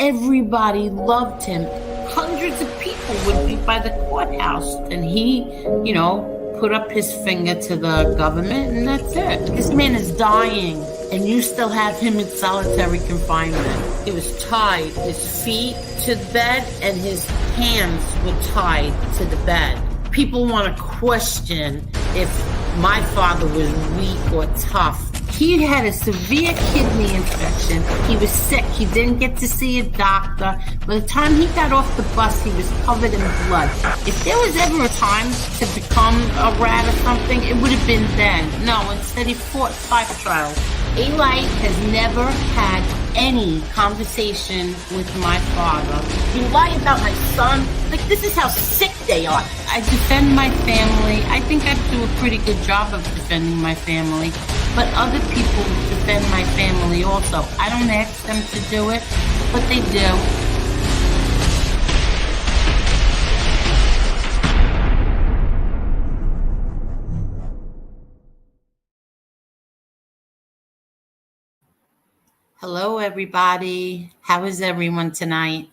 everybody loved him. Hundreds of people would be by the courthouse, and he, put up his finger to the government, and that's it. This man is dying, and you still have him in solitary confinement. He was tied, his feet to the bed, and his hands were tied to the bed. People want to question if my father was weak or tough. He had a severe kidney infection. He was sick. He didn't get to see a doctor. By the time he got off the bus, he was covered in blood. If there was ever a time to become a rat or something, it would have been then. No, instead he fought 5 trials. Eli has never had any conversation with my father. You lie about my son? Like, this is how sick they are. I defend my family. I think I do a pretty good job of defending my family. But other people defend my family also. I don't ask them to do it, but they do. Hello, everybody. How is everyone tonight?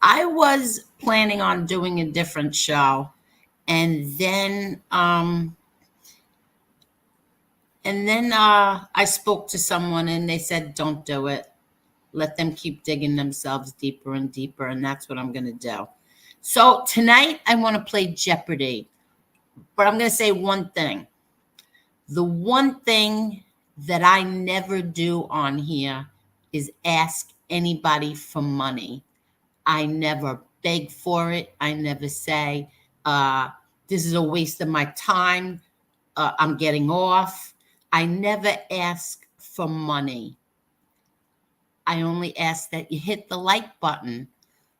I was planning on doing a different show, and then I spoke to someone, and they said, "Don't do it. Let them keep digging themselves deeper and deeper," and that's what I'm going to do. So tonight, I want to play Jeopardy, but I'm going to say one thing. The one thing that I never do on here is ask anybody for money. I never beg for it. I never say, this is a waste of my time. I'm getting off. I never ask for money. I only ask that you hit the like button.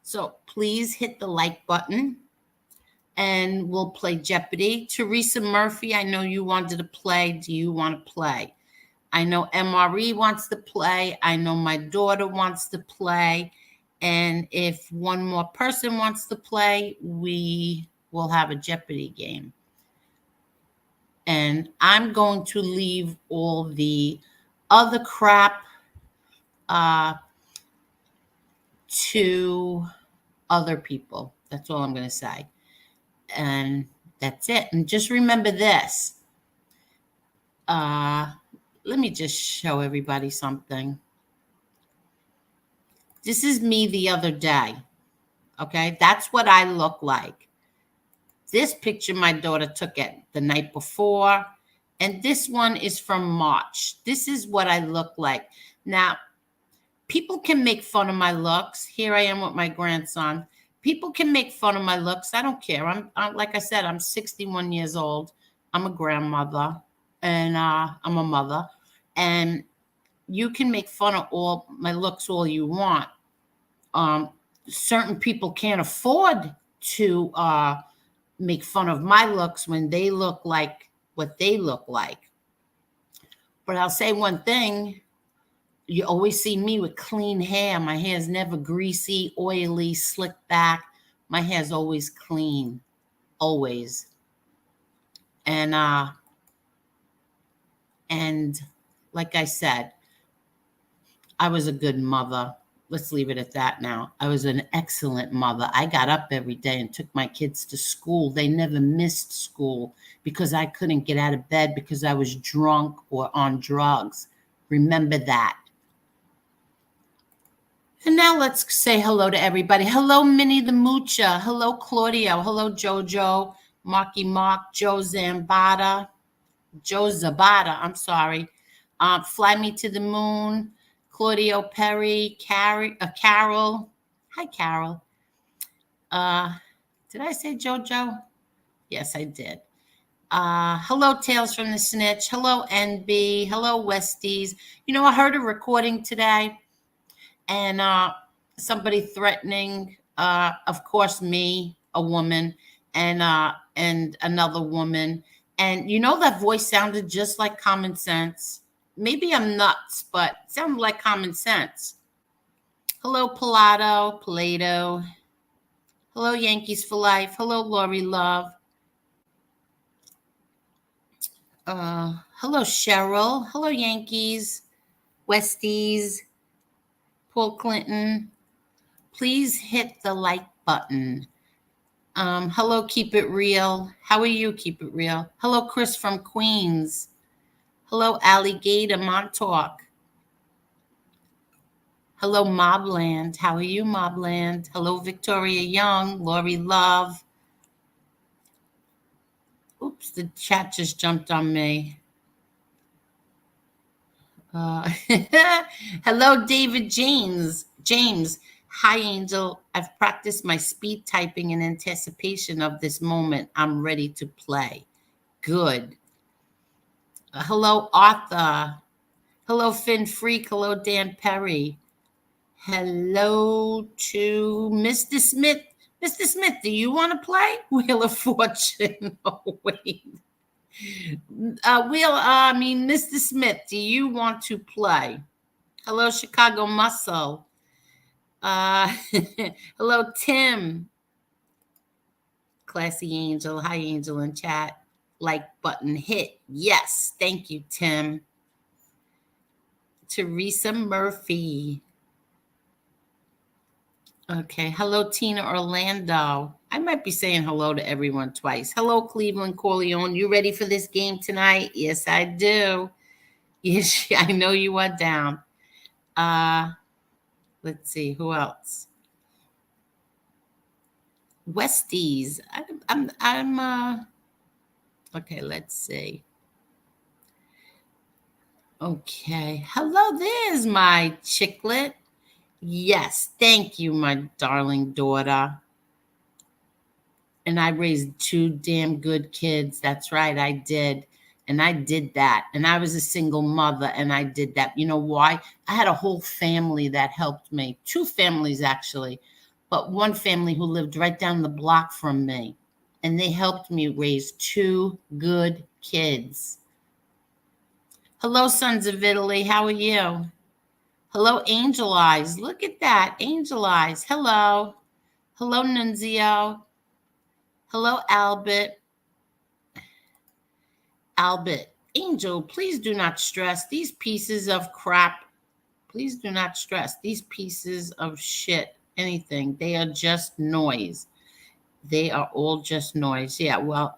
So please hit the like button, and we'll play Jeopardy. Teresa Murphy, I know you wanted to play. Do you want to play? I know MRE wants to play. I know my daughter wants to play. And if one more person wants to play, we will have a Jeopardy game. And I'm going to leave all the other crap to other people. That's all I'm going to say. And that's it. And just remember this. Let me just show everybody something. This is me the other day. Okay, that's what I look like. This picture my daughter took it the night before, and this one is from March. This is what I look like. Now, people can make fun of my looks. Here I am with my grandson. People can make fun of my looks. I don't care. I'm like I said, I'm 61 years old. I'm a grandmother, and I'm a mother. And you can make fun of all my looks all you want. Certain people can't afford to make fun of my looks when they look like what they look like. But I'll say one thing. You always see me with clean hair. My hair is never greasy, oily, slicked back. My hair is always clean, always. And like I said, I was a good mother. Let's leave it at that now. I was an excellent mother. I got up every day and took my kids to school. They never missed school because I couldn't get out of bed because I was drunk or on drugs. Remember that. And now let's say hello to everybody. Hello, Minnie the Moocha. Hello, Claudio. Hello, Jojo, Marky Mark, Joe Zabata. I'm sorry. Fly Me to the Moon. Claudio Perry, Carol. Hi, Carol. Did I say JoJo? Yes, I did. Hello, Tales from the Snitch. Hello, NB. Hello, Westies. I heard a recording today, and somebody threatening, of course, me, a woman, and another woman. And that voice sounded just like Common Sense. Maybe I'm nuts, but it sounded like Common Sense. Hello, Plato. Hello, Yankees for Life. Hello, Lori Love. Hello, Cheryl. Hello, Yankees. Westies. Paul Clinton. Please hit the like button. Hello, Keep It Real. How are you, Keep It Real? Hello, Chris from Queens. Hello, Alligator Montauk. Hello, Mobland. How are you, Mobland? Hello, Victoria Young, Lori Love. Oops, the chat just jumped on me. Hello, David James. Hi, Angel. I've practiced my speed typing in anticipation of this moment. I'm ready to play. Good. Hello, Arthur. Hello, Finn Freak. Hello, Dan Perry. Hello to Mr. Smith. Mr. Smith, do you want to play Wheel of Fortune? Oh, wait. Mr. Smith, do you want to play? Hello, Chicago Muscle. Hello, Tim. Classy Angel. Hi, Angel in chat. Like button hit. Yes. Thank you, Tim. Teresa Murphy. Okay. Hello, Tina Orlando. I might be saying hello to everyone twice. Hello, Cleveland Corleone. You ready for this game tonight? Yes, I do. Yes, I know you are down. Let's see. Who else? Westies. Okay, let's see. Okay. Hello, there's my chicklet. Yes, thank you, my darling daughter. And I raised 2 damn good kids. That's right, I did. And I did that. And I was a single mother, and I did that. You know why? I had a whole family that helped me. 2 families, actually. But one family who lived right down the block from me. And they helped me raise 2 good kids. Hello, Sons of Italy. How are you? Hello, Angel Eyes. Look at that. Angel Eyes. Hello. Hello, Nunzio. Hello, Albert. Albert. Angel, please do not stress. These pieces of crap. Please do not stress. These pieces of shit, anything. They are just noise. They are all just noise. Yeah, well,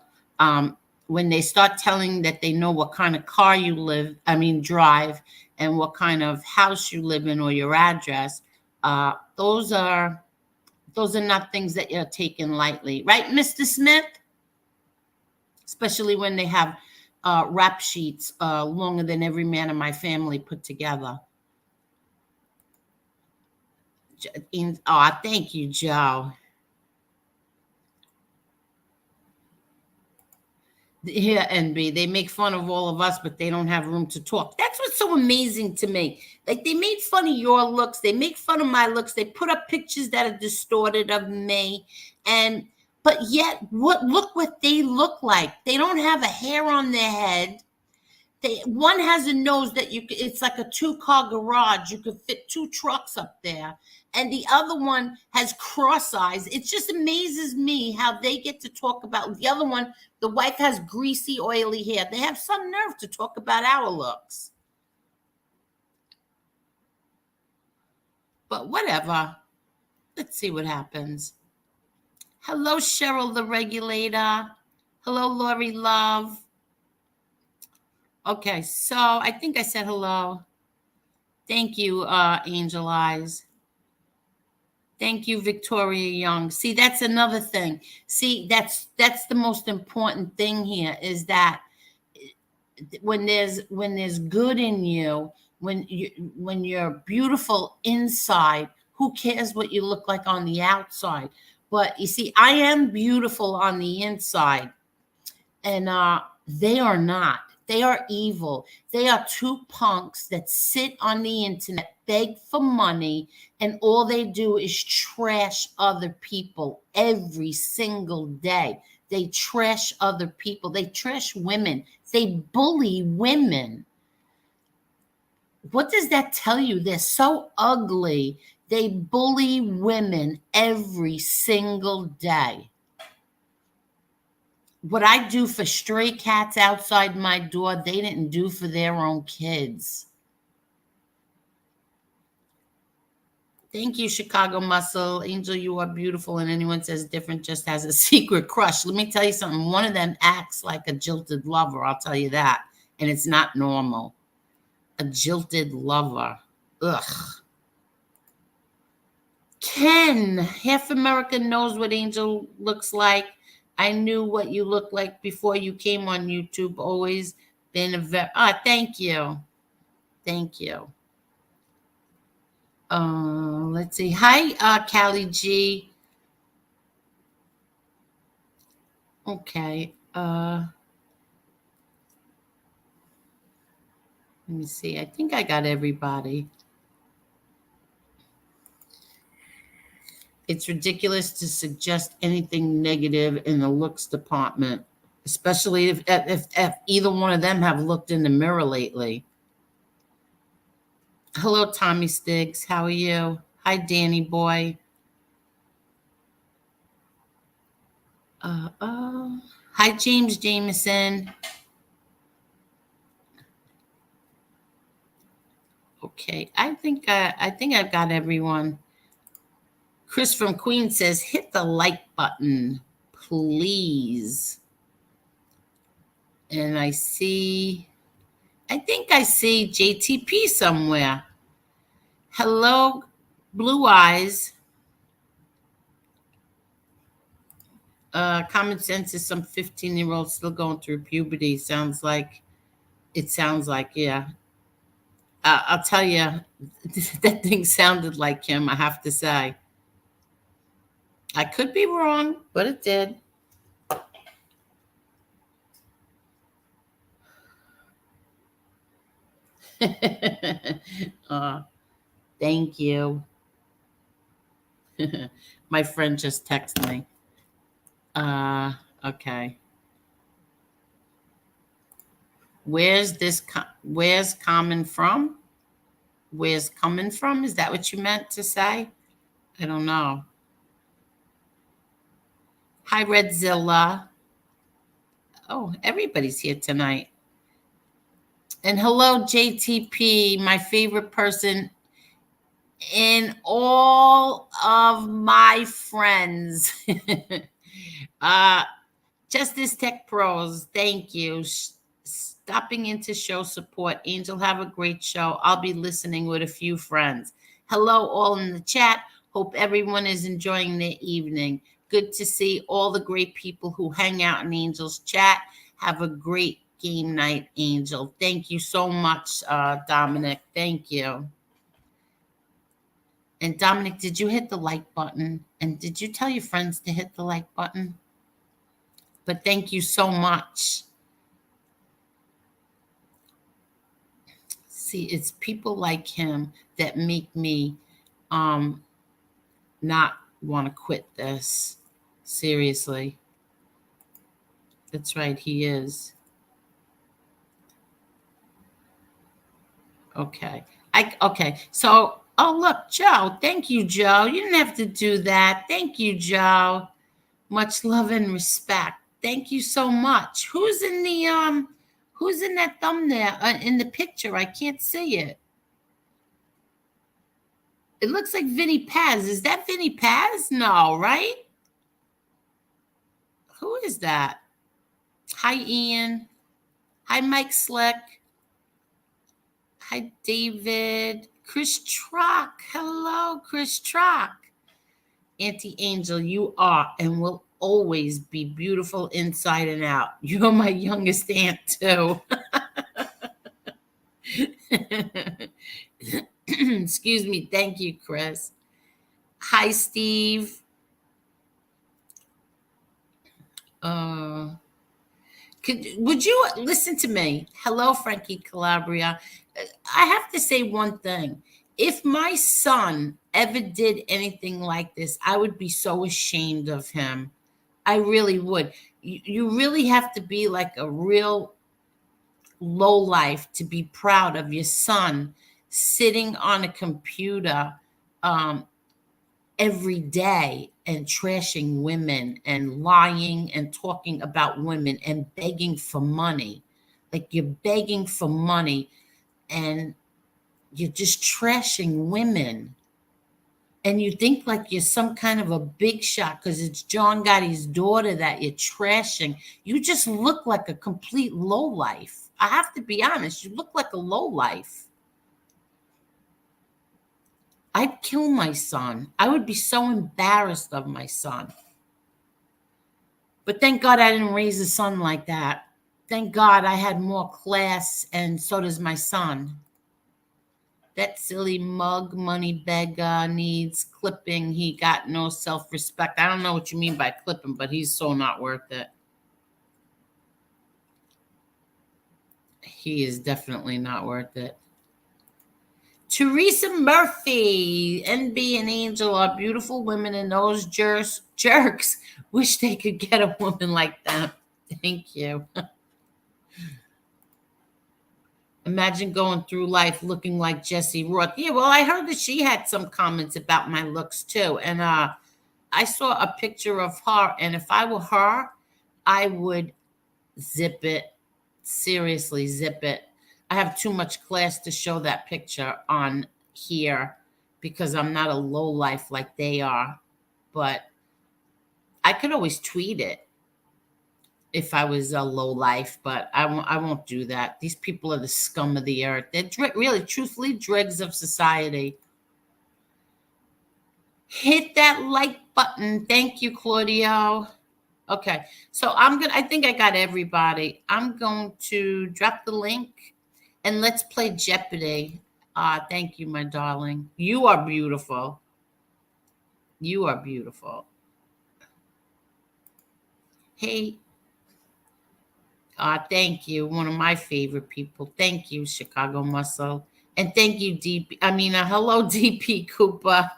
when they start telling that they know what kind of car you drive, and what kind of house you live in or your address, those are not things that you're taking lightly. Right, Mr. Smith? Especially when they have rap sheets longer than every man in my family put together. Thank you, Joe. Yeah, NB, they make fun of all of us, but they don't have room to talk. That's what's so amazing to me. Like, they made fun of your looks, they make fun of my looks, they put up pictures that are distorted of me, but yet look what they look like. They don't have a hair on their head. One has a nose that it's like a 2-car garage. You could fit 2 trucks up there. And the other one has cross eyes. It just amazes me how they get to talk about the other one. The wife has greasy, oily hair. They have some nerve to talk about our looks. But whatever. Let's see what happens. Hello, Cheryl the Regulator. Hello, Lori Love. Okay, so I think I said hello. Thank you, Angel Eyes. Thank you, Victoria Young. See, that's another thing. See, that's the most important thing here, is that when there's good in you, when you're beautiful inside, who cares what you look like on the outside? But you see, I am beautiful on the inside, and they are not. They are evil. They are 2 punks that sit on the internet, beg for money, and all they do is trash other people every single day. They trash other people. They trash women. They bully women. What does that tell you? They're so ugly. They bully women every single day. What I do for stray cats outside my door, they didn't do for their own kids. Thank you, Chicago Muscle. Angel, you are beautiful, and anyone says different just has a secret crush. Let me tell you something. One of them acts like a jilted lover, I'll tell you that. And it's not normal. A jilted lover. Ugh. Ken, half America knows what Angel looks like. I knew what you looked like before you came on YouTube. Always been a thank you. Thank you. Let's see. Hi, Callie G. Okay. Let me see. I think I got everybody. It's ridiculous to suggest anything negative in the looks department, especially if either one of them have looked in the mirror lately. Hello, Tommy Stiggs. How are you? Hi, Danny boy. Hi, James Jameson. Okay, I think I've got everyone. Chris from Queen says, hit the like button, please. And I think I see JTP somewhere. Hello, Blue Eyes. Common sense is some 15-year-old still going through puberty. Sounds like, yeah. I'll tell you, that thing sounded like him, I have to say. I could be wrong, but it did. Thank you. My friend just texted me. Okay. Where's coming from? Where's coming from? Is that what you meant to say? I don't know. Hi, Redzilla. Oh, everybody's here tonight. And hello, JTP, my favorite person in all of my friends. Justice Tech Pros, thank you. Stopping in to show support. Angel, have a great show. I'll be listening with a few friends. Hello, all in the chat. Hope everyone is enjoying their evening. Good to see all the great people who hang out in Angel's chat. Have a great game night, Angel. Thank you so much, Dominic. Thank you. And Dominic, did you hit the like button? And did you tell your friends to hit the like button? But thank you so much. See, it's people like him that make me not want to quit this. Seriously. That's right, he is. Okay. So, oh, look, Joe. Thank you, Joe. You didn't have to do that. Thank you, Joe. Much love and respect. Thank you so much. Who's in that thumbnail in the picture? I can't see it. It looks like Vinny Paz. Is that Vinny Paz? No, right? Who is that? Hi, Ian. Hi, Mike Slick. Hi, David. Chris Trock. Hello, Chris Trock. Auntie Angel, you are and will always be beautiful inside and out. You're my youngest aunt, too. Excuse me. Thank you, Chris. Hi, Steve. Would you listen to me? Hello, Frankie Calabria. I have to say one thing. If my son ever did anything like this, I would be so ashamed of him. I really would. You really have to be like a real lowlife to be proud of your son sitting on a computer every day and trashing women and lying and talking about women and begging for money. Like you're begging for money and you're just trashing women. and you think like you're some kind of a big shot because it's John Gotti's daughter that you're trashing. You just look like a complete lowlife. I have to be honest. You look like a lowlife. I'd kill my son. I would be so embarrassed of my son. But thank God I didn't raise a son like that. Thank God I had more class, and so does my son. That silly mug money beggar needs clipping. He got no self-respect. I don't know what you mean by clipping, but he's so not worth it. He is definitely not worth it. Teresa Murphy, NB and Angel are beautiful women, and those jerks wish they could get a woman like them. Thank you. Imagine going through life looking like Jessie Roth. Yeah, well, I heard that she had some comments about my looks too. And I saw a picture of her, and if I were her, I would zip it. Seriously, zip it. I have too much class to show that picture on here because I'm not a lowlife like they are. But I could always tweet it if I was a lowlife, but I won't do that. These people are the scum of the earth. They're really, truthfully, dregs of society. Hit that like button. Thank you, Claudio. Okay, so I think I got everybody. I'm going to drop the link and let's play Jeopardy. Thank you, my darling. You are beautiful. You are beautiful. Hey. Thank you. One of my favorite people. Thank you, Chicago Muscle. And thank you, DP. Hello, DP Cooper.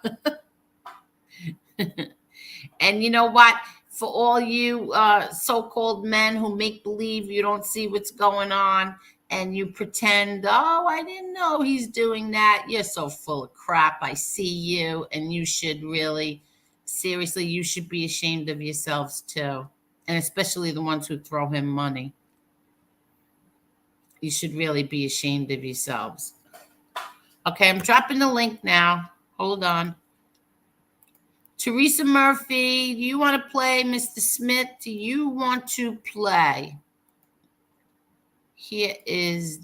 And you know what? For all you so-called men who make believe you don't see what's going on and you pretend, oh, I didn't know he's doing that. You're so full of crap. I see you. And you should really, seriously, you should be ashamed of yourselves too. And especially the ones who throw him money. You should really be ashamed of yourselves. Okay, I'm dropping the link now. Hold on. Teresa Murphy, do you want to play? Mr. Smith, do you want to play? Here is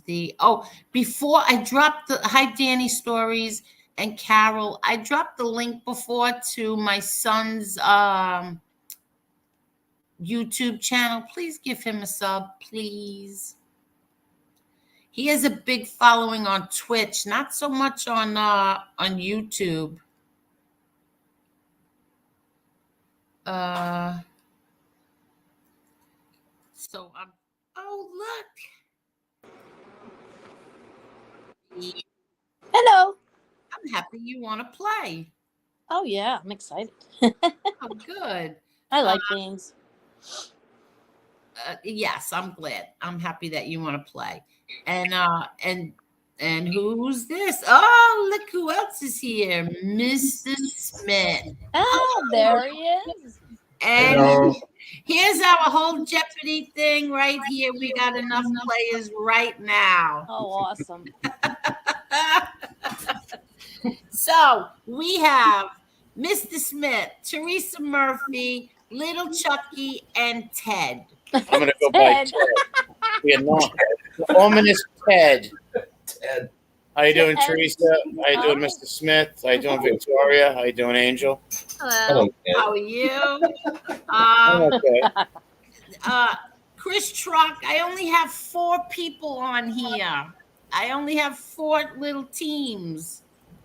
before I drop hi, Danny Stories and Carol. I dropped the link before to my son's YouTube channel. Please give him a sub, please. He has a big following on Twitch, not so much on YouTube. So I'm. Oh, look. Hello. I'm happy you want to play. Oh yeah, I'm excited. Oh, good. I like games. Yes, I'm glad. I'm happy that you want to play. And who's this? Oh, look who else is here. Mr. Smith. Oh, there he is. And Hello. here's our whole Jeopardy thing right here. We got enough players right now. Oh, awesome. So we have Mr. Smith, Teresa Murphy, Little Chucky, and Ted. I'm going to go by Ted. The ominous Ted. Ted. How you doing, Teresa? How you doing, Mr. Smith? How you doing, Victoria? How you doing, Angel? Hello. How are you? Okay. Chris Truck, I only have 4 people on here. I only have 4 little teams.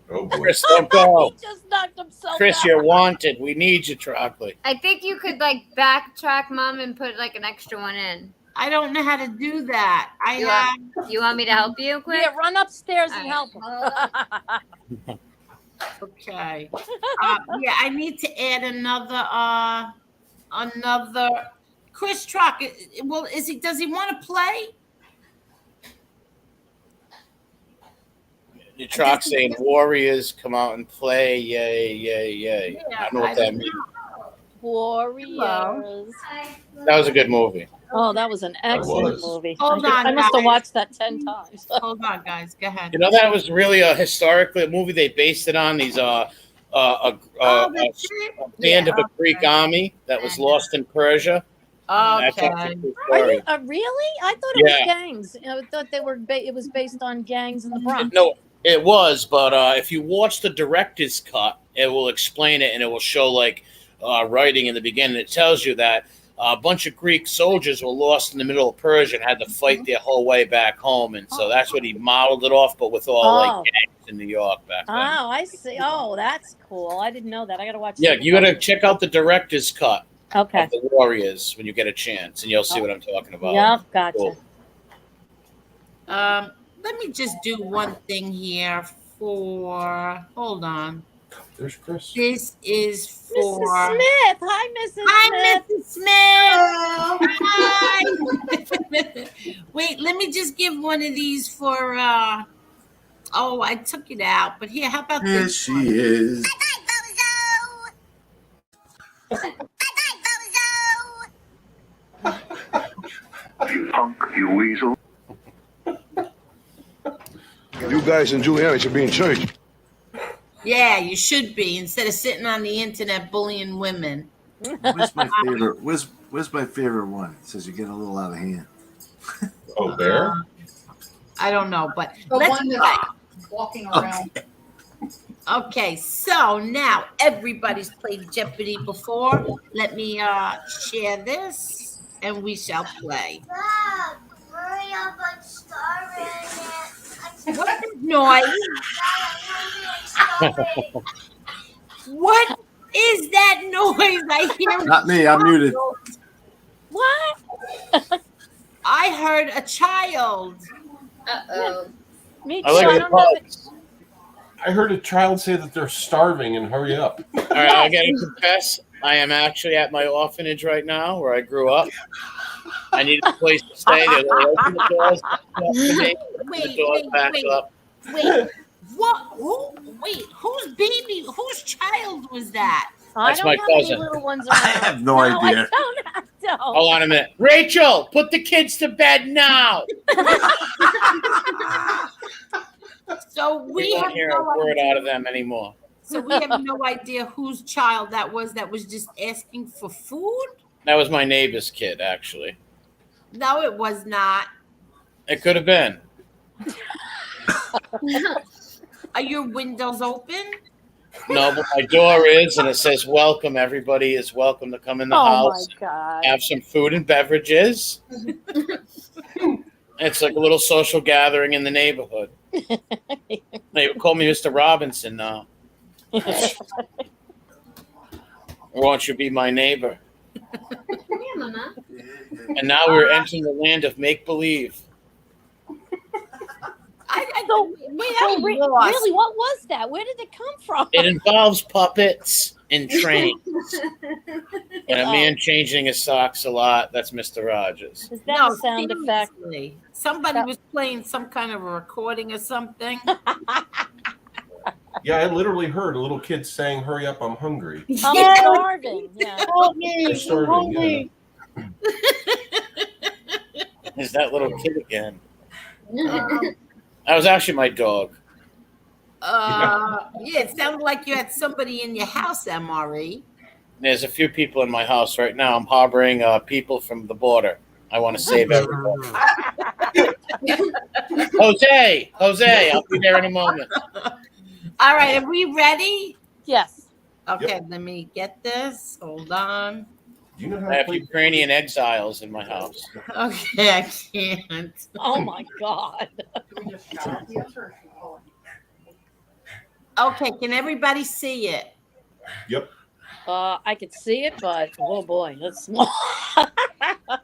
Oh boy. Chris, don't go. He just knocked himself Chris, out. you're wanted. We need you, Chocolate. I think you could backtrack, Mom, and put an extra one in. I don't know how to do that. You want me to help you quick? Yeah, run upstairs and help him. Okay. Yeah, I need to add another Chris Truck. Well, does he want to play? The Troc saying Warriors come out and play. Yay, yay, yay. Yeah, I don't know what that means. Warriors. That was a good movie. Oh, that was an excellent movie. Hold on, I must guys. have watched that 10 times. Hold on, guys. Go ahead. You know, that was really a movie they based it on. These That's it? band of a Yeah, Greek army that was lost in Persia. That's Okay. actually a true Are story. you really? I thought it was Yeah. gangs. I thought they were. It was based on gangs in the Bronx. No, it was, but if you watch the director's cut, it will explain it and it will show like writing in the beginning. It tells you that a bunch of Greek soldiers were lost in the middle of Persia and had to fight their whole way back home, and so that's what he modeled it off, but with all like gangs in New York back then. Oh, I see. Oh, that's cool. I didn't know that. I gotta watch. Yeah, you gotta check out the director's cut Okay. of the Warriors when you get a chance, and you'll see what I'm talking about. Yep, gotcha. Cool. Let me just do one thing here for. Hold on. There's Chris. This is for. Mrs. Smith. Hi, Mrs. Smith. Hi, Mrs. Smith. Hi. Wait, let me just give one of these for. Oh, I took it out, but here, how about There this? she is. You punk, you weasel. You guys in Juliana should be in church. Yeah, you should be instead of sitting on the internet bullying women. Where's my favorite? Where's my favorite one? It says you get a little out of hand. Oh, Bear? I don't know, but The let's one play. that's walking around. Okay, so now everybody's played Jeopardy before. Let me share this and we shall play. Dad, hurry up, I'm starving. What is noise? What is that noise I hear? Not me. I'm muted. What? I heard a child. Uh-oh. Me too. I like I the don't know. pulse. I heard a child say that they're starving and hurry up. All right, I gotta confess, I am actually at my orphanage right now where I grew up. I need a place to stay. They'll open the doors up for me, open the doors back up. Wait. What? Wait, whose child was that? I That's don't my have any cousin. little ones I around. have no I idea. don't. Hold on a minute. Rachel, put the kids to bed now. So we We have won't hear a no word idea. out of them anymore. So we have no idea whose child that was just asking for food? That was my neighbor's kid, actually. No, it was not. It could have been. Are your windows open? No, but my door is, and it says welcome. Everybody is welcome to come in the Oh house. my God. Have some food and beverages. It's like a little social gathering in the neighborhood. They would call me Mr. Robinson now. Won't you be my neighbor? Come here, Mama. And now we're entering the land of make-believe. So, I'm lost. really, what was that? Where did it come from? It involves puppets and trains. And a man changing his socks a lot. That's Mr. Rogers. Is that a sound effect? seriously. Somebody was playing some kind of a recording or something. Yeah, I literally heard a little kid saying, "Hurry up, I'm hungry." I'm starving. Yeah. Help me! They're starving, yeah. Is that little kid again? That was actually my dog. Yeah, it sounded like you had somebody in your house, MRE. There's a few people in my house right now. I'm harboring people from the border. I want to save everybody. Jose, I'll be there in a moment. All right, are we ready? Yes. Okay, let me get this. Hold on. Do you know how I to have play? Ukrainian exiles in my house. Okay, I can't. Oh my God. Okay, can everybody see it? Yep. I could see it, but oh boy, it's small.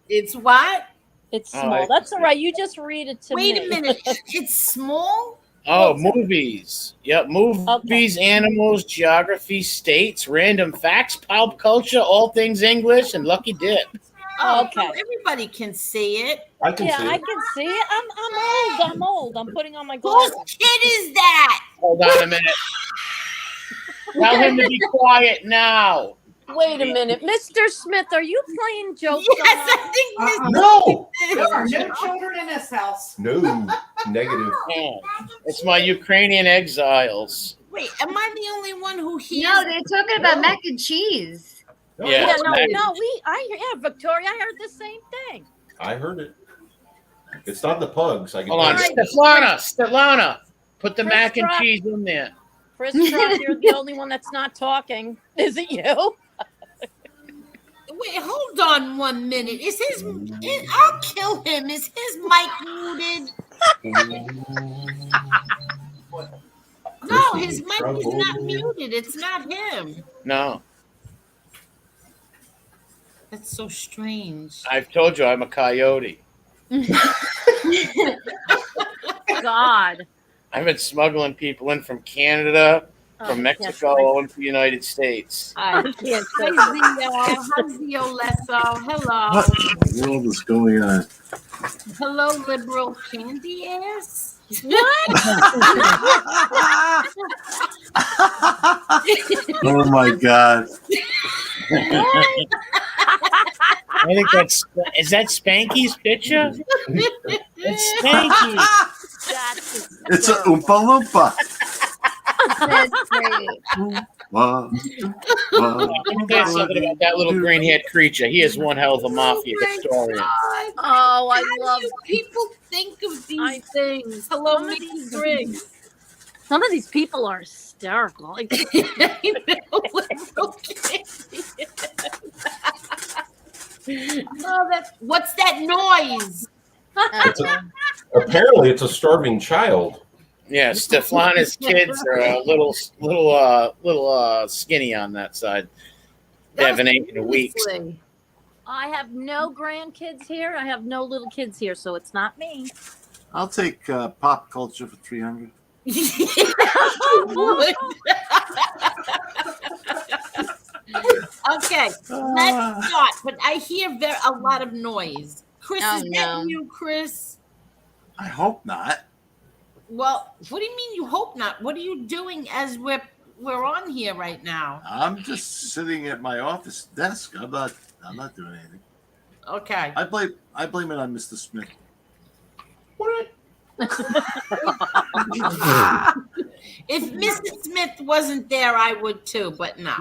It's what? It's Oh, small. That's all right. You just read it to me. Wait a minute. It's small? Oh, movies. Yep, movies, animals, geography, states, random facts, pop culture, all things English, and Lucky Dip. Oh, Okay. so everybody can see it. I can Yeah, see I it. can see it. I'm old. I'm putting on my Whose glasses. kid is that? Hold on a minute. Tell him to be quiet now. Wait a minute, Mr. Smith, are you playing jokes? Yes, I think Miss No, There are no children in this house. no, negative. Oh, it's my Ukrainian exiles. Wait, am I the only one who hears? No, they're talking about mac and cheese. Yeah, Yeah, it's no, mac- Victoria, I heard the same thing. I heard it. It's not the pugs. I can Hold on, tell you. Stephana, put the Chris mac and Truck. cheese in there. Chris Truck, you're the only one that's not talking. Is it you? Wait, hold on 1 minute. Is his? I'll kill him. Is his mic muted? No, his mic is not muted. It's not him. No, That's so strange. I've told you I'm a coyote. God. I've been smuggling people in from Canada, from Mexico, into the United States. Hi, Can't hi, Zio Lesso. Hello. What in the world is going on? Hello, liberal candy ass. Oh my God. I think is that Spanky's picture? It's Spanky. It's a Oompa Loompa. That's great. Wow. Let me tell you something about that little green-haired creature. He is one hell of a mafia historian. Oh, I How love do people think of these things? some Hello, of Mickey these- Briggs. Some of these people are hysterical. Like, Oh, what's that noise? Apparently, it's a starving child. Yeah, Stefana's kids are a little skinny on that side. They haven't eaten in weeks. Seriously. I have no grandkids here. I have no little kids here, so it's not me. I'll take pop culture for 300. Okay, let's start. But I hear a lot of noise. Chris, Oh, is that no. you, Chris? I hope not. Well, what do you mean you hope not? What are you doing as we're on here right now? I'm just sitting at my office desk. I'm not doing anything. Okay. I blame it on Mr. Smith. If Mrs. Smith wasn't there, I would too, but no.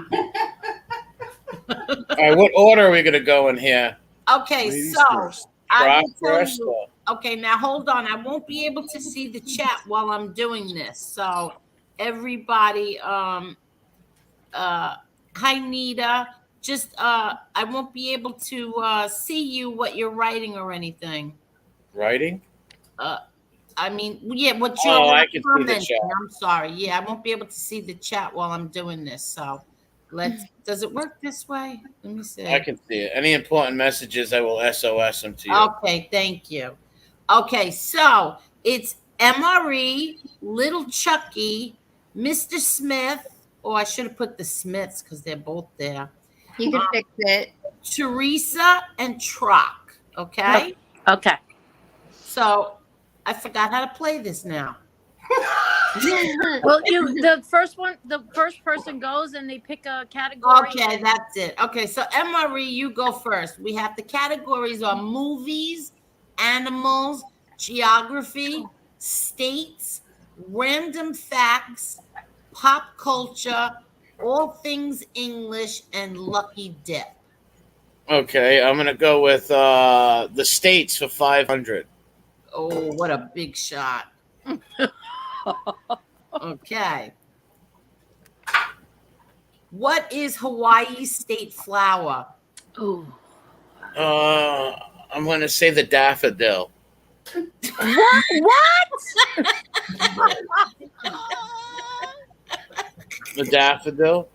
All right, what order are we going to go in here? Okay, Ladies so first. I Rock will tell first? you. Okay, now hold on. I won't be able to see the chat while I'm doing this. So everybody, hi Nita. Just I won't be able to see you what you're writing or anything. Writing? I mean, yeah, what you're I can see the commenting. chat. I'm sorry. Yeah, I won't be able to see the chat while I'm doing this. So does it work this way? Let me see. I can see it. Any important messages, I will SOS them to you. Okay, thank you. Okay, so it's MRE, Little Chucky, Mr. Smith. Oh, I should have put the Smiths because they're both there. You can fix it. Teresa and Trock. Okay. Okay. So I forgot how to play this now. Well, the first person goes and they pick a category. Okay, that's it. Okay, so MRE, you go first. We have the categories are movies, animals, geography, states, random facts, pop culture, all things English, and lucky dip. Okay, I'm going to go with the states for 500. Oh, what a big shot. Okay. What is Hawaii's state flower? Ooh. I'm going to say the daffodil. What? The daffodil?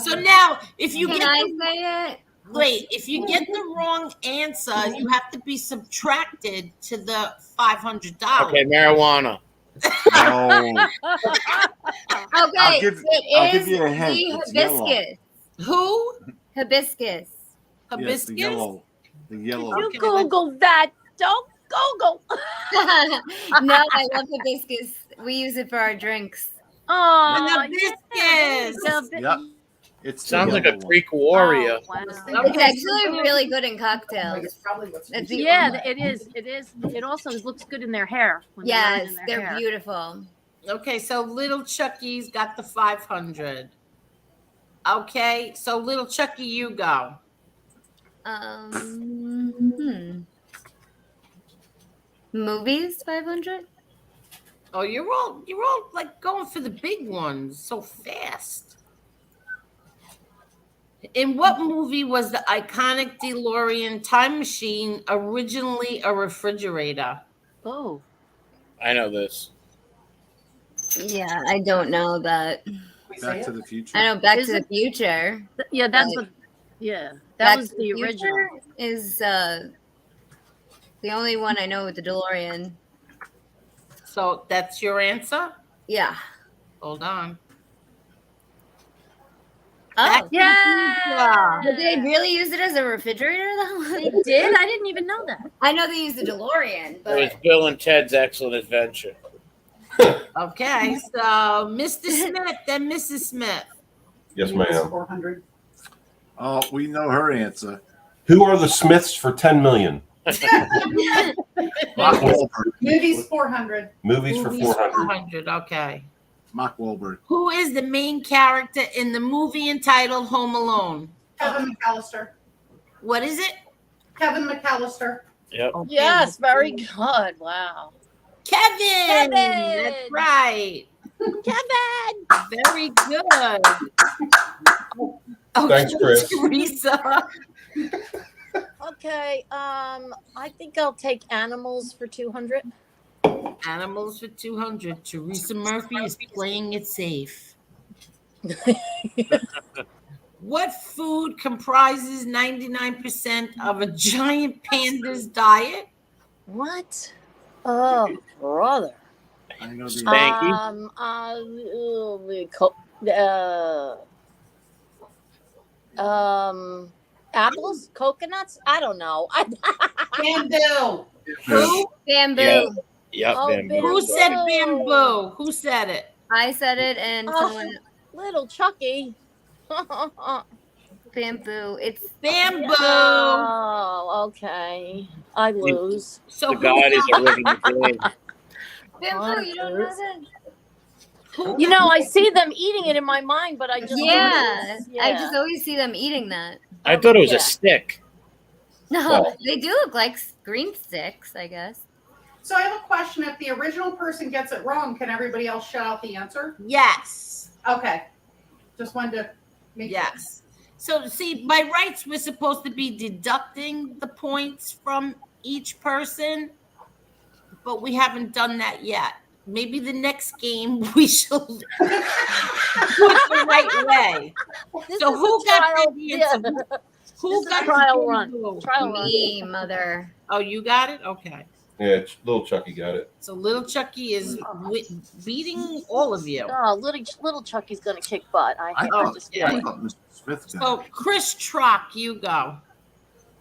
So now, if you Can get I the, say it? wait, if you get the wrong answer, you have to be subtracted to the $500. Okay, marijuana. No. Okay, I'll give it is you a hint. the It's yellow. hibiscus. Who? Hibiscus. Yes, Hibiscus? the yellow. The yellow. You Okay, Google that. Don't Google. No, I love hibiscus. We use it for our drinks. Oh, Hibiscus. Yep. It's the Sounds like a yellow one. Greek warrior. Oh, wow. It's actually really good in cocktails. That's the- Yeah, it is. It is. It also looks good in their hair. When they run Yes, in their they're hair. beautiful. Okay, so little Chucky's got the 500. Okay, so little Chucky, you go. Movies 500. Oh, you're all like going for the big ones so fast. In what movie was the iconic DeLorean time machine originally a refrigerator? Oh, I know this. Yeah, I don't know that. Back to the Future. I know Back Is to the it? Future. yeah, that's But what. Yeah, that Back was to the the original. Future is the only one I know with the DeLorean. So that's your answer? Yeah. Hold on. Oh. Yeah. But did they really use it as a refrigerator though? They did? I didn't even know that. I know they used the DeLorean, It was but Bill and Ted's Excellent Adventure. Okay, so Mr. Smith, then Mrs. Smith. Yes, ma'am. 400. Oh, we know her answer. Who are the Smiths for 10 million? Mark Wahlberg. Movies 400. Movies for Movies 400. 400, okay. Mark Wahlberg. Who is the main character in the movie entitled Home Alone? Kevin McAllister. What is it? Kevin McAllister. Yep. Okay. Yes, very good. Wow. Kevin! Kevin! That's right. Kevin! Very good. Okay, Thanks, Chris. Teresa. Okay, I think I'll take animals for 200. Animals for 200. Teresa Murphy is playing it safe. What food comprises 99% of a giant panda's diet? What? Oh, brother. I know the Thank you. Apples, coconuts. I don't know. Bamboo. Who? bamboo. Yeah. Yep. Oh, bamboo. Who said bamboo? Who said it? I said it, and Oh. someone Little Chucky. bamboo. It's Bamboo. Oh, okay. I lose. So The God is a living dream. bamboo. You don't know that? You know, I see them eating it in my mind, but I just Yeah, yeah. I just always see them eating that. I thought it was Yeah. a stick. No, Well- they do look like green sticks, I guess. So I have a question. If the original person gets it wrong, can everybody else shout out the answer? Yes. Okay. Just wanted to make Yes. So see, by rights, we're supposed to be deducting the points from each person, but we haven't done that yet. Maybe the next game we shall do it the right way. This So is who a got trial, the yeah. answer? Who This is a got trial the run. bamboo? Trial run. Me, mother. Oh, you got it? Okay. Yeah, little Chucky got it. So little Chucky is beating all of you. Oh, little Chucky's gonna kick butt. I thought, just yeah. I thought Mr. Smith got So Chris Trock, you go.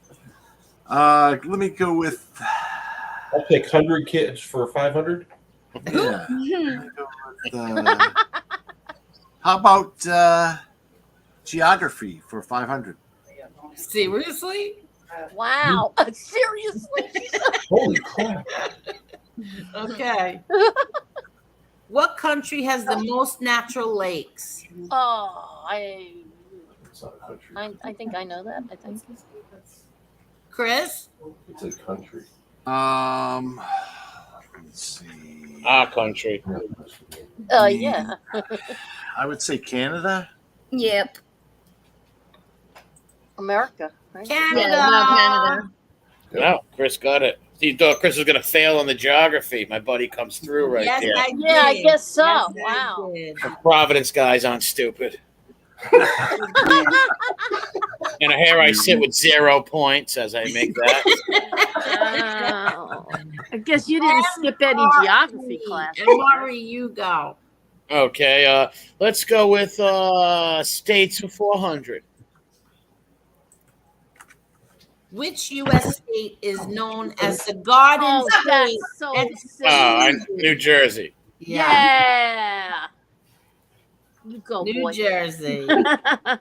it. Let me go with. I'll take 100 kids for 500. Yeah. Let me go with, how about geography for 500? Seriously? wow. Seriously? Holy crap. Okay. What country has the most natural lakes? Oh, It's not a country. I think I know that. I think. Chris? It's a country. Let's see. Our country. Yeah. I would say Canada. Yep. America. Right? Canada. Yeah, no, Canada. No, Chris got it. You thought Chris was going to fail on the geography. My buddy comes through right Yes, there. I did. Yeah, I guess so. Yes, I Wow. did. Providence guys aren't stupid. And here I sit with 0 points as I make that. Wow. I guess you didn't skip any geography class. And Maury, you go. Okay, let's go with states for 400. Which U.S. state is known as the Garden Oh, State? that's so It's- silly. New Jersey. Yeah. You go, New boy. Jersey. I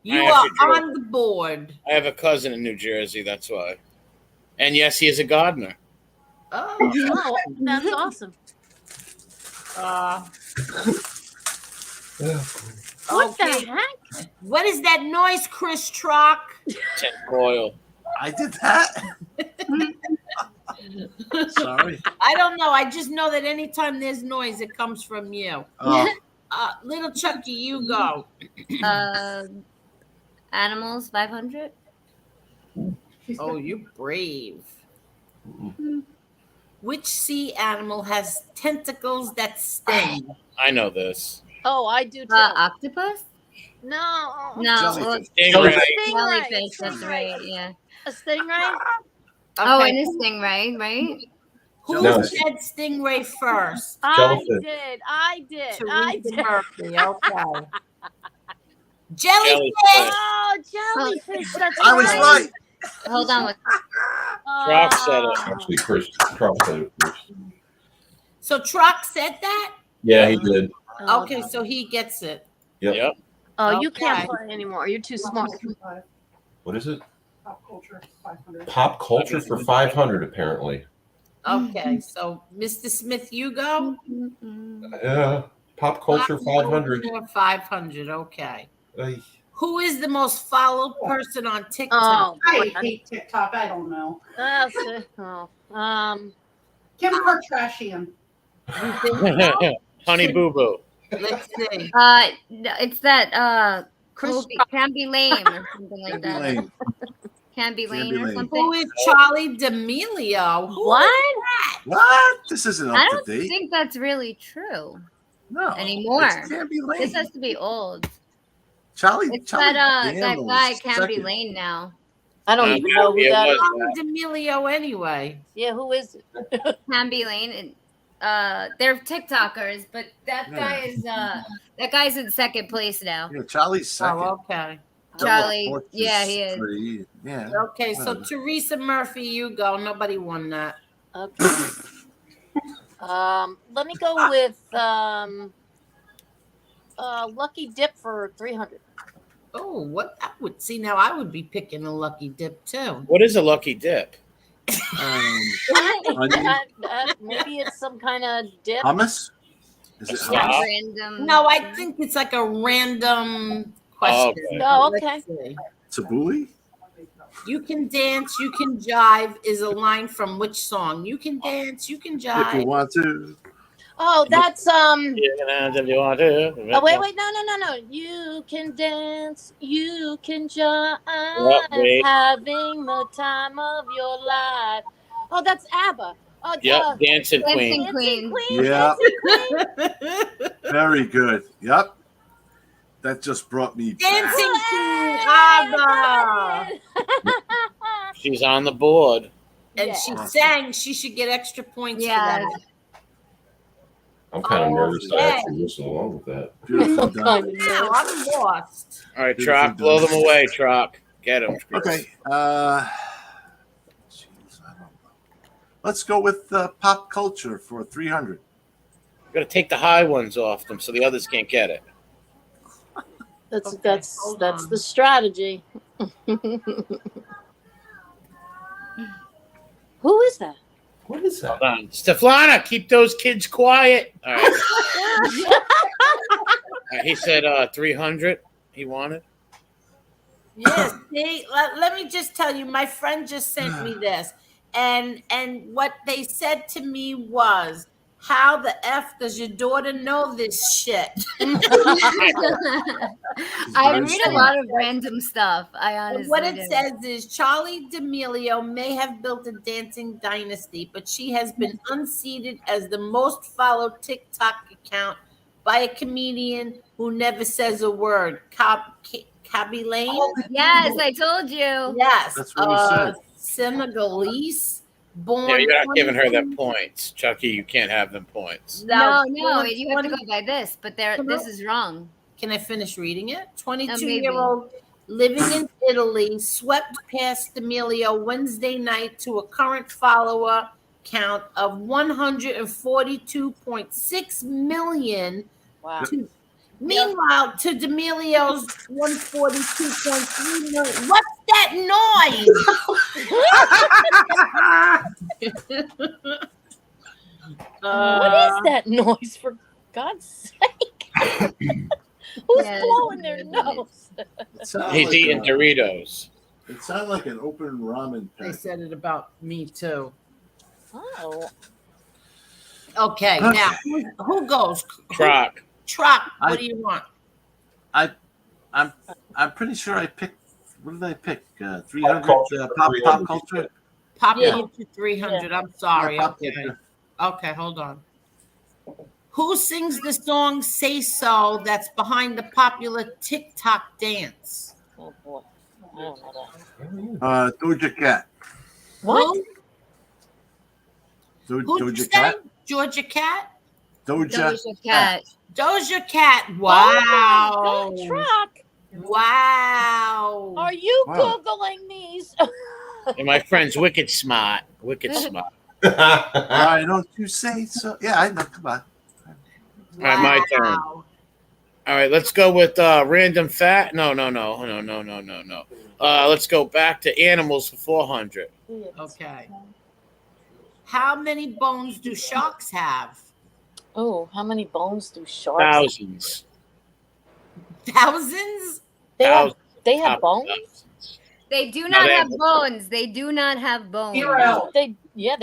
You have are to drink. on the board. I have a cousin in New Jersey, that's why. And yes, he is a gardener. Oh, Oh, that's awesome. What Okay. the heck? What is that noise, Chris Trock? Tin foil. I did that. Sorry. I don't know. I just know that anytime there's noise, it comes from you. Little Chucky, you go. Animals 500. Oh, you brave. Which sea animal has tentacles that sting? I know this. Oh, I do too. Octopus? No. No. Stingray. Jellyfish. That's right. Yeah. A stingray? Oh, Okay. and a stingray, right? Who No. said stingray first? I Jellyfish. did. Teresa Murphy. Okay. Jellyfish. Oh, jellyfish. That's I was right. Hold on. Rock said it. Actually, Chris Trump said it first. So Truck said that? Yeah, he did. Okay, so he gets it. Yep. Oh, you can't Okay. play anymore. You're too smart. What is it? Pop culture 500. Pop culture for 500, apparently. Okay, so Mr. Smith, you go. Yeah. Pop culture 500. 500. Okay. Ay. Who is the most followed person on TikTok? Oh, I hate TikTok. I don't know. that's it. Kim Kardashian. Honey Boo Boo. Let's see. It's that Chris can be lame or something like that. Lane. Can be Can lame be or lame. something. Who is Charlie D'Amelio? Who What? is that? What? This isn't I up don't to date. think that's really true No. anymore. It can't be lame. This has to be old. Charlie. It's Charlie that D'Amelio guy is can be second. lane now. I don't even know who It that was is. Charlie D'Amelio anyway. Yeah, who is it? Can be lane. And, they're TikTokers, but that guy's in second place now. Yeah, Charlie's second. Oh, okay. Charlie, Fourth yeah, he is. pretty- Yeah. Okay, so Well, Teresa Murphy, you go. Nobody won that. Okay. Let me go with Lucky Dip for 300. Oh, what that would see now? I would be picking a lucky dip too. What is a lucky dip? onion? Maybe it's some kind of dip. Hummus? Is it It's hummus? not random. No, I think it's like a random question. Okay. Oh, Let's see. Tabbouleh? You can dance, you can jive is a line from which song? You can dance, you can If you jive. want to. Oh, that's You can dance if you want to. Oh, wait, no. You can dance, you can jive, wait. having the time of your life. Oh, that's ABBA. Oh, Yep, Dancing Dancing Queen. Queen. Yeah. Dancing Queen. Very good. Yep. That just brought me back. Dancing Queen, ABBA. She's on the board. And Yeah. she sang, she should get extra points Yeah. for that. I'm kind of nervous to Okay. actually listen along with that. Beautiful done. Now I'm lost. All right, Beautiful Trock, blow done. them away, Trock. Get them. Okay. Jeez, I don't know. Let's go with pop culture for 300. Got to take the high ones off them so the others can't get it. That's hold that's on. the strategy. Who is that? What is that? Hold on. Stefana, keep those kids quiet. All right. He said 300 he wanted. Yes, see, let me just tell you, my friend just sent me this. And what they said to me was, how the F does your daughter know this shit? I very read a smart. lot of random stuff. I honestly What it do. says is Charlie D'Amelio may have built a dancing dynasty, but she has been unseated as the most followed TikTok account by a comedian who never says a word. Cabby Lane? Yes, I told you. Yes. That's what we said. Senegalese, born. Yeah, you're not giving her 22 them points. Chucky, you can't have them points. No, born you have to 20 go by this, but this is wrong. Can I finish reading it? maybe. 22-year-old living in Italy swept past D'Amelio Wednesday night to a current follower count of 142.6 million. Wow. Meanwhile, to D'Amelio's 142.3 million. What's that noise? What is that noise for God's sake. Who's Yeah. blowing their nose? It sounded He's like eating Doritos. It sounded like an open ramen They packet. said it about me too. Oh. Okay, Okay. now who goes? Croc. Truck. What I- do you want? I'm pretty sure I picked. What did I pick? 300 culture, pop 300. culture. Pop Yeah. Culture 300. I'm sorry. Yeah, pop Okay. culture. Okay, hold on. Who sings the song Say So that's behind the popular TikTok dance? Oh boy. I don't know that. Doja Cat. What? Who'd you Doja say? Cat. Georgia Cat? Doja Doja Cat. Doja Cat. Oh Wow. my God, Truck. Wow. Are you Wow. Googling these? And my friend's wicked smart. Wicked smart. Why don't you say so? Yeah, I know. Come on. All right, my turn. Wow. All right, let's go with random fact. No. Let's go back to animals for 400. Okay. How many bones do sharks have? Oh, how many bones do sharks? Thousands. Thousands? They have, Thousands. they have bones? They do No, not they have have- bones. They do not have bones. Zero. They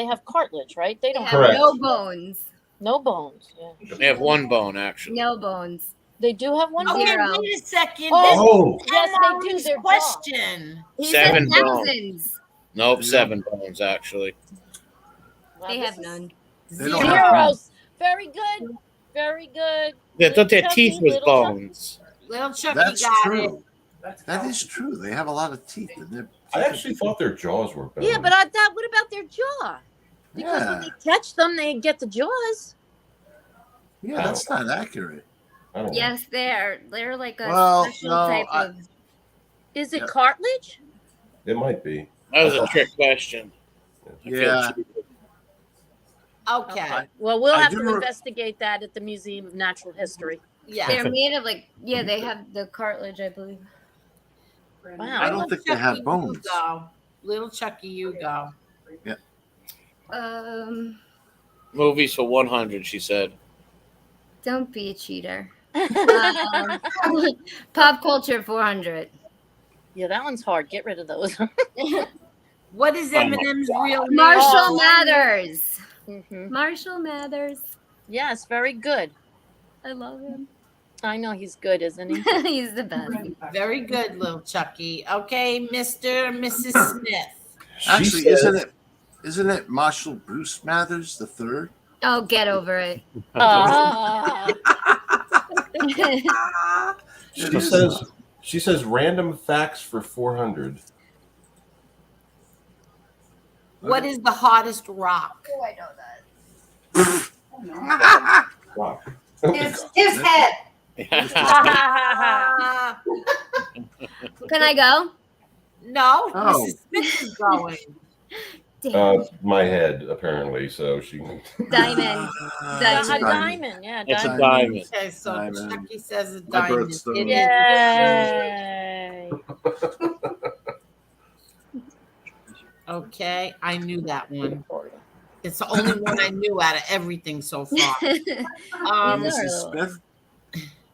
have cartilage, right? They They don't have have Correct. no bones. no bones. Yeah. They have one bone, actually. No bones. They do have one Okay, bone. Zero. wait a second. Oh. This Yes, is they do. Emory's Their jaw. question. He Seven said bones. thousands. Nope, 7 bones, actually. Wow, They this have is none. They don't have Zeros. Very good. Very good. They thought their Little teeth Chucky, was little Chucky. bones. Little Chucky That's got true. it. That is true. They have a lot of teeth in their. I actually thought their jaws were better. Yeah, but what about their jaw? Because when Yeah, they catch them, they get the jaws. yeah, that's not accurate. I don't know. Yes, they're like a Well, special no, type I- of. Is it Yeah. cartilage? It might be. That was a trick question. I feel Yeah. cheated. Okay. Well, we'll I have do to re- investigate that at the Museum of Natural History. Yeah. They're made of they have the cartilage, I believe. Wow. I don't think they have Chucky, bones. You go. Little Chucky, you go. Movies for 100, she said. Don't be a cheater. Pop culture 400. Yeah, that one's hard. Get rid of those. What is Eminem's real name? Marshall Mathers. Mhm. Marshall Mathers. Yes, very good. I love him. I know he's good, isn't he? He's the best. Very good, little Chucky. Okay, Mr. and Mrs. Smith. Actually, says- isn't it Marshall Bruce Mathers the third? Oh, get over it. Ah. She says random facts for 400. What is the hardest rock? Oh, I know that. Wow. His head. Can I go? No, Oh. Mrs. Smith is going. Damn. My head, apparently. So she. Diamond. A Diamond. diamond, yeah. It's a Diamond. diamond. Okay, so Diamond. Chucky says a My diamond. birthstone. It is. Yay. Okay, I knew that one. It's the only one I knew out of everything so far. Mrs. Smith.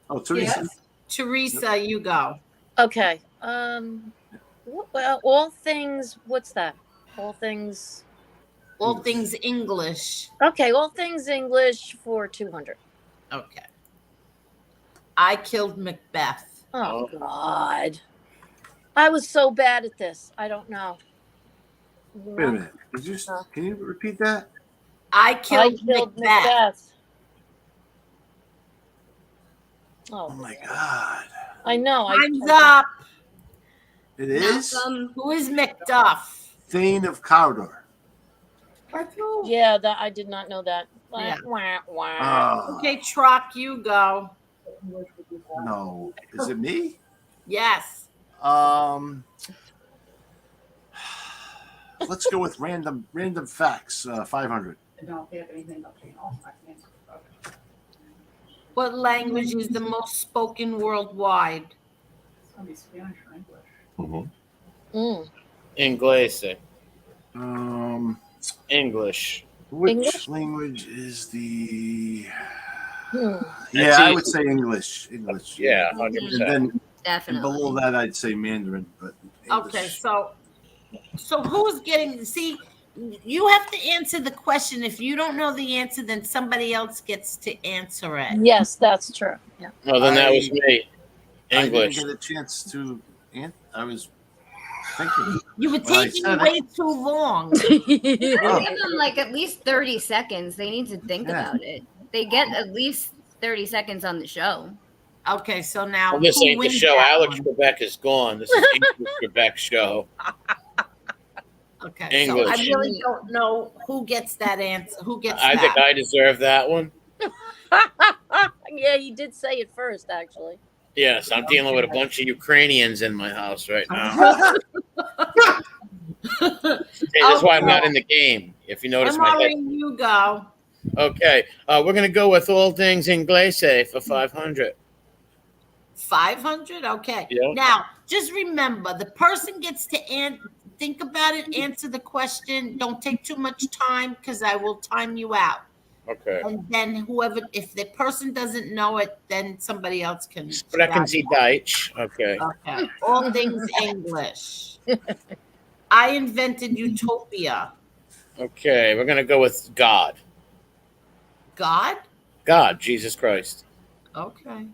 Oh, Teresa. Yes. Teresa, you go. Okay. Well, all things. What's that? All things. All things English. Okay, all things English for 200. Okay. I killed Macbeth. Oh God, I was so bad at this. I don't know. Wait a minute. Can you repeat that? I killed Macbeth. Oh Oh, my God. I know. Time's up. It is Who is Macduff? Thane of Cawdor. Yeah, that I did not know that. Yeah. Wah, wah. Okay, Trock, you go. No. Is it me? Yes. Let's go with random facts. 500. No, if they have anything about Jane Austen, I can answer it. What language is the most spoken worldwide? It's gonna be Spanish or English. Mm. Inglese. Um, English. which English? language is the? Yeah, I would say English. Yeah, And 100%. then and Definitely. below that, I'd say Mandarin. But Okay, English. so who's getting? See, you have to answer the question. If you don't know the answer, then somebody else gets to answer it. Yes, that's true. Yeah. Well, then that was me. English. I didn't get a chance to. I was thinking. You were When I taking said it. way too long. Give them like at least 30 seconds. They need to think about it. They get at least 30 seconds on the show. Okay, so now Well, this who ain't the wins show. that Alex one? Trebek is gone. This is English Trebek's show. Okay, English. so I really don't know who gets that answer. Who gets I that? think I deserve that one. Yeah, you did say it first, actually. Yes, I'm dealing with a bunch of Ukrainians in my house right now. Hey, that's why I'm not in the game. If you notice my head. Maureen, you go. Okay, we're gonna go with all things Inglese for 500. 500. Okay. Yeah. Now, just remember, the person gets to think about it, answer the question. Don't take too much time because I will time you out. Okay. And then whoever, if the person doesn't know it, then somebody else can. Sprechen Sie Deutsch. Okay. Okay. All things English. I invented utopia. Okay, we're gonna go with God. God? God, Jesus Christ. Okay.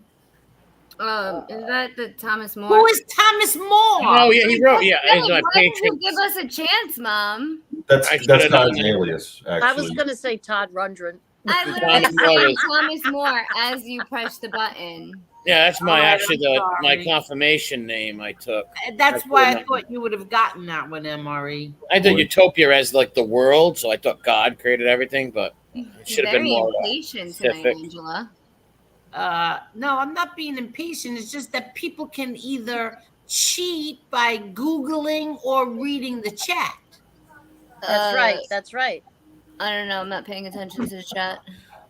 Is that the Thomas More? Who is Thomas More? Oh yeah, he wrote. Yeah, he's my Why didn't you patron. give us a chance, Mom? That's I could've God's done an it. alias, I was actually. going to say Todd Rundgren. I literally Thomas said More. Thomas More as you push the button. Yeah, that's my Oh, actually I'm my sorry. confirmation name I took. That's I why I couldn't- thought you would have gotten that one, MRE. I did Utopia as like the world, so I thought God created everything, but it should have been Very more impatient tonight, specific. Angela. No, I'm not being impatient. It's just that people can either cheat by Googling or reading the chat. That's right. That's right. I don't know. I'm not paying attention to the chat.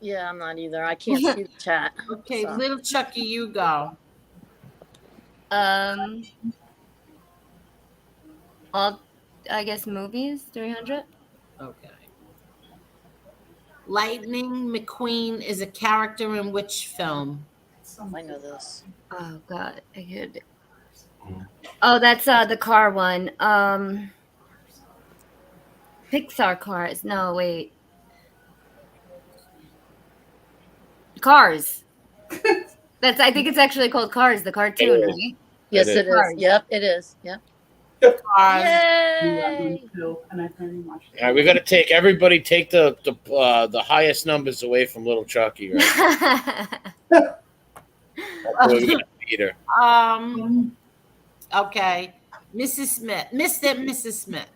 Yeah, I'm not either. I can't see the chat. Okay, So. little Chucky, you go. All, I guess movies, 300. Okay. Lightning McQueen is a character in which film? I know this. Oh God, I could. Oh, that's the car one. Pixar cars. No, wait. Cars. That's. I think it's actually called Cars, the cartoon, right? Yes, It it is. Cars. Yep, it is. Yep. Cars. Yay! All right, we got to everybody take the highest numbers away from little Chucky, right? We're gonna beat her. Okay. Mrs. Smith. Mr. and Mrs. Smith.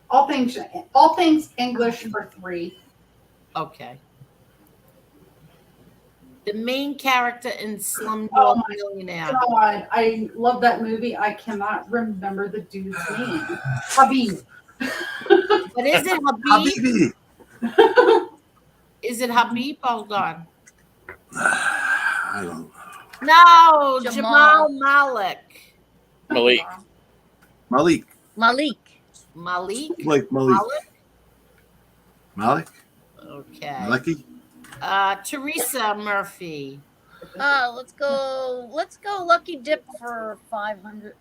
All things English for 3. Okay. The main character in Slumdog Oh my Millionaire. God, I love that movie. I cannot remember the dude's name. Habib. But is it Habib? Habibi. Is it Habib? Hold on. I don't. No, Jamal. Jamal Malik. Malik. Malik. Malik. Malik? Like Malik. Malik. Okay. Maliki. Teresa Murphy. Let's go Lucky Dip for 500.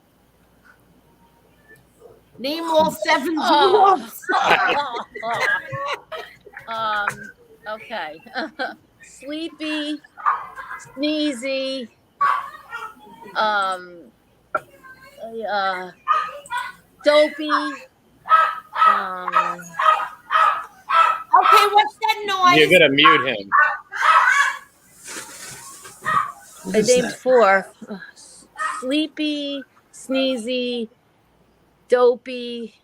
Name all 7 Oh. dwarfs. Okay. Sleepy, Sneezy, Dopey, Okay, what's that noise? You're gonna mute him. I named 4. Sleepy, Sneezy, Dopey.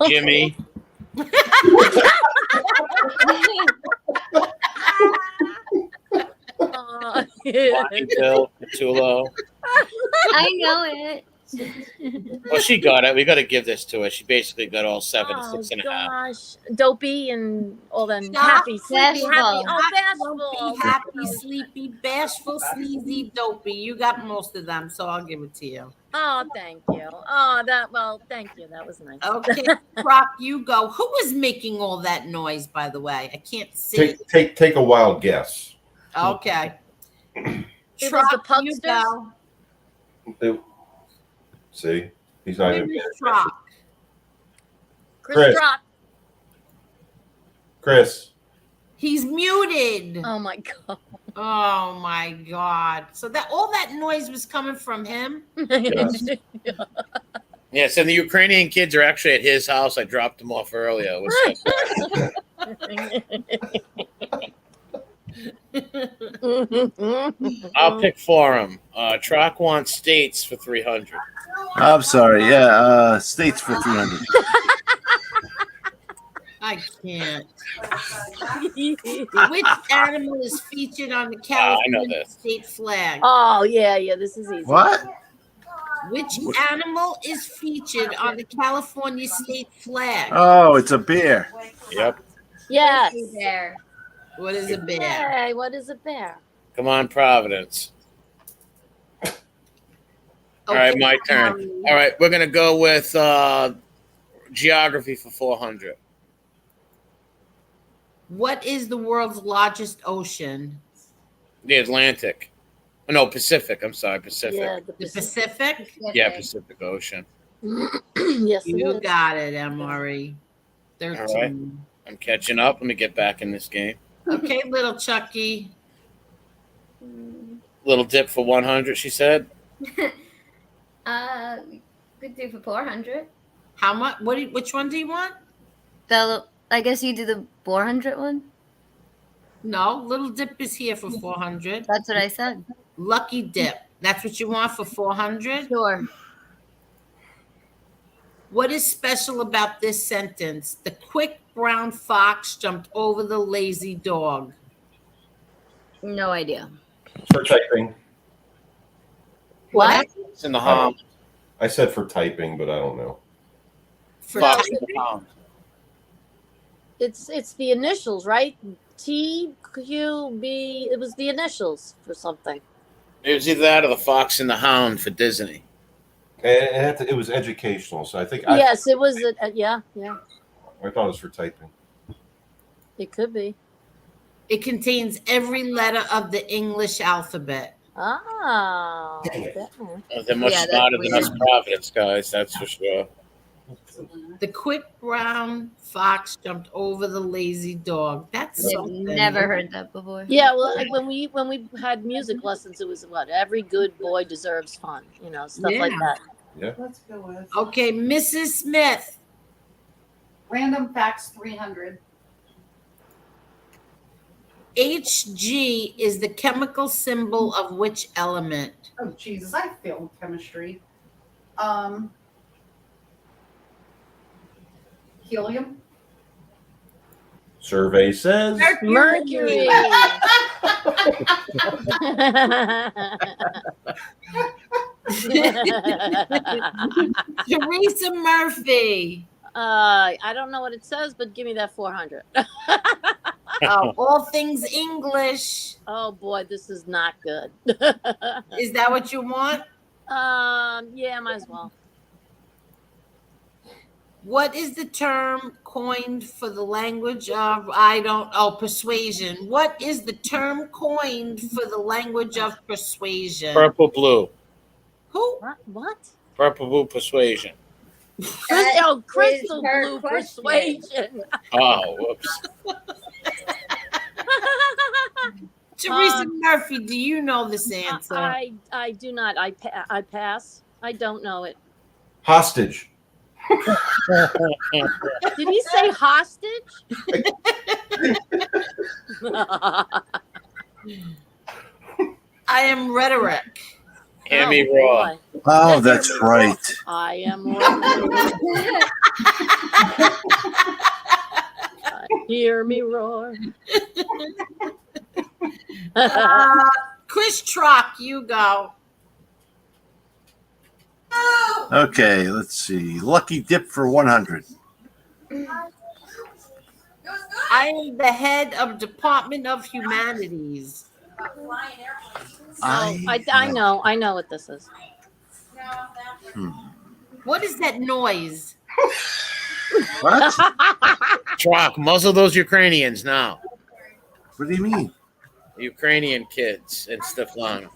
Jimmy. Bill, Tulo. I know it. Well, she got it. We got to give this to her. She basically got all 7 to 6.5. Gosh, Dopey and all them Stop. happy, sleepy, Bashful. happy. Oh, Be bashful. happy, sleepy, bashful, sneezy, dopey. You got most of them, so I'll give it to you. Oh, thank you. Thank you. That was nice. Okay, Brock, you go. Who was making all that noise, by the way? I can't see. Take a wild guess. Okay. It was Trock, the you Pugsters. go. See, he's not even. Where's Trock? Chris. Rock. Chris. He's muted. Oh my god. Oh my god. So that all that noise was coming from him? Yes. Yes, and the Ukrainian kids are actually at his house. I dropped them off earlier. I'll pick for him. Trock wants states for 300. I'm sorry. Yeah, states for 300. I can't. Which animal is featured on the California state flag? Oh yeah. This is easy. What? Which animal is featured on the California state flag? Oh, it's a bear. Yep. Yes. Bear. What is a bear? Hey, what is a bear? Come on, Providence. All right, my turn. All right, we're going to go with geography for 400. What is the world's largest ocean? The Atlantic. No, Pacific. I'm sorry, Pacific. Yeah, The Pacific? Yeah, Pacific Ocean. Yes, You got it, MRE. 13. All right. I'm catching up. Let me get back in this game. Okay, little Chucky. Little dip for 100, she said. Could do for 400. How much? Which one do you want? I guess you do the 400 one. No, little dip is here for 400. That's what I said. Lucky dip. That's what you want for 400? Sure. What is special about this sentence? The quick brown fox jumped over the lazy dog. No idea. For typing. What? It's in the home. I said for typing, but I don't know. For Fox typing? in the home. It's the initials, right? TQB. It was the initials for something. It was either that or the Fox and the Hound for Disney. It was educational, so I think. Yes, it was. Yeah. I thought it was for typing. It could be. It contains every letter of the English alphabet. Oh. They're much Yeah, that's smarter than us weird. Providence guys, that's for sure. The quick brown fox jumped over the lazy dog. That's I've something. never heard that before. Yeah, well, like when we had music lessons, it was what every good boy deserves fun, stuff like Yeah. that. Yeah. Let's go with Okay, Mrs. Smith. random facts 300. Hg is the chemical symbol of which element? Oh Jesus, I failed chemistry. Helium. Survey says. Mercury. Teresa Murphy. I don't know what it says, but give me that 400. All things English. Oh boy, this is not good. Is that what you want? Yeah, might as well. What is the term coined for the language of persuasion? What is the term coined for the language of persuasion? Purple Blue. Who? What? Purple Blue Persuasion. Crystal her Blue question. Persuasion. Oh, whoops. Teresa Murphy, do you know this answer? I do not. I pass. I don't know it. Hostage. Did he say hostage? I am rhetoric. Hear me Oh, raw. boy. Oh, that's right. I am. Hear me roar. Chris Trock, you go. Okay, let's see. Lucky dip for 100. I am the head of Department of Humanities. I know what this is. What is that noise? What? Truck, muzzle those Ukrainians now. What do you mean? Ukrainian kids in Stefan.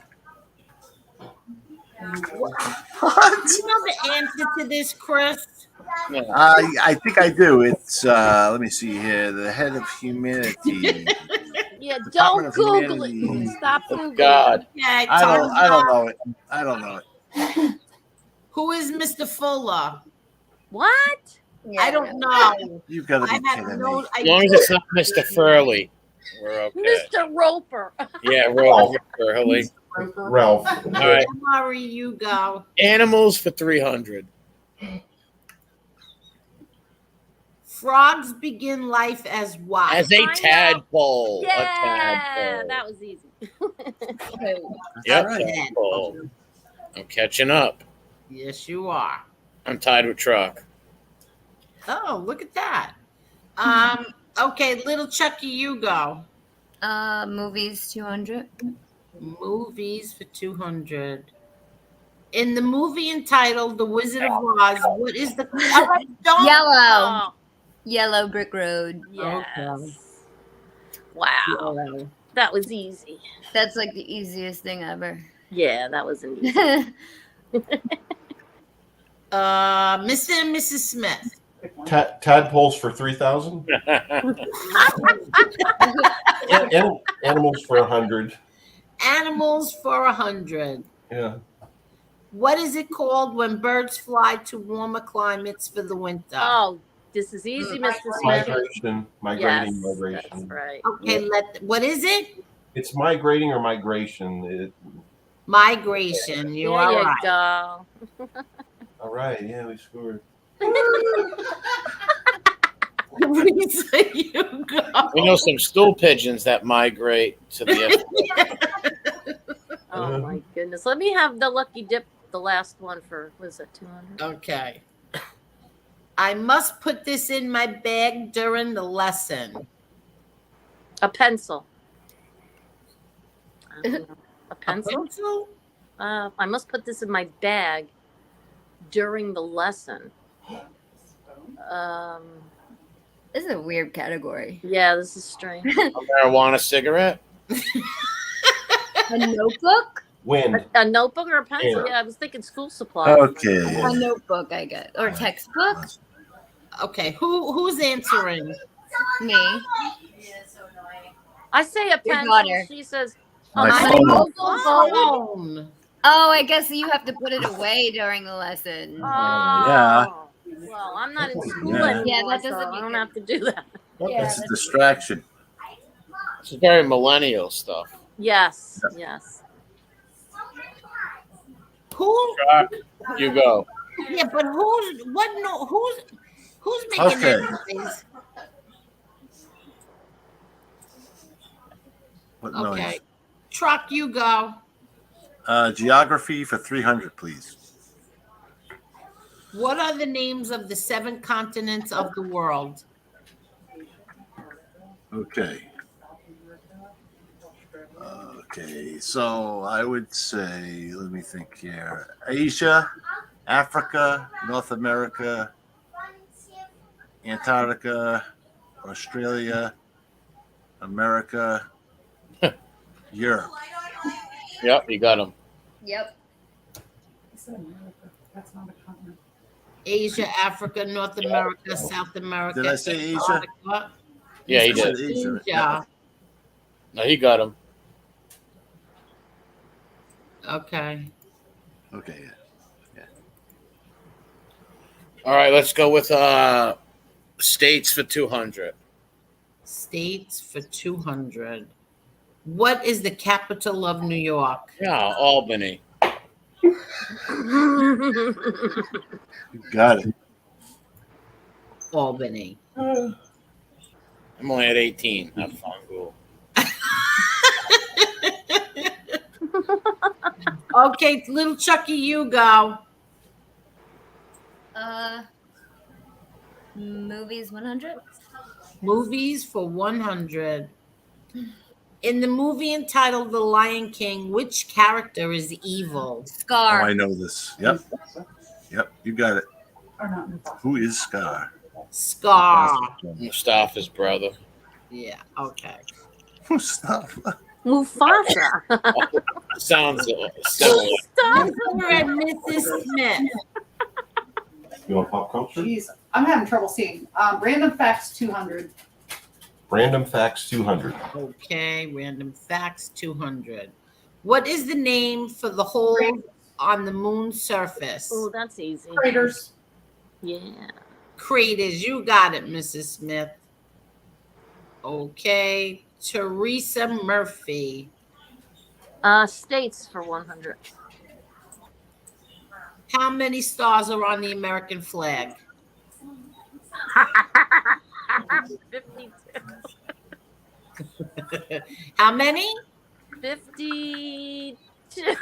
What? You know the answer to this, Chris? No. I think I do. It's let me see here. The head of humanity. Yeah, Department don't of Google Humanity. it. Stop Googling. God. Yeah, I don't know it. I don't know it. Who is Mr. Fuller? What? Yeah, I don't know. You've got to be I have kidding no me. As long as it's not Mr. Furley, we're okay. Mr. Roper. Yeah, Ralph Furley. Ralph. All right. Sorry, you go. Animals for 300. Frogs begin life as what? As a I know. tadpole. A Yeah, tadpole. that was easy. Yep, All right. tadpole. I'm catching up. Yes, you are. I'm tied with Truck. Oh, look at that. Okay, little Chucky, you go. Movies 200. Movies for 200. In the movie entitled The Wizard of Oz, what is the don't- Yellow. Oh, Yellow Brick Road. yes. Okay. Wow. That was easy. That's like the easiest thing ever. Yeah, that was an easy. Mr. and Mrs. Smith. Tadpoles for 3,000. Animals for 100. Animals for 100. Yeah. What is it called when birds fly to warmer climates for the winter? Oh, this is easy, Mr. Smith. Migration. Migrating. Yes, Migration. that's right. Okay, what is it? It's migrating or migration. Migration. You There are you right. go. All right. Yeah, we scored. Lisa, you go. We know some stool pigeons that migrate to the Oh my goodness. Let me have the lucky dip, the last one for, was it 200? Okay. I must put this in my bag during the lesson. A pencil. I don't know. A A pencil? pencil? I must put this in my bag during the lesson. This is a weird category. Yeah, this is strange. A marijuana cigarette. A notebook? Wind. A notebook or a pencil? Yeah. Yeah, I was thinking school supplies. Okay. A notebook, I guess. Or textbook? Okay, who's answering? Me. I say a Your pencil. daughter. She says, My my phone. mobile phone. Phone. Oh, I guess you have to put it away during the lesson. Yeah. Well, I'm not in school Yeah. anymore, Yeah, that so doesn't I make don't it- have to do that. It's a distraction. It's very millennial stuff. Yes, yes. Who? Truck, you go. Yeah, but who's what? No, who's making Okay. that noise? What Okay, noise? Truck, you go. Geography for 300, please. What are the names of the 7 continents of the world? Okay. Okay, so I would say, let me think here. Asia, Africa, North America, Antarctica, Australia, America, Europe. Yep, you got them. Yep. That's not a continent. Asia, Africa, North America, South America. Did I say Asia? Antarctica. Yeah, he I said did. Asia. Asia. No, he got them. Okay. Okay, yeah. All right, let's go with states for 200. States for 200. What is the capital of New York? Yeah, Albany. You got it. Albany. I'm only at 18. Have fun, cool. Okay, little Chucky, you go. Movies 100. Movies for 100. In the movie entitled The Lion King, which character is evil? Oh, Scar. I know this. Yep. Yep. You got it. Or not Mufasa. Who is Scar? Scar. Mustafa's brother. Yeah, okay. Mustafa. Mufasa. Sounds similar. Mr. and Mrs. Smith. You want pop culture? Jeez, I'm having trouble seeing. Random facts 200. Random facts 200. Okay, random facts 200. What is the name for the hole on the moon's surface? Oh, that's easy. Craters. Yeah. Craters. You got it, Mrs. Smith. Okay. Teresa Murphy. States for 100. How many stars are on the American flag? 52. How many? 52. 50,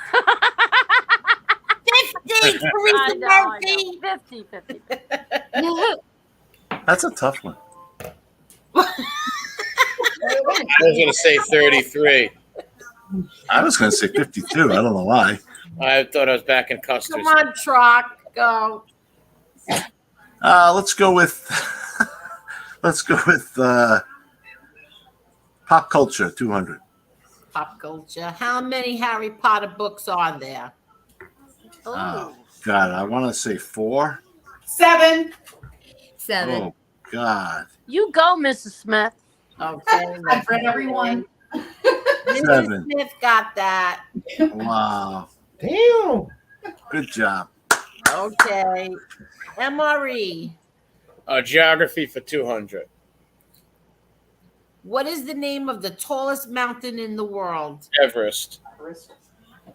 I Teresa know. Murphy. 50. That's a tough one. I was going to say 33. I was going to say 52. I don't know why. I thought I was back in Custer's. Come on, Trock. Go. Let's go with pop culture 200. Pop culture. How many Harry Potter books are there? Oh God, I want to say 4. 7. 7. Oh God. You go, Mrs. Smith. Okay. I've read every one. Mrs. 7. Smith got that. Wow. Damn. Good job. Okay. MRE. Geography for 200. What is the name of the tallest mountain in the world? Everest.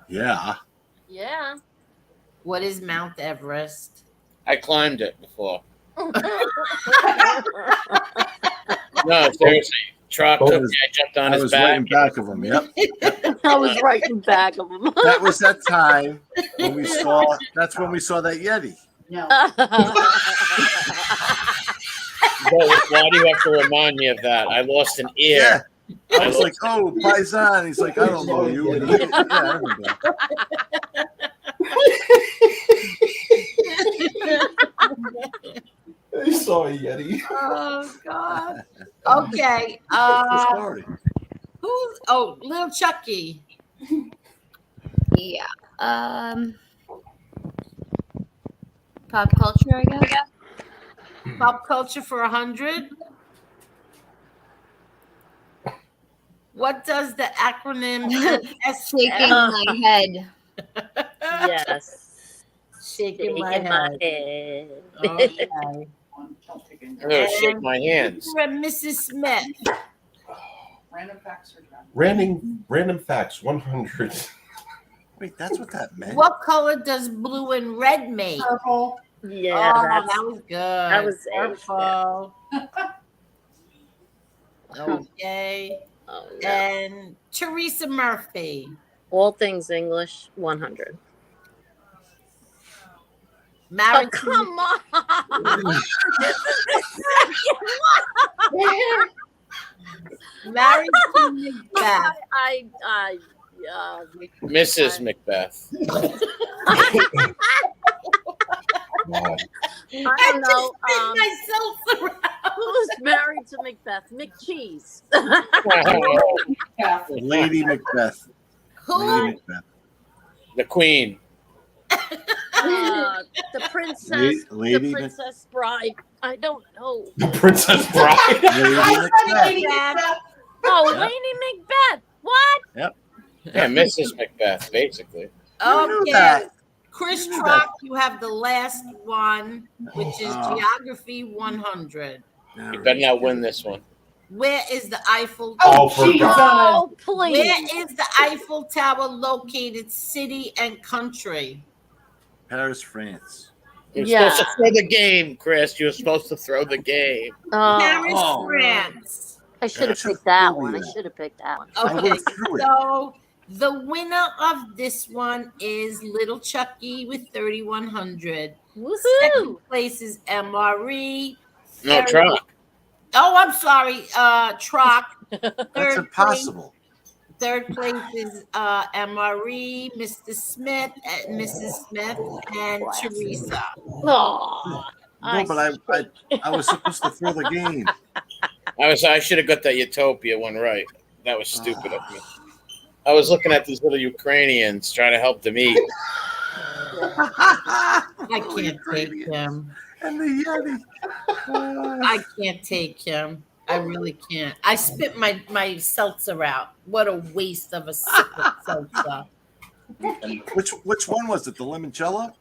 Yeah. Yeah. What is Mount Everest? I climbed it before. No, seriously. Truck took me. I jumped on I his was right in back. back of him. Yep. I was right in back of him. That was that time when we saw. That's when we saw that Yeti. No. Why do you have to remind me of that? I lost an ear. Yeah. I was like, "Oh, Paisan." He's like, "I don't know you." And yeah, I remember. I saw a Yeti. Oh God. Okay. Sorry. Who's Little Chucky. Yeah. Pop culture, I guess. Pop culture for 100. What does the acronym Shaking my head. Yes. Shaking my Shaking head. head. Okay. Don't take it. I'm going to shake my hands. Mr. and Mrs. Smith. Random facts or John? Random facts 100. Wait, that's what that meant. What color does blue and red make? Purple. Yeah, Oh, that's, that was good. that was Purple. Okay. oh, no. And Teresa Murphy. All things English, 100. Married Oh, come on. Married to Macbeth. Mrs. Macbeth. God. I don't know. Spin myself around. Who's married to Macbeth? McCheese. Lady Macbeth. Who? Lady Macbeth. The Queen. The princess. Lady the Princess Bride. I don't know. The Princess Bride. Lady Macbeth. Macbeth. Oh, Yeah. Lady Macbeth. What? Yeah, Mrs. Macbeth, basically. Okay. Chris knew Trock, that. you have the last one, which is Geography 100. You better not win this one. Where is the Eiffel Oh, for God. Oh, Where please. is the Eiffel Tower located, city and country? Paris, France. You're Yeah. supposed to throw the game, Chris. You're supposed to throw the game. Paris, Oh. France. I should have Yeah, picked that should one. I do that. should have picked that one. I Okay, would've threw it. so the winner of this one is Little Chucky with 3,100. Woohoo! Second place is MRE. No, Third- truck. Oh, I'm sorry, Trock. That's Third impossible. Third place is MRE, Mr. Smith, Mrs. Smith, and Teresa. Oh, No, but I was supposed to throw the game. I should have got that Utopia one right. That was stupid of me. I was looking at these little Ukrainians trying to help them eat. I can't take him. And the Yeti. I can't take him. I really can't. I spit my seltzer out. What a waste of a sip of seltzer. Which one was it? The limoncello?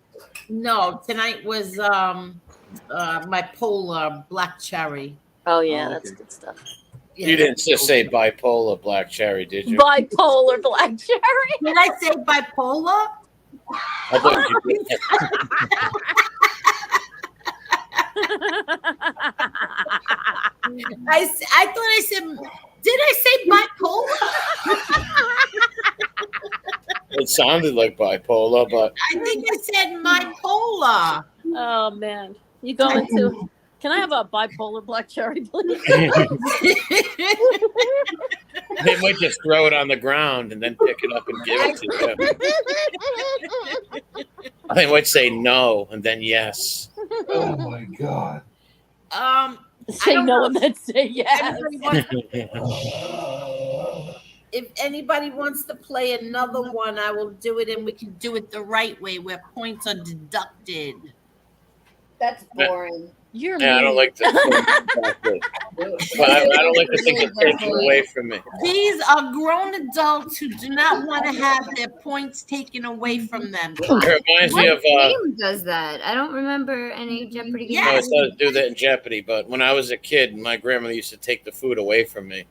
No, tonight was my polar black cherry. Oh yeah, Oh, that's okay. good stuff. Yeah. You didn't just say bipolar black cherry, did you? Bipolar black cherry. Did I say bipolar? I thought you did. I thought I said. Did I say bipolar? It sounded like bipolar, but I think I said bipolar. Oh man, you going to? Can I have a bipolar black cherry, please? they might just throw it on the ground and then pick it up and give it to you. They might say no and then yes. Oh my god. Say no know. and then say yes. If anybody wants to play another one, I will do it, and we can do it the right way, where points are deducted. That's boring. You're Yeah, I don't like to. But I don't like to think it's taken away from me. These are grown adults who do not want to have their points taken away from them. It reminds me What of. game does that? I don't remember any Jeopardy games. No, it does do that in Jeopardy, but when I was a kid, my grandmother used to take the food away from me.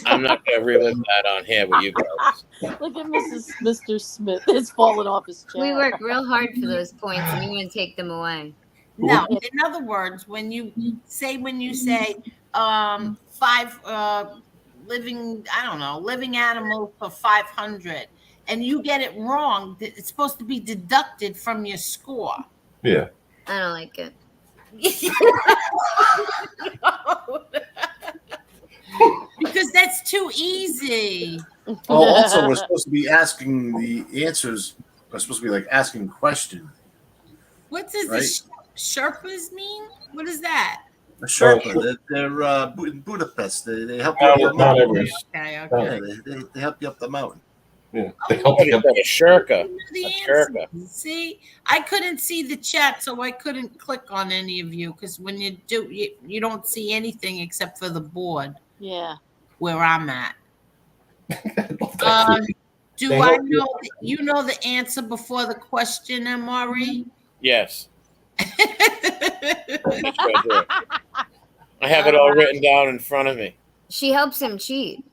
I'm not going to relive that on here with you guys. Look at Mr. Smith. It's falling off his chair. We work real hard for those points, and you want to take them away. No, in other words, when you say 5 living animals for 500, and you get it wrong, it's supposed to be deducted from your score. Yeah. I don't like it. Because that's too easy. Oh, also, we're supposed to be asking the answers. We're supposed to be like asking questions. What does Right. the Sherpas mean? What is that? A Sherpa, they're in Budapest. They help you up the Mount mountain. Everest. Okay, Yeah, okay. they help you up the mountain. Yeah. They help you. A shirka. The A answers. shirka. See, I couldn't see the chat, so I couldn't click on any of you because when you do, you don't see anything except for the board Yeah. where I'm at. Do They I help you. know you know the answer before the question, Amari? Yes. I have it all written down in front of me. She helps him cheat.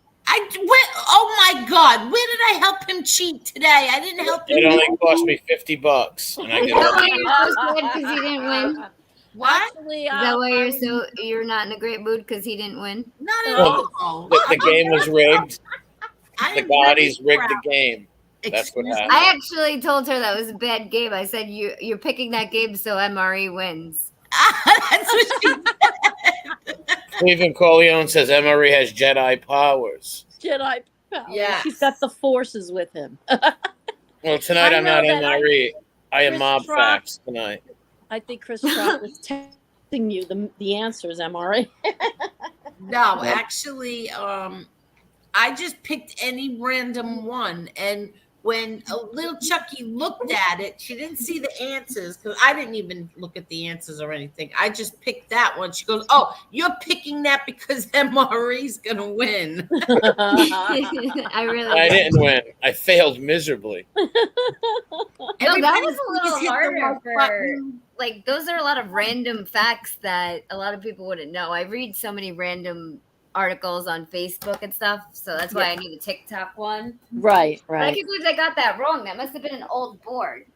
Oh my God! Where did I help him cheat today? I didn't help him. It only cost me $50, and I get Is that why it. you're so sad because he didn't win? What? Actually, Is that why you're not in a great mood because he didn't win? Not at Well, all. The game was rigged. I The am very Gottis rigged the proud. game. That's what Excuse me? happened. I actually told her that was a bad game. I said you're picking that game so MRE wins. That's what she Cleveland Corleone says Emery has Jedi powers. Jedi power. Yes. He's got the forces with him. Well, tonight I I'm know not that MRE. I am Chris Mob Rock- Facts tonight. I think Chris Trott was texting you the answers, MRA. No, actually, I just picked any random one, and when a little Chucky looked at it, she didn't see the answers because I didn't even look at the answers or anything. I just picked that one. She goes, "Oh, you're picking that because MRE's gonna win." I didn't win. I failed miserably. No, that was a Please little hit the harder like for button. like those are a lot of random facts that a lot of people wouldn't know. I read so many random articles on Facebook and stuff, so that's why I need a TikTok one. Right, But I right. can't believe I got that wrong. That must have been an old board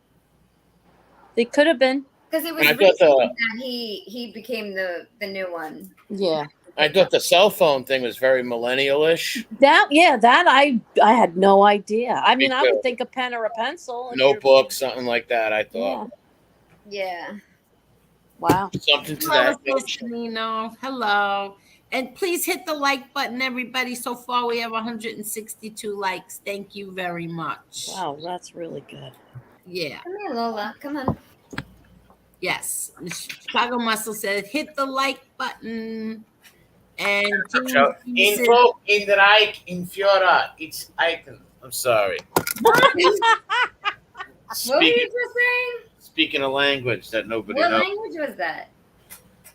They could have been. because it was I thought recently the- that he became the new one. Yeah. I thought the cell phone thing was very millennial-ish. That I had no idea. I mean, I too. would think a pen or a pencil. and Notebook, something like that, I you're- thought. Yeah. Yeah. Wow. Something to Hello, that nature. Sis Nino. Hello. And please hit the like button, everybody. So far, we have 162 likes. Thank you very much. Wow, that's really good. Yeah. Come here, Lola. Come on. Yes. Chicago Muscle said, hit the like button. And So, info in Reich in Fiora. It's icon. I'm sorry. What were you just saying? Speaking a language that nobody What knows. language was that?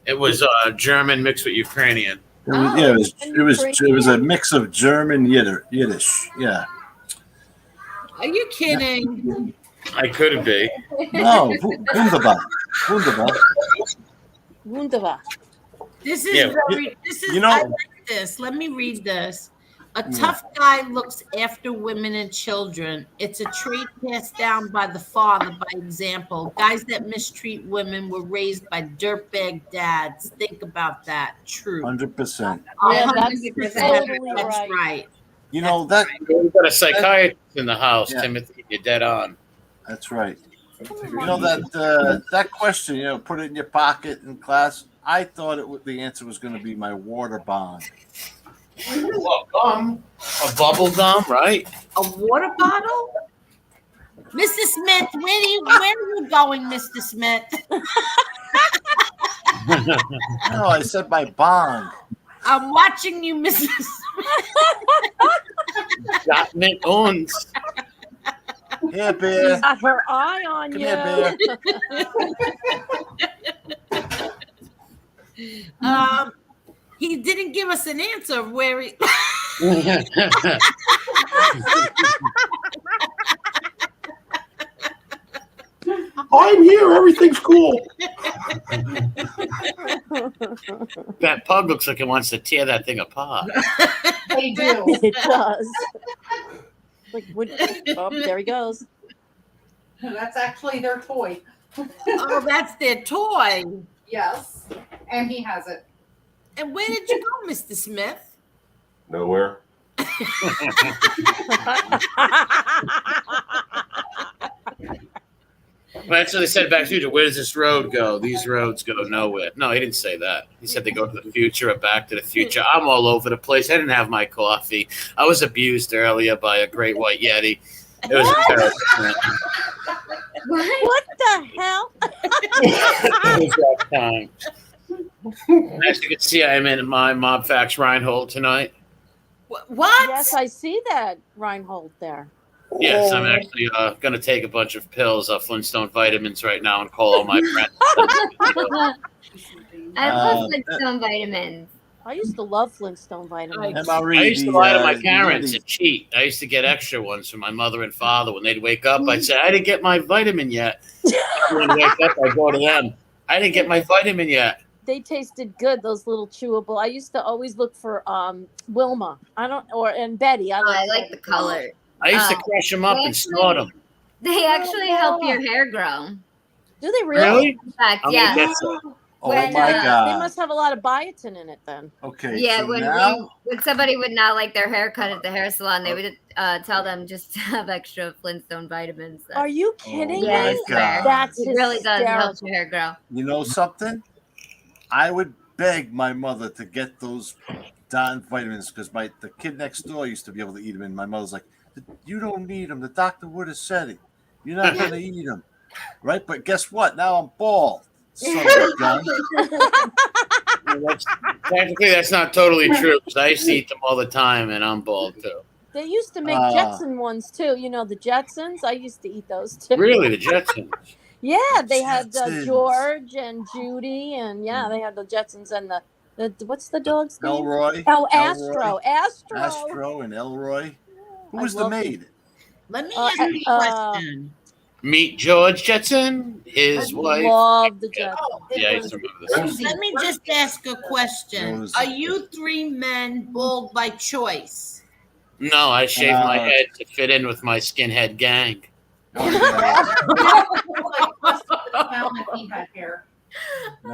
It was German mixed with Ukrainian. It was a mix of German Yiddish. Yeah. Are you kidding? I could be. No, wunderbar. Wunderbar. This is you know- I like this. Let me read this. A tough guy looks after women and children. It's a trait passed down by the father, by example. Guys that mistreat women were raised by dirtbag dads. Think about that. True. 100%. Yeah, that's 100%. totally That's right. right. You know that. We've got a psychiatrist in the house, Yeah. Timothy. You're dead on. That's right. You know that question. Put it in your pocket in class. I thought the answer was going to be my water bond. Well, gum. A bubble gum, right? A water bottle? Mr. Smith, where are you going, Mr. Smith? No, I said my bond. I'm watching you, Mrs. Smith. Got me uns. Here, Bear. Got her eye on Come you. here, Bear. He didn't give us an answer of where he. I'm here. Everything's cool. That pug looks like it wants to tear that thing apart. They do. It does. Like, oh, there he goes. That's actually their toy. Oh, that's their toy. Yes. And he has it. And where did you go, Mr. Smith? Nowhere. Well, that's what they said back to you. Where does this road go? These roads go nowhere. No, he didn't say that. He said they go to the future or back to the future. I'm all over the place. I didn't have my coffee. I was abused earlier by a great white Yeti. It was a terrible thing. What the hell? It was that time. As you can see, I'm in my Mob Facts Reinhold tonight. What? Yes, I see that, Reinhold, there. Yes, I'm actually going to take a bunch of pills of Flintstone vitamins right now and call all my friends. I love Flintstone vitamins. I used to love Flintstone vitamins. I used to lie to my parents and cheat. I used to get extra ones from my mother and father. When they'd wake up, I'd say, I didn't get my vitamin yet. When they wake up, I'd go to them. I didn't get my vitamin yet. They tasted good, those little chewable. I used to always look for Wilma. And Betty. I like the color. I used to crush them up and snort them. They actually help your hair grow. Do they really? In fact, I'm yeah. gonna get some. Oh my God. They must have a lot of biotin in it then. Okay. Yeah, so when now, somebody would not like their haircut at the hair salon, they would tell them just to have extra Flintstone vitamins. Are you kidding Yeah, I me? swear. That's It really does help hysterical. your hair grow. you know something? I would beg my mother to get those darn vitamins because the kid next door used to be able to eat them, and my mother's like, "You don't need them. The doctor would have said it. You're not going to eat them, right?" But guess what? Now I'm bald. Son of a gun. Technically, that's not totally true because I used to eat them all the time, and I'm bald too. They used to make Jetson ones too. You know, the Jetsons? I used to eat those too. Really, the Jetsons? Yeah, they had Jetsons. George and Judy, and they had the Jetsons and the what's the dog's name? Elroy. Oh, Elroy. Astro. And Elroy. Who I was the love maid? Let me ask you a question. Meet George Jetson, his wife. Love the Jetsons. Yeah, I used to remember this. Let me just ask a question. Those- Are you three men bald by choice? No, I shaved my head to fit in with my skinhead gang. Oh, If he had hair. No,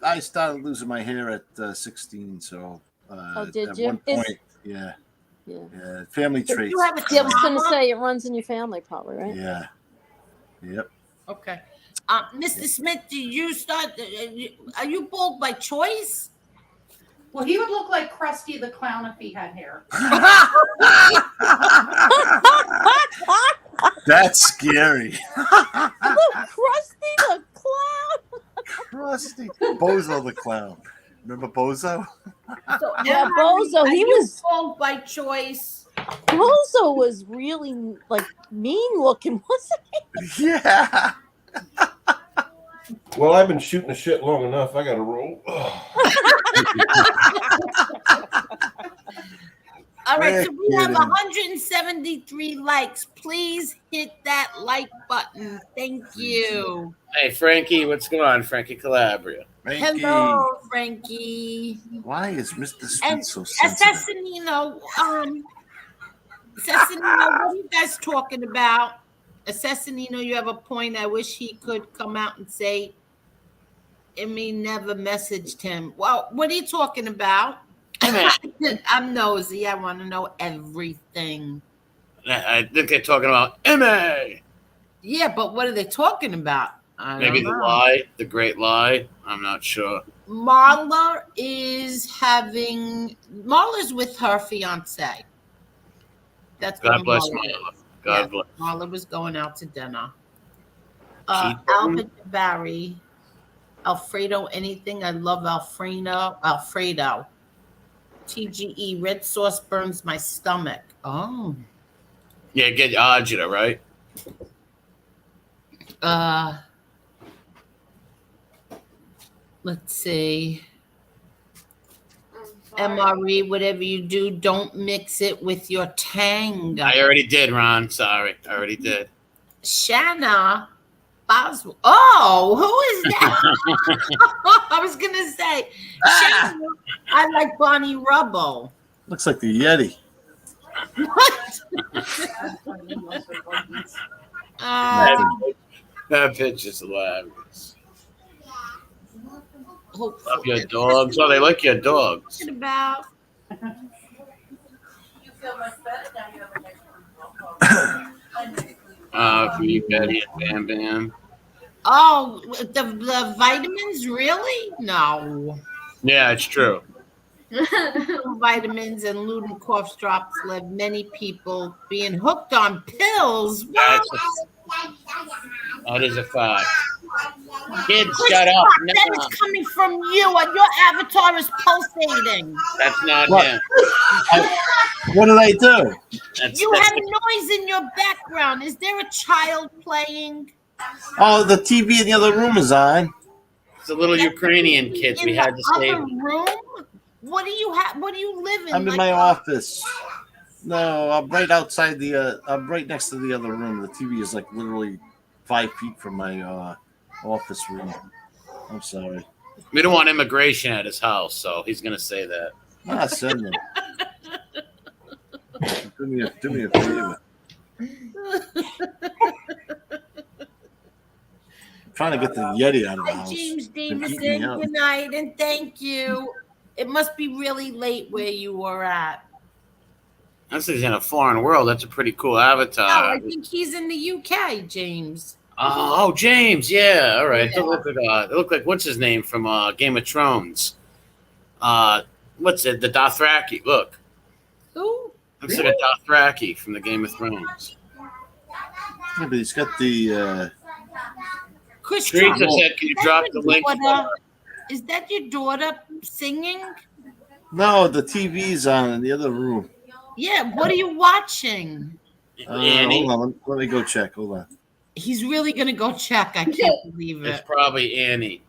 I started losing my hair at 16, so did at you? one point, yeah, family traits. You have a Yeah, I was going to say it runs in your family, probably, right? Yeah, yep. Okay. Mr. Smith, did you start? Are you bald by choice? Well, he would look like Krusty the Clown if he had hair. That's scary. Look, Krusty the Clown. Krusty. Bozo the Clown. Remember Bozo? So, Yeah, Emma, Bozo, are he you was- called by choice. Bozo was really like mean looking, wasn't he? Yeah. Well, I've been shooting the shit long enough. I got to roll. All right, so we have kidding. 173 likes. Please hit that like button. Thank you. Hey, Frankie, what's going on, Frankie Calabria? Frankie. Hello, Frankie. Why is Mr. And Sweet so sensitive? Assassinino, Assassinino, what are you guys talking about? Assassinino, you have a point. I wish he could come out and say, Emmy never messaged him. Well, what are you talking about? I'm nosy. I want to know everything. I think they're talking about MA. Yeah, but what are they talking about? I Maybe don't the know. lie, the great lie. I'm not sure. Marla is Marla's with her fiance. That's God what bless Marla is. Marla. God Yeah, bless. Marla was going out to dinner. Keep Albert Barry, Alfredo, anything. I love Alfredo. TGE, red sauce burns my stomach. Oh. Yeah, get agita, right? Let's see. MRE, whatever you do, don't mix it with your tang. I already did, Ron. Sorry. I already did. Shanna Boswell. Oh, who is that? I was going to say, Shanna, I like Bonnie Rubble. Looks like the Yeti. What? That pitch is hilarious. Love Hopefully. your dogs. Oh, they like your dogs. Talking about For you, Betty and Bam Bam. oh, the vitamins, really? No. Yeah, it's true. Vitamins and Luden cough drops led many people being hooked on pills. That is a fact. Kids, shut up. No, That is coming from you, and your avatar is pulsating. that's not What? him. What did I do? You have noise in your background. Is there a child playing? Oh, the TV in the other room is on. It's a little Ukrainian kids. We had to the save other them. room. What do you have? What do you live in? I'm in my office. No, I'm right outside the. I'm right next to the other room. The TV is like literally 5 feet from my office room. I'm sorry. We don't want immigration at his house, so he's going to say that. Ah, send them. do me a favor. I'm trying to get the Yeti out of the Hi, house. James They're keeping me Davison. out. Good night, and thank you. It must be really late where you were at. This is in a foreign world. That's a pretty cool Oh, avatar. I think he's in the UK, James. Oh, James. Yeah. All right. Yeah. They look like what's his name from Game of Thrones. What's it? The Dothraki. Look. Who? Looks like a Dothraki from the Game of Thrones. Yeah, but he's got the. Chris Teresa Trump. said, "Can you drop the link?" Is that your daughter singing? No, the TV's on in the other room. Yeah, what are you watching? Annie. Hold on, let me go check. Hold on. He's really going to go check. I can't believe It's it. probably Annie.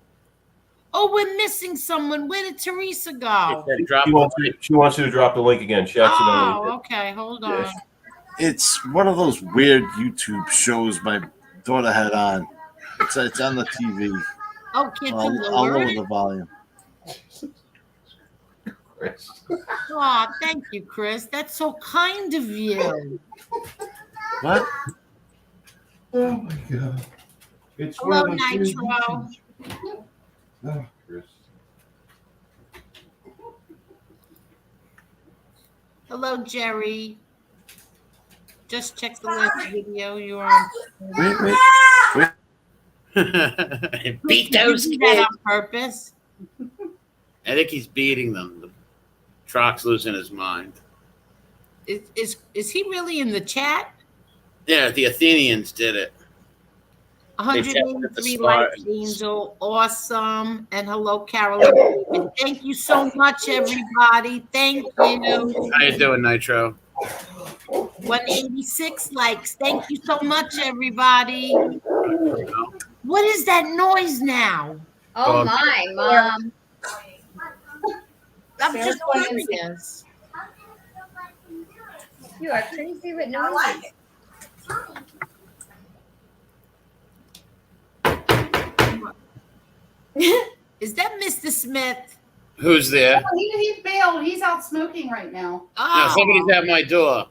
Oh, we're missing someone. Where did Teresa go? She said, "Drop She the wants, link." she wants you to drop the link again. She accidentally Oh, okay. Hold on. Yeah. It's one of those weird YouTube shows my daughter had on. It's on the TV. Oh, can't I'll you lower lower the it? volume. Oh, thank you, Chris. That's so kind of you. What? Oh my god! It's Hello, one of those weird Nitro. YouTubes. Oh, Chris. Hello, Jerry. Just check the last video you're on. Wait. Beat those Did you do kids. that on purpose? I think he's beating them. Trock's losing his mind. Is he really in the chat? Yeah, the Athenians did it. They tested the 183 likes, Spartans. Angel. Awesome. And hello, Carolyn. Thank you so much, everybody. Thank you. How you doing, Nitro? 186 likes. Thank you so much, everybody. What is that noise now? Oh my, Mom. I'm just curious. You are crazy with noises. Is that Mr. Smith? Who's there? Oh, he bailed. He's out smoking right now. Oh, No, somebody's at my door.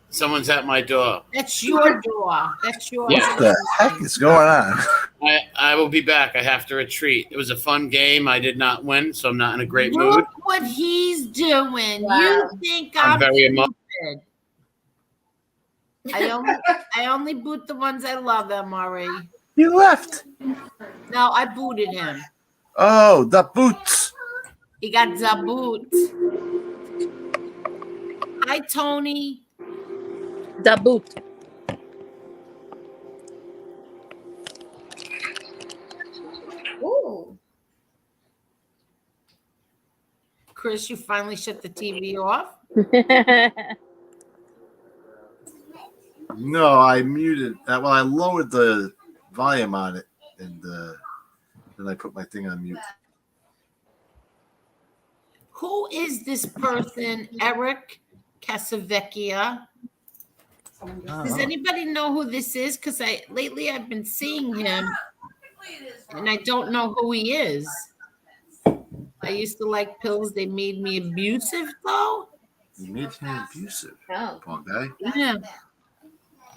Someone's at my door. that's your door. That's your Yeah. What the heck is going on? I will be back. I have to retreat. It was a fun game. I did not win, so I'm not in a great mood. Look what he's doing. Wow. You think I'm I'm very emotional. stupid. I only boot the ones I love, MRE. You left. No, I booted him. Oh, the boots. He got the boot. Hi, Tony. The boot. Ooh. Chris, you finally shut the TV off? No, I muted. Well, I lowered the volume on it, and then I put my thing on mute. Who is this person, Eric Casavecchia? Does anybody know who this is? Because lately I've been seeing him, and I don't know who he is. I used to like pills. They made me abusive, though. You made him abusive, Oh. poor guy. Yeah.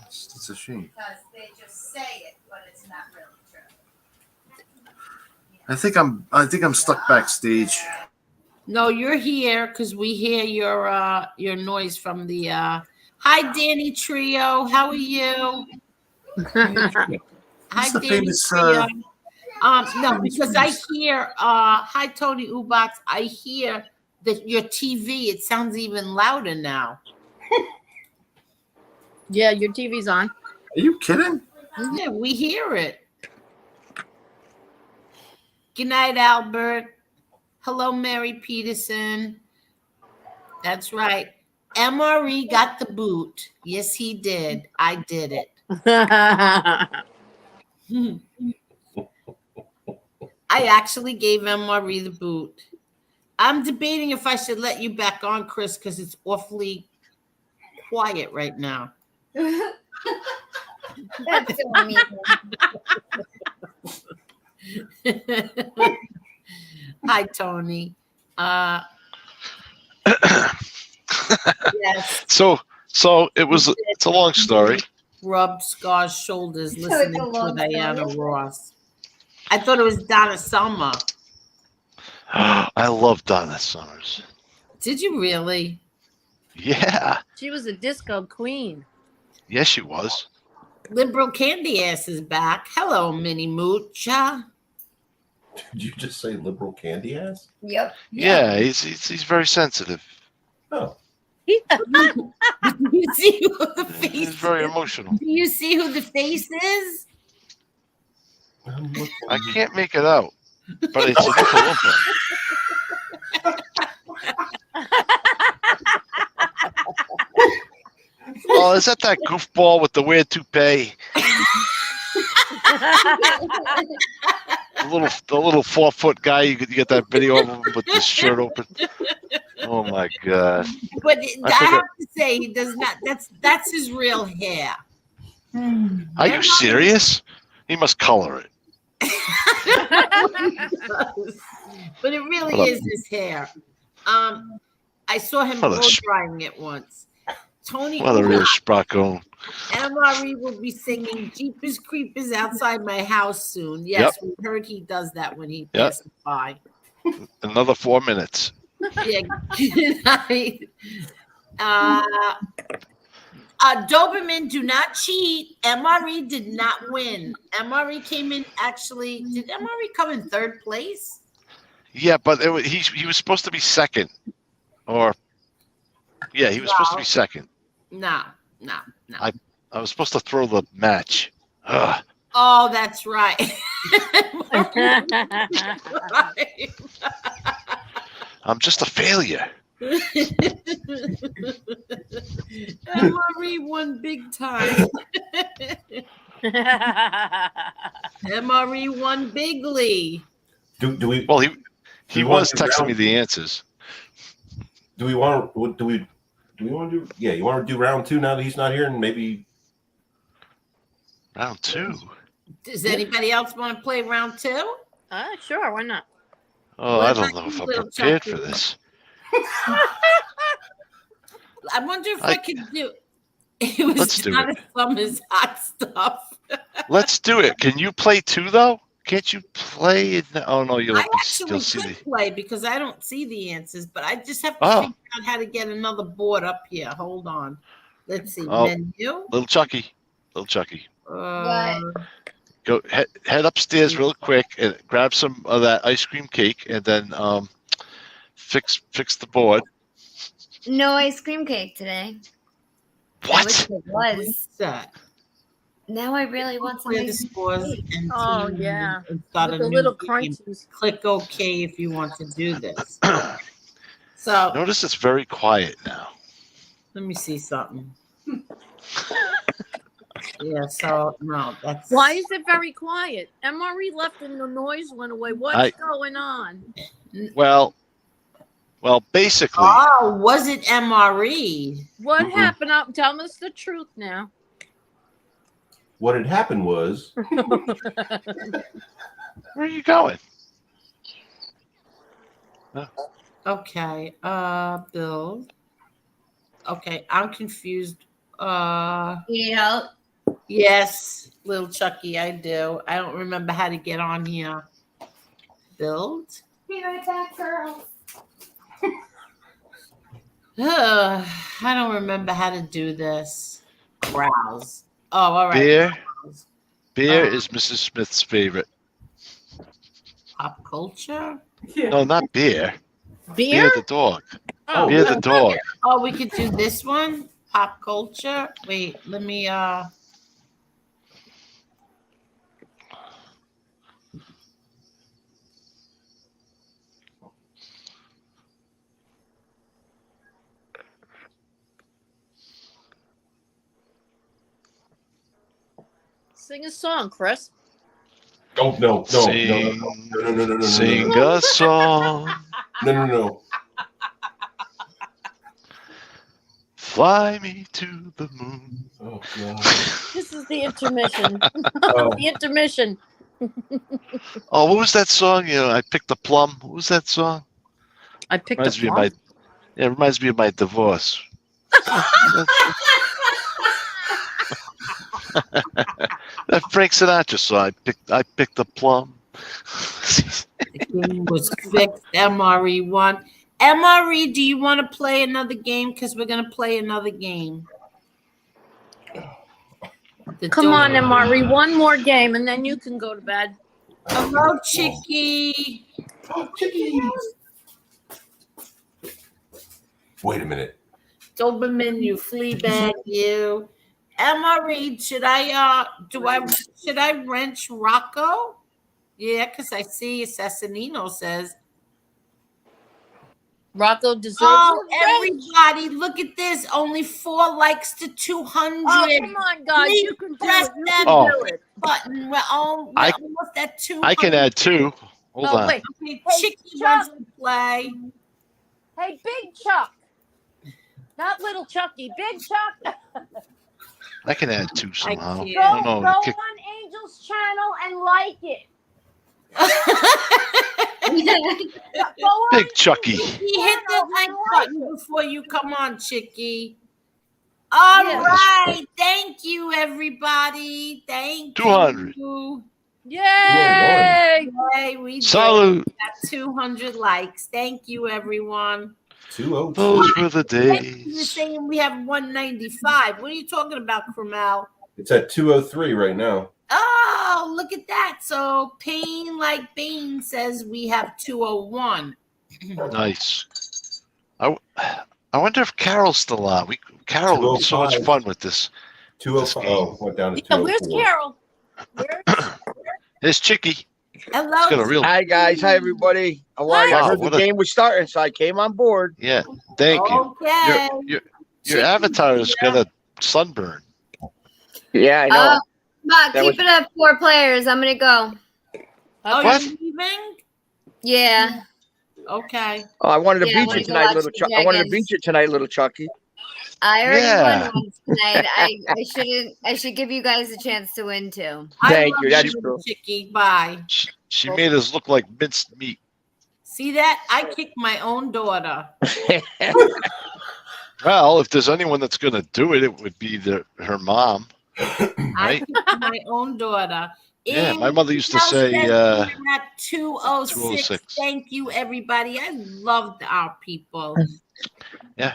It's a shame. Because they just say it, but it's not really true. I think I'm stuck backstage. No, you're here because we hear your noise from the. Hi, Danny Trio. How are you? Hi, Who's the Danny famous, Trio. No, because I hear. Hi, Tony Ubox. I hear that your TV. It sounds even louder now. Yeah, your TV's on. Are you kidding? Yeah, we hear it. Good night, Albert. Hello, Mary Peterson. That's right. MRE got the boot. Yes, he did. I did it. I actually gave MRE the boot. I'm debating if I should let you back on, Chris, because it's awfully quiet right now. That's so mean. Hi, Tony. Yes. So it's a long story. Rub Scar's shoulders it's a listening to long Diana story. Ross. I thought it was Donna Summer. I love Donna Summers. Did you really? Yeah. She was a disco queen. Yes, she was. Liberal Candy Ass is back. Hello, Minnie Moocha. Did you just say liberal candy ass? Yep. Yeah, he's very sensitive. Oh. Do you see who the face He's very is? emotional. Do you see who the face is? I can't make it out, but it's a Oompa Loompa. Oh, is that goofball with the weird toupee? The little 4-foot guy. You get that video of him with his shirt open. Oh my god! But I have to say, he does not. That's his real hair. Are you serious? He must color it. But it really What a- is his hair. I saw him What a blow sh- drying it once. Tony What a real spracone. MRE will be singing Jeepers Creepers outside my house soon. Yes, we heard he does that when he Yep. passes by. Another 4 minutes. Yeah, good night. Doberman, do not cheat. MRE did not win. MRE came in, actually, did MRE come in third place? Yeah, but he was supposed to be second, or yeah, he was supposed to be second. No. I was supposed to throw the match. Ugh. Oh, that's right. I'm just a failure. MRE won big time. MRE won bigly. Do we? Well, he was want to do texting me round- the answers. Do we want to? Do we want to do? Yeah, you want to do round 2 now that he's not here, and maybe Round 2. Does anybody else want to play round 2? Sure, why not? Oh, What I don't about know if you, I'm little prepared Chucky? for this. I wonder if I could do. It was Let's do Donna it. Summer's hot stuff. Let's do it. Can you play 2 though? Can't you play it? Oh no, I actually you'll see could the. play because I don't see the answers, but I just have to Oh. figure out how to get another board up here. Hold on. Let's see. Oh. Menu. Little Chucky. Uh, Go head upstairs real quick and grab some of that ice cream cake, and then fix the board. No ice cream cake today. What? I wish it was. that. Now I really want some Clear the ice cream scores cake. and Oh, team yeah. and start With a the new little game. crunchies. Click OK if you want to do this. So Notice it's very quiet now. let me see something. Yeah, so no, that's Why is it very quiet? MRE left and the noise went away. What's going on? Well, basically, Oh, was it MRE? What happened? Tell us the truth now. what had happened was where are you going? Okay, Bill. Okay, I'm confused. You know, Yes, little Chucky, I do. I don't remember how to get on here. Build. Be right back, girl. I don't remember how to do this. Browse. Oh, all right. Beer is Mrs. Smith's favorite. Pop culture. No, not beer. Beer? Beer the dog. Oh. Beer the dog. Oh, we could do this one. Pop culture. Wait, let me Sing a song, Chris. oh no. Sing a song. No. Fly me to the moon. Oh god. This is the intermission. Oh. The intermission. Oh, what was that song? I picked a plum. What was that song? I picked Reminds a me of plum. it reminds me of my divorce. That Frank Sinatra song. I picked a plum. the game was fixed. MRE won. MRE, do you want to play another game? Because we're gonna play another game. Come on, MRE. One more game, and then you can go to bed. Hello, Chicky. Oh, Chicky. Wait a minute. Doberman, you flea bag, you. MRE, should I wrench Rocco? Yeah, because I see Assassinino says. Rocco deserves Oh, a wrench. everybody, look at this. Only 4 likes to 200. Oh, come on, guys. Please You can do press it. You that can do it. button. We're almost at 200. I can add 2. Hold Oh, on. wait. Okay, Hey, Chicky Chuck. wants to play. Hey, Big Chuck. Not Little Chucky. Big Chuck. I can add 2 somehow. can't. Oh, Go no, on kick- Angel's channel and like it. Go on Big Chucky. He hit the like button before you come on, Chicky. All Yeah. right. Thank you, everybody. Thank 200. you. Yay! Yay, we did. Salute. Got 200 likes. Thank you, everyone. 202. Those were the You're days. saying we have 195. What are you talking about, Krumel? It's at 203 right now. Oh, Oh, look at that. So Pain Like Bane says we have 201. Nice. I wonder if Carol's still on. Carol would be so much fun with this. 205 went down to Yeah, where's 204. Carol? There's Chicky. Hello. Hi guys, hi everybody. How are you? I heard the game was starting, so I came on board. Yeah, thank you. Okay. Your avatar has got a sunburn. Yeah, I know. Ma, keep it up, 4 players. I'm gonna go. Oh, What? you're leaving? Yeah. Okay. Oh, I wanted to Yeah, I beat wanna you go tonight, watch little the Chuck. I wanted to Dragons. beat you tonight, little Chucky. I already Yeah. won once tonight. I shouldn't. I should give you guys a chance to win too. Thank I you. love That's true. Chicky. Bye. She made us look like minced meat. See that? I kicked my own daughter. Well, if there's anyone that's going to do it, it would be her mom. I Right? kicked my own daughter. Yeah, my mother used to House say, says we're at 206. 206. Thank you, everybody. I loved our people. Yeah.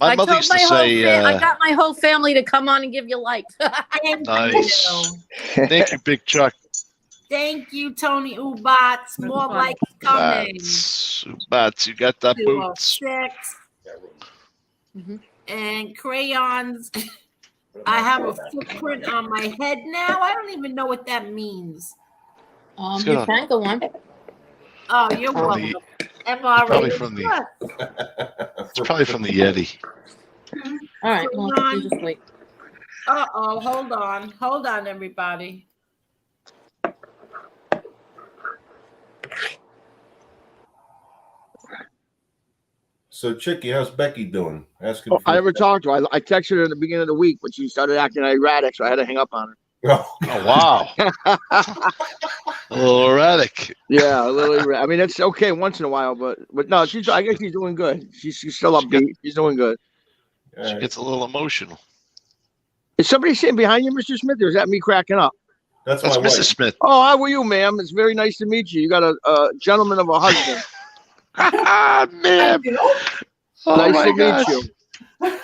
My I mother told used to my whole say, I got my whole family to come on and give you likes. Thank nice. you. Thank you, Big Chuck. Thank you, Tony Ubats. More likes coming. Bats, you got that boots. 206. And crayons. I have a footprint on my head now. I don't even know what that means. You drank the one. Oh, you're welcome. MRA. Probably from the. It's probably from the Yeti. All right, well, you just wait. Uh-oh, hold on. Hold on, everybody. So, Chicky, how's Becky doing? Asking I never talked to her. I texted her in the beginning of the week, but she started acting erratic, so I had to hang up on her. Oh, wow. A little erratic. Yeah, a little erratic. I mean, it's okay once in a while, but no, I guess she's doing good. She's still upbeat. She's doing good. She gets a little emotional. Is somebody sitting behind you, Mr. Smith, or is that me cracking up? That's That's my wife. Mrs. Smith. Oh, how are you, ma'am? It's very nice to meet you. You got a gentleman of a husband. Man. Oh, Nice my to gosh. meet you.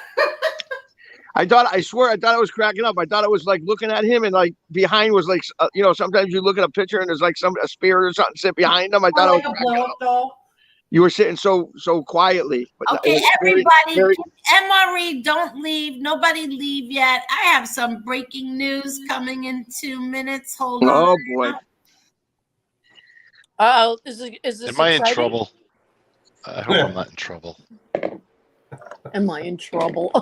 I swear, I thought I was cracking up. I thought I was like looking at him, and like behind was like, sometimes you look at a picture and there's like a spirit or something sit behind them. I thought I was cracking up. You were sitting so quietly. But Okay, it was everybody, very- MRE, don't leave. Nobody leave yet. I have some breaking news coming in 2 minutes. Hold on. Oh boy. Oh, is this Am I in exciting? trouble? I hope I'm not in trouble. Am I in trouble?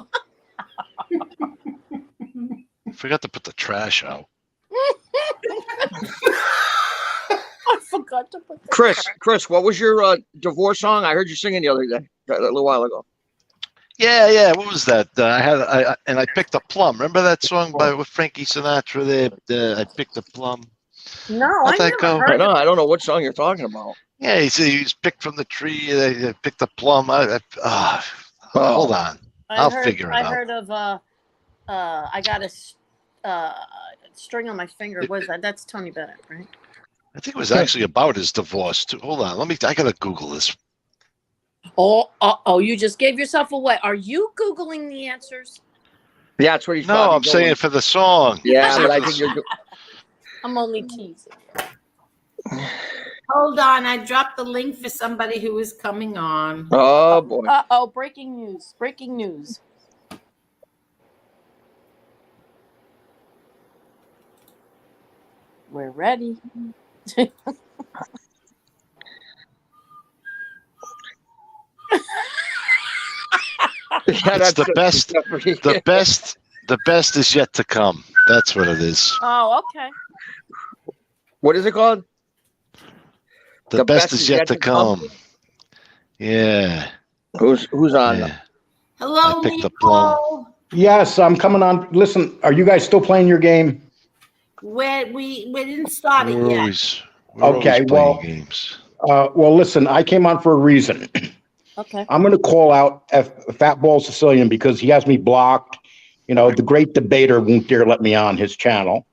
I forgot to put the trash out. I forgot to put the Chris, what was your divorce song? I heard you singing the other day, a little while ago. Yeah. What was that? I picked a plum. Remember that song with Frankie Sinatra? There, I picked a plum. No, How'd that go? I don't know what song you're talking about. Yeah, he said he was picked from the tree. They picked a plum. Hold on. I'll figure it out. I heard of I got a string on my finger. What is that? That's Tony Bennett, right? I think it was actually about his divorce too. Hold on, I gotta Google this. Oh, you just gave yourself away. Are you Googling the answers? Yeah, that's what he's. No, I'm saying for the song. Yeah, but I think you're. I'm only teasing. Hold on. I dropped the link for somebody who is coming on. Oh boy. Breaking news. Breaking news. We're ready. It's the best. The best is yet to come. That's what it is. Oh, okay. What is it called? The best is yet to come. Yeah. Who's on? Yeah. Hello, I picked the plum. Nico. Yes, I'm coming on. Listen, are you guys still playing your game? We didn't start it We're yet. always Okay, playing well, games. Well, listen, I came on for a reason. Okay. I'm going to call out Fatball Sicilian because he has me blocked. You know, the great debater won't dare let me on his channel.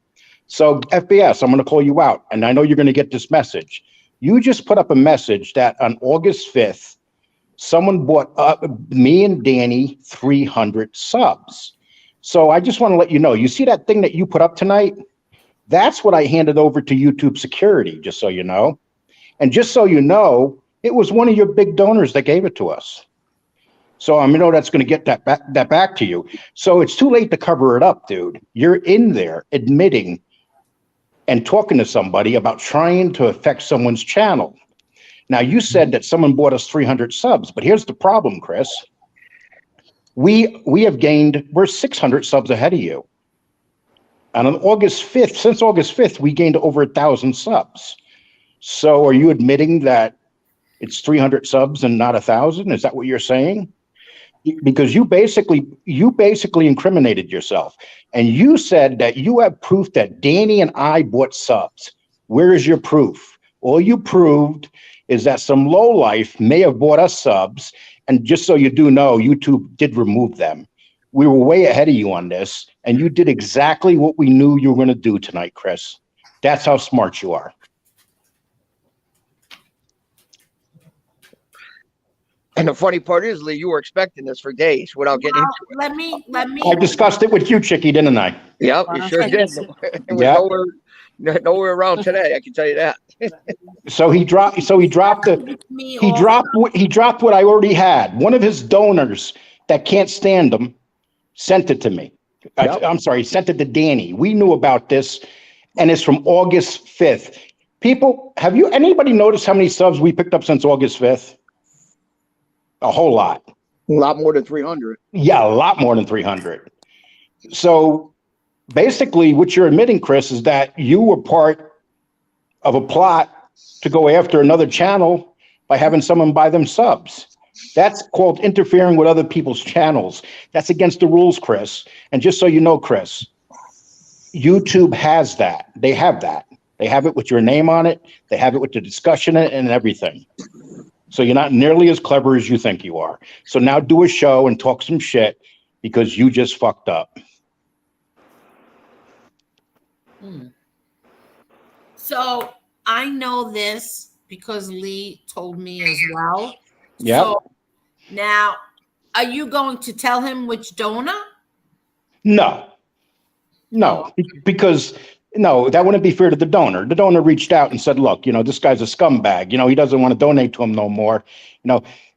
So, FBS, I'm going to call you out, and I know you're going to get this message. You just put up a message that on August 5th, someone bought me and Danny 300 subs. So I just want to let you know, you see that thing that you put up tonight? That's what I handed over to YouTube security, just so you know. And just so you know, it was one of your big donors that gave it to us. So I know that's going to get that back to you. So it's too late to cover it up, dude. You're in there admitting and talking to somebody about trying to affect someone's channel. Now, you said that someone bought us 300 subs, but here's the problem, Chris. We're 600 subs ahead of you. And on August 5th, since August 5th, we gained over 1,000 subs. So are you admitting that it's 300 subs and not 1,000? Is that what you're saying? Because you basically incriminated yourself. And you said that you have proof that Danny and I bought subs. Where is your proof? All you proved is that some lowlife may have bought us subs. And just so you do know, YouTube did remove them. We were way ahead of you on this. And you did exactly what we knew you were going to do tonight, Chris. That's how smart you are. And the funny part is, Lee, you were expecting this for days without getting into it. Let me. I discussed it with you, Chicky, didn't I? Yep, you sure did. It was nowhere around today. I can tell you that. So he dropped what I already had. One of his donors that can't stand him sent it to me. Yep. I'm sorry, sent it to Danny. We knew about this, and it's from August 5th. People, anybody noticed how many subs we picked up since August 5th? A whole lot. A lot more than 300. Yeah, a lot more than 300. So basically what you're admitting, Chris, is that you were part of a plot to go after another channel by having someone buy them subs. That's called interfering with other people's channels. That's against the rules, Chris. And just so you know, Chris, YouTube has that. They have that. They have it with your name on it. They have it with the discussion and everything. So you're not nearly as clever as you think you are. So now do a show and talk some shit because you just fucked up. So I know this because Lee told me as well. Yeah. So now, are you going to tell him which donor? No, because that wouldn't be fair to the donor. The donor reached out and said, look, this guy's a scumbag. He doesn't want to donate to him no more.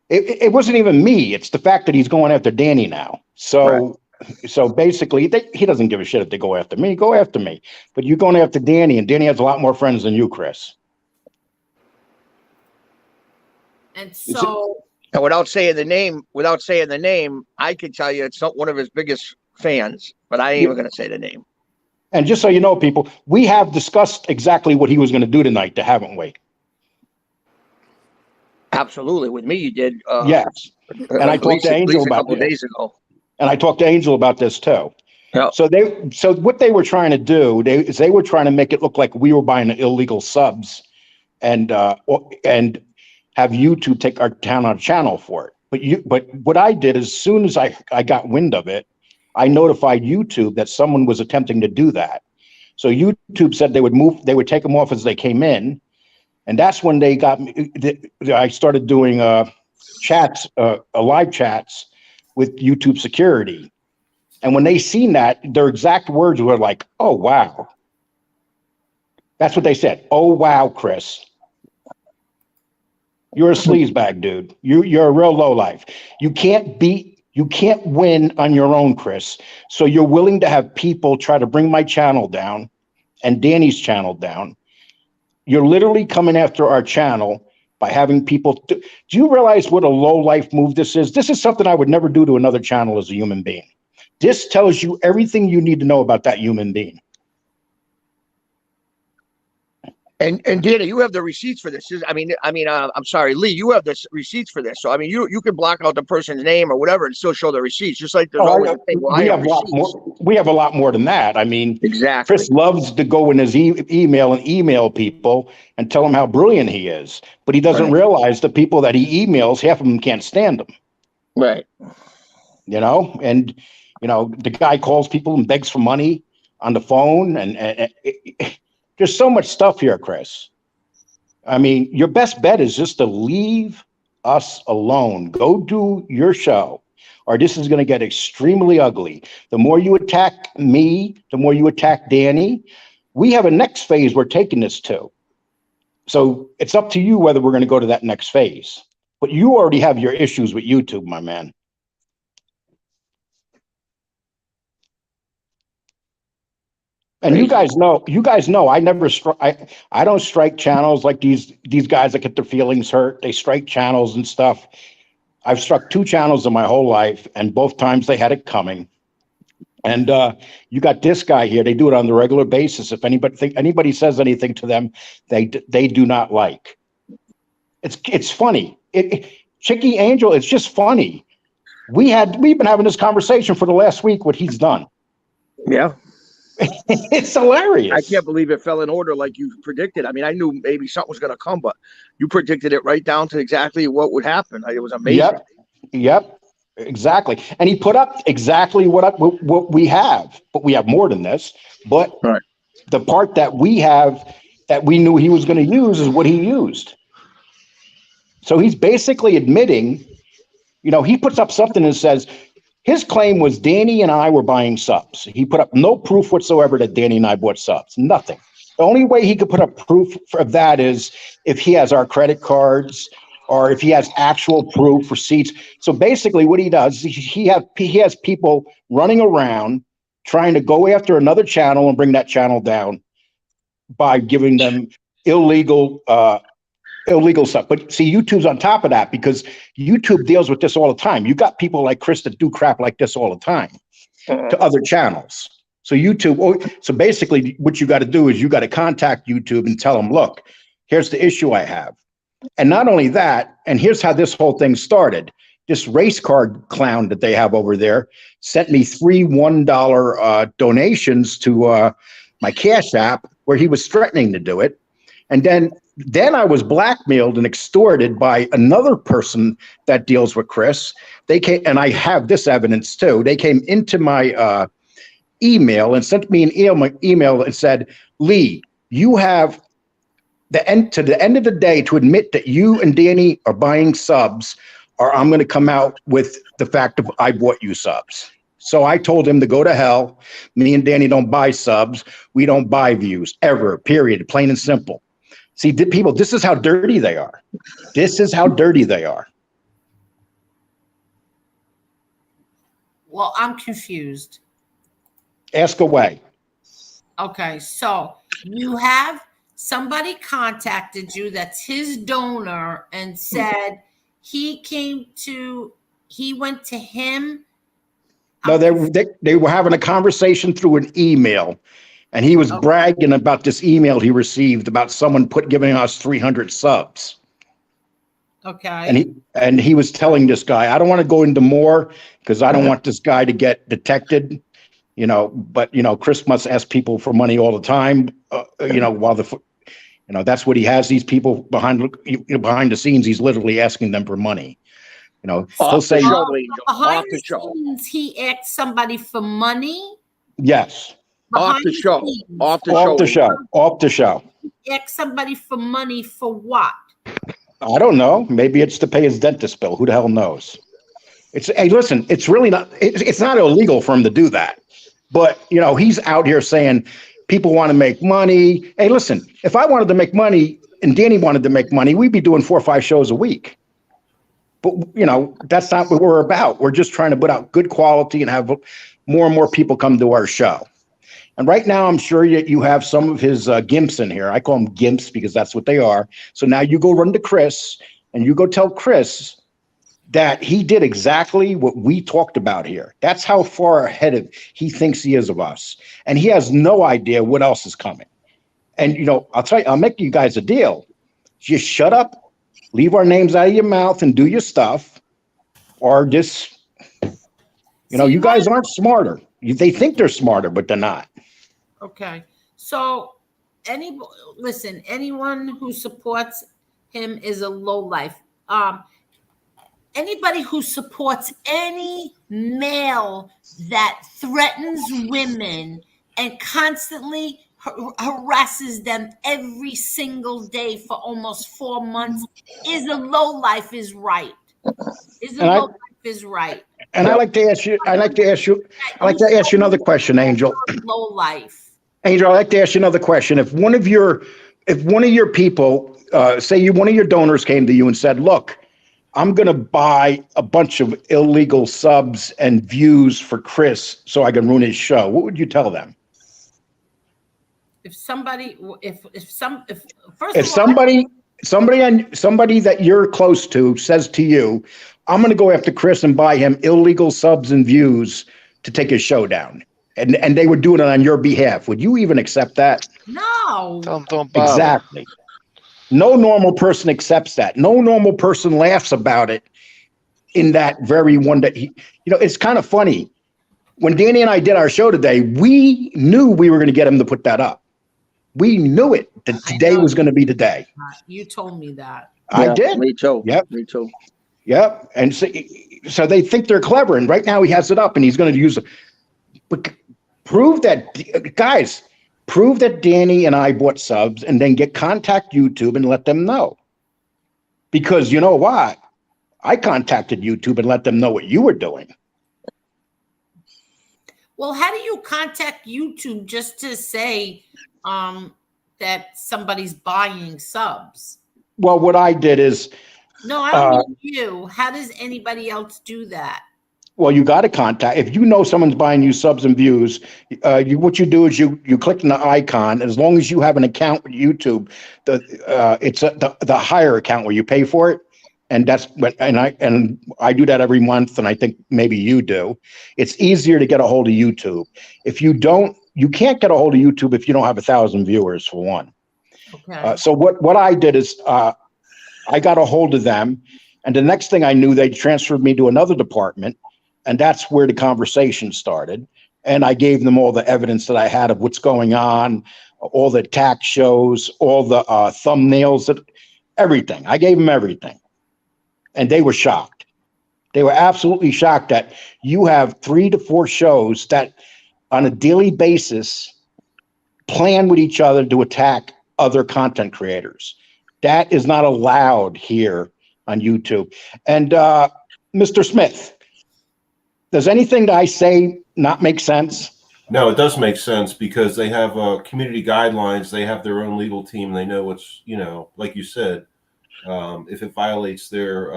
It wasn't even me. It's the fact that he's going after Danny now. So basically, he doesn't give a shit if they go after me. Go after me. But you're going after Danny, and Danny has a lot more friends than you, Chris. And so... And without saying the name, I can tell you it's not one of his biggest fans, but I ain't even going to say the name. And just so you know, people, we have discussed exactly what he was going to do tonight, haven't we? Absolutely. With me, you did. Yes. And I talked to Angel about this. Days ago. And I talked to Angel about this too. Yeah. So what they were trying to do, they were trying to make it look like we were buying illegal subs, and have YouTube take our channel for it. But what I did, as soon as I got wind of it, I notified YouTube that someone was attempting to do that. So YouTube said they would take them off as they came in. And that's when they got me. I started doing live chats with YouTube security. And when they seen that, their exact words were like, oh, wow. That's what they said. Oh, wow, Chris. You're a sleazebag, dude. You're a real lowlife. You can't win on your own, Chris. So you're willing to have people try to bring my channel down and Danny's channel down. You're literally coming after our channel by having people. Do you realize what a lowlife move this is? This is something I would never do to another channel as a human being. This tells you everything you need to know about that human being. And Danny, you have the receipts for this. I'm sorry, Lee, you have the receipts for this. So you can block out the person's name or whatever and still show the receipts. Just like there's always a thing. We have a lot more. We have a lot more than that. Exactly. Chris loves to go in his email and email people and tell them how brilliant he is, but he doesn't realize the people that he emails, half of them can't stand him. Right. And the guy calls people and begs for money on the phone, and there's so much stuff here, Chris. Your best bet is just to leave us alone. Go do your show, or this is going to get extremely ugly. The more you attack me, the more you attack Danny, We have a next phase we're taking this to. So it's up to you whether we're going to go to that next phase. But you already have your issues with YouTube, my man. And you guys know, I never I don't strike channels like these guys that get their feelings hurt. They strike channels and stuff. I've struck 2 channels in my whole life, and both times they had it coming. And you got this guy here. They do it on the regular basis. If anybody says anything to them, they do not like. It's funny. Chicky Angel, it's just funny. We've been having this conversation for the last week. What he's done. Yeah. It's hilarious. I can't believe it fell in order like you predicted. I mean, I knew maybe something was going to come, but you predicted it right down to exactly what would happen. It was amazing. Yep, exactly. And he put up exactly what we have, but we have more than this. But the part that we have that we knew he was going to use is what he used. So he's basically admitting, he puts up something and says, his claim was Danny and I were buying subs. He put up no proof whatsoever that Danny and I bought subs. Nothing. The only way he could put up proof of that is if he has our credit cards or if he has actual proof, receipts. So basically what he does, he has people running around trying to go after another channel and bring that channel down by giving them illegal stuff. But see, YouTube's on top of that because YouTube deals with this all the time. You got people like Chris that do crap like this all the time to other channels. So so basically what you got to do is you got to contact YouTube and tell them, look, here's the issue I have. And not only that, and here's how this whole thing started. This race card clown that they have over there sent me 3 $1 donations to my Cash App where he was threatening to do it. And then I was blackmailed and extorted by another person that deals with Chris. They came, and I have this evidence too. They came into my email and sent me an email and said, Lee, you have the end of the day to admit that you and Danny are buying subs, or I'm going to come out with the fact of I bought you subs. So I told him to go to hell. Me and Danny don't buy subs. We don't buy views ever, period, plain and simple. See, people, this is how dirty they are. This is how dirty they are. Well, I'm confused. Ask away. Okay, so you have somebody contacted you that's his donor and said he went to him. No, they were having a conversation through an email. And he was bragging about this email he received about someone giving us 300 subs. Okay. And he was telling this guy, I don't want to go into more because I don't want this guy to get detected, but Chris must ask people for money all the time, while that's what he has. These people behind the scenes, he's literally asking them for money. He'll say behind the scenes, he asked somebody for money. Yes. Off the show. Ask somebody for money for what? I don't know. Maybe it's to pay his dentist bill. Who the hell knows? Hey, listen, it's really not. It's not illegal for him to do that. But he's out here saying people want to make money. Hey, listen, if I wanted to make money and Danny wanted to make money, we'd be doing 4 or 5 shows a week. But that's not what we're about. We're just trying to put out good quality and have more and more people come to our show. And right now, I'm sure that you have some of his gimps in here. I call them gimps because that's what they are. So now you go run to Chris and you go tell Chris that he did exactly what we talked about here. That's how far ahead he thinks he is of us. And he has no idea what else is coming. And, I'll tell you, I'll make you guys a deal. Just shut up, leave our names out of your mouth and do your stuff. Or just, you guys aren't smarter. They think they're smarter, but they're not. Okay. So anyone who supports him is a lowlife. Anybody who supports any male that threatens women and constantly harasses them every single day for almost 4 months is a lowlife, is right. Is right. And I'd like to ask you another question, Angel. Low life. Angel, I'd like to ask you another question. If one of your people, say one of your donors came to you and said, "Look, I'm going to buy a bunch of illegal subs and views for Chris so I can ruin his show," what would you tell them? If somebody that you're close to says to you, "I'm going to go after Chris and buy him illegal subs and views to take his show down," and they would do it on your behalf, would you even accept that? No. Tell them don't bother. Exactly. No normal person accepts that. No normal person laughs about it in that very one that it's kind of funny. When Danny and I did our show today, we knew we were going to get him to put that up. We knew it, that today was going to be the day. You told me that. I did. Me too. Yep. Me too. Yep. And so they think they're clever. And right now he has it up and he's going to use it. But prove that, guys, prove that Danny and I bought subs and then contact YouTube and let them know. Because you know what? I contacted YouTube and let them know what you were doing. Well, how do you contact YouTube just to say that somebody's buying subs? Well, what I did is... No, I don't mean you. How does anybody else do that? Well, you got to contact. If you know someone's buying you subs and views, what you do is you click on the icon. As long as you have an account with YouTube, it's the higher account where you pay for it, and I do that every month, and I think maybe you do. It's easier to get a hold of YouTube. If you don't, you can't get a hold of YouTube if you don't have 1,000 viewers for one. Okay. So what I did is I got a hold of them, and the next thing I knew, they transferred me to another department. And that's where the conversation started. And I gave them all the evidence that I had of what's going on, all the tax shows, all the thumbnails, everything. I gave them everything. And they were shocked. They were absolutely shocked that you have 3 to 4 shows that on a daily basis plan with each other to attack other content creators. That is not allowed here on YouTube. And Mr. Smith, does anything that I say not make sense? No, it does make sense because they have community guidelines. They have their own legal team. They know what's, like you said, if it violates their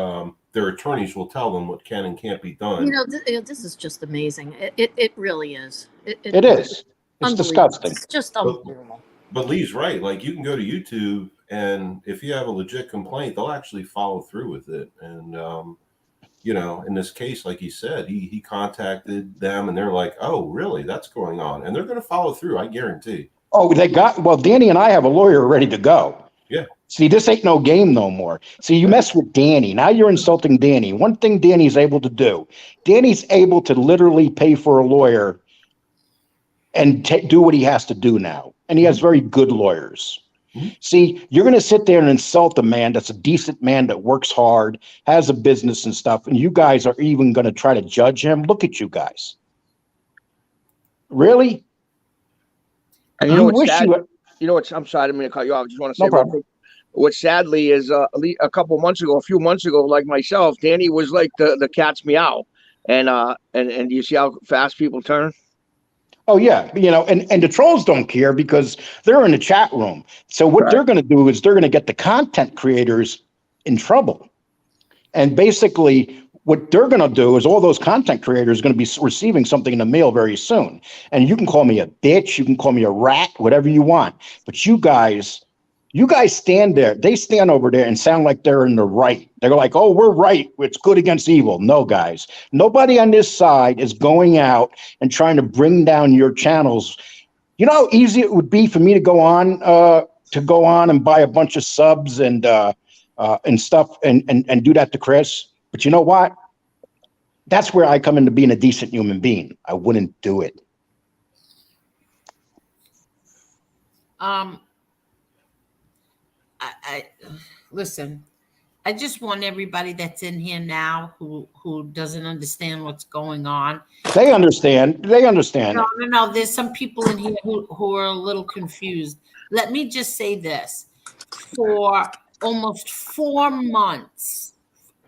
attorneys will tell them what can and can't be done. This is just amazing. It really is. It is. It's disgusting. It's just unbelievable. But Lee's right. Like, you can go to YouTube, and if you have a legit complaint, they'll actually follow through with it. And in this case, like he said, he contacted them and they're like, "Oh, really? That's going on." And they're going to follow through. I guarantee. Oh, Danny and I have a lawyer ready to go. Yeah. See, this ain't no game no more. See, you mess with Danny. Now you're insulting Danny. One thing Danny's able to do, Danny's able to literally pay for a lawyer and do what he has to do now. And he has very good lawyers. See, you're going to sit there and insult a man that's a decent man that works hard, has a business and stuff, and you guys are even going to try to judge him? Look at you guys. Really? And you know what's sad? I'm sorry, I didn't mean to cut you off. I just want to say real quick. What sadly is a few months ago, like myself, Danny was like the cat's meow. And you see how fast people turn? Oh, yeah. And the trolls don't care because they're in the chat room. So what they're going to do is they're going to get the content creators in trouble. And basically what they're going to do is all those content creators are going to be receiving something in the mail very soon. And you can call me a bitch. You can call me a rat, whatever you want. But you guys stand there. They stand over there and sound like they're in the right. They're like, "Oh, we're right. It's good against evil." No, guys. Nobody on this side is going out and trying to bring down your channels. You know how easy it would be for me to go on and buy a bunch of subs and stuff and do that to Chris. But you know what? That's where I come into being a decent human being. I wouldn't do it. I listen. I just want everybody that's in here now who doesn't understand what's going on. They understand. No. There's some people in here who are a little confused. Let me just say this. For almost 4 months,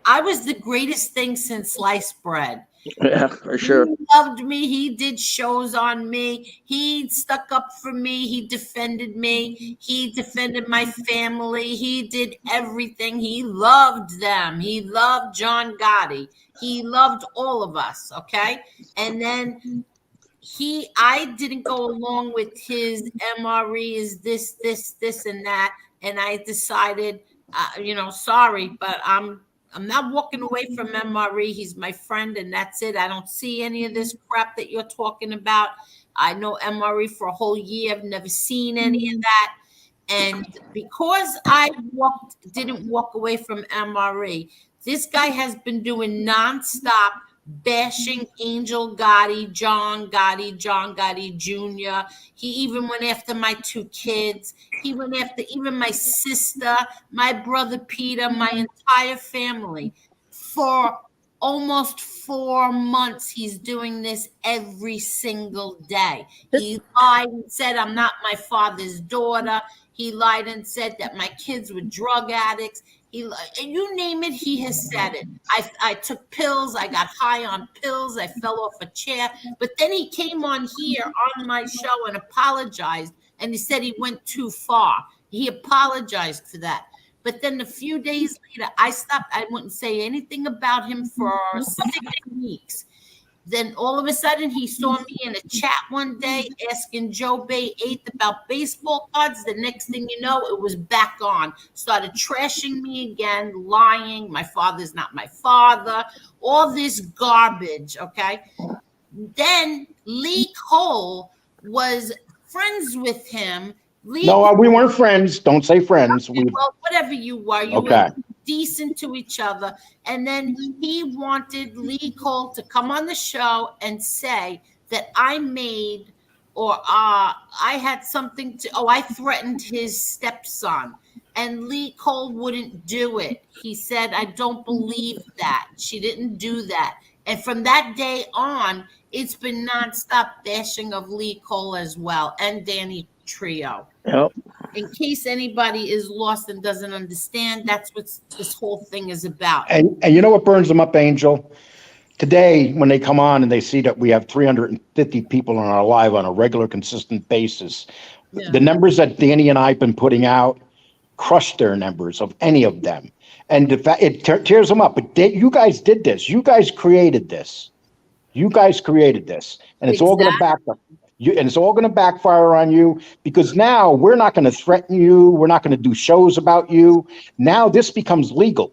I was the greatest thing since sliced bread. Yeah, for sure. He loved me. He did shows on me. He stuck up for me. He defended me. He defended my family. He did everything. He loved them. He loved John Gotti. He loved all of us. Okay. And then I didn't go along with his MRE is this, and that. And I decided, sorry, but I'm not walking away from MRE. He's my friend, and that's it. I don't see any of this crap that you're talking about. I know MRE for a whole year. I've never seen any of that. And because I didn't walk away from MRE, this guy has been doing nonstop bashing Angel Gotti, John Gotti Jr. He even went after my 2 kids. He went after even my sister, my brother Peter, my entire family. For almost 4 months, he's doing this every single day. He lied and said, I'm not my father's daughter. He lied and said that my kids were drug addicts. You name it, he has said it. I took pills. I got high on pills. I fell off a chair. But then he came on here on my show and apologized. And he said he went too far. He apologized for that. But then a few days later, I stopped. I wouldn't say anything about him for 6 weeks. Then all of a sudden, he saw me in a chat one day asking Joe Bay 8th about baseball cards. The next thing you know, it was back on. Started trashing me again, lying. My father's not my father. All this garbage, okay? Then Lee Cole was friends with him. No, we weren't friends. Don't say friends. Well, whatever you were, you were decent to each other. And then he wanted Lee Cole to come on the show and say that I made or I had something to, I threatened his stepson. And Lee Cole wouldn't do it. He said, I don't believe that. She didn't do that. And from that day on, it's been nonstop bashing of Lee Cole as well and Danny Trio. Yep. In case anybody is lost and doesn't understand, that's what this whole thing is about. And you know what burns them up, Angel? Today, when they come on and they see that we have 350 people on our live on a regular, consistent basis, the numbers that Danny and I have been putting out crush their numbers of any of them. And the fact it tears them up. But you guys did this. You guys created this. You guys created this. And it's all going to back up. And it's all going to backfire on you because now we're not going to threaten you. We're not going to do shows about you. Now this becomes legal.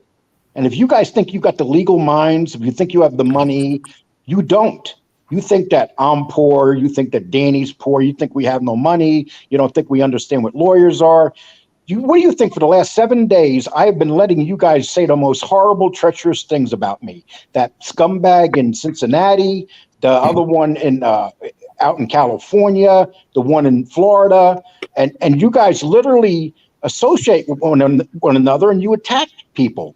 And if you guys think you got the legal minds, if you think you have the money, you don't. You think that I'm poor. You think that Danny's poor. You think we have no money. You don't think we understand what lawyers are. What do you think? For the last 7 days, I have been letting you guys say the most horrible, treacherous things about me. That scumbag in Cincinnati, the other one in out in California, the one in Florida, and you guys literally associate with one another and you attack people.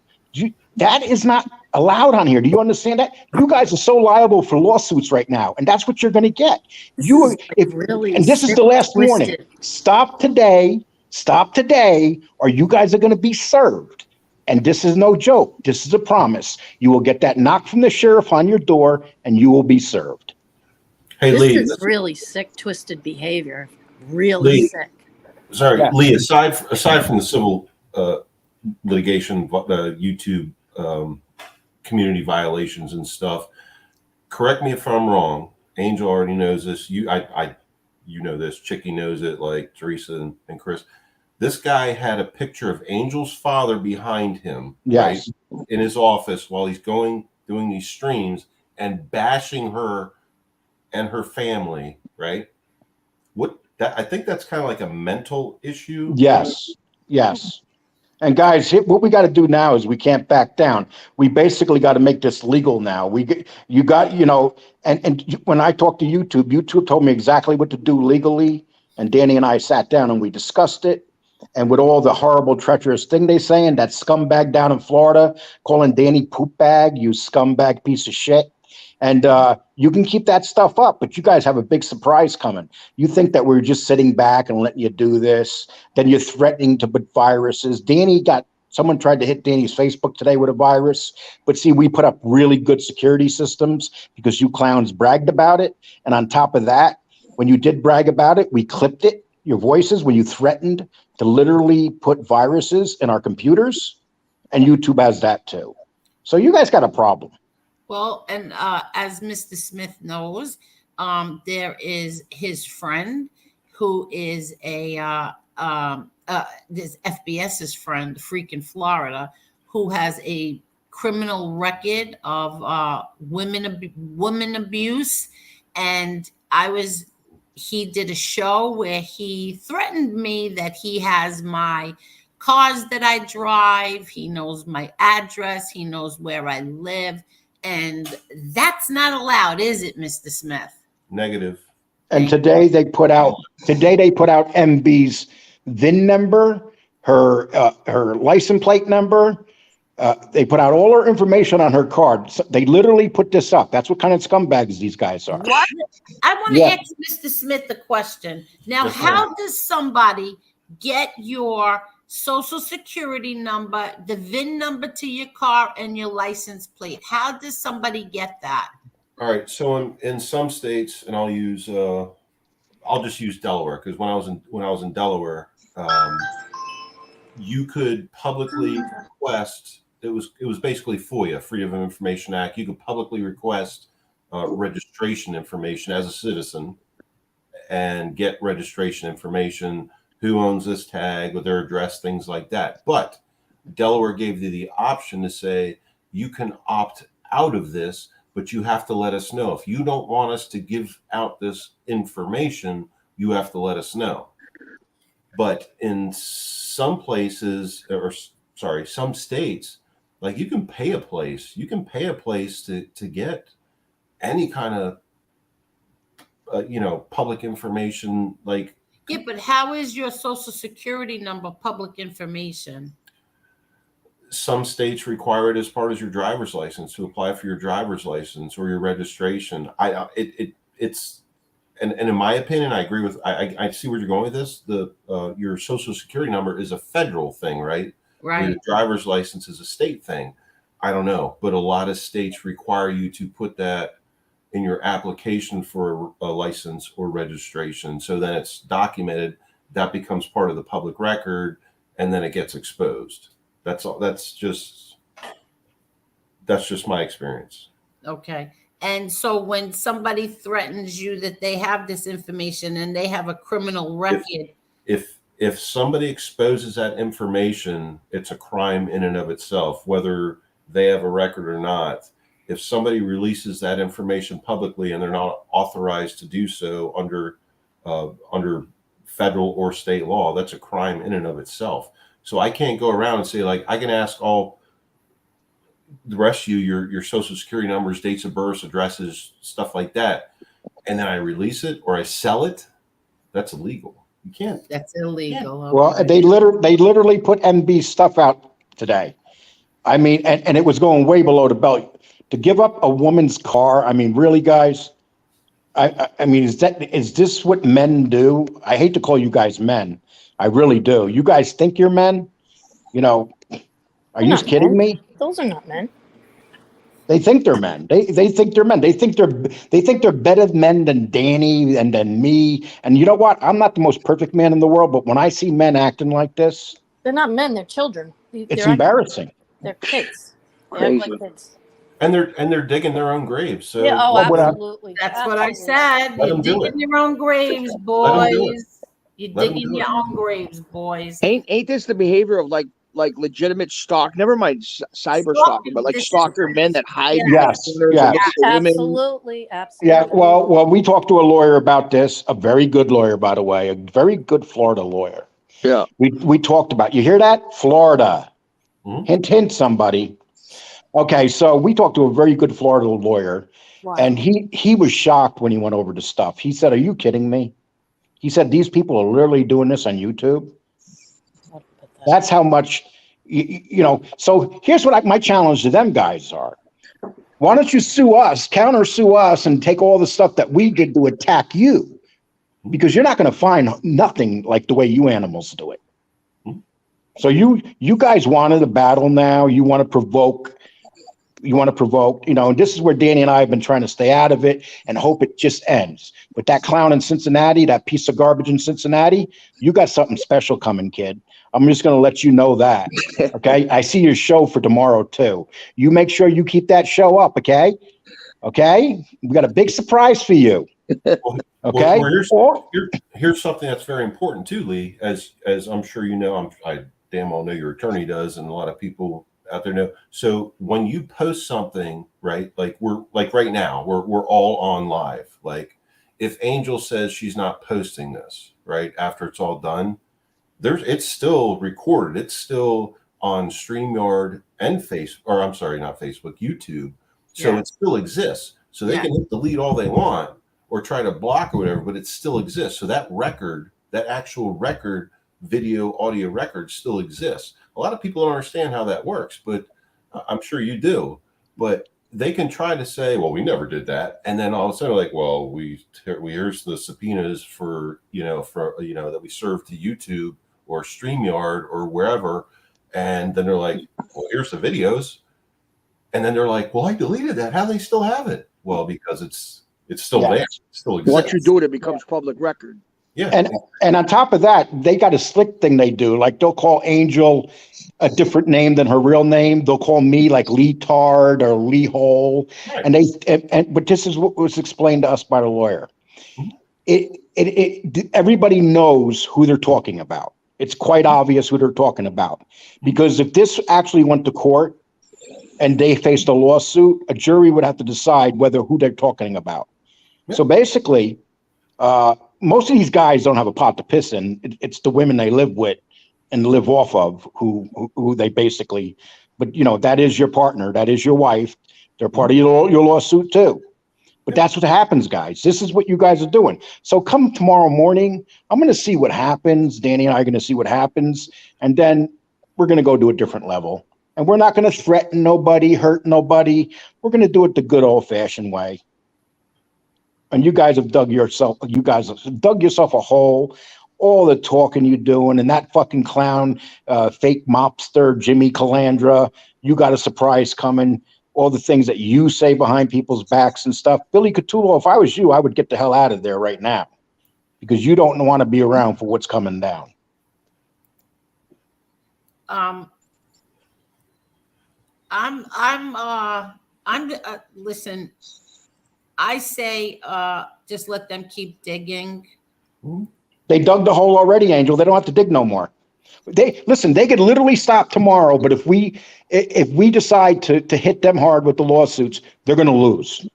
That is not allowed on here. Do you understand that? You guys are so liable for lawsuits right now, and that's what you're going to get. And this is the last warning. Stop today, or you guys are going to be served. And this is no joke. This is a promise. You will get that knock from the sheriff on your door, and you will be served. Hey, this Lee, is really sick, twisted behavior. Really sick. Sorry, Lee. Aside from the civil litigation, YouTube community violations and stuff, correct me if I'm wrong. Angel already knows this. You know this. Chicky knows it. Like Teresa and Chris. This guy had a picture of Angel's father behind him, right, in his office while he's doing these streams and bashing her and her family, right? I think that's kind of like a mental issue. Yes. And guys, what we got to do now is we can't back down. We basically got to make this legal now. And when I talked to YouTube told me exactly what to do legally. And Danny and I sat down and we discussed it. And with all the horrible, treacherous thing they saying, that scumbag down in Florida, calling Danny poop bag, you scumbag piece of shit. And you can keep that stuff up, but you guys have a big surprise coming. You think that we're just sitting back and letting you do this. Then you're threatening to put viruses. Danny got Someone tried to hit Danny's Facebook today with a virus. But see, we put up really good security systems because you clowns bragged about it. And on top of that, when you did brag about it, we clipped it, your voices, when you threatened to literally put viruses in our computers. And YouTube has that too. So you guys got a problem. Well, and as Mr. Smith knows, there is his friend who is this FBS's friend, freak in Florida, who has a criminal record of women abuse. And he did a show where he threatened me that he has my cars that I drive. He knows my address. He knows where I live. And that's not allowed, is it, Mr. Smith? Negative. And today they put out MB's VIN number, her license plate number. They put out all her information on her card. So they literally put this up. That's what kind of scumbags these guys are. What? I want to ask Mr. Smith the question. Now, how does somebody get your social security number, the VIN number to your car, and your license plate? How does somebody get that? All right. So in some states, and I'll just use Delaware, because when I was in Delaware, you could publicly request. It was basically FOIA, Freedom of Information Act. You could publicly request registration information as a citizen and get registration information. Who owns this tag, with their address, things like that. But Delaware gave you the option to say you can opt out of this, but you have to let us know. If you don't want us to give out this information, you have to let us know. But in some places, some states, like you can pay a place. You can pay a place to get any kind of, public information, like. Yeah, but how is your social security number public information? Some states require it as part of your driver's license, to apply for your driver's license or your registration. It's in my opinion, I agree with. I see where you're going with this. Your social security number is a federal thing, right? Right. Your driver's license is a state thing. I don't know, but a lot of states require you to put that in your application for a license or registration. So then it's documented, that becomes part of the public record, and then it gets exposed. That's all. That's just my experience. Okay. And so when somebody threatens you that they have this information and they have a criminal record. If somebody exposes that information, it's a crime in and of itself, whether they have a record or not. If somebody releases that information publicly and they're not authorized to do so under federal or state law, that's a crime in and of itself. So I can't go around and say, like, I can ask all the rest of you your social security numbers, dates of birth, addresses, stuff like that, and then I release it or I sell it. That's illegal. You can't. That's illegal. Yeah. Well, they literally put MB stuff out today. I mean, and it was going way below the belt. To give up a woman's car, I mean, really, guys? I mean, is this what men do? I hate to call you guys men. I really do. You guys think you're men? Are you kidding me? Those are not men. They think they're men. They think they're men. They think they're better men than Danny and than me. And you know what? I'm not the most perfect man in the world, but when I see men acting like this, they're not men. They're children. It's embarrassing. They're kids. Crazy. They're like kids. And they're digging their own graves. So yeah, absolutely. That's what I said. You're digging your own graves, boys. You're digging your own graves, boys. Ain't this the behavior of like legitimate stalk? Never mind cyber stalking, but like stalker men that hide. Yes. Absolutely. Yeah. Well, we talked to a lawyer about this. A very good lawyer, by the way, a very good Florida lawyer. Yeah. We talked about. You hear that? Florida. Mm-hmm. Hint, hint, somebody. Okay, so we talked to a very good Florida lawyer, and he was shocked when he went over the stuff. He said, "Are you kidding me?" He said, "These people are literally doing this on YouTube." That's how much, So here's what my challenge to them guys are. Why don't you sue us, counter-sue us, and take all the stuff that we did to attack you? Because you're not going to find nothing like the way you animals do it. So you guys wanted a battle now. You want to provoke. And this is where Danny and I have been trying to stay out of it and hope it just ends. But that clown in Cincinnati, that piece of garbage in Cincinnati, you got something special coming, kid. I'm just going to let you know that. Okay. I see your show for tomorrow too. You make sure you keep that show up. Okay. Okay. We got a big surprise for you. Okay. Here's something that's very important too, Lee, as I'm sure you know, I damn well know your attorney does, and a lot of people out there know. So when you post something, right, like right now, we're all on live. Like if Angel says she's not posting this, right, after it's all done, it's still recorded. It's still on StreamYard and not Facebook, YouTube. So it still exists. So they can hit delete all they want or try to block or whatever, but it still exists. So that record, that actual record, video, audio record still exists. A lot of people don't understand how that works, but I'm sure you do. But they can try to say, well, we never did that. And then all of a sudden, like, well, here's the subpoenas for that we served to YouTube or StreamYard or wherever. And then they're like, well, here's the videos. And then they're like, well, I deleted that. How do they still have it? Well, because it's still there. It still exists. Once you do it, it becomes public record. Yeah. And on top of that, they got a slick thing they do. Like they'll call Angel a different name than her real name. They'll call me like Leetard or Lee Hole. Right. But this is what was explained to us by the lawyer. Everybody knows who they're talking about. It's quite obvious who they're talking about. Because if this actually went to court and they faced a lawsuit, a jury would have to decide who they're talking about. Yeah. So basically, most of these guys don't have a pot to piss in. It's the women they live with and live off of who they basically, but that is your partner. That is your wife. They're part of your lawsuit too. But that's what happens, guys. This is what you guys are doing. So come tomorrow morning, I'm going to see what happens. Danny and I are going to see what happens. And then we're going to go to a different level. And we're not going to threaten nobody, hurt nobody. We're going to do it the good old fashioned way. And you guys have dug yourself a hole. All the talking you're doing, and that fucking clown, fake mobster, Jimmy Calandra, you got a surprise coming. All the things that you say behind people's backs and stuff. Billy Catulo, if I was you, I would get the hell out of there right now, because you don't want to be around for what's coming down. Listen. I say just let them keep digging. They dug the hole already, Angel. They don't have to dig no more. They could literally stop tomorrow, but if we decide to hit them hard with the lawsuits, they're going to lose.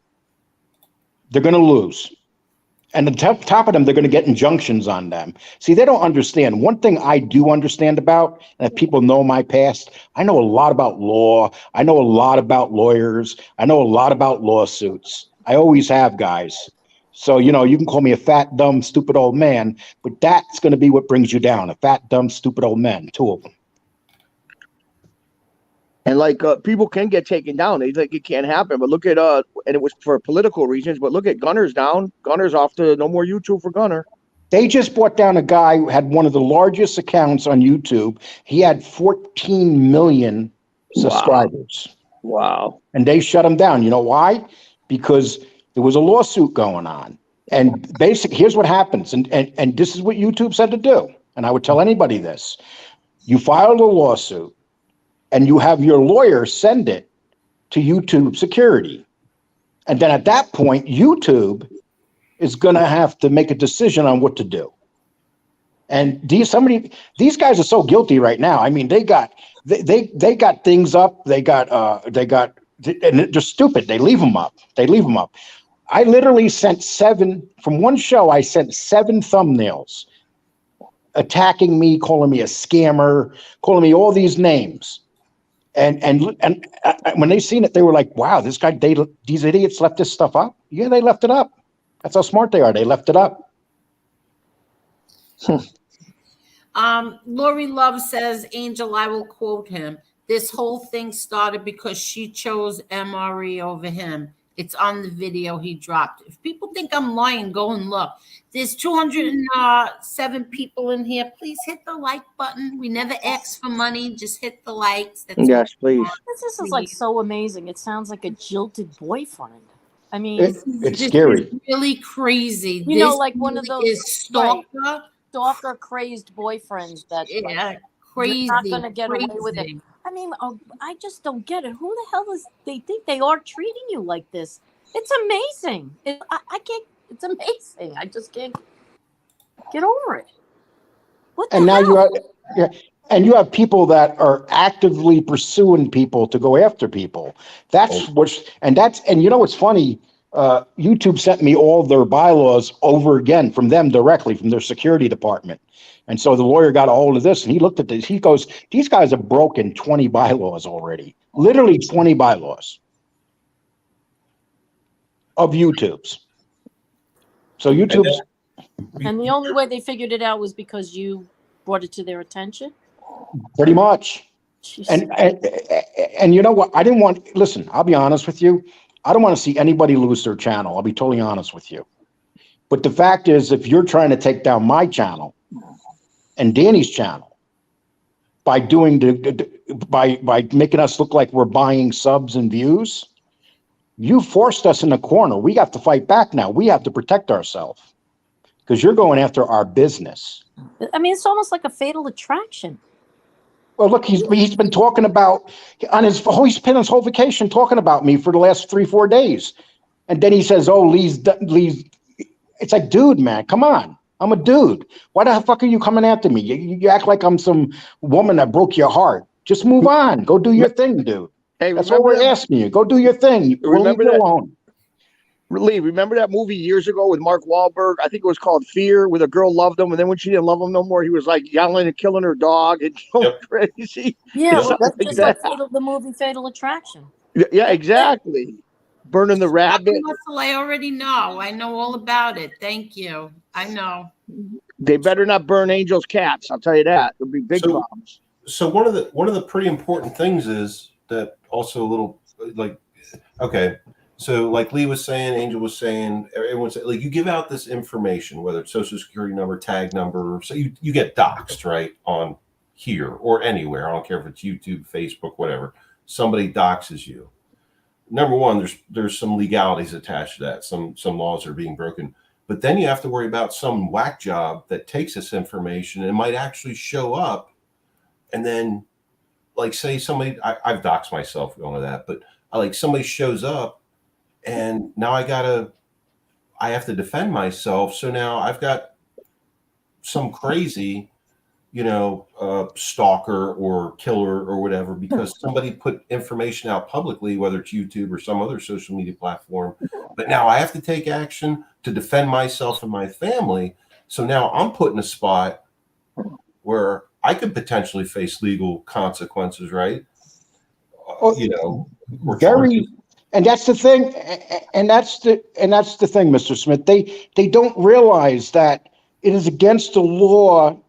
They're going to lose. And on top of them, they're going to get injunctions on them. See, they don't understand. One thing I do understand about, and if people know my past, I know a lot about law. I know a lot about lawyers. I know a lot about lawsuits. I always have, guys. So, you can call me a fat, dumb, stupid old man, but that's going to be what brings you down. A fat, dumb, stupid old man, two of them. And people can get taken down. They think it can't happen, but look at and it was for political reasons. But look at Gunner's down. Gunner's off to no more YouTube for Gunner. They just brought down a guy who had one of the largest accounts on YouTube. He had 14 million subscribers. Wow. And they shut him down. You know why? Because there was a lawsuit going on. And basically, here's what happens. And this is what YouTube said to do. And I would tell anybody this. You filed a lawsuit, and you have your lawyer send it to YouTube security. And then at that point, YouTube is going to have to make a decision on what to do. And these guys are so guilty right now. I mean, they got things up. And they're stupid. They leave them up. I literally sent 7 from one show. I sent 7 thumbnails attacking me, calling me a scammer, calling me all these names. And when they seen it, they were like, wow, these idiots left this stuff up. Yeah, they left it up. That's how smart they are. They left it up. Lori Love says, Angel, I will quote him. This whole thing started because she chose MRE over him. It's on the video he dropped. If people think I'm lying, go and look. There's 207 people in here. Please hit the like button. We never ask for money. Just hit the likes. That's Yes, please. This is like so amazing. It sounds like a jilted boyfriend. I mean, It's this scary. is really crazy. You know, This like one of really those is stalker. stalker crazed boyfriends that Yeah, crazy. you're not going to get away with it. crazy. I mean, I just don't get it. Who the hell is they think they are treating you like this? It's amazing. I can't. It's amazing. I just can't get over it. What the And now hell? you have people that are actively pursuing people to go after people. That's and you know what's funny? YouTube sent me all their bylaws over again from them directly from their security department. And so the lawyer got a hold of this and he looked at this. He goes, these guys have broken 20 bylaws already, literally 20 bylaws of YouTube's. So YouTube's. And the only way they figured it out was because you brought it to their attention? Pretty much. And you know what? I didn't want, listen, I'll be honest with you. I don't want to see anybody lose their channel. I'll be totally honest with you. But the fact is, if you're trying to take down my channel and Danny's channel by doing by making us look like we're buying subs and views, you forced us in a corner. We have to fight back now. We have to protect ourselves because you're going after our business. I mean, it's almost like a fatal attraction. Well, look, he's been talking about he's spent his whole vacation talking about me for the last 3-4 days, and then he says, "Oh, Lee's." It's like, dude, man, come on. I'm a dude. Why the fuck are you coming after me? You act like I'm some woman that broke your heart. Just move on. Go do your thing, dude. Hey, that's what we're asking you. Go do your thing. Remember leave that? me alone. Lee, remember that movie years ago with Mark Wahlberg? I think it was called Fear, where the girl loved him, and then when she didn't love him no more, he was like yelling and killing her dog and crazy. Yeah, Something well, like just that. like the movie Fatal Attraction. Yeah, exactly. Burning the rabbit. Muscle, I already know. I know all about it. Thank you. I know. They better not burn Angel's cats. I'll tell you that. There'll be big problems. So one of the pretty important things is that also a little like, okay, so like Lee was saying, Angel was saying, everyone's saying, like, you give out this information, whether it's social security number, tag number, so you get doxxed, right, on here or anywhere. I don't care if it's YouTube, Facebook, whatever. Somebody doxes you. Number one, there's some legalities attached to that. Some laws are being broken. But then you have to worry about some whack job that takes this information and might actually show up. And then, like, say somebody, I've doxed myself going to that, but like somebody shows up and now I have to defend myself. So now I've got some crazy, stalker or killer or whatever, because somebody put information out publicly, whether it's YouTube or some other social media platform. But now I have to take action to defend myself and my family. So now I'm put in a spot where I could potentially face legal consequences, right? Very, and that's the thing, and that's the thing, Mr. Smith. They don't realize that it is against the law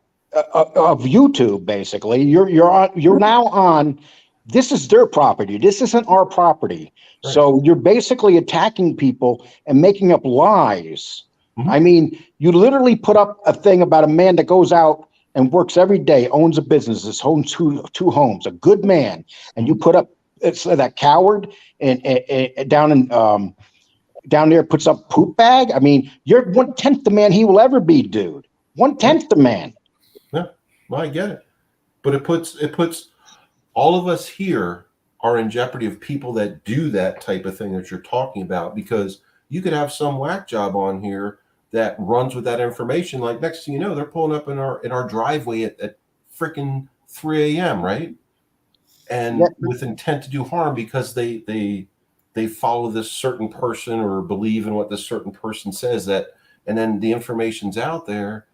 of YouTube. Basically, you're now on. This is their property. This isn't our property. Right. So you're basically attacking people and making up lies. Mm-hmm. I mean, you literally put up a thing about a man that goes out and works every day, owns a business, has owns two homes, a good man, and you put up that coward and down there puts up poop bag. I mean, you're 1/10 the man he will ever be, dude. 1/10 the man. Yeah, well, I get it, but it puts all of us here are in jeopardy of people that do that type of thing that you're talking about, because you could have some whack job on here that runs with that information. Like, next thing you know, they're pulling up in our driveway at freaking 3 a.m., right? And with intent to do harm because they follow this certain person or believe in what this certain person says, and then the information's out there,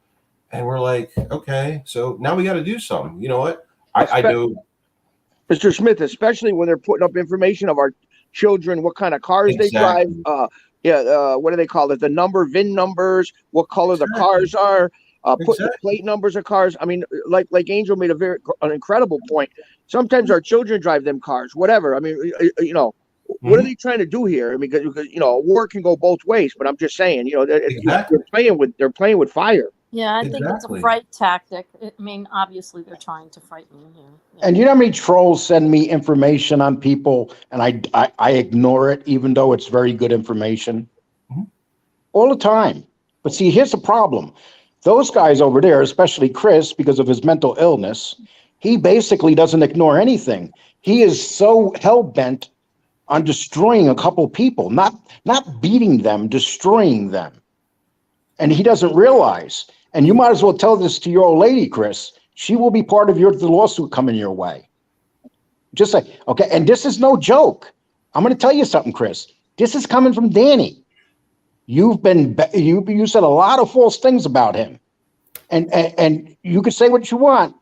and we're like, okay, so now we got to do something. You know what? I know, Mr. Smith, especially when they're putting up information of our children, what kind of cars they drive. What do they call it? The VIN numbers, what color the cars are, putting the plate numbers of cars. I mean, like Angel made an incredible point. Sometimes our children drive them cars, whatever. I mean, what are they trying to do here? I mean, because a war can go both ways. But I'm just saying, Exactly. they're playing with fire. Yeah, I think it's a Exactly. fright tactic. I mean, obviously they're trying to frighten you. Yeah. And you know how many trolls send me information on people, and I ignore it, even though it's very good information? All the time. But see, here's the problem. Those guys over there, especially Chris, because of his mental illness, he basically doesn't ignore anything. He is so hell-bent on destroying a couple people, not beating them, destroying them. And he doesn't realize. And you might as well tell this to your old lady, Chris. She will be part of the lawsuit coming your way. Just say, okay, and this is no joke. I'm going to tell you something, Chris. This is coming from Danny. You said a lot of false things about him. And you can say what you want.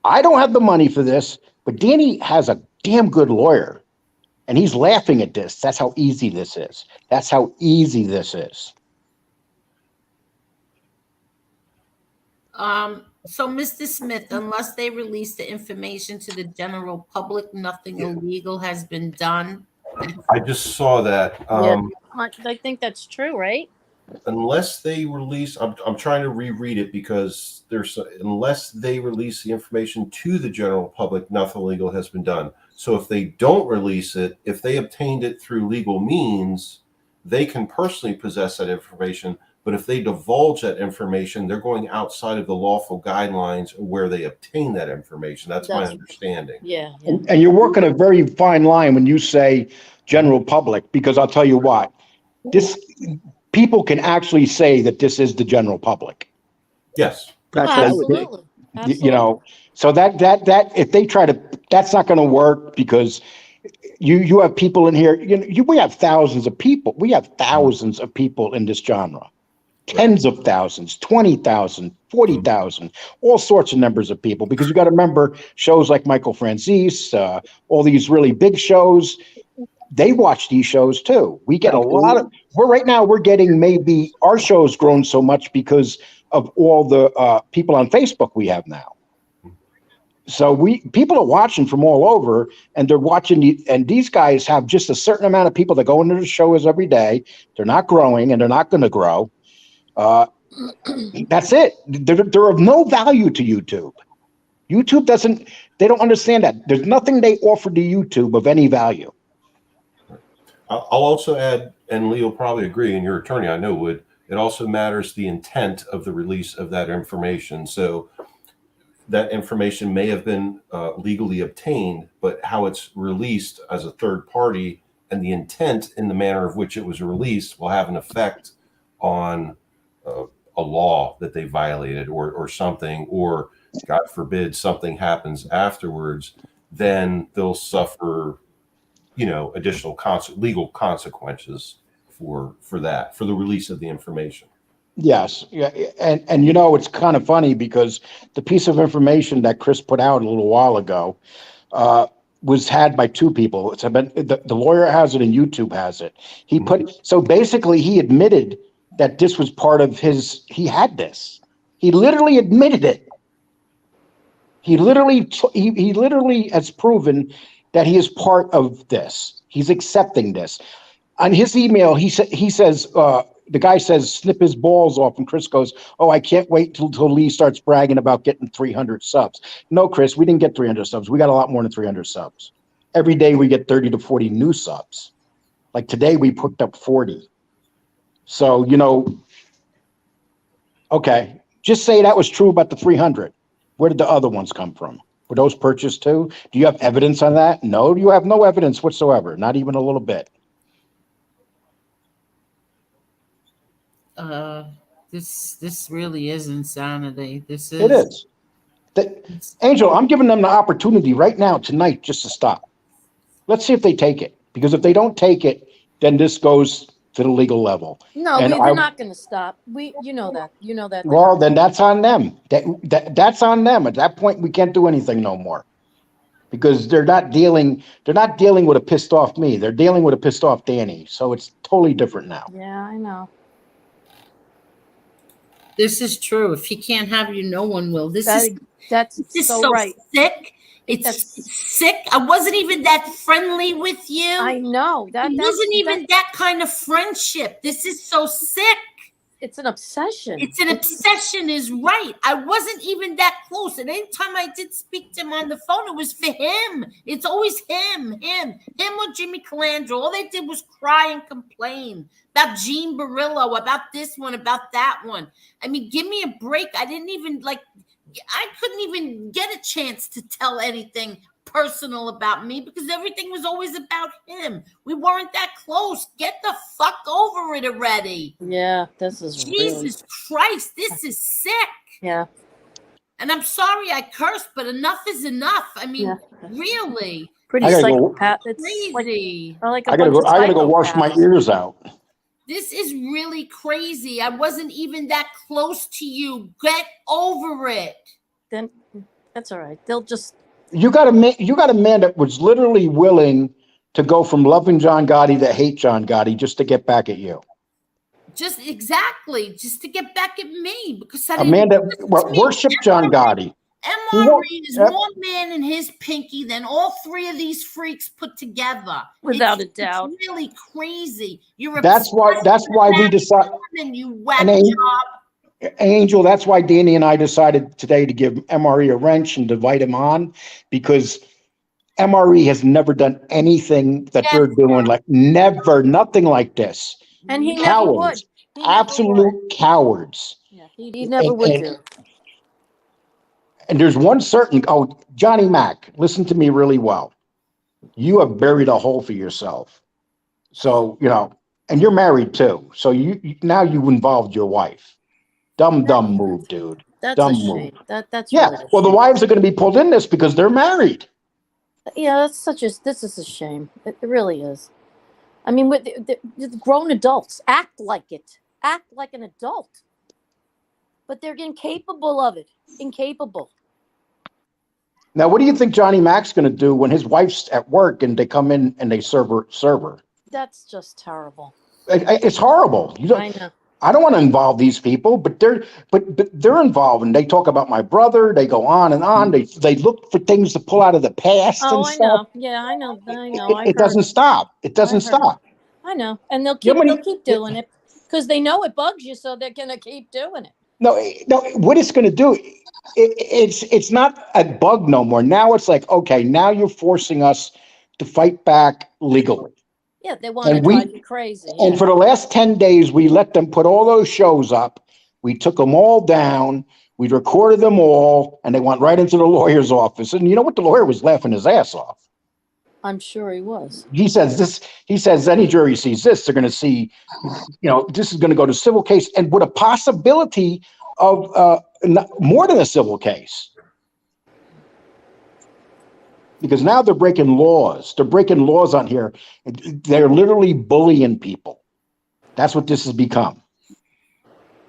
I don't have the money for this, but Danny has a damn good lawyer. And he's laughing at this. That's how easy this is. That's how easy this is. So, Mr. Smith, unless they release the information to the general public, nothing illegal has been done. I just saw that. I think that's true, right? Unless they release, I'm trying to reread it because unless they release the information to the general public, nothing illegal has been done. So if they don't release it, if they obtained it through legal means, they can personally possess that information. But if they divulge that information, they're going outside of the lawful guidelines where they obtain that information. That's my understanding. Yeah. And you're working a very fine line when you say general public, because I'll tell you what, people can actually say that this is the general public. Yes. Absolutely. So that if they try to, that's not going to work, because you have people in here, we have thousands of people. We have thousands of people in this genre. Tens of thousands, 20,000, 40,000, all sorts of numbers of people, because you got to remember shows like Michael Franzese, all these really big shows, they watch these shows too. We get a lot of, we're getting, maybe our show's grown so much because of all the people on Facebook we have now. So people are watching from all over, and they're watching, and these guys have just a certain amount of people that go into the shows every day. They're not growing, and they're not going to grow. That's it. They're of no value to YouTube. YouTube they don't understand that. There's nothing they offer to YouTube of any value. I'll also add, and Lee will probably agree, and your attorney I know would, it also matters the intent of the release of that information. So that information may have been legally obtained, but how it's released as a third party and the intent in the manner of which it was released will have an effect on a law that they violated or something, or God forbid something happens afterwards, then they'll suffer, additional legal consequences for that, for the release of the information. Yes. Yeah. And it's kind of funny because the piece of information that Chris put out a little while ago was had by two people. The lawyer has it and YouTube has it. So basically he admitted that this was part of he had this. He literally admitted it. He literally has proven that he is part of this. He's accepting this. On his email, he says, the guy says, snip his balls off, and Chris goes, oh, I can't wait till Lee starts bragging about getting 300 subs. No, Chris, we didn't get 300 subs. We got a lot more than 300 subs. Every day we get 30 to 40 new subs. Like today we picked up 40. So, okay, just say that was true about the 300. Where did the other ones come from? Were those purchased too? Do you have evidence on that? No, you have no evidence whatsoever, not even a little bit. This really is insanity. It is. Angel, I'm giving them the opportunity right now, tonight, just to stop. Let's see if they take it. Because if they don't take it, then this goes to the legal level. No, they're not going to stop. You know that. Well, then that's on them. That's on them. At that point, we can't do anything no more. Because they're not dealing with a pissed off me. They're dealing with a pissed off Danny. So it's totally different now. Yeah, I know. This is true. If he can't have you, no one will. This is so right. Sick. It's sick. I wasn't even that friendly with you. I know that wasn't even that kind of friendship. This is so sick. It's an obsession. It's an obsession is right. I wasn't even that close. And anytime I did speak to him on the phone, it was for him. It's always him or Jimmy Calandra. All they did was cry and complain about Gene Barillo, about this one, about that one. I mean, give me a break. I didn't even I couldn't even get a chance to tell anything personal about me because everything was always about him. We weren't that close. Get the fuck over it already. Yeah, this is Jesus Christ, this is sick. Yeah. And I'm sorry I cursed, but enough is enough. I mean, really. Pretty psychopath. It's crazy. Like I gotta go wash my ears out. This is really crazy. I wasn't even that close to you. Get over it. Then that's all right. They'll just. You got a man that was literally willing to go from loving John Gotti to hate John Gotti just to get back at you. Just to get back at me because A man that worshiped John Gotti. MRE is more man in his pinky than all three of these freaks put together. Without a doubt. It's really crazy. You're That's why we decided. You whack job. Angel, that's why Danny and I decided today to give MRE a wrench and divide him on, because MRE has never done anything that they're doing, nothing like this. And he cowards, never would. Absolute cowards. Yeah, he never would do. And there's one certain, Johnny Mac, listen to me really well. You have buried a hole for yourself. So, and you're married too. So now you've involved your wife. Dumb move, dude. That's dumb a shame. move. That's yeah. Really Well, the wives are going to be pulled in this because they're married. Yeah, this is a shame. It really is. I mean, the grown adults act like it. Act like an adult. But they're incapable of it. Incapable. Now, what do you think Johnny Mac's going to do when his wife's at work and they come in and they serve her? That's just terrible. It's horrible. I know. I don't want to involve these people, but they're involved, and they talk about my brother. They go on and on. They look for things to pull out of the past. Oh, and I stuff. know. Yeah, I know. It doesn't stop. It doesn't stop. I know, and they'll keep doing it because they know it bugs you, so they're gonna keep doing it. No. What it's going to do, it's not a bug no more. Now it's like, okay, now you're forcing us to fight back legally. Yeah, they want to drive you crazy. And for the last 10 days, we let them put all those shows up. We took them all down. We recorded them all, and they went right into the lawyer's office. And you know what? The lawyer was laughing his ass off. I'm sure he was. He says any jury sees this, they're going to see, this is going to go to civil case, and with a possibility of more than a civil case. Because now they're breaking laws. They're breaking laws on here. They're literally bullying people. That's what this has become.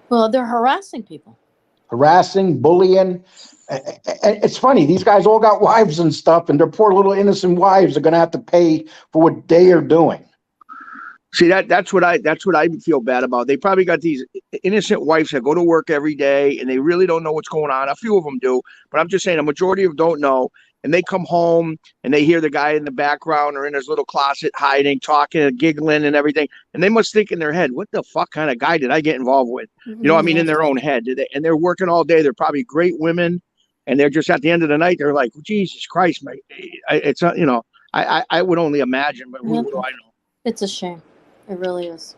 Well, they're harassing people. Harassing, bullying. It's funny. These guys all got wives and stuff, and their poor little innocent wives are going to have to pay for what they are doing. See, that's what I feel bad about. They probably got these innocent wives that go to work every day, and they really don't know what's going on. A few of them do, but I'm just saying a majority of them don't know. And they come home and they hear the guy in the background or in his little closet hiding, talking and giggling and everything. And they must think in their head, what the fuck kind of guy did I get involved with? In their own head. And they're working all day. They're probably great women. And they're just at the end of the night, they're like, Jesus Christ, mate. It's, I would only imagine, but what do I know? It's a shame. It really is.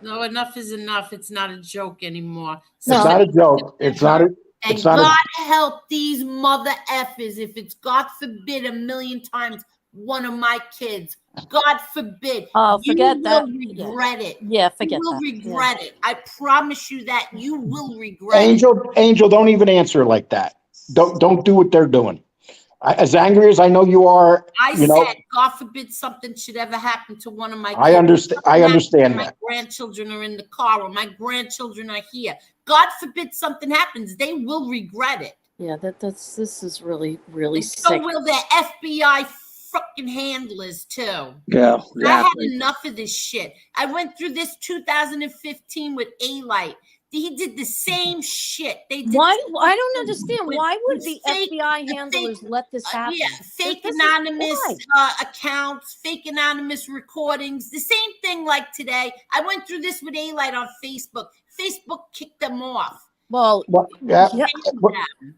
No, enough is enough. It's not a joke anymore. It's not a joke. It's not a. And God help these mother effers if it's, God forbid, a million times one of my kids. God forbid. Oh, forget that. You will regret it. Yeah, forget that. You will regret it. I promise you that you will regret it. Angel, don't even answer like that. Don't do what they're doing. As angry as I know you are, I said, God forbid something should ever happen to one of my kids. I understand my that. My grandchildren are in the car or my grandchildren are here. God forbid something happens. They will regret it. Yeah, this is really, really sick. So will their FBI fucking handlers too. Yeah, exactly. I had enough of this shit. I went through this 2015 with A-Light. He did the same shit. They did. Why? I don't understand. with- Why would with the fake- FBI handlers let this happen? Yeah, fake This is anonymous why. accounts, fake anonymous recordings. The same thing like today. I went through this with A-Light on Facebook. Facebook kicked them off. Well, yeah.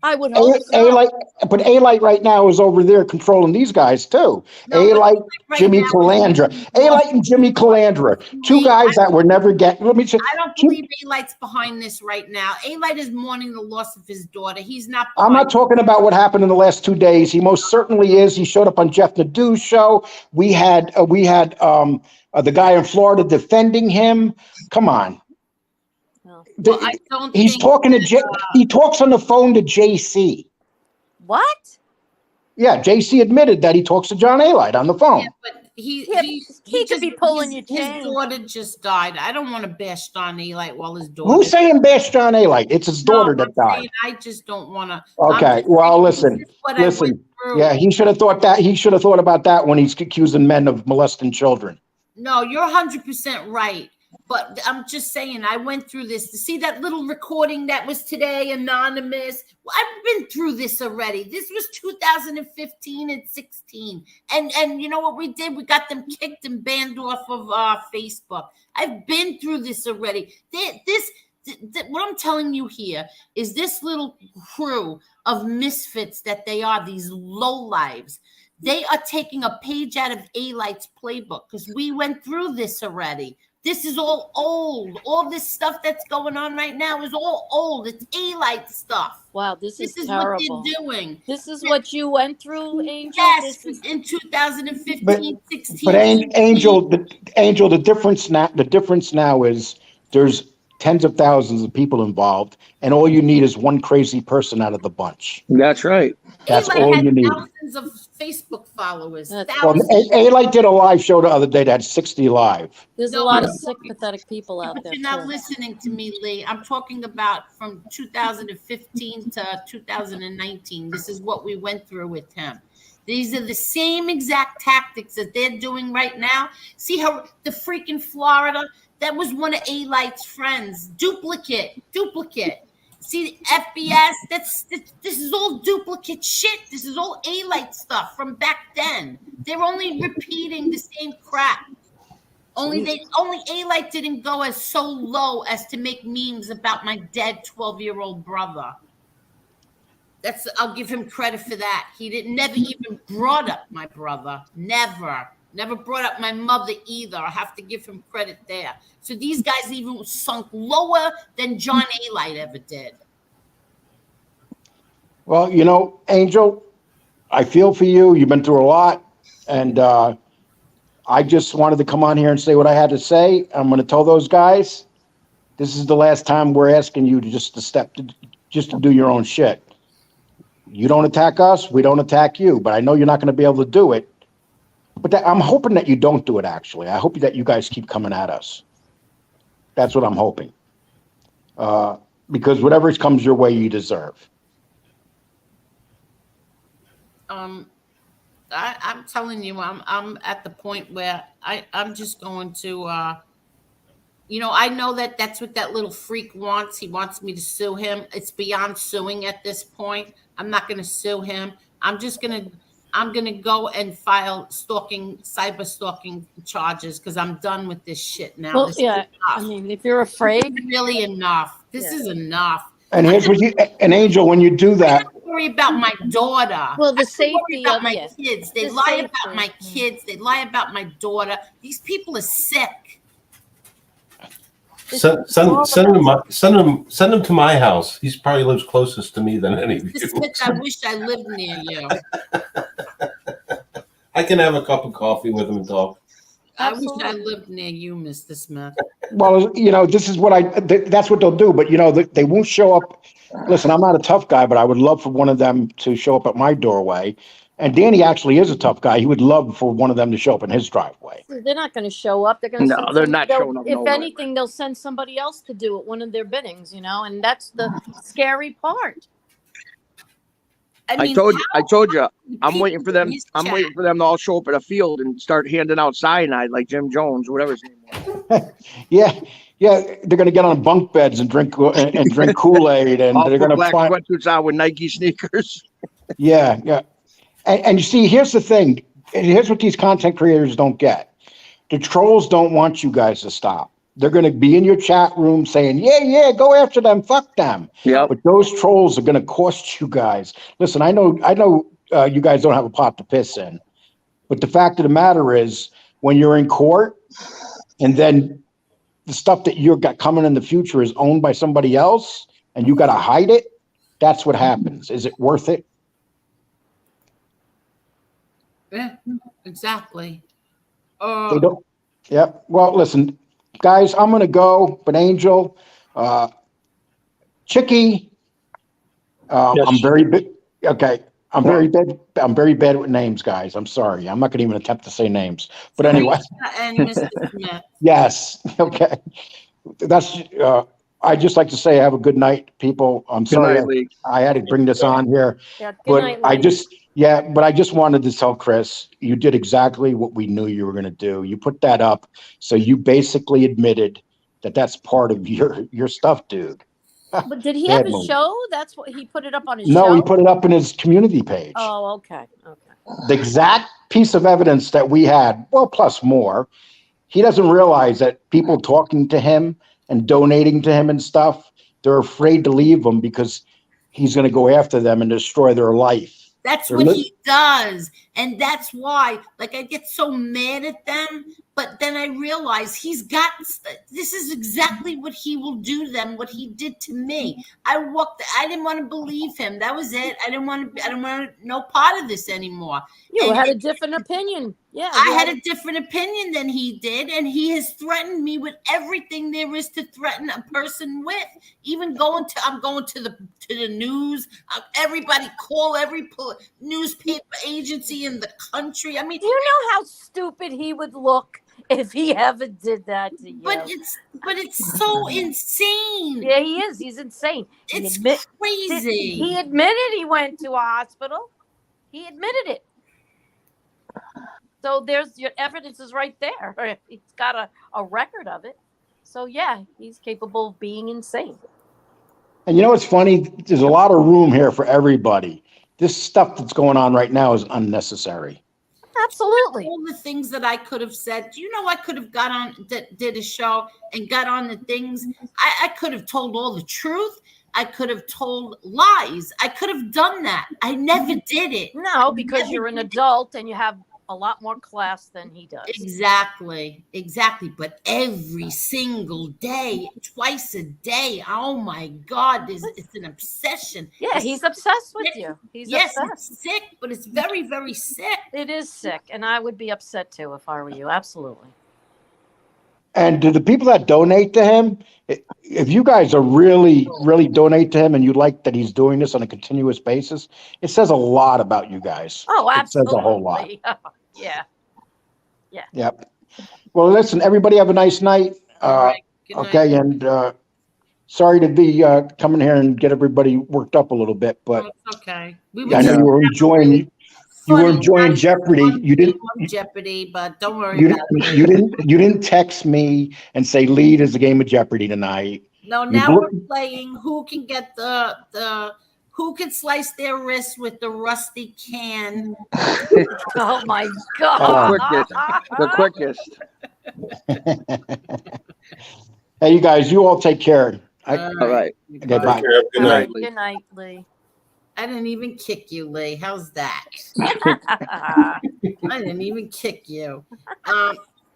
I would hope so. A-Light, but A-Light right now is over there controlling these guys too. A-Light, Jimmy Calandra. A-Light and Jimmy Calandra. Two guys that were never getting. Let me just. I don't believe A-Light's behind this right now. A-Light is mourning the loss of his daughter. He's not. I'm not talking about what happened in the last 2 days. He most certainly is. He showed up on Jeff Nadeau's show. We had the guy in Florida defending him. Come on. Well, I don't He's think talking to he talks on the phone to JC. What? Yeah, JC admitted that he talks to John A-Light on the phone. Yeah, but he could be pulling your his chain. daughter just died. I don't want to bash John A-Light while his daughter. Who's saying bash John A-Light? It's his daughter that died. I just don't want to. Okay, well, listen. Yeah, he should have thought that. He should have thought about that when he's accusing men of molesting children. No, you're 100% right. But I'm just saying, I went through this. To see that little recording that was today, anonymous. Well, I've been through this already. This was 2015 and 16. And you know what we did? We got them kicked and banned off of Facebook. I've been through this already. What I'm telling you here is this little crew of misfits that they are, these lowlives, they are taking a page out of A-Light's playbook because we went through this already. This is all old. All this stuff that's going on right now is all old. It's A-Light stuff. Wow, this is terrible. terrible. What they're doing. This is what you went through, Angel? Yes, in 2015, 16. But Angel, the difference now is there's tens of thousands of people involved, and all you need is one crazy person out of the bunch. That's right. That's A-Light all had you need. thousands of Facebook followers. Well, Thousands. A-Light did a live show the other day that had 60 live. There's a lot of sick, pathetic people out But there. you're not too. listening to me, Lee. I'm talking about from 2015 to 2019. This is what we went through with him. These are the same exact tactics that they're doing right now. See how the freaking Florida, that was one of A-Light's friends. Duplicate. See, FBS, this is all duplicate shit. This is all A-Light stuff from back then. They're only repeating the same crap. Only A-Light didn't go as so low as to make memes about my dead 12-year-old brother. I'll give him credit for that. He never even brought up my brother. Never brought up my mother either. I have to give him credit there. So these guys even sunk lower than John A-Light ever did. Well, Angel, I feel for you. You've been through a lot. And I just wanted to come on here and say what I had to say. I'm going to tell those guys, this is the last time we're asking you to just to do your own shit. You don't attack us, we don't attack you. But I know you're not going to be able to do it. But I'm hoping that you don't do it, actually. I hope that you guys keep coming at us. That's what I'm hoping. Because whatever comes your way, you deserve. I'm telling you, I'm at the point where I'm just going to, I know that that's what that little freak wants. He wants me to sue him. It's beyond suing at this point. I'm not going to sue him. I'm going to go and file cyber stalking charges because I'm done with this shit now. Well, this yeah, I mean, if you're afraid. This is really enough. This is enough. And here's what Angel, when you do that. I don't worry about my daughter. Well, the I don't safety worry about of my kids. They lie about my kids. They lie about my daughter. These people are sick. Send him to my house. He probably lives closest to me than any of you. Smith, I wish I lived near you. I can have a cup of coffee with him and talk. I wish I lived near you, Mr. Smith. Well, this is what that's what they'll do. But, they won't show up. Listen, I'm not a tough guy, but I would love for one of them to show up at my doorway. And Danny actually is a tough guy. He would love for one of them to show up in his driveway. They're not going to show up. They're going to. No, they're not showing up. If anything, they'll send somebody else to do it, one of their biddings, and that's the scary part. I told you, I'm waiting for them. I'm waiting for them to all show up at a field and start handing out cyanide like Jim Jones, whatever his name was. Yeah, they're gonna get on bunk beds and drink Kool-Aid, and All they're put gonna black find. sweatsuits on with Nike sneakers. Yeah. And you see, here's the thing. Here's what these content creators don't get. The trolls don't want you guys to stop. They're going to be in your chat room saying, yeah, go after them, fuck them. Yep. But those trolls are going to cost you guys. Listen, I know you guys don't have a pot to piss in. But the fact of the matter is, when you're in court and then the stuff that you got coming in the future is owned by somebody else and you got to hide it, that's what happens. Is it worth it? Yeah, exactly. They don't. Yep. Well, listen, guys, I'm gonna go. But Angel, Chicky, Yes. I'm very big. Okay, I'm very bad. I'm very bad with names, guys. I'm sorry. I'm not gonna even attempt to say names. But anyway. And Mr. Smith. Yes. Okay. That's. I just like to say have a good night, people. I'm sorry night, Lee. I had to bring this on here, Yeah, good but night, I Lee. just wanted to tell Chris, you did exactly what we knew you were going to do. You put that up, so you basically admitted that that's part of your stuff, dude. But did he Bad have a move. show? That's what he put it up on his show? No, he put it up in his community page. Oh, okay. The exact piece of evidence that we had, well, plus more. He doesn't realize that people talking to him and donating to him and stuff, they're afraid to leave him because he's going to go after them and destroy their life. That's what he does. And that's why, like, I get so mad at them. But then I realize this is exactly what he will do to them, what he did to me. I didn't want to believe him. That was it. I didn't want no part of this anymore. You had a different opinion. Yeah. I had a different opinion than he did. And he has threatened me with everything there is to threaten a person with. Even I'm going to the news. Everybody call every newspaper agency in the country. I mean, do you know how stupid he would look if he ever did that to you? But it's so insane. Yeah, he is. He's insane. It's crazy. He admitted he went to a hospital. He admitted it. So there's your evidence is right there. He's got a record of it. So yeah, he's capable of being insane. And you know what's funny? There's a lot of room here for everybody. This stuff that's going on right now is unnecessary. Absolutely. All the things that I could have said. Do you know I could have got on, did a show and got on the things? I could have told all the truth. I could have told lies. I could have done that. I never did it. No, because you're an adult and you have a lot more class than he does. Exactly. But every single day, twice a day, oh my God, it's an obsession. Yeah, he's obsessed with you. He's obsessed. It's sick, but it's very, very sick. It is sick, and I would be upset too if I were you. Absolutely. And to the people that donate to him, if you guys are really, really donate to him and you like that he's doing this on a continuous basis, it says a lot about you guys. Oh, absolutely. It says a whole lot. Yeah. Yep. Well, listen, everybody have a nice night. Right. Okay, Night. and sorry to be coming here and get everybody worked up a little bit, but it's okay. I know you were enjoying. You were enjoying Jeopardy. You didn't Jeopardy, but don't worry about it. You didn't text me and say lead is the game of Jeopardy tonight. No, now we're playing who can get who can slice their wrist with the rusty can. Oh my God. The quickest. Hey, you guys, you all take care. All right. Okay, bye. Good night. Good night, Lee. I didn't even kick you, Lee. How's that? I didn't even kick you.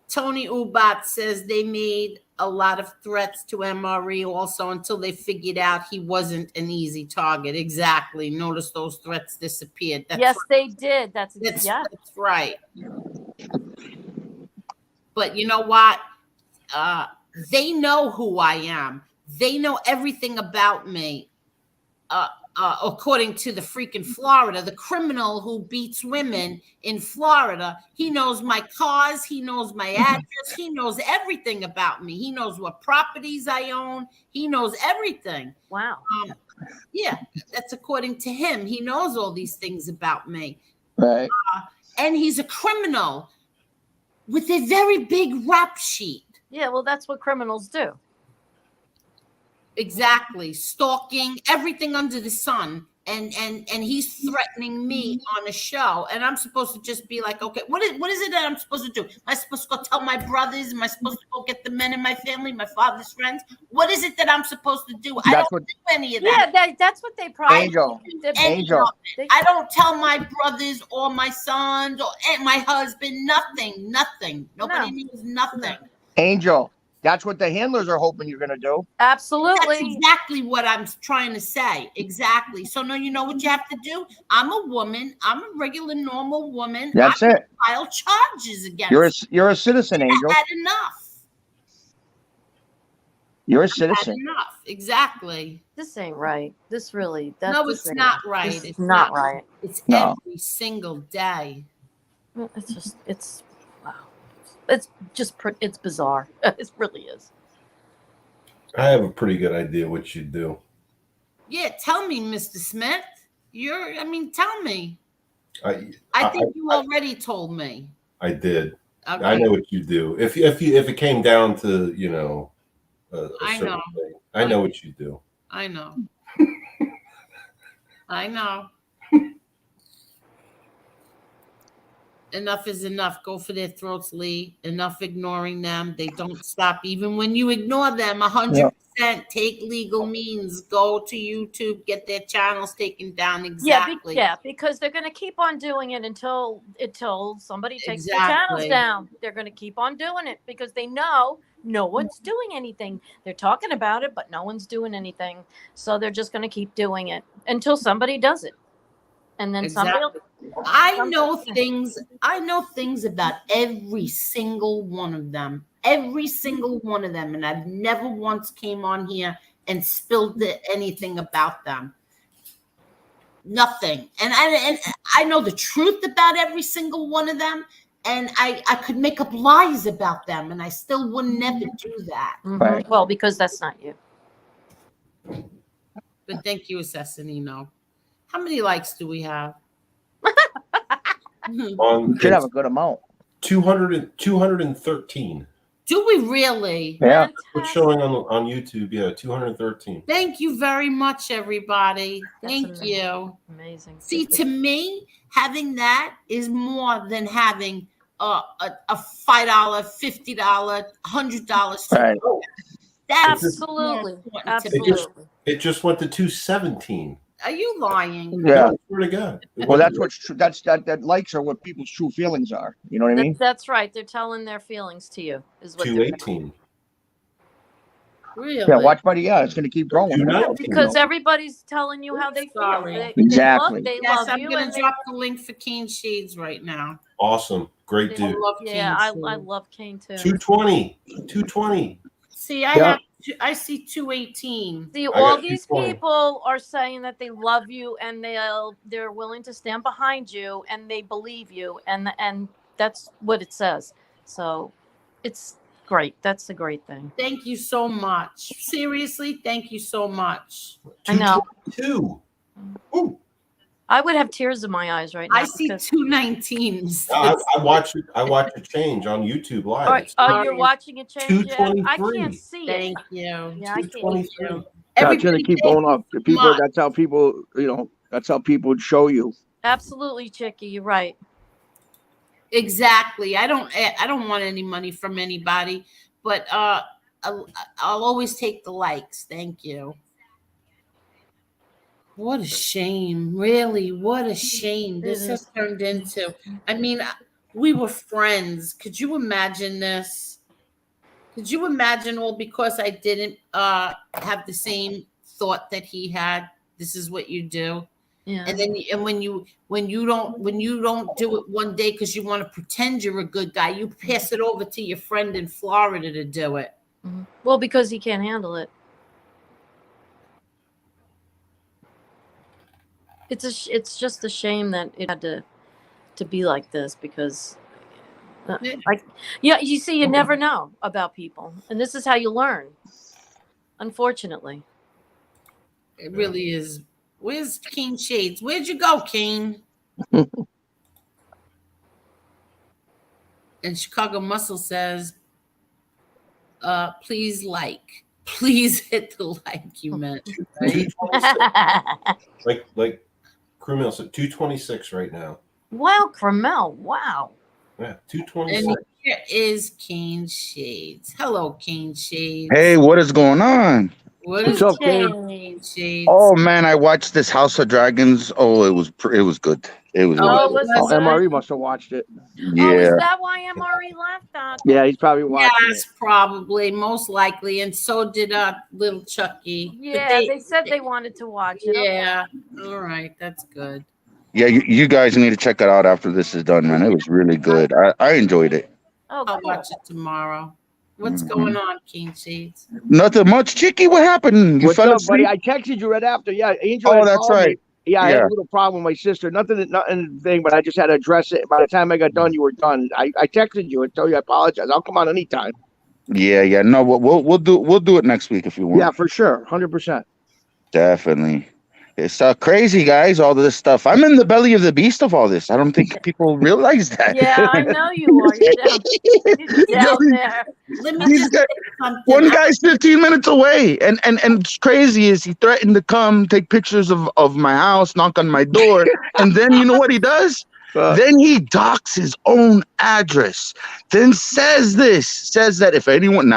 Tony Ubat says they made a lot of threats to MRE also until they figured out he wasn't an easy target. Exactly. Notice those threats disappeared. Yes, they did. That's right. But you know what? They know who I am. They know everything about me. According to the freaking Florida, the criminal who beats women in Florida, he knows my cars, he knows my address, he knows everything about me. He knows what properties I own. He knows everything. Wow. Yeah, that's according to him. He knows all these things about me. Right. And he's a criminal with a very big rap sheet. Yeah, well, that's what criminals do. Exactly. Stalking, everything under the sun. And he's threatening me on a show. And I'm supposed to just be like, okay, what is it that I'm supposed to do? Am I supposed to go tell my brothers? Am I supposed to go get the men in my family, my father's friends? What is it that I'm supposed to do? I don't do any of that. Yeah, that's what they probably Angel. Any Angel. of it. I don't tell my brothers or my sons or my husband nothing. Nobody knows nothing. Angel. That's what the handlers are hoping you're going to do. Absolutely. That's exactly what I'm trying to say. Exactly. So now you know what you have to do? I'm a woman. I'm a regular, normal woman. That's I it. file charges against You're a citizen, Angel. I had enough. You're a I had citizen. enough. Exactly. This ain't right. This really. No, it's not right. This is It's not right. It's No. every single day. It's wow. It's bizarre. It really is. I have a pretty good idea what you do. Yeah, tell me, Mr. Smith. Tell me. I think you already told me. I did. Okay. I know what you do. If it came down to, a I certain know. thing, I know what you do. I know. I know. Enough is enough. Go for their throats, Lee. Enough ignoring them. They don't stop. Even when you ignore them, 100%, take legal means. Go to YouTube, get their channels taken down. Exactly. Yeah, because they're going to keep on doing it until somebody takes their Exactly. channels down. They're going to keep on doing it because they know no one's doing anything. They're talking about it, but no one's doing anything. So they're just going to keep doing it until somebody does it. And then somebody else. I know things about every single one of them. Every single one of them. And I've never once came on here and spilled anything about them. Nothing. And I know the truth about every single one of them. And I could make up lies about them, and I still would never do that. Mm-hmm. Right. Well, because that's not you. But thank you, Assassinino. How many likes do we have? Should have a good amount. 213. Do we really? Yeah. It's showing on YouTube. Yeah, 213. Thank you very much, everybody. Thank you. Amazing. See, to me, having that is more than having a $5, $50, $100. Right. That's Absolutely. Absolutely. It just went to 217. Are you lying? Yeah. I swear to God. Well, that's what's true. That likes are what people's true feelings are. You know what I mean? That's right. They're telling their feelings to you. Is what 218. Really? Yeah. Watch, buddy. Yeah, it's going to keep growing. Because everybody's telling you how they feel. Exactly. They Yes, love I'm you. going to drop the link for Kane Shades right now. Awesome. Great dude. I love Kane too. 220. 220. See, I see 218. See, all these people are saying that they love you and they're willing to stand behind you and they believe you and that's what it says. So it's great. That's a great thing. Thank you so much. Seriously, thank you so much. I know. 222. Ooh. I would have tears in my eyes right now. I see 219. I watch it change on YouTube live. You're watching it change. Yeah, I 223. can't see it. Thank you. Yeah, I can't. 223. It's going to keep going up. The people. That's how people. That's how people would show you. Absolutely, Chicky. You're right. Exactly. I don't want any money from anybody, but I'll always take the likes. Thank you. What a shame. Really, what a shame this has turned into. I mean, we were friends. Could you imagine this? Could you imagine all because I didn't have the same thought that he had? This is what you do. Yeah. And then when you don't do it one day because you want to pretend you're a good guy, you pass it over to your friend in Florida to do it. Mm-hmm. Well, because he can't handle it. It's just a shame that it had to be like this because you see, you never know about people, and this is how you learn. Unfortunately, it really is. Where's Kane Shades? Where'd you go, Kane? And Chicago Muscle says, please please hit the like you meant, right? 226. like Crewmill said, 226 right now. Wow, Carmel. Wow. Yeah, And 226. here is Cane Shades. Hello, Cane Shades. Hey, what is going on? What What's is up, Kane? Cane Shades? Oh man, I watched this House of Dragons. Oh, it was good. It was. Oh, was Oh, it? MRE must have watched it. Oh, is Yeah. that why MRE left? Yeah, he's probably watching Yes, probably, most likely, and so did little Chucky. But Yeah, they said they wanted to watch it. Okay. Yeah, all right, that's good. Yeah, you guys need to check it out after this is done, man. It was really good. I enjoyed it. Oh, I'll cool. watch it tomorrow. What's Mhm. going on, King Shades? Nothing much, Chicky. What happened? You What's fell up, buddy? asleep? I texted you right after. Yeah, Angel. Oh, had that's called me. right. Yeah, I had Yeah. a little problem with my sister. Nothing thing, but I just had to address it. By the time I got done, you were done. I texted you and told you I apologize. I'll come on anytime. Yeah. No, we'll do it next week if you want. Yeah, for sure, 100%. Definitely. It's crazy, guys. All this stuff. I'm in the belly of the beast of all this. I don't think people realize that. Yeah, I know you are. You're down there. Let me These just guys- say something. One guy's 15 minutes away, and what's crazy is he threatened to come take pictures of my house, knock on my door, and then you know what he does? Then he docks his own address. Then says that if anyone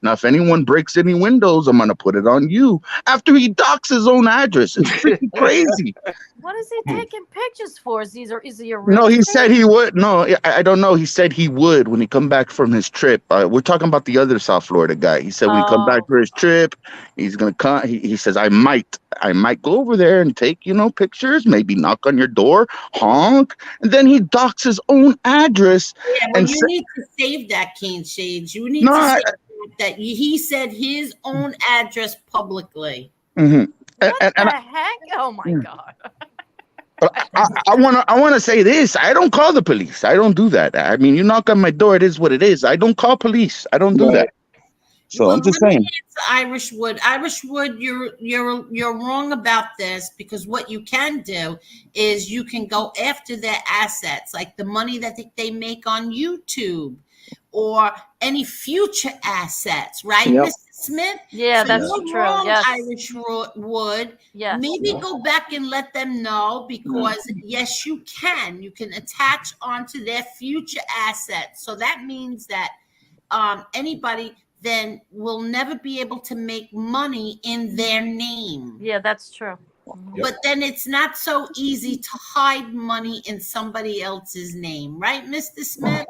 if anyone breaks any windows, I'm gonna put it on you. After he docks his own address, it's freaking crazy. What is he taking pictures for? Is he a real No, he estate? said he would. No, I don't know. He said he would when he come back from his trip. We're talking about the other South Florida guy. He said when he come back for his trip, he's gonna come. He says I might go over there and take pictures, maybe knock on your door, honk, and then he docks his own address. Yeah, but and you need to save that, King Shades. You need No, to I- save that. He said his own address publicly. Mhm. What the heck? Oh my God. I want to say this. I don't call the police. I don't do that. I mean, you knock on my door, it is what it is. I don't call police. I don't do that. So I'm just saying. Irish Wood. Irish Wood, you're wrong about this, because what you can do is you can go after their assets, like the money that they make on YouTube or any future assets, right, Yep. Mr. Smith? Yeah, So that's you're true. wrong, Yes. Irish Wood. Yes. Maybe go back and let them know, because yes, you can. You can attach onto their future assets. So that means that anybody then will never be able to make money in their name. Yeah, that's true. But then it's not so easy to hide money in somebody else's name, right, Mr. Smith?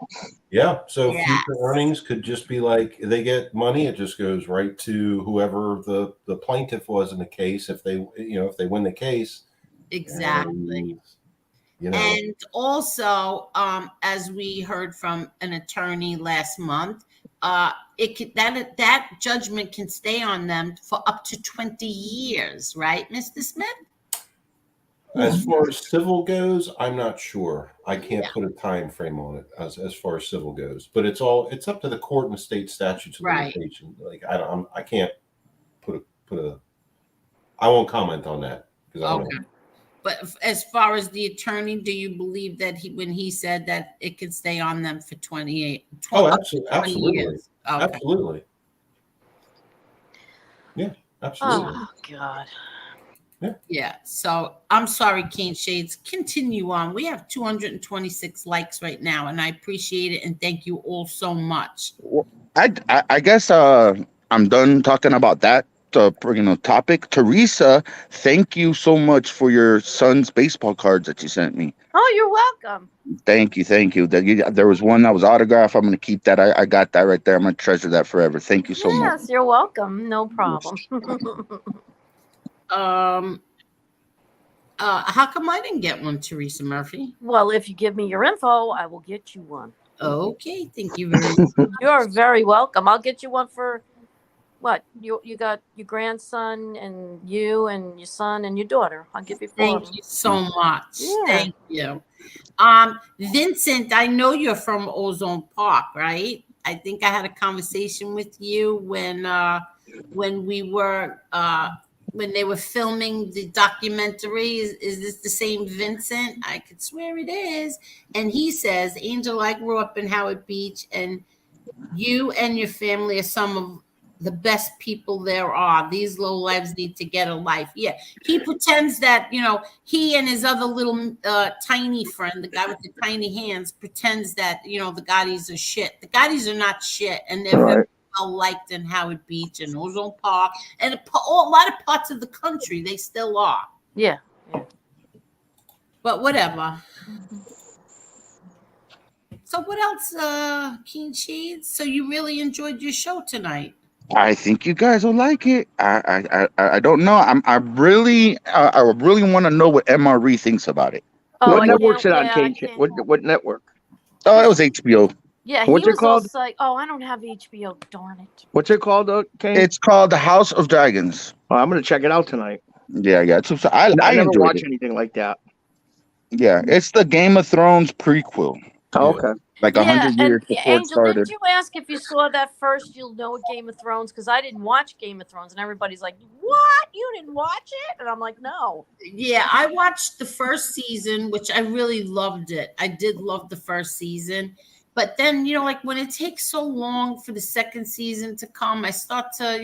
Yeah. So Yes. future earnings could just be like they get money, it just goes right to whoever the plaintiff was in the case. If they win the case, Exactly. and And also, as we heard from an attorney last month, that judgment can stay on them for up to 20 years, right, Mr. Smith? as far as civil goes, I'm not sure. I can't put a time frame on it as far as civil goes. But it's up to the court and the state statutes of Right. limitation. Like I can't put a. I won't comment on that because I don't know. But as far as the attorney, do you believe that when he said that it could stay on them for 28? Oh, up to 20 absolutely. years? Okay. Absolutely. Yeah, absolutely. Oh God. Yeah. So I'm sorry, King Shades. Continue on. We have 226 likes right now, and I appreciate it, and thank you all so much. I guess I'm done talking about that topic. Teresa, thank you so much for your son's baseball cards that you sent me. Oh, you're welcome. Thank you. There was one that was autographed. I'm going to keep that. I got that right there. I'm going to treasure that forever. Thank you so much. Yes, you're welcome. No problem. How come I didn't get one, Teresa Murphy? Well, if you give me your info, I will get you one. Okay, thank you very much. You're very welcome. I'll get you one for what? You got your grandson and you and your son and your daughter. I'll give you 4 of Thank them. you so much. Yeah. Thank you. Vincent, I know you're from Ozone Park, right? I think I had a conversation with you when we were when they were filming the documentary. Is this the same Vincent? I could swear it is. And he says, Angel, I grew up in Howard Beach, and You and your family are some of the best people there are. These lowlifes need to get a life. Yeah, he pretends that, he and his other little tiny friend, the guy with the tiny hands, pretends that, the Gottis are shit. The Gottis are not shit, and they're very well liked in Howard Beach and Ozone Park and a lot of parts of the country. They still are. Yeah. But whatever. So what else, Keen Shades? So you really enjoyed your show tonight? I think you guys will like it. I don't know. I really want to know what MRE thinks about it. What network's it on, Kane? What network? Oh, it was HBO. Yeah, What's he it was called? all like, "Oh, I don't have HBO. Darn it." What's it called, Kane? It's called The House of Dragons. Oh, I'm gonna check it out tonight. Yeah. I never enjoyed watch it. anything like that. Yeah, it's the Game of Thrones prequel. Oh, okay. Like 100 years before it Angel, started. didn't you ask if you saw that first? You'll know Game of Thrones, because I didn't watch Game of Thrones, and everybody's like, "What? You didn't watch it?" And I'm like, "No." Yeah, I watched the first season, which I really loved it. I did love the first season. But then, like when it takes so long for the second season to come, I start to,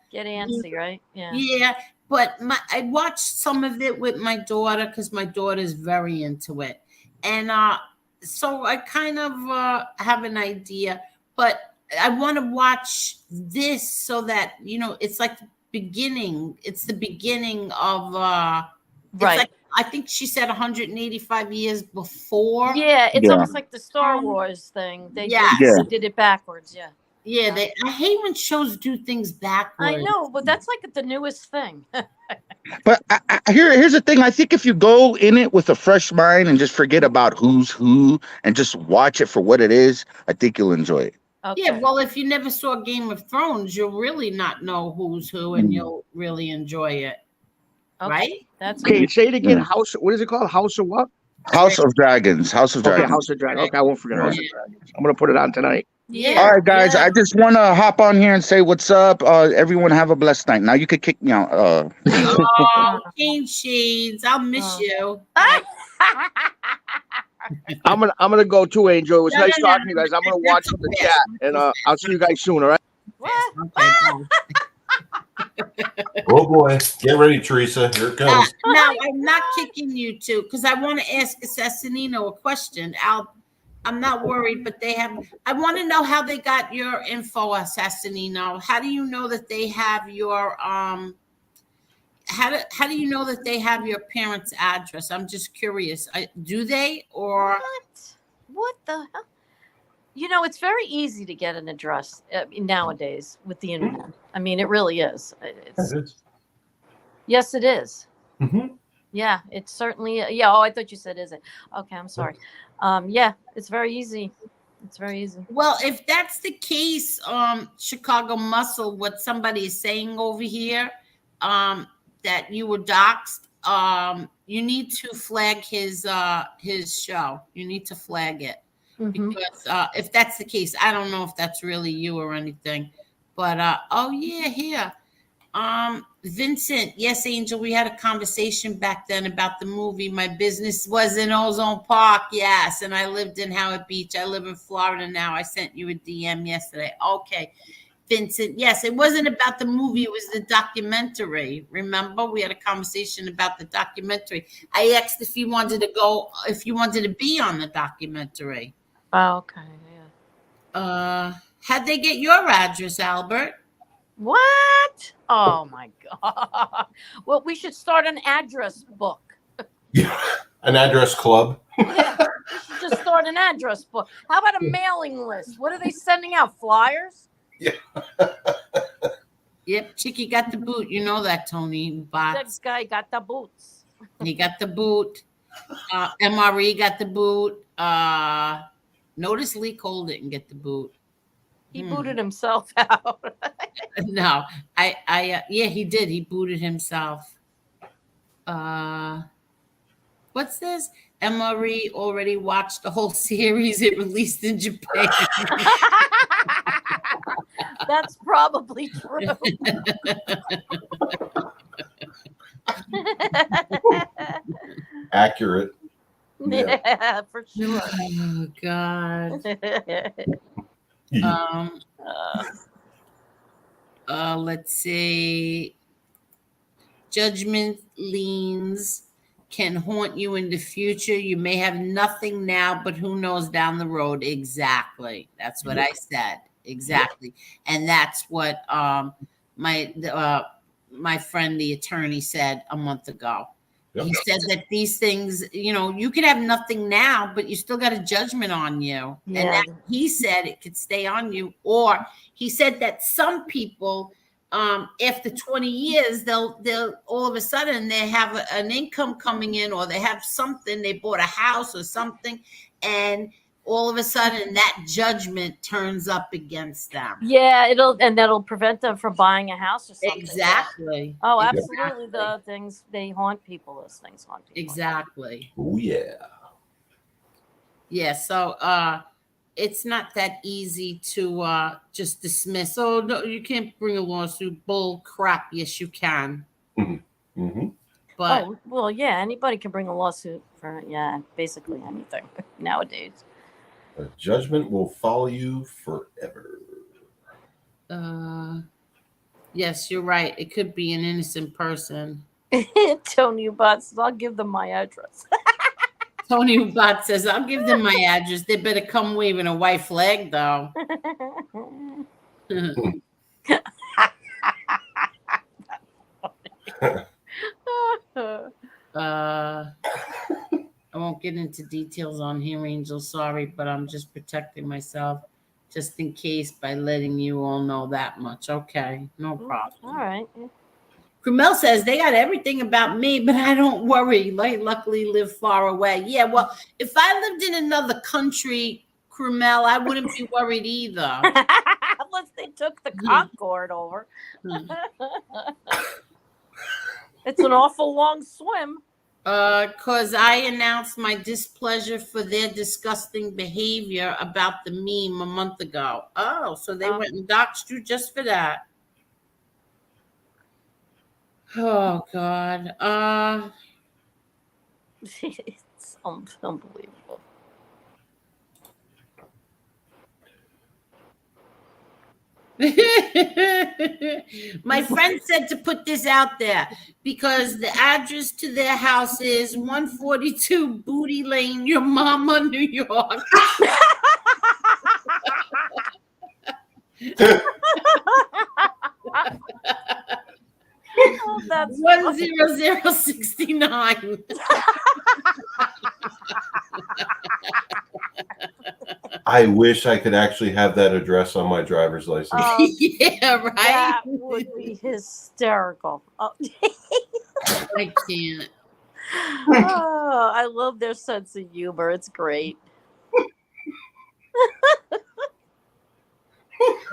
get antsy, right? Yeah. Yeah. But I watched some of it with my daughter because my daughter's very into it. And so I kind of have an idea, but I want to watch this so that, it's like the beginning. It's the beginning of, right. Like, I think she said 185 years before. Yeah, it's almost like the Star Wars thing. They did it backwards. Yeah. Yeah, I hate when shows do things backwards. I know, but that's like the newest thing. But here's the thing. I think if you go in it with a fresh mind and just forget about who's who and just watch it for what it is, I think you'll enjoy it. Okay. Yeah, well, if you never saw Game of Thrones, you'll really not know who's who, and you'll really enjoy it. Okay. Right? That's okay. Say it again. House. What is it called? House of what? House of Dragons. House of Dragons. Okay, House of Dragons. Okay, I won't forget House of Dragons. I'm gonna put it on tonight. Yeah. All right, guys. I just want to hop on here and say what's up. Everyone have a blessed night. Now you could kick me out. Oh, Kane Shades, I'll miss you. I'm gonna go too, Angel. It was nice talking to you guys. I'm gonna watch the chat, and I'll see you guys soon. All right. Oh boy, get ready, Teresa. Here it comes. Now I'm not kicking you two because I want to ask Assassinino a question. I'm not worried, but I want to know how they got your info, Assassinino. How do you know that they have your how do you know that they have your parents' address? I'm just curious. Do they or what the hell? It's very easy to get an address nowadays with the internet. I mean, it really is. Yes, it is. Mm-hmm. Yeah, it's certainly. Yeah. Oh, I thought you said, is it? Okay, I'm sorry. Yeah, it's very easy. It's very easy. Well, if that's the case, Chicago Muscle, what somebody is saying over here, that you were doxxed, you need to flag his show. You need to flag it. Mm-hmm. Because if that's the case, I don't know if that's really you or anything. But oh yeah, here. Vincent, yes, Angel, we had a conversation back then about the movie. My business was in Ozone Park, yes, and I lived in Howard Beach. I live in Florida now. I sent you a DM yesterday. Okay, Vincent, yes, it wasn't about the movie, it was the documentary. Remember, we had a conversation about the documentary. I asked if you wanted to be on the documentary. Oh, okay, yeah. How'd they get your address, Albert? What? Oh my God. Well, we should start an address book. Yeah, an address club. Yeah, we should just start an address book. How about a mailing list? What are they sending out? Flyers? Yeah. Yep, Chicky got the boot. You know that, Tony. That guy got the boots. He got the boot. MRE got the boot. Notice Lee Cole didn't get the boot. He booted himself out. No, yeah, he did. He booted himself. What's this? MRE already watched the whole series. It released in Japan. That's probably true. Accurate. Yeah, for sure. Oh God. Um, let's see. Judgment liens can haunt you in the future. You may have nothing now, but who knows down the road. Exactly. That's what I said. Exactly. And that's what my friend, the attorney, said a month ago. He said that these things, you could have nothing now, but you still got a judgment on you. Yeah. And that, he said it could stay on you. Or he said that some people, after 20 years, they'll all of a sudden they have an income coming in, or they have something, they bought a house or something, and all of a sudden that judgment turns up against them. Yeah, that'll prevent them from buying a house or something. Exactly. Oh, absolutely. The things they haunt people. Those things haunt people. Exactly. Oh yeah. Yeah. So it's not that easy to just dismiss. Oh no, you can't bring a lawsuit. Bull crap. Yes, you can. Mm-hmm. But well, yeah, anybody can bring a lawsuit for basically anything nowadays. A judgment will follow you forever. Yes, you're right. It could be an innocent person. Tony Butts, I'll give them my address. Tony Ubot says, I'll give them my address. They better come waving a white flag, though. I won't get into details on here, Angel. Sorry, but I'm just protecting myself just in case by letting you all know that much. Okay, no problem. All right. Krumel says they got everything about me, but I don't worry. I luckily live far away. Yeah, well, if I lived in another country, Krumel, I wouldn't be worried either. Unless they took the Concorde over. It's an awful long swim. Because I announced my displeasure for their disgusting behavior about the meme a month ago. Oh, so they went and doxed you just for that. Oh, God. It's unbelievable. My friend said to put this out there because the address to their house is 142 Booty Lane, your mama, New York. Oh, that's 10069. I wish I could actually have that address on my driver's license. Yeah, right. That would be hysterical. Oh. I can't. Oh, I love their sense of humor. It's great.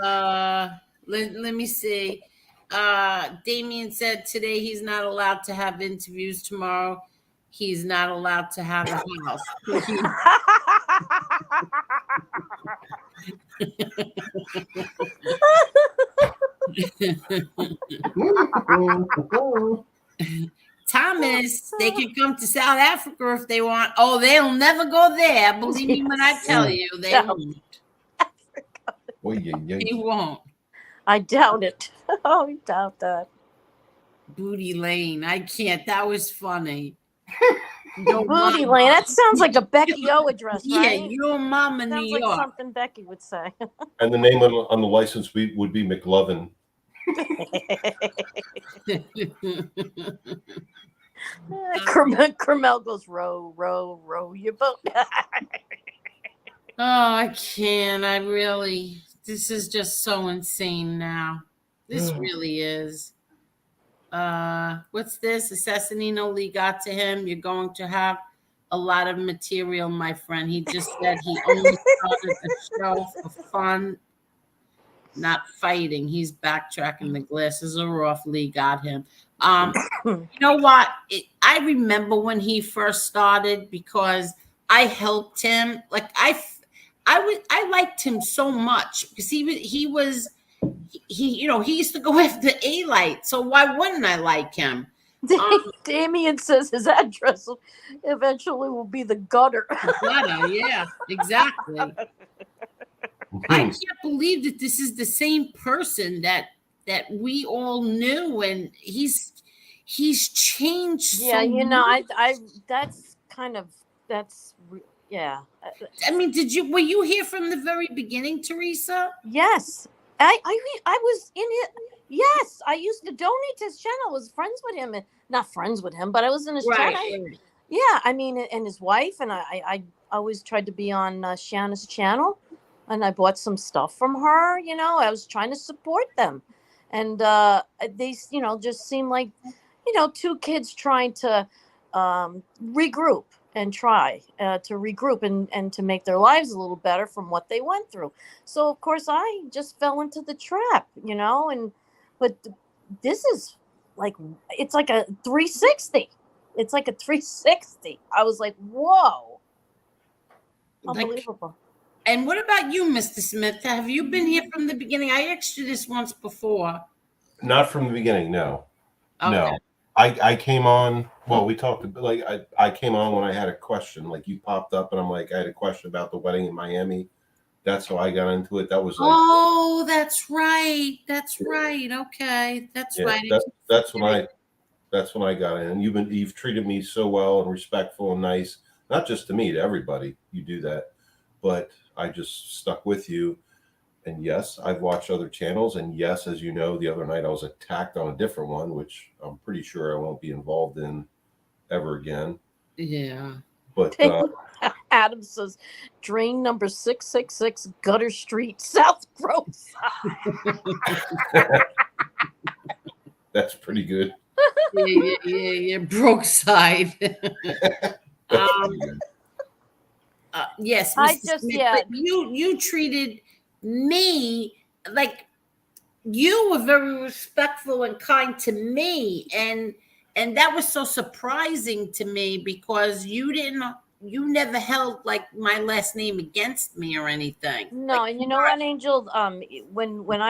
Let me see. Damien said today he's not allowed to have interviews. Tomorrow he's not allowed to have a house. Thomas, they can come to South Africa if they want. Oh, they'll never go there. Believe me when I tell you, they won't. They won't. I doubt it. Oh, I doubt that. Booty Lane. I can't. That was funny. Booty Lane. That sounds like a Becky O address, right? Yeah, your mama, sounds New like York. something Becky would say. And the name on the license would be McLovin. Carmel goes, row, row, row your boat. Oh, I can't. This is just so insane now. This really is. What's this? Assassinino Lee got to him. You're going to have a lot of material, my friend. He just said he only started the show for fun, not fighting. He's backtracking. The glasses are off. Lee got him. You know what? I remember when he first started because I helped him. Like I liked him so much because he used to go after A-Light. So why wouldn't I like him? Damien says his address eventually will be the gutter. The gutter, yeah, exactly. I can't believe that this is the same person that we all knew, and he's changed. Yeah, so you know, much. that's kind of yeah. I mean, were you here from the very beginning, Teresa? Yes, I was in it. Yes, I used to donate to his channel. I was friends with him, and not friends with him, but I was in his channel. Right. Yeah, I mean, and his wife, and I always tried to be on Shanna's channel, and I bought some stuff from her. You know, I was trying to support them, and they, you know, just seemed like, you know, two kids trying to regroup and try to regroup and to make their lives a little better from what they went through. So of course I just fell into the trap, you know, but this is like, it's like a 360. It's like a 360. I was like, whoa. Unbelievable. And what about you, Mr. Smith? Have you been here from the beginning? I asked you this once before. Not from the beginning, no. Okay. No. I came on, well, we talked, like, I came on when I had a question. Like, you popped up, and I'm like, I had a question about the wedding in Miami. That's how I got into it. That was like, oh, that's right. That's right. Okay, that's right. That's when I got in. And you've treated me so well and respectful and nice, not just to me, to everybody. You do that, but I just stuck with you. And yes, I've watched other channels. And yes, as you know, the other night I was attacked on a different one, which I'm pretty sure I won't be involved in ever again. Yeah. But Adam says, drain number 666 Gutter Street, South Grove Side. That's pretty good. Yeah. Broke side. Yes, I Mr. just, Smith, yeah. but you treated me like, you were very respectful and kind to me, and that was so surprising to me, because you never held like my last name against me or anything. No, like, and you know what, Angel? When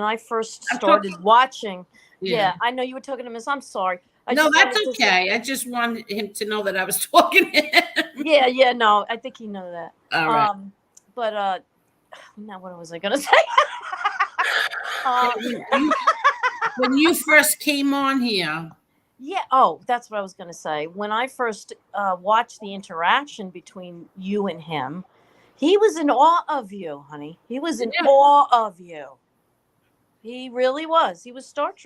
I first started watching, yeah, I know you were talking to Miss. I'm sorry. No, that's okay. I just wanted him to know that I was talking to him. Yeah, no, I think he knew that. All right. But now what was I gonna say? When you first came on here. Yeah. Oh, that's what I was gonna say. When I first watched the interaction between you and him, he was in awe of you, honey. He was in awe of you. He really was. He was struck.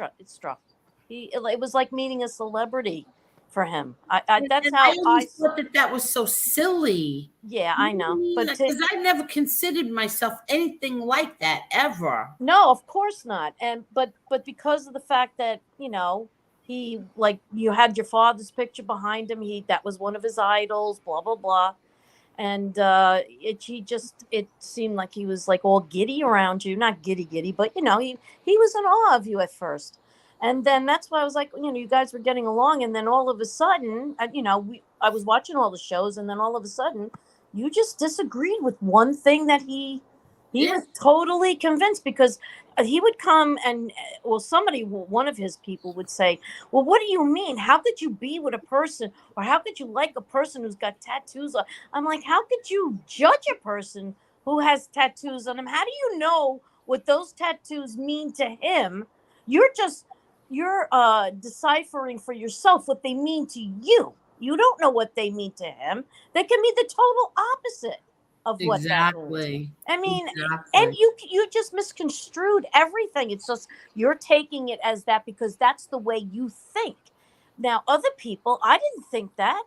It was like meeting a celebrity for him. That's how I thought that was so silly. Yeah, I know, but because I never considered myself anything like that ever. No, of course not. But because of the fact that, you know, he, like, you had your father's picture behind him. That was one of his idols. Blah blah blah. And it seemed like he was like all giddy around you, not giddy, but you know, he was in awe of you at first. And then that's why I was like, you know, you guys were getting along. And then all of a sudden, you know, I was watching all the shows. And then all of a sudden, you just disagreed with one thing that he was totally convinced, because he would come and, well, one of his people would say, well, what do you mean? How could you be with a person, or how could you like a person who's got tattoos on? I'm like, how could you judge a person who has tattoos on him? How do you know what those tattoos mean to him? You're deciphering for yourself what they mean to you. You don't know what they mean to him. They can be the total opposite of what that means. I mean, and you just misconstrued everything. It's just, you're taking it as that because that's the way you think. Now, other people, I didn't think that.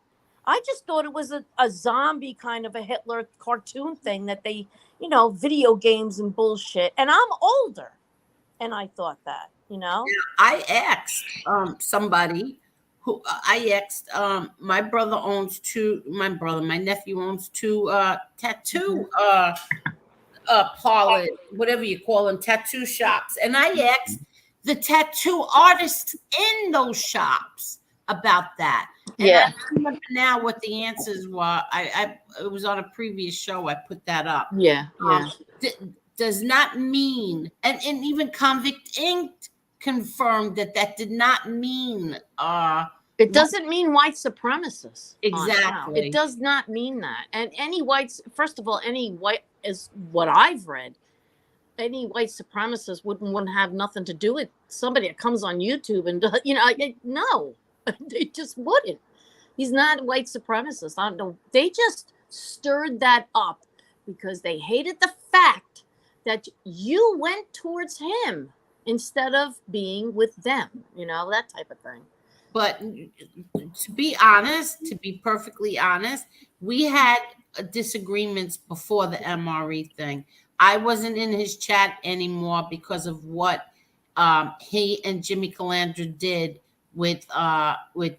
I just thought it was a zombie kind of a Hitler cartoon thing that they, you know, video games and bullshit. And I'm older, and I thought that. You know, I asked somebody who my nephew owns two tattoo parlor, whatever you call them, tattoo shops, and I asked the tattoo artists in those shops about that. And I remember now what the answers were. It was on a previous show. I put that up. Does not mean, and even Convict Inc. confirmed that did not mean it doesn't mean white supremacists. Exactly. It does not mean that. And any whites, first of all, any white is what I've read. Any white supremacist wouldn't have nothing to do with somebody that comes on YouTube and no, they just wouldn't. He's not a white supremacist. I don't know. They just stirred that up because they hated the fact that you went towards him instead of being with them. That type of thing. But to be honest, to be perfectly honest, we had disagreements before the MRE thing. I wasn't in his chat anymore because of what he and Jimmy Calandra did with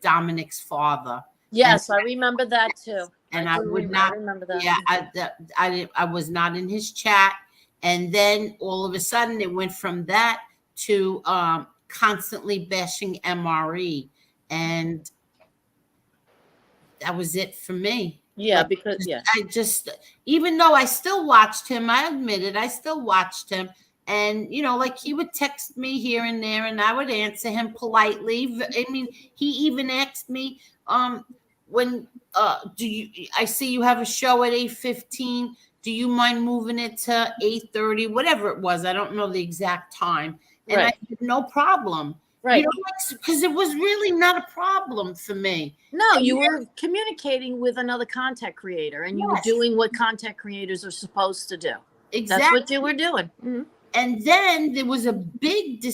Dominic's father. Yes, I remember that too. And I would not remember that. Yeah, I was not in his chat. And then all of a sudden it went from that to constantly bashing MRE. And that was it for me. Yeah, Like, I just, even though I still watched him, I admit it, I still watched him. And, like he would text me here and there and I would answer him politely. I mean, he even asked me, when I see you have a show at 8:15. Do you mind moving it to 8:30? Whatever it was. I don't know the exact time. And I said, no problem. Right. Because it was really not a problem for me. No, you were communicating with another content creator and you were doing what content creators are supposed to do. Exactly. That's what you were doing. Mm-hmm. And then there was a big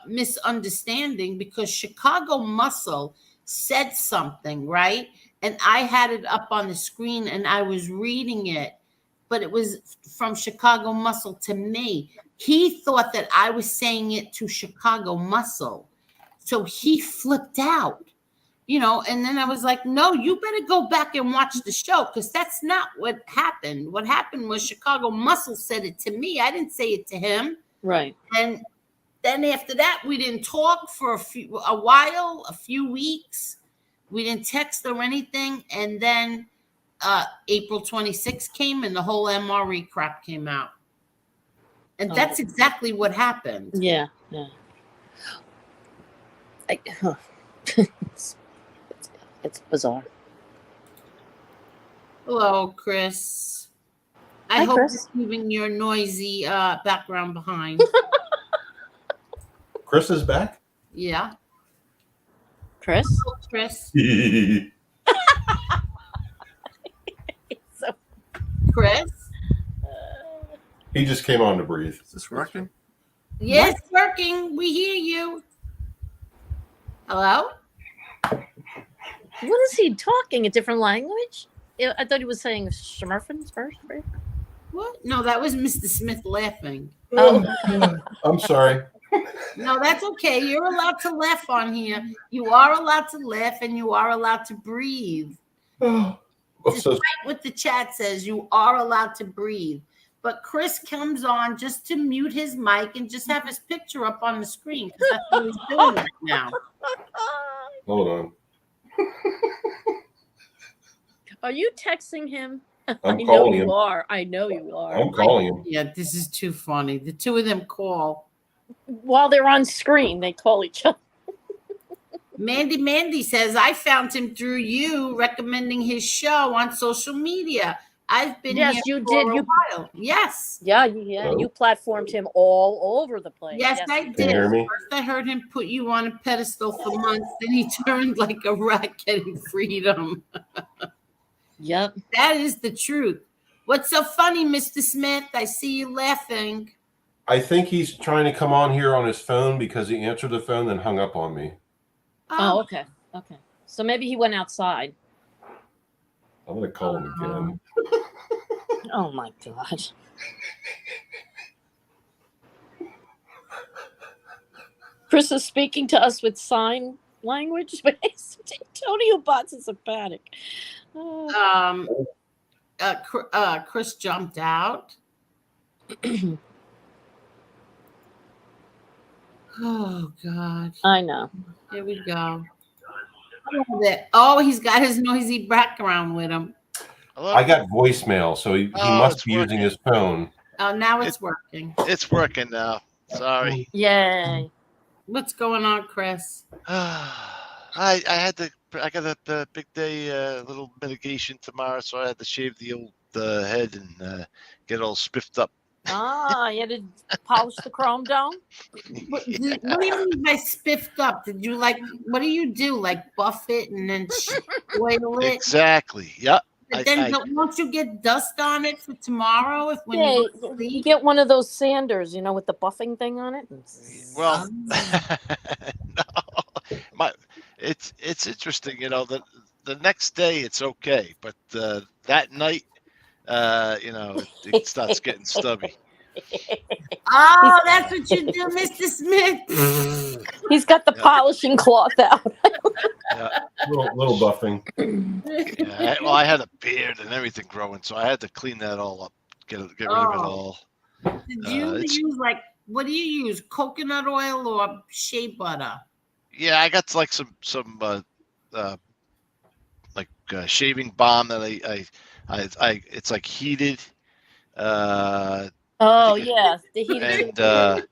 misunderstanding because Chicago Muscle said something, right? And I had it up on the screen and I was reading it, but it was from Chicago Muscle to me. He thought that I was saying it to Chicago Muscle. So he flipped out, and then I was like, no, you better go back and watch the show because that's not what happened. What happened was Chicago Muscle said it to me. I didn't say it to him. Right. And then after that, we didn't talk for a while, a few weeks. We didn't text or anything. And then April 26th came and the whole MRE crap came out. And that's exactly what happened. Yeah. It's bizarre. Hello, Chris. I hope you're leaving your noisy background behind. Chris is back? Yeah. Chris? Hello, Chris. Chris? He just came on to breathe. Is this working? Yes, it's working. We hear you. Hello? What is he talking? A different language? I thought he was saying Smurfins first. What? No, that was Mr. Smith laughing. Oh, I'm sorry. No, that's okay. You're allowed to laugh on here. You are allowed to laugh and you are allowed to breathe. Despite what the chat says, you are allowed to breathe. But Chris comes on just to mute his mic and just have his picture up on the screen because that's what he's doing right now. Hold on. Are you texting him? I'm calling him. I know you are. I'm calling him. Yeah, this is too funny. The two of them call. While they're on screen, they call each other. Mandy says, I found him through you recommending his show on social media. I've been here for a while. Yes. Yeah. You platformed him all over the place. Yes, I did. Can you hear me? First, I heard him put you on a pedestal for months. Then he turned like a rat getting freedom. Yep. That is the truth. What's so funny, Mr. Smith? I see you laughing. I think he's trying to come on here on his phone because he answered the phone then hung up on me. Oh, okay. So maybe he went outside. I'm going to call him again. Oh, my God. Chris is speaking to us with sign language. Tony Ubat's is sympathetic. Chris jumped out. Oh, God. I know. Here we go. Oh, he's got his noisy background with him. Hello? I got voicemail, so he must be using working. his phone. Oh, now it's working. It's working now. Sorry. Yay. What's going on, Chris? I got a big day, little mitigation tomorrow, so I had to shave the old the head and get all spiffed up. Ah, you had to polish the chrome dome? What do you mean by spiffed up? Did you what do you do? Like buff it and then oil it? Exactly. Yeah. But then won't you get dust on it for tomorrow when you go to sleep? You get one of those sanders, with the buffing thing on it. Well, no, it's interesting, the next day it's okay, but that night, it starts getting stubby. Oh, that's what you do, Mr. Smith. He's got the polishing cloth out. Yeah, little buffing. Yeah, I had a beard and everything growing, so I had to clean that all up, get rid of it all. Did you use what do you use? Coconut oil or shea butter? Yeah, I got like some shaving balm that I it's like heated. The heated. And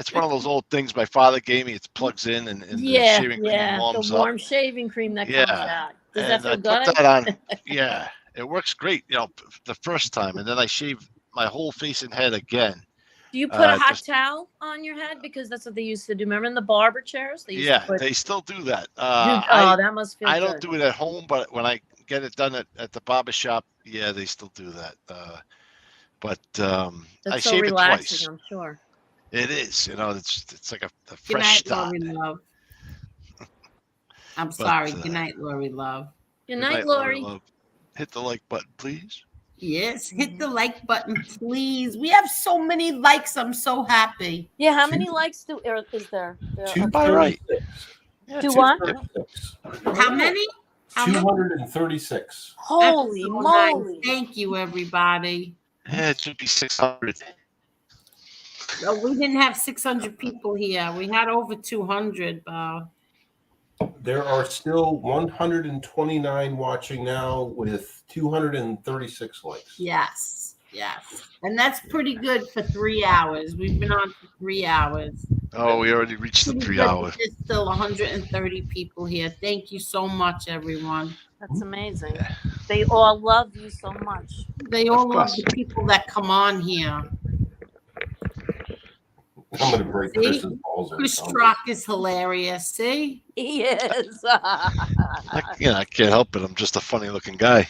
it's one of those old things my father gave me. It plugs in and the shaving cream warms the warm up. shaving cream that comes out. Does that feel I good? put that on. Yeah, it works great. The first time, and then I shave my whole face and head again. Do you put a hot towel on your head? Because that's what they used to do. Remember in the barber chairs? They still do that. That must feel I good. don't do it at home, but when I get it done at the barber shop, yeah, they still do that. But I so shave relaxing, it twice. I'm sure. It is, it's like a fresh start. Good night, Lori Love. I'm sorry. Good night, Lori Love. Good night, Lori. Love. Hit the like button, please. Yes, hit the like button, please. We have so many likes. I'm so happy. Yeah, how many likes is there? By right. Do what? How many? 236. Holy so moly! Nice. Thank you, everybody. Yeah, it should be 600. No, we didn't have 600 people here. We had over 200. There are still 129 watching now with 236 likes. Yes. And that's pretty good for 3 hours. We've been on for 3 hours. Oh, we already reached the 3 hours. There's still 130 people here. Thank you so much, everyone. That's amazing. Yeah. They all love you so much. They all love the people that come on here. I'm going to break Chris's balls. Chris Rock is hilarious. See? He is. I can't help it. I'm just a funny looking guy.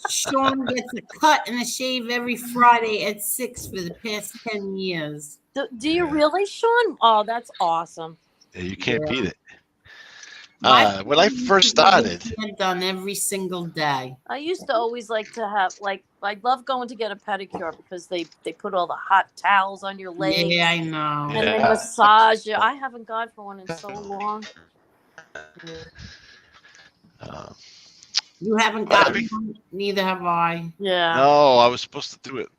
Sean gets a cut and a shave every Friday at 6 for the past 10 years. Do you really, Sean? Oh, that's awesome. Yeah, you can't beat it. When I first started, done every single day. I used to always like to have I love going to get a pedicure because they put all the hot towels on your legs. Yeah, I know. And they massage you. I haven't gone for one in so long. You haven't gotten one? Neither have I. Yeah. No, I was supposed to do it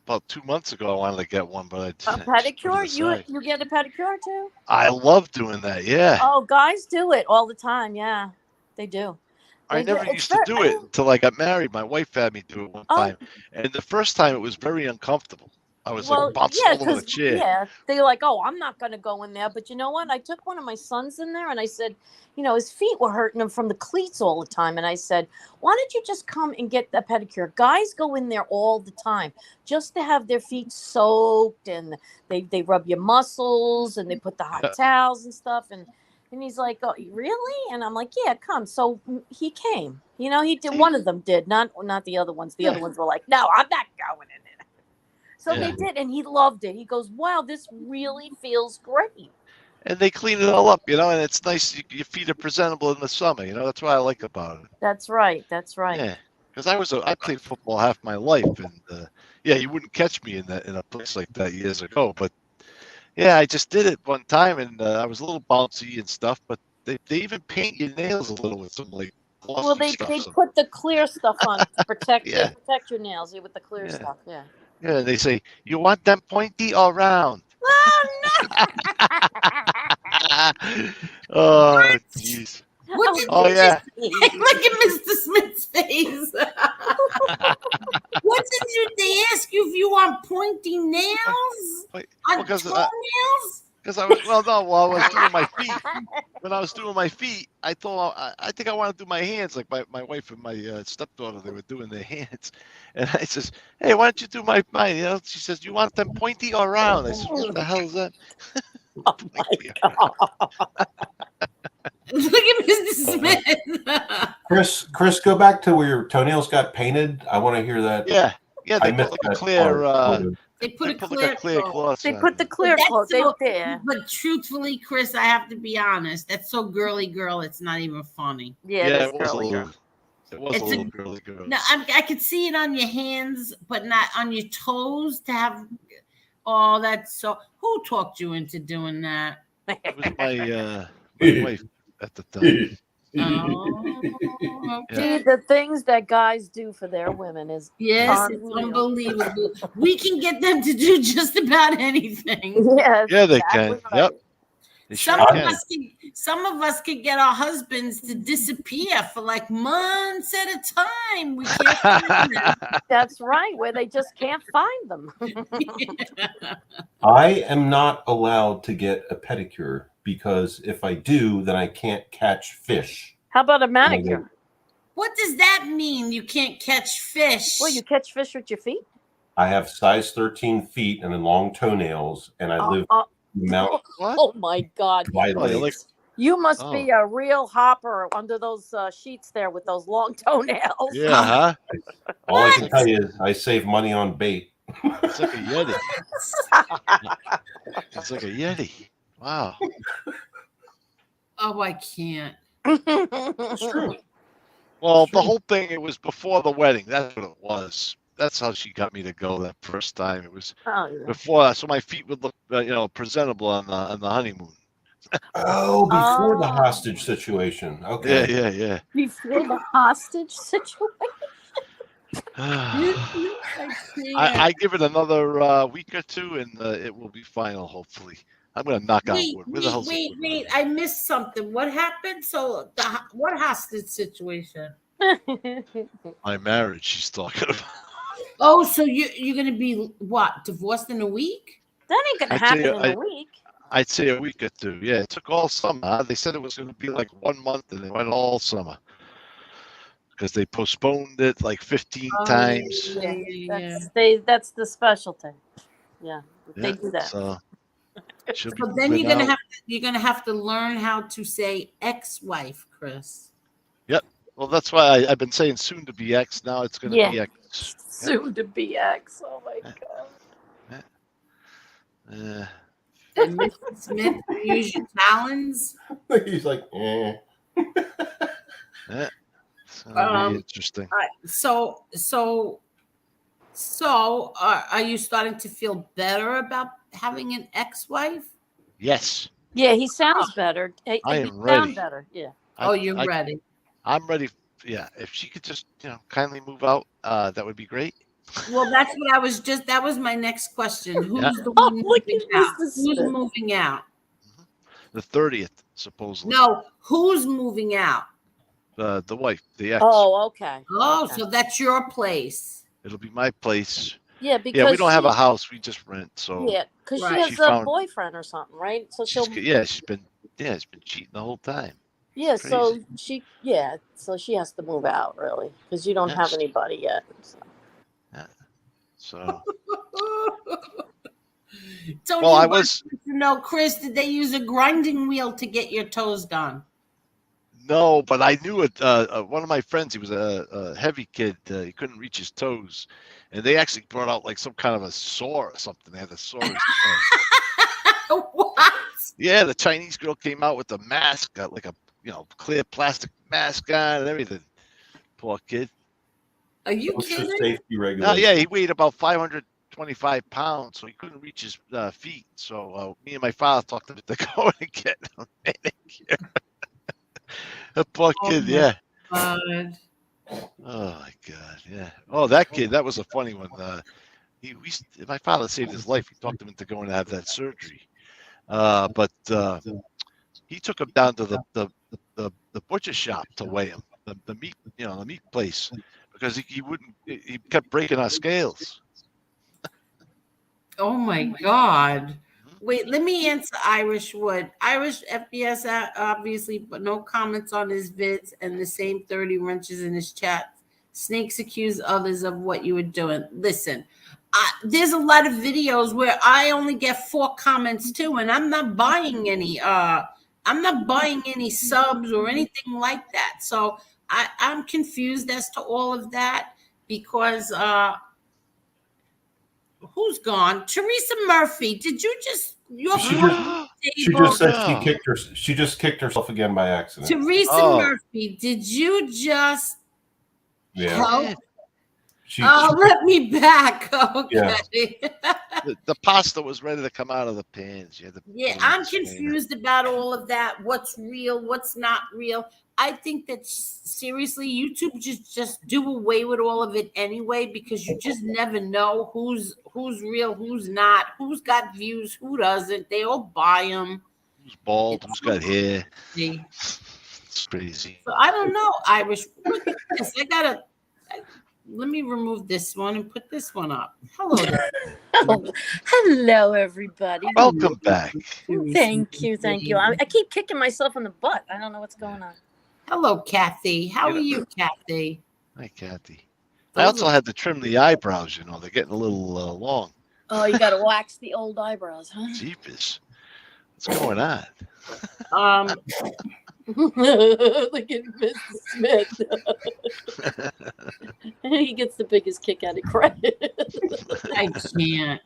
about 2 months ago. I wanted to get one, but I didn't. A pedicure? You get a pedicure too? I love doing that. Yeah. Oh, guys do it all the time. Yeah, they do. I never used to do it until I got married. My wife had me do it one time, and the first time it was very uncomfortable. I was like bouncing all over the chair. Yeah, they're like, "Oh, I'm not going to go in there." But you know what? I took one of my sons in there, and I said, his feet were hurting him from the cleats all the time. And I said, "Why don't you just come and get a pedicure?" Guys go in there all the time just to have their feet soaked, and they rub your muscles, and they put the hot towels and stuff. And he's like, "Oh, really?" And I'm like, "Yeah, come." So he came. He did. One of them did, not the other ones. The other ones were like, "No, I'm not going in there." So they did, and he loved it. He goes, "Wow, this really feels great." And they clean it all up, and it's nice. Your feet are presentable in the summer. That's what I like about it. That's right. Yeah, because I played football half my life, and you wouldn't catch me in a place like that years ago. But yeah, I just did it one time, and I was a little bouncy and stuff. But they even paint your nails a little with some like glossy Well, they put the clear stuff on to protect protect your nails with the clear stuff. Yeah. Yeah, they say, "You want them pointy or round?" Oh no! Oh jeez. Oh yeah. Look at Mr. Smith's face. What did they ask you if you want pointy nails? On toenails? Because I was doing my feet. when I was doing my feet, I thought I think I want to do my hands like my wife and my stepdaughter. They were doing their hands, and I says, "Hey, why don't you do my?" She says, "You want them pointy or round?" I said, "What the hell is that?" Oh my God. Look at Mr. Smith. Chris, go back to where your toenails got painted. I want to hear that. Yeah. They I put missed like a that clear. part. They put a like clear a clear coat. gloss. They on put the it. clear That's coat. They so, there. but truthfully, Chris, I have to be honest. That's so girly girl. It's not even funny. Yeah, Yeah, it is it was a girly little. girl. It was a little girly girl. No, I could see it on your hands, but not on your toes. To have, oh, that's so. Who talked you into doing that? It was my wife at the time. Oh, See, okay. the things that guys do for their women is Yes, it's unreal. unbelievable. We can get them to do just about anything. Yes, Yeah, they exactly can. right. Yep. They Some sure of can. us can. Some of us could get our husbands to disappear for like months at a time. We can't find them. That's right, where they just can't find them. I am not allowed to get a pedicure because if I do, then I can't catch fish. How about a manicure? What does that mean? You can't catch fish? Well, you catch fish with your feet? I have size 13 feet and long toenails, and I live in the mountains. Oh my God! By lakes. You must be a real hopper under those sheets there with those long toenails. Yeah, huh? All I can tell you is I save money on bait. It's like a Yeti. It's like a Yeti. Wow. Oh, I can't. It's true. Well, the whole thing, it was before the wedding. That's what it was. That's how she got me to go that first time. It was before that, so my feet would look, presentable on the honeymoon. Oh, before the hostage situation. Okay. Yeah. Before the hostage situation. I give it another week or two, and it will be final. Hopefully, I'm gonna knock on wood. Where the hell's the wood? Wait! I missed something. What happened? So, what hostage situation? My marriage. She's talking about. Oh, so you're gonna be what? Divorced in a week? That ain't gonna happen in a week. I'd say a week or two. Yeah, it took all summer. They said it was going to be like 1 month, and it went all summer because they postponed it like 15 times. Yeah. That's the specialty. Yeah, they do that. So then you're gonna have to learn how to say ex-wife, Chris. Yep. Well, that's why I've been saying soon to be ex. Now it's going to be ex. Soon to be ex. Oh my God. And Mr. Smith, you use your talons. He's like, eh. Yeah. So interesting. So, are you starting to feel better about having an ex-wife? Yes. Yeah, he sounds better. I am you ready. Sound better. Yeah. You're ready. I'm ready. Yeah. If she could just, kindly move out, that would be great. Well, that's what I was just. That was my next question. Who's the one moving out? Who's moving out? The 30th, supposedly. No, who's moving out? The wife, the ex. Oh, okay. Oh, so that's your place. It'll be my place. Yeah, because we don't have a house; we just rent. So yeah, because she has a boyfriend or something, right? So she's been cheating the whole time. Yeah, so she has to move out really because you don't have anybody yet. So. Yeah. So. I was to know, Chris, did they use a grinding wheel to get your toes done? No, but I knew it. One of my friends, he was a heavy kid. He couldn't reach his toes, and they actually brought out like some kind of a saw or something. They had a saw. What? Yeah, the Chinese girl came out with a mask, like a clear plastic mask on and everything. Poor kid. Are you kidding? Safety regulations. Yeah, he weighed about 525 pounds, so he couldn't reach his feet. So me and my father talked him into going and getting a manicure. A poor kid, yeah. God. Oh my God, yeah. Oh, that kid, that was a funny one. My father saved his life. He talked him into going to have that surgery, but he took him down to the butcher shop to weigh him, the meat, the meat place, because he wouldn't. He kept breaking our scales. Oh my God. Wait, let me answer Irish Wood. Irish FBS, obviously, but no comments on his vids and the same 30 wrenches in his chat. Snakes accuse others of what you were doing. Listen, there's a lot of videos where I only get 4 comments too, and I'm not buying any subs or anything like that. So I'm confused as to all of that because who's gone? Teresa Murphy, did you just She just said she just kicked herself again by accident. Teresa Murphy, did you just help? Let me back. Okay. Yeah. The pasta was ready to come out of the pans. I'm confused about all of that. What's real? What's not real? I think that seriously, YouTube just do away with all of it anyway, because you just never know who's real, who's not, who's got views, who doesn't. They all buy them. Who's bald? Who's got hair? It's crazy. So I don't know, Irish. Look at this. Let me remove this one and put this one up. Hello there. Hello, everybody. Welcome back. Thank you. I keep kicking myself in the butt. I don't know what's going on. Hello, Kathy. How are you, Kathy? Hi, Kathy. I also had to trim the eyebrows. They're getting a little long. Oh, you got to wax the old eyebrows, huh? Jeepers. What's going on? Look at Mr. Smith. He gets the biggest kick out of credit. I can't.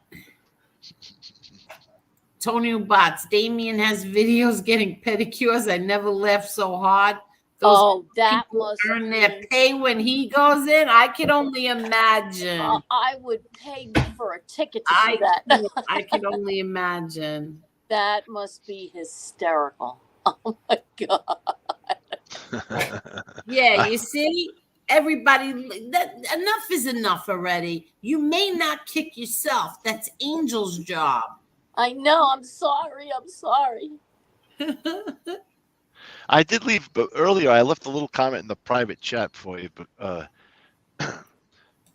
Tony Bots, Damien has videos getting pedicures. I never laughed so hard. That must earn their pay when he goes in. I can only imagine. I would pay for a ticket to see that. I can only imagine. That must be hysterical. Oh my God. Yeah, you see, everybody, enough is enough already. You may not kick yourself. That's Angel's job. I know. I'm sorry. I did leave, but earlier I left a little comment in the private chat for you, but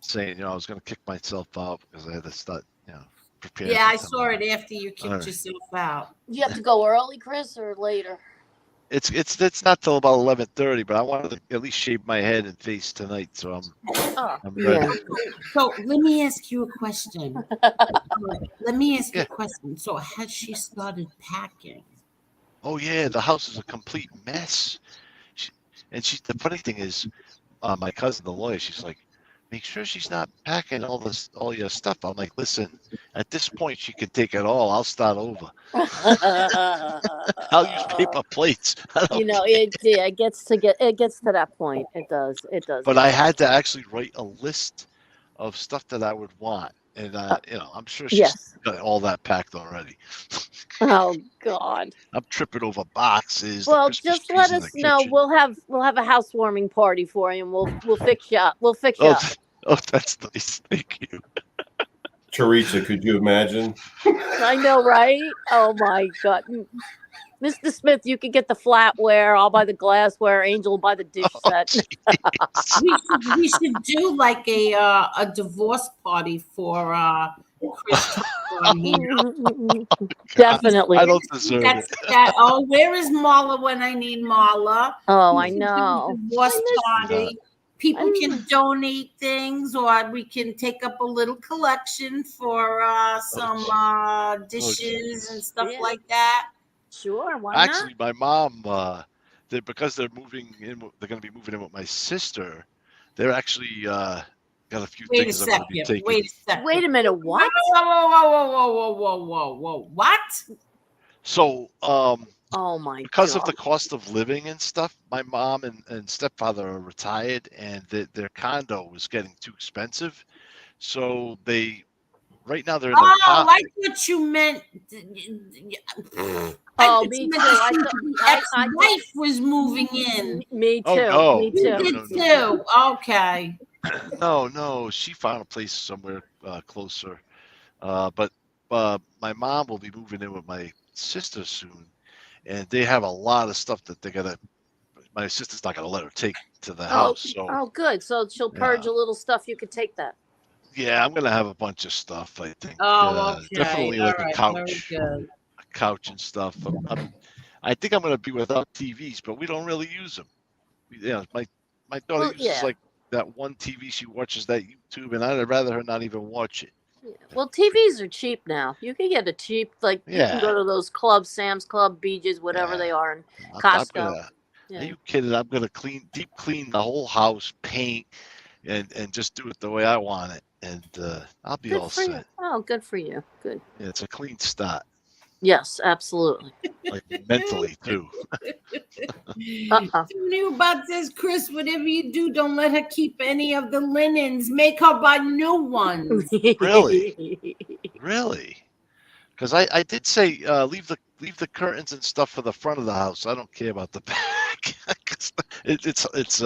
saying I was going to kick myself out because I had to start, prepare. Yeah, I saw it after you kicked yourself out. You have to go early, Chris, or later? It's not till about 11:30, but I wanted to at least shave my head and face tonight, so I'm ready. Yeah. So let me ask you a question. So has she started packing? Oh yeah, the house is a complete mess. The funny thing is, my cousin, the lawyer, she's like, make sure she's not packing all your stuff. I'm like, listen, at this point she can take it all. I'll start over. I'll use paper plates. It gets to that point. It does. But I had to actually write a list of stuff that I would want, and I'm sure she's got all that packed already. Oh God! I'm tripping over boxes. Well, just let us know. Kitchen. We'll have a housewarming party for you, and we'll fix you up. We'll fix you up. Oh, that's nice. Thank you. Teresa, could you imagine? I know, right? Oh my God. Mr. Smith, you could get the flatware. I'll buy the glassware. Angel will buy the dish set. we should do like a divorce party for Chris. Definitely. I don't deserve it. Where is Marla when I need Marla? Oh, I know. Divorce party. People can donate things, or we can take up a little collection for some dishes and stuff like that. Sure, why Actually, my mom, because they're moving in, they're going to be moving in with my sister. They're actually got a few things I'm going to be taking. Wait a second. Wait a minute. What? Whoa. What? So, oh my! Because of the cost of living and stuff, my mom and stepfather are retired, and their condo was getting too expensive. So right now they're in their I thought you meant. Oh, me too. Ex-wife was moving in. Me too. Oh, no. Me too. Me too. Okay. No. She found a place somewhere closer. But my mom will be moving in with my sister soon, and they have a lot of stuff that they're gonna. My sister's not gonna let her take to the house. So. Oh, good. So she'll purge a little stuff. You could take that. Yeah, I'm gonna have a bunch of stuff. I think Oh, okay. definitely All like a right. couch, Very good. and stuff. I think I'm gonna be without TVs, but we don't really use them. Yeah, my daughter Well, uses yeah. like that one TV. She watches that YouTube, and I'd rather her not even watch it. Yeah. Well, TVs are cheap now. You can get a cheap, like you can Yeah, go to those clubs, Sam's Club, BJ's, whatever they are, and I'm Costco. gonna. Are Yeah. you kidding? I'm gonna deep clean the whole house, paint, and just do it the way I want it, and I'll be Good all for you. set. Oh, good for you. Good. Yeah, it's a clean start, Yes, absolutely. like mentally too. Somebody about says, Chris, whatever you do, don't let her keep any of the linens. Make her buy new ones. Really? Really? Because I did say leave the curtains and stuff for the front of the house. I don't care about the back. it's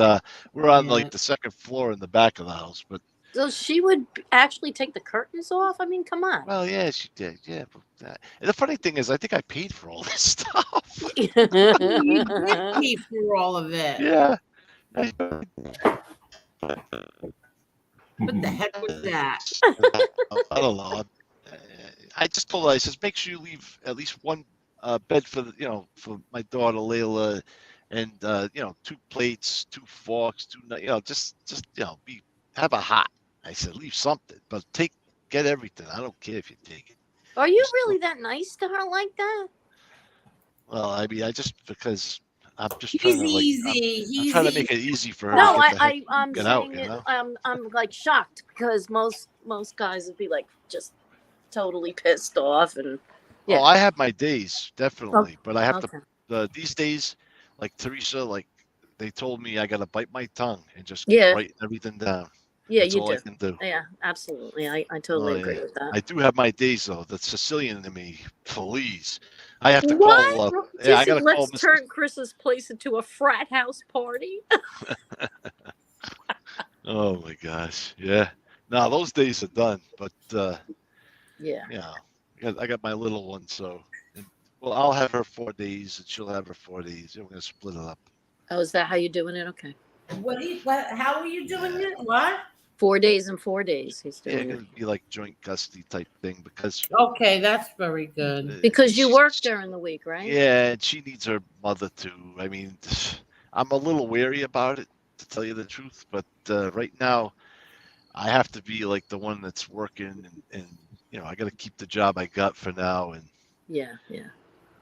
we're on like the second floor in the back of the house, but So she would actually take the curtains off? I mean, come on. well, yeah, she did. Yeah, but and the funny thing is, I think I paid for all this stuff. You did pay for all of it. Yeah. What the heck was that? I don't know. I just told her, I says, make sure you leave at least one bed for for my daughter Layla, and 2 plates, 2 forks, just have a hot. I said, leave something, but get everything. I don't care if you take it. Are you really that nice to her like that? Well, I mean, because I'm just He's trying to easy. I'm trying to make it easy for her. No, to I'm get saying out. I'm like shocked because most guys would be like just totally pissed off and. Yeah. Oh, I have my days definitely, but I have Okay. to. These days, like Teresa, like they told me, I gotta bite my tongue and just Yeah. write everything down. Yeah, That's you all do. I can do. Yeah, absolutely. I totally agree with that. I do have my days though. The Sicilian in me, please. I have to What? call. Yeah, I gotta call. Let's turn Chris's place into a frat house party. Oh my gosh, yeah. No, those days are done. But yeah, I got my little one, so well, I'll have her 4 days, and she'll have her 4 days. We're gonna split it up. Oh, is that how you're doing it? Okay. How are you doing it? What? 4 days and 4 days. He's Yeah, doing it's it. gonna be like joint custody type thing because. Okay, that's very good. Because you work during the week, right? Yeah, and she needs her mother too. I mean, I'm a little wary about it, to tell you the truth. But right now, I have to be like the one that's working, and I got to keep the job I got for now. And yeah.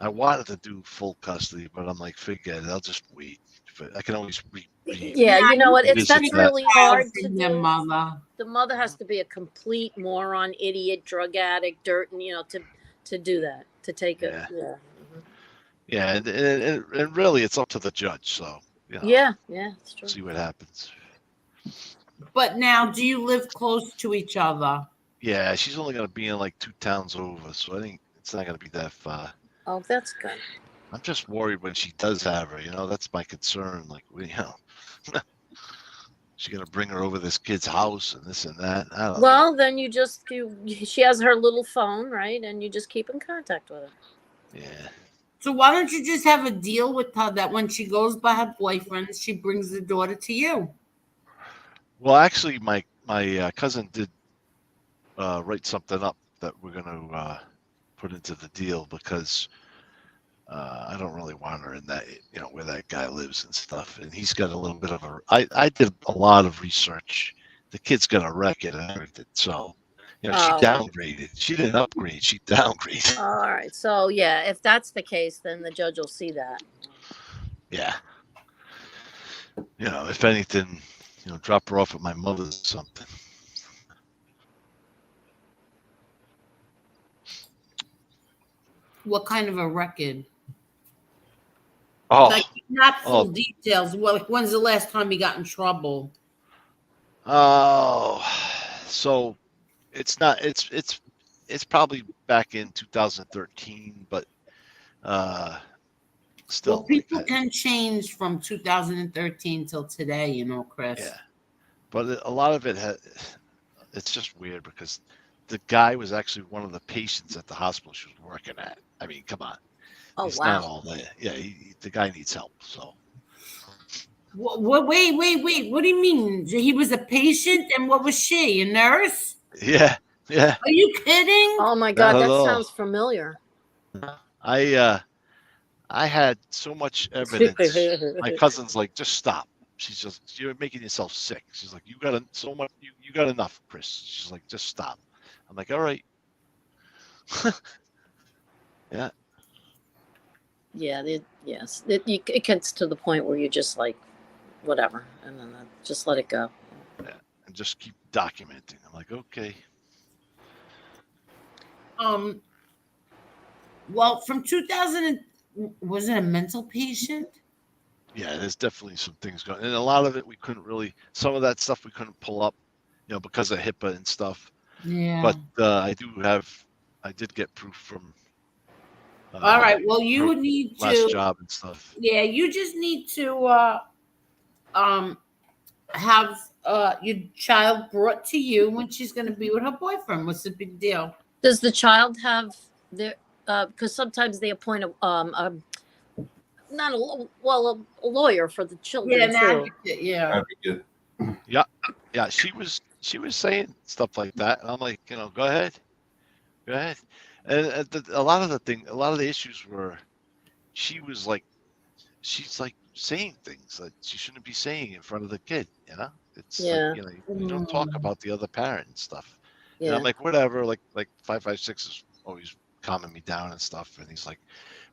I wanted to do full custody, but I'm like, forget it. I'll just wait. But I can always Yeah, you know what? That's really hard to the do. mother. The mother has to be a complete moron, idiot, drug addict, dirt, and to do that, to take it. Yeah. Yeah, and really, it's up to the judge. So Yeah, it's true. See what happens. But now, do you live close to each other? Yeah, she's only gonna be in like 2 towns over, so I think it's not gonna be that far. Oh, that's good. I'm just worried when she does have her. That's my concern. Like, she's gonna bring her over this kid's house and this and that. I don't know. Well, then she has her little phone, right? And you just keep in contact with her. Yeah. So why don't you just have a deal with her that when she goes by her boyfriend, she brings the daughter to you? Well, actually, my cousin did write something up that we're gonna put into the deal because I don't really want her in that, where that guy lives and stuff. And he's got a little bit of I did a lot of research. The kid's gonna wreck it and everything. So, she downgraded. She didn't upgrade. She downgraded. All right. So, yeah, if that's the case, then the judge will see that. Yeah. If anything, drop her off at my mother's or something. What kind of a record? Oh, like not full details. Well, like when's the last time he got in trouble? Oh, so it's not. It's probably back in 2013, but still. Well, people can change from 2013 till today, Chris. Yeah, but a lot of it it's just weird because the guy was actually one of the patients at the hospital she was working at. I mean, come on. Oh, He's wow. not all there. Yeah, the guy needs help. So. Wait. What do you mean? He was a patient, and what was she? A nurse? Yeah, yeah. Are you kidding? Oh my Not God, at that all. sounds familiar. I had so much evidence. My cousin's like, just stop. She's just, you're making yourself sick. She's like, you got so much, you got enough, Chris. She's like, just stop. I'm like, all right. Yeah. Yeah, yes. It gets to the point where you just like, whatever, and then just let it go. Yeah. And just keep documenting. I'm like, okay. Well, from 2000, was it a mental patient? Yeah, there's definitely some things going, and a lot of it we couldn't really. Some of that stuff we couldn't pull up, because of HIPAA and stuff. Yeah. But I did get proof from. All right. Well, you would need to last job and stuff. Yeah, you just need to have your child brought to you when she's going to be with her boyfriend. What's the big deal? Does the child have their? Because sometimes they appoint a lawyer for the children Yeah, an too. advocate, yeah. Advocate. Yeah. She was saying stuff like that, and I'm like, go ahead. And a lot of the issues were, she's like saying things that she shouldn't be saying in front of the kid. It's like, you don't talk about the other parent and stuff. Yeah. And I'm like, whatever. Like 556 is always calming me down and stuff. And he's like,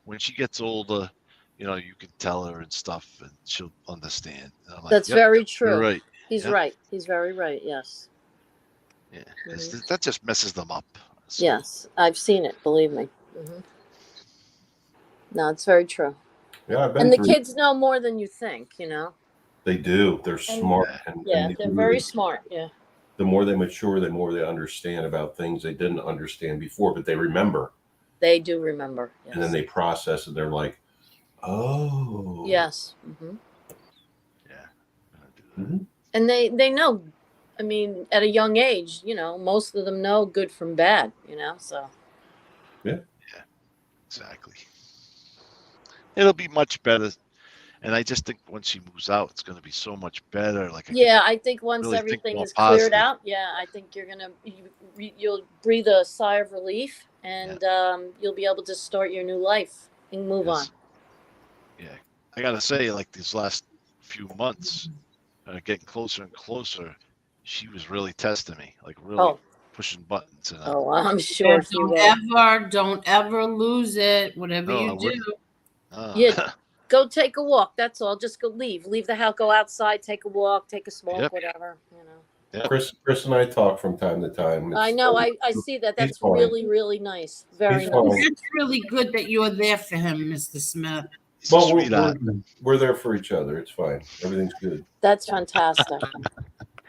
when she gets older, you can tell her and stuff, and she'll understand. And I'm like, That's very true. You're right. He's right. He's very right. Yes. Yeah. That just messes them up. So. Yes, I've seen it. Believe me. No, it's very true. Yeah, I've been and the through. Kids know more than you think. They do. They're smart. And they're very smart. Yeah. The more they mature, the more they understand about things they didn't understand before, but they remember. They do remember. Yes. And then they process it. They're like, oh. Yes. Yeah. And they know. I mean, at a young age, most of them know good from bad. So. Yeah. Yeah. Exactly. It'll be much better. And I just think once she moves out, it's going to be so much better. I think once really everything is positive. cleared out, I think you'll breathe a sigh of relief, and you'll be able to start your new life and move on. Yeah, I gotta say, like these last few months, getting closer and closer, she was really testing me, like really pushing buttons. And I'm sure she will. Don't ever lose it. Whatever you do. Yeah. Go take a walk. That's all. Just go leave the house, go outside, take a walk, take a smoke, whatever, Yep. Chris and I talk from time to time. I know. I see that. That's really, really nice. Very nice. It's really good that you're there for him, Mr. Smith. Well, we're there for each other. It's fine. Everything's good. That's fantastic.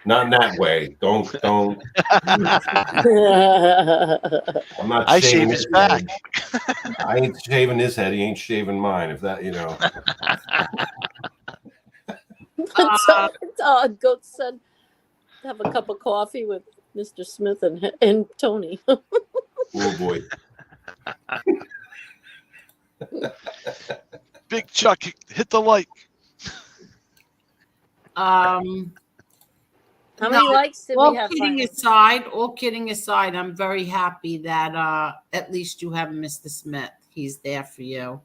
Not in that way. Don't. I'm not. I shave his back. I ain't shaving his head. He ain't shaving mine. If that, Goat said, have a cup of coffee with Mr. Smith and Tony. Oh boy. Big Chuck, hit the like. How many likes did we have? All kidding aside, I'm very happy that at least you have Mr. Smith. He's there for you.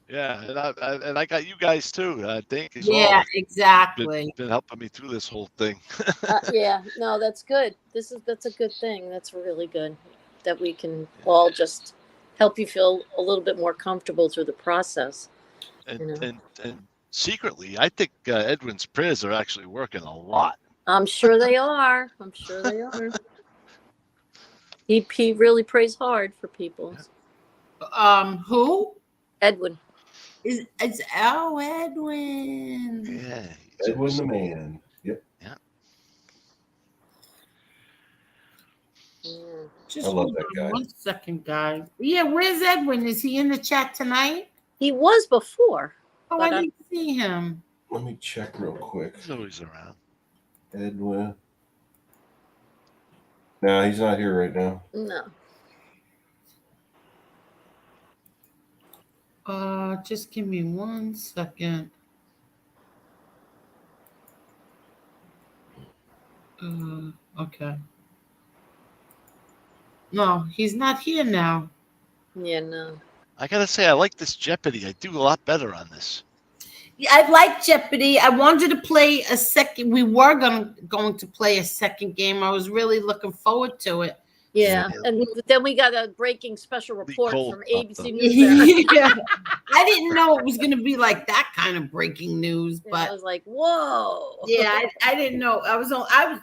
Yeah, and I got you guys too. I think. Yeah, exactly. Been helping me through this whole thing. Yeah, no, that's good. That's a good thing. That's really good that we can all just help you feel a little bit more comfortable through the process. And secretly, I think Edwin's prayers are actually working a lot. I'm sure they are. He really prays hard for people. Who? Edwin. It's Edwin. Yeah. Edwin the man. Yep. Yeah. Just I love that guy. 1 second, guys. Yeah, where's Edwin? Is he in the chat tonight? He was before. Oh, I didn't see him. Let me check real quick. He's always around. Edwin. No, he's not here right now. No. Just give me 1 second. Okay. No, he's not here now. Yeah, no. I gotta say, I like this Jeopardy. I do a lot better on this. Yeah, I like Jeopardy. I wanted to play a second. We were going to play a second game. I was really looking forward to it. Yeah, and then we got a breaking special report from ABC News. Yeah. I didn't know it was going to be like that kind of breaking news, but I was like, "Whoa!" Yeah, I didn't know. I was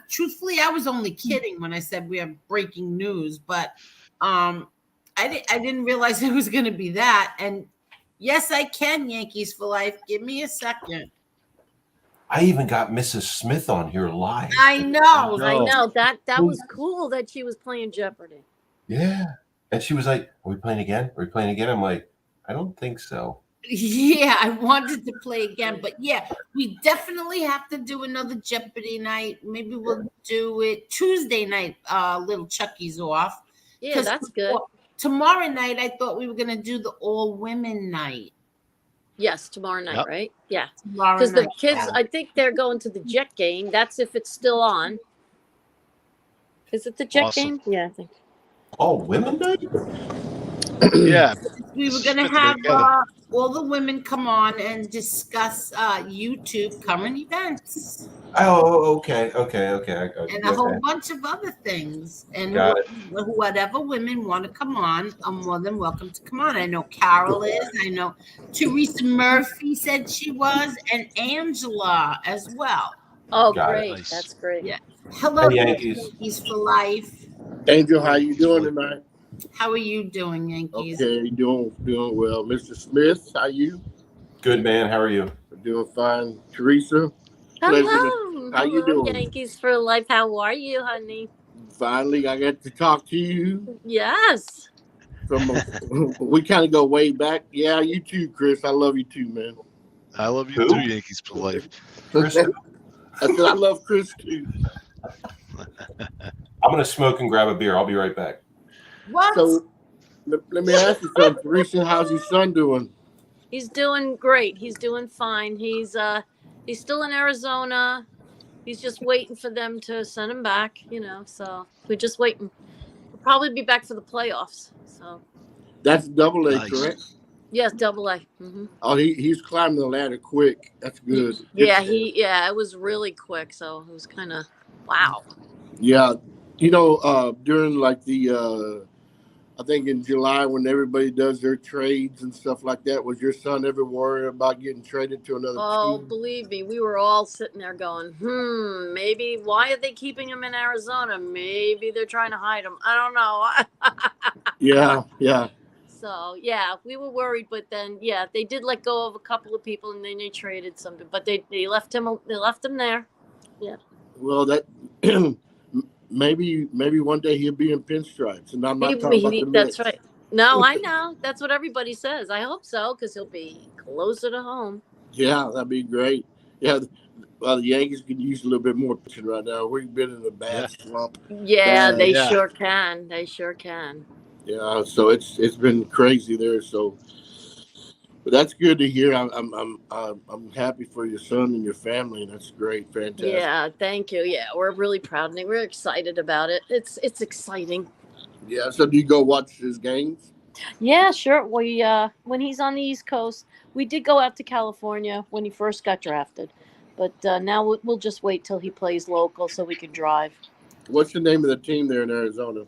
truthfully, I was only kidding when I said we have breaking news, but I didn't realize it was going to be that. And yes, I can. Yankees for life. Give me a second. I even got Mrs. Smith on here live. I know. That was cool that she was playing Jeopardy. Yeah. And she was like, "Are we playing again? Are we playing again?" I'm like, "I don't think so." Yeah, I wanted to play again, but yeah, we definitely have to do another Jeopardy night. Maybe we'll do it Tuesday night. Little Chucky's off. Yeah, that's good. Tomorrow night, I thought we were going to do the all women night. Yes, tomorrow night, right? Yeah, Tomorrow because the night. kids, I think they're going to the Jet game. That's if it's still on. Is it the Jet game? Yeah, I think. All women night? Yeah. We were going to have all the women come on and discuss YouTube current events. Oh, okay. And a whole bunch of other things. And whatever women want to come on are more than welcome to come on. I know Carol is. I know Teresa Murphy said she was, and Angela as well. Oh, great. Nice. That's great. Yeah. Hello, Hey, Yankees. Yankees for life. Angel, how you doing tonight? How are you doing, Yankees? Okay, doing well. Mr. Smith, how you? Good, man. How are you? Doing fine. Teresa? Hello. How you doing? Yankees for life. How are you, honey? Finally, I got to talk to you. Yes. We kind of go way back. Yeah, you too, Chris. I love you too, man. I love you too, Yankees for life. Chris? I said I love Chris too. I'm going to smoke and grab a beer. I'll be right back. What? So let me ask you something. Teresa, how's your son doing? He's doing great. He's doing fine. He's still in Arizona. He's just waiting for them to send him back, so we're just waiting. We'll probably be back for the playoffs. So that's AA, correct? Yes, AA. Mm-hmm. Oh, he's climbing the ladder quick. That's good. Yeah, it was really quick, so it was kind of wow. Yeah, during like the I think in July when everybody does their trades and stuff like that, was your son ever worried about getting traded to another team? Believe me, we were all sitting there going, maybe why are they keeping him in Arizona? Maybe they're trying to hide him. I don't know. Yeah. So yeah, we were worried, but then they did let go of a couple of people and then they traded something, but they left him there. Yeah. Well, that maybe one day he'll be in pinstripes, and I'm not talking about the Mets. That's right. No, I know. That's what everybody says. I hope so, because he'll be closer to home. Yeah, that'd be great. Yeah, well, the Yankees could use a little bit more pitching right now. We've been in a bad slump. Yeah, they sure can. They sure can. Yeah, so it's been crazy there. So, but that's good to hear. I'm happy for your son and your family. That's great, fantastic. Yeah, thank you. Yeah, we're really proud and we're excited about it. It's exciting. Yeah. So do you go watch his games? Yeah, sure. We when he's on the East Coast, we did go out to California when he first got drafted, but now we'll just wait till he plays local so we can drive. What's the name of the team there in Arizona?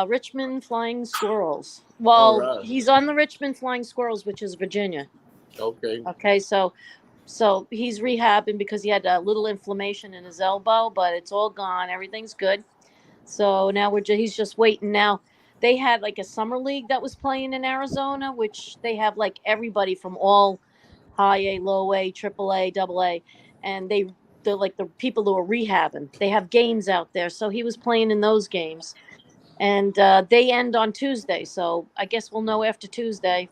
Richmond Flying Squirrels. Well, he's on the Richmond Flying Squirrels, which is Virginia. Okay, so he's rehabbing because he had a little inflammation in his elbow, but it's all gone. Everything's good. So now he's just waiting. Now they had like a summer league that was playing in Arizona, which they have like everybody from all high A, low A, triple A, double A, and they're like the people who are rehabbing. They have games out there, so he was playing in those games. And they end on Tuesday, so I guess we'll know after Tuesday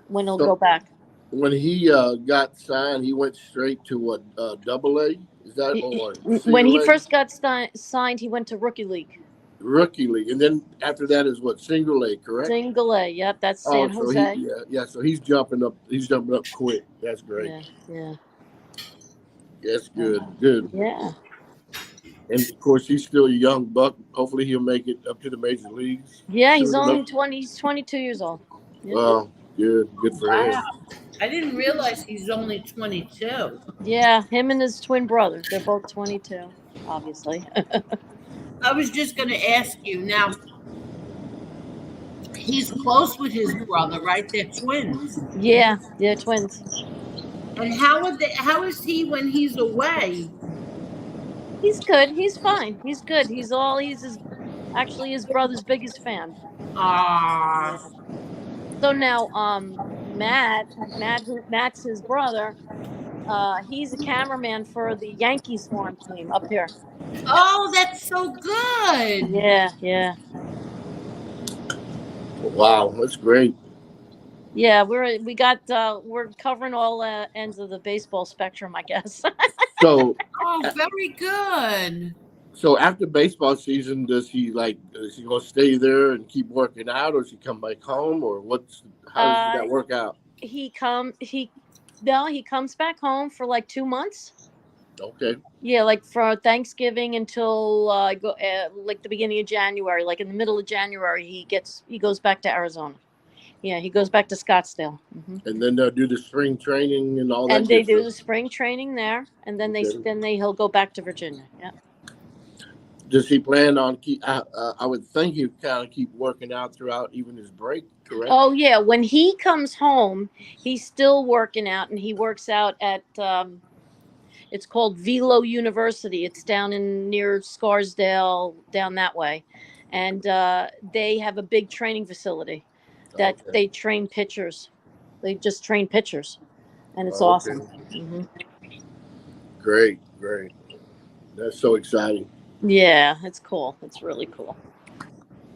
when he'll go back. When he got signed, he went straight to what, AA? Is that when he first got signed, he went to Rookie League. Rookie League, and then after that is what, Single A, correct? Single A, yep, that's San Jose. So he's jumping up. He's jumping up quick. That's great. Yeah. That's good. Good. Yeah. And of course, he's still a young buck. Hopefully, he'll make it up to the major leagues. Yeah, he's soon only enough. 20. He's 22 years old. Yeah. Wow, good for him. Wow. I didn't realize he's only 22. Yeah, him and his twin brother. They're both 22, obviously. I was just going to ask you now. He's close with his brother, right? They're twins. Yeah, they're twins. And how are they? How is he when he's away? He's good. He's fine. He's good. Actually his brother's biggest fan. Ah. So now, Matt's his brother. He's a cameraman for the Yankees farm team up here. Oh, that's so good. Yeah. Wow, that's great. Yeah, we're covering all ends of the baseball spectrum, I guess. So, Oh, very good. so after baseball season, is he gonna stay there and keep working out, or does he come back home, or how does that work out? He comes back home for like 2 months. Okay. Yeah, like for Thanksgiving until like the beginning of January, like in the middle of January, he goes back to Arizona. Yeah, he goes back to Scottsdale. Mm-hmm. And then they'll do the spring training and all that. And they do the spring training there, and then he'll go back to Virginia. Yeah. Does he plan on I would think he'd kind of keep working out throughout even his break, correct? Oh yeah, when he comes home, he's still working out, and he works out at it's called Velo University. It's down near Scarsdale, down that way, and they have a big training facility that they train pitchers. They just train pitchers, and it's awesome. Mm-hmm. Great. That's so exciting. Yeah, it's cool. It's really cool.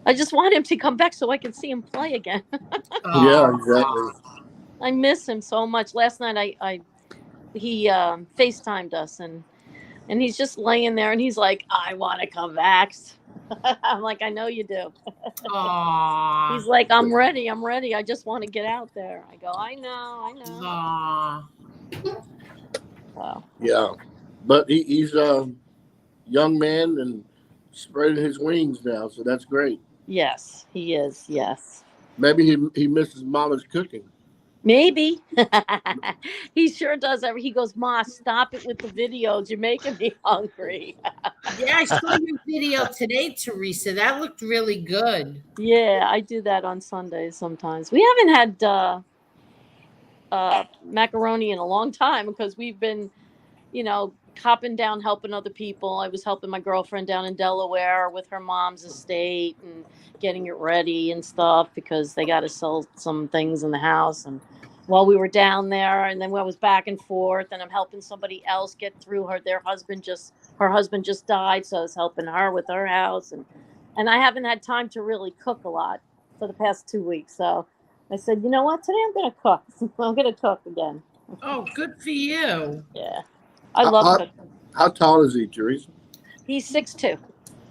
I just want him to come back so I can see him play again. Yeah, exactly. I miss him so much. Last night he FaceTimed us and he's just laying there and he's like, I want to come back. I'm like, I know you do. He's like, I'm ready. I just want to get out there. I go, I know. Wow. Yeah, but he's a young man and spreading his wings now, so that's great. Yes, he is. Yes. Maybe he misses Mama's cooking. Maybe. He sure does. He goes, Ma, stop it with the videos. You're making me hungry. Yeah, I saw your video today, Teresa. That looked really good. Yeah, I do that on Sundays sometimes. We haven't had macaroni in a long time because we've been, copping down, helping other people. I was helping my girlfriend down in Delaware with her mom's estate and getting it ready and stuff because they got to sell some things in the house. And while we were down there, and then I was back and forth, and I'm helping somebody else get through her husband just died, so I was helping her with her house, and I haven't had time to really cook a lot for the past 2 weeks. So I said, you know what? Today I'm going to cook. I'm going to cook again. Oh, good for you. Yeah. I love cooking. How tall is he, Teresa? He's 6'2".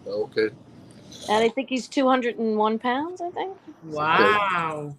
Okay. And I think he's 201 pounds, I think. Wow.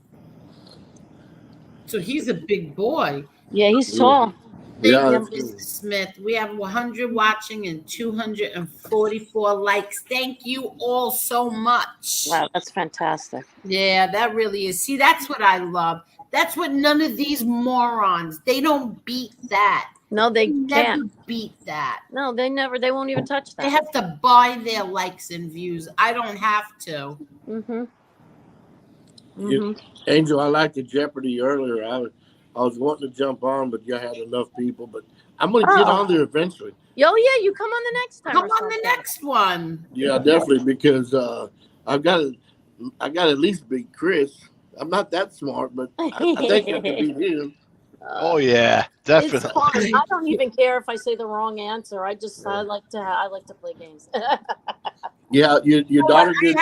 So he's a big boy. Yeah, he's tall. Thank you, Mrs. Smith. We have 100 watching and 244 likes. Thank you all so much. Wow, that's fantastic. Yeah, that really is. See, that's what I love. That's what none of these morons, they don't beat that. No, they never can't beat that. No, they won't even touch that. They have to buy their likes and views. I don't have to. Mm-hmm. Angel, I liked the Jeopardy earlier. I was wanting to jump on, but you had enough people. But I'm going to get on there eventually. Oh yeah, you come on the next time. Come on the next one. Yeah, definitely, because I got to at least beat Chris. I'm not that smart, but I think I can beat him. Oh yeah, definitely. It's fun. I don't even care if I say the wrong answer. I like to play games. Yeah, your daughter did.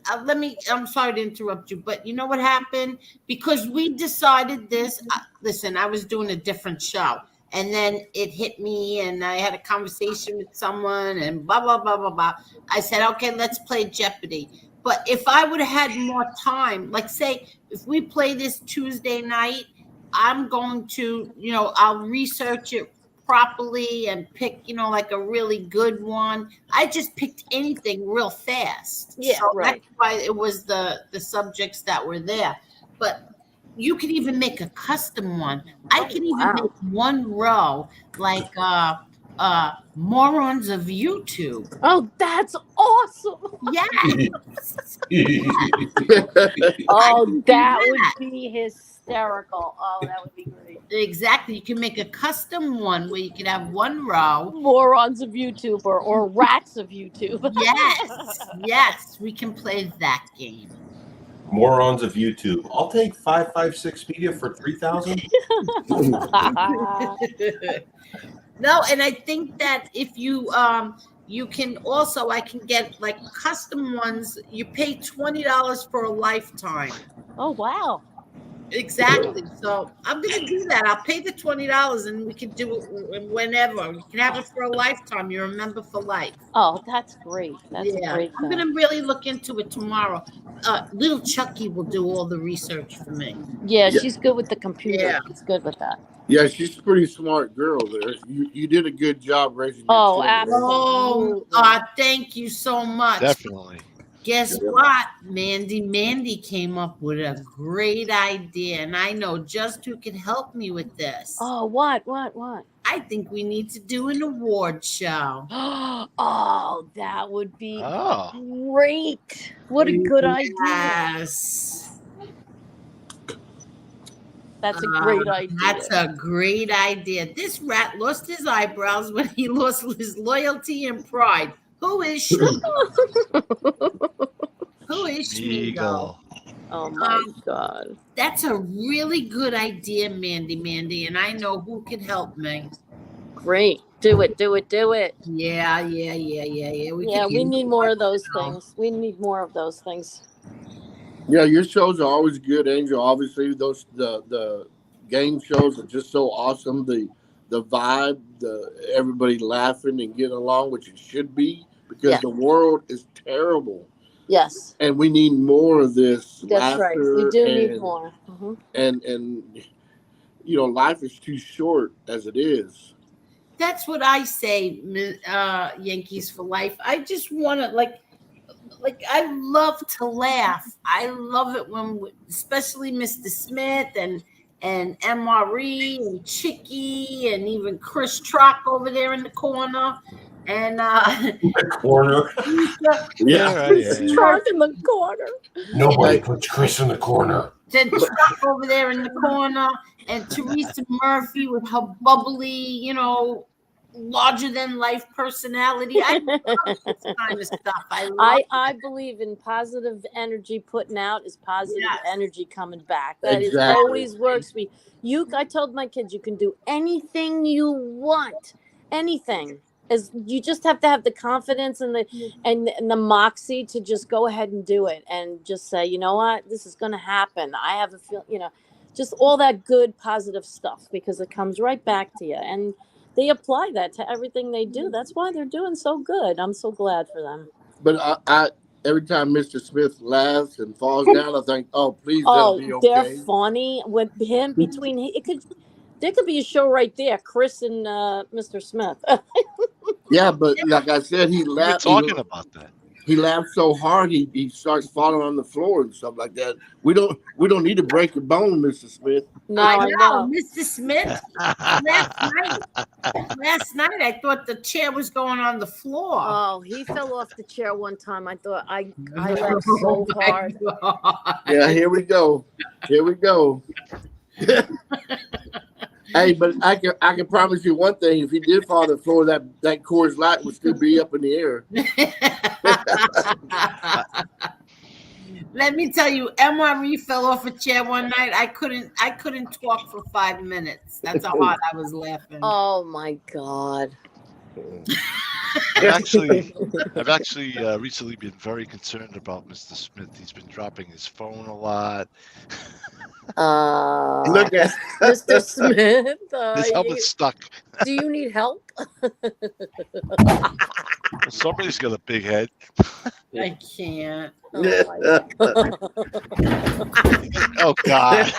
I'm sorry to interrupt you, but you know what happened? Because we decided this. Listen, I was doing a different show, and then it hit me, and I had a conversation with someone, and blah blah blah blah blah. I said, okay, let's play Jeopardy. But if I would have had more time, like say, if we play this Tuesday night, I'm going to, I'll research it properly and pick, like a really good one. I just picked anything real fast. Yeah, so right. That's why it was the subjects that were there. But you can even make a custom one. I can even make one row like morons of YouTube. Oh, that's awesome. Yes. Oh, that would be hysterical. Oh, that would be great. Exactly. You can make a custom one where you can have one row. Morons of YouTube or rats of YouTube. Yes, we can play that game. Morons of YouTube. I'll take 556 media for 3,000. No, and I think that if you you can also, I can get like custom ones. You pay $20 for a lifetime. Oh wow. Exactly. So I'm gonna do that. I'll pay the $20 and we can do it whenever. You can have it for a lifetime. You remember for life. Oh, that's great. That's a great I'm thing. gonna really look into it tomorrow. Little Chucky will do all the research for me. Yeah, she's good with the computer. Yeah. She's good with that. Yeah, she's a pretty smart girl there. You did a good job raising your Oh, children. absolutely. Oh, thank you so much. Definitely. Guess what? Mandy came up with a great idea, and I know just who can help me with this. Oh, what? I think we need to do an award show. Oh, that would be great. What a good idea. Yes. That's a great idea. That's a great idea. This rat lost his eyebrows when he lost his loyalty and pride. Who is she? Who is Schmeagle? Oh my God. That's a really good idea, Mandy, and I know who can help me. Great. Do it. Yeah. We need more of those things. We need more of those things. Yeah, your shows are always good, Angel. Obviously, those the game shows are just so awesome. The vibe, everybody laughing and getting along, which it should be, because the world is terrible. Yes. And we need more of this. That's right. We do need more. Mm-hmm. And life is too short as it is. That's what I say, Yankees for life. I just want to like I love to laugh. I love it when, especially Mr. Smith and MRE and Chicky and even Chris Trock over there in the corner. And corner. Trock in the corner. Nobody puts Chris in the corner. Then Trock over there in the corner, and Teresa Murphy with her bubbly, larger than life personality. I love this kind of stuff. I believe in positive energy putting out is positive energy coming back. That is always works for me. I told my kids you can do anything you want. Anything. As you just have to have the confidence and the moxie to just go ahead and do it and just say, you know what, this is going to happen. I have a feel, just all that good positive stuff, because it comes right back to you. And they apply that to everything they do. That's why they're doing so good. I'm so glad for them. But I every time Mr. Smith laughs and falls down, I think, oh, please let him be okay. They're funny with him there could be a show right there, Chris and Mr. Smith. Yeah, but like I said, he laughed. We're talking about that. He laughed so hard he starts falling on the floor and stuff like that. We don't need to break your bone, Mr. Smith. No, I know, Mr. Smith. Last night I thought the chair was going on the floor. Oh, he fell off the chair one time. I thought I laughed so hard. Yeah, here we go. Hey, but I can promise you one thing: if he did fall on the floor, that Coors Light would still be up in the air. Let me tell you, MRE fell off a chair one night. I couldn't talk for 5 minutes. That's how hard I was laughing. Oh my God. I've actually recently been very concerned about Mr. Smith. He's been dropping his phone a lot. Look at Mr. Smith. His helmet's stuck. Do you need help? Somebody's got a big head. I can't. Oh God.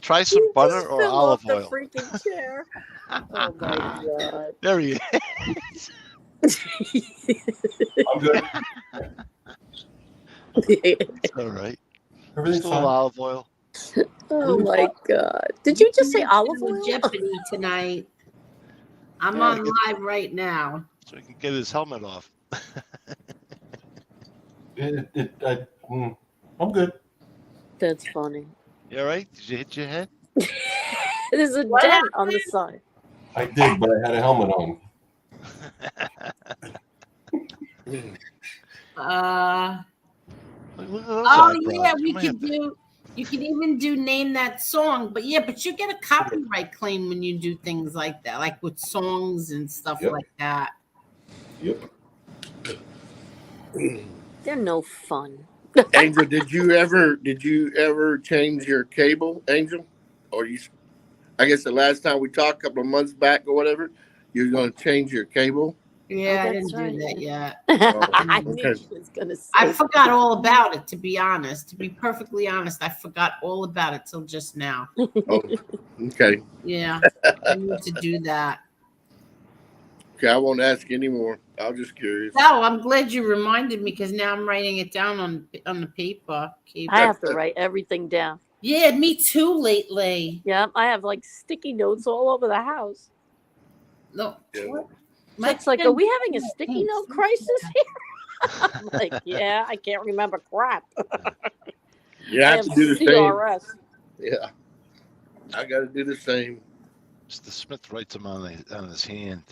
Try some You butter just or fell olive off the oil. freaking chair. Oh my god. There he is. I'm good. It's all right. Everything's Just a little fine. olive oil. Oh my god. Did you just say olive With oil? Jeopardy tonight. I'm Yeah, on live right now. So he can get his helmet off. I'm good. That's funny. You all right? Did you hit your head? There's a What dent on the side. I did, but I had a helmet on. Look at those Oh eyebrows. yeah, we You might could have to- do. You could even do name that song, but you get a copyright claim when you do things like that, like with songs and stuff Yep. like that. Yep. They're no fun. Angel, did you ever change your cable, Angel? Or I guess the last time we talked a couple of months back or whatever, you're going to change your cable? Yeah, I that's didn't right, do that yeah. yet. I knew she was gonna say I forgot all about it, to be honest. To be perfectly honest, I forgot all about it till just now. Oh, okay. Yeah, I need to do that. Okay, I won't ask anymore. I was just curious. No, I'm glad you reminded me because now I'm writing it down on the paper. I have to write everything down. Yeah, me too lately. Yeah, I have like sticky notes all over the house. No, Yeah. It's like, are we having a sticky note crisis here? I'm like, yeah, I can't remember crap. You have to do the same. CRS. Yeah. I got to do the same. Mr. Smith writes them on his hand.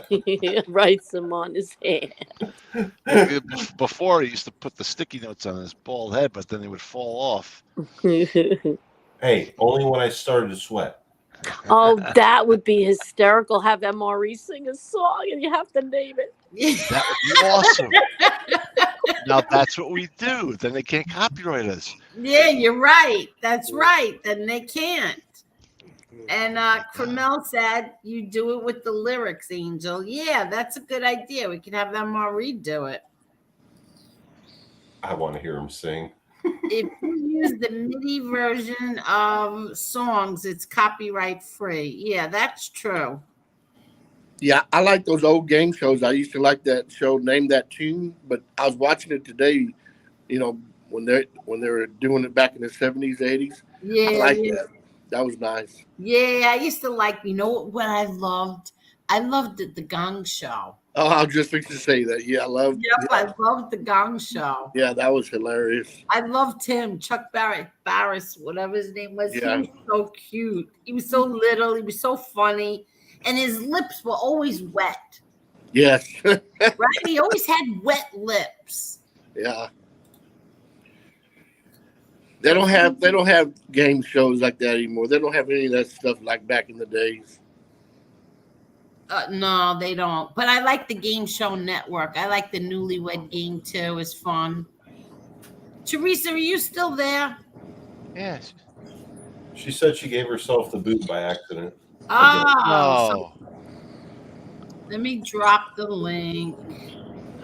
He writes them on his hand. Before, he used to put the sticky notes on his bald head, but then they would fall off. Hey, only when I started to sweat. Oh, that would be hysterical. Have MRE sing a song and you have to name it. That would be awesome. Now that's what we do. Then they can't copyright us. Yeah, you're right. That's right. Then they can't. And Cromel said you do it with the lyrics, Angel. Yeah, that's a good idea. We can have them all redo it. I want to hear him sing. If you use the MIDI version of songs, it's copyright free. Yeah, that's true. Yeah, I like those old game shows. I used to like that show, Name That Tune, but I was watching it today, you know, when they were doing it back in the 70s, 80s. Yeah, I like yeah. that. That was nice. Yeah, I used to like, you know what I loved? I loved the Gong Show. Oh, I was just fixing to say that. Yeah, I loved. Yep, I loved the Gong Show. Yeah, that was hilarious. I loved him, Chuck Barris, whatever his name was. Yeah. He was so cute. He was so little. He was so funny. And his lips were always wet. Yes. Right? He always had wet lips. Yeah. They don't have game shows like that anymore. They don't have any of that stuff like back in the days. No, they don't. But I like the Game Show Network. I like the Newlywed Game too. It's fun. Teresa, are you still there? Yes. She said she gave herself the boot by accident. Oh, so let me drop the link.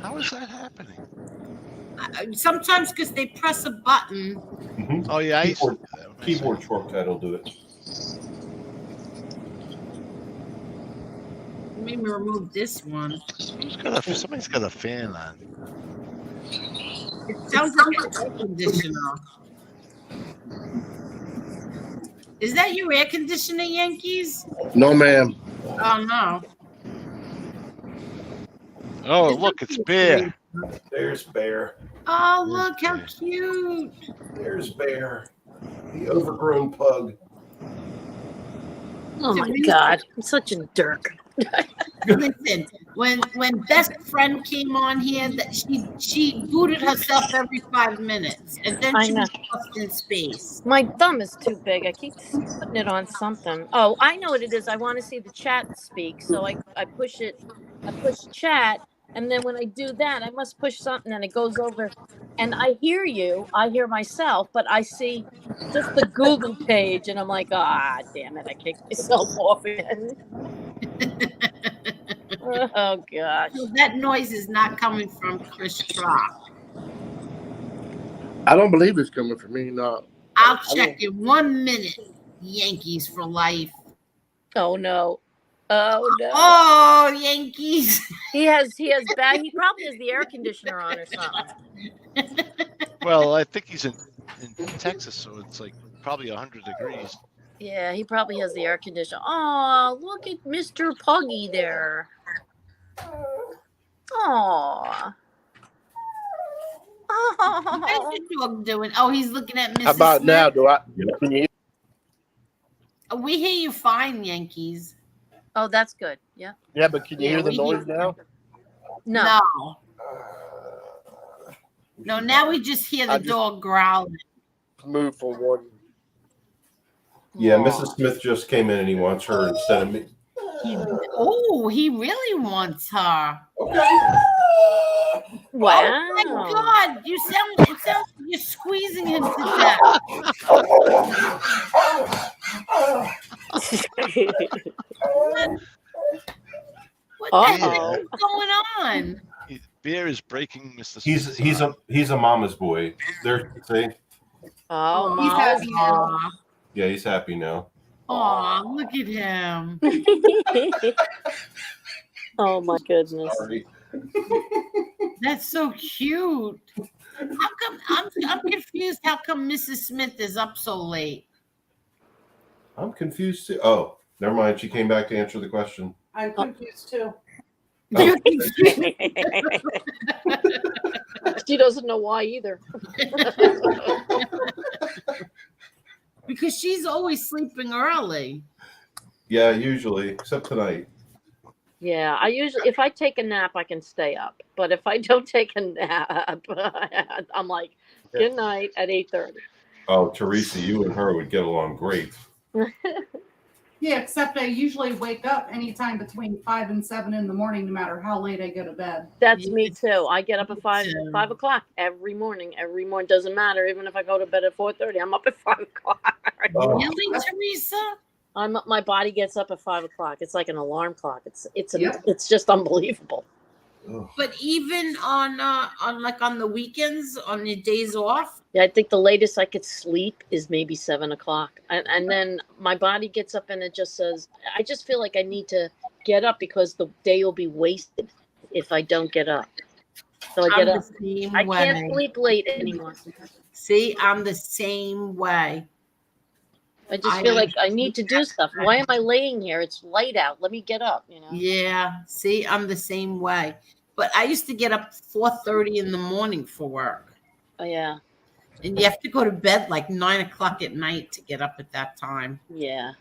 How is that happening? Sometimes because they press a button. Mm-hmm. Oh yeah, keyboard shortcut will do it. Let me remove this one. Somebody's got a fan on. It sounds like an air conditioner. Is that your air conditioner, Yankees? No, ma'am. Oh no. Oh, look, it's Bear. There's Bear. Oh, look how cute. There's Bear. The overgrown pug. Oh my God, I'm such a dirk. Listen, when best friend came on here, that she booted herself every 5 minutes, and then I she know. was lost in space. My thumb is too big. I keep putting it on something. Oh, I know what it is. I want to see the chat speak, so I push it. I push chat, and then when I do that, I must push something, and it goes over. And I hear you. I hear myself, but I see just the Google page, and I'm like, damn it! I kicked myself off again. Oh gosh. So that noise is not coming from Chris Rock. I don't believe it's coming from me. No. I'll check in 1 minute. Yankees for life. Oh no. Oh no. Oh, Yankees. He bad. He probably has the air conditioner on or something. Well, I think he's in Texas, so it's like probably 100 degrees. Yeah, he probably has the air conditioner. Oh, look at Mr. Puggy there. Oh. What is your dog doing? Oh, he's looking at Mrs. How about Smith. now? Can you? We hear you fine, Yankees. Oh, that's good. Yeah. Yeah, but can you Yeah, hear the we noise hear- now? No. No, now we just hear the dog growling. Move for one. Yeah, Mrs. Smith just came in and he wants her instead of me. He really wants her. Wow. Oh my God! It sounds like you're squeezing him to death. What the hell is going on? Bear is breaking Mr. Smith's He's a mama's boy. There, see? Oh, He's happy now. Yeah, he's happy now. Aw, look at him. Oh my goodness. Sorry. That's so cute. How come I'm confused? How come Mrs. Smith is up so late? I'm confused too. Oh, never mind. She came back to answer the question. I'm confused too. Oh. She doesn't know why either. Because she's always sleeping early. Yeah, usually, except tonight. Yeah, I usually, if I take a nap, I can stay up. But if I don't take a nap, I'm like, good night at 8:30. Oh, Teresa, you and her would get along great. Yeah, except I usually wake up anytime between 5 and 7 in the morning, no matter how late I go to bed. That's me too. I get up at 5 o'clock every morning. Every morning, doesn't matter. Even if I go to bed at 4:30, I'm up at 5 o'clock. Really, Teresa? My body gets up at 5 o'clock. It's like an alarm clock. It's just unbelievable. But even on the weekends, on your days off. Yeah, I think the latest I could sleep is maybe 7 o'clock, and then my body gets up and it just says, I just feel like I need to get up because the day will be wasted if I don't get up. So I get up. I can't sleep late anymore. See, I'm the same way. I just feel like I need to do stuff. Why am I laying here? It's light out. Let me get up, Yeah. See, I'm the same way. But I used to get up 4:30 in the morning for work. Oh, yeah. And you have to go to bed like 9 o'clock at night to get up at that time. Yeah.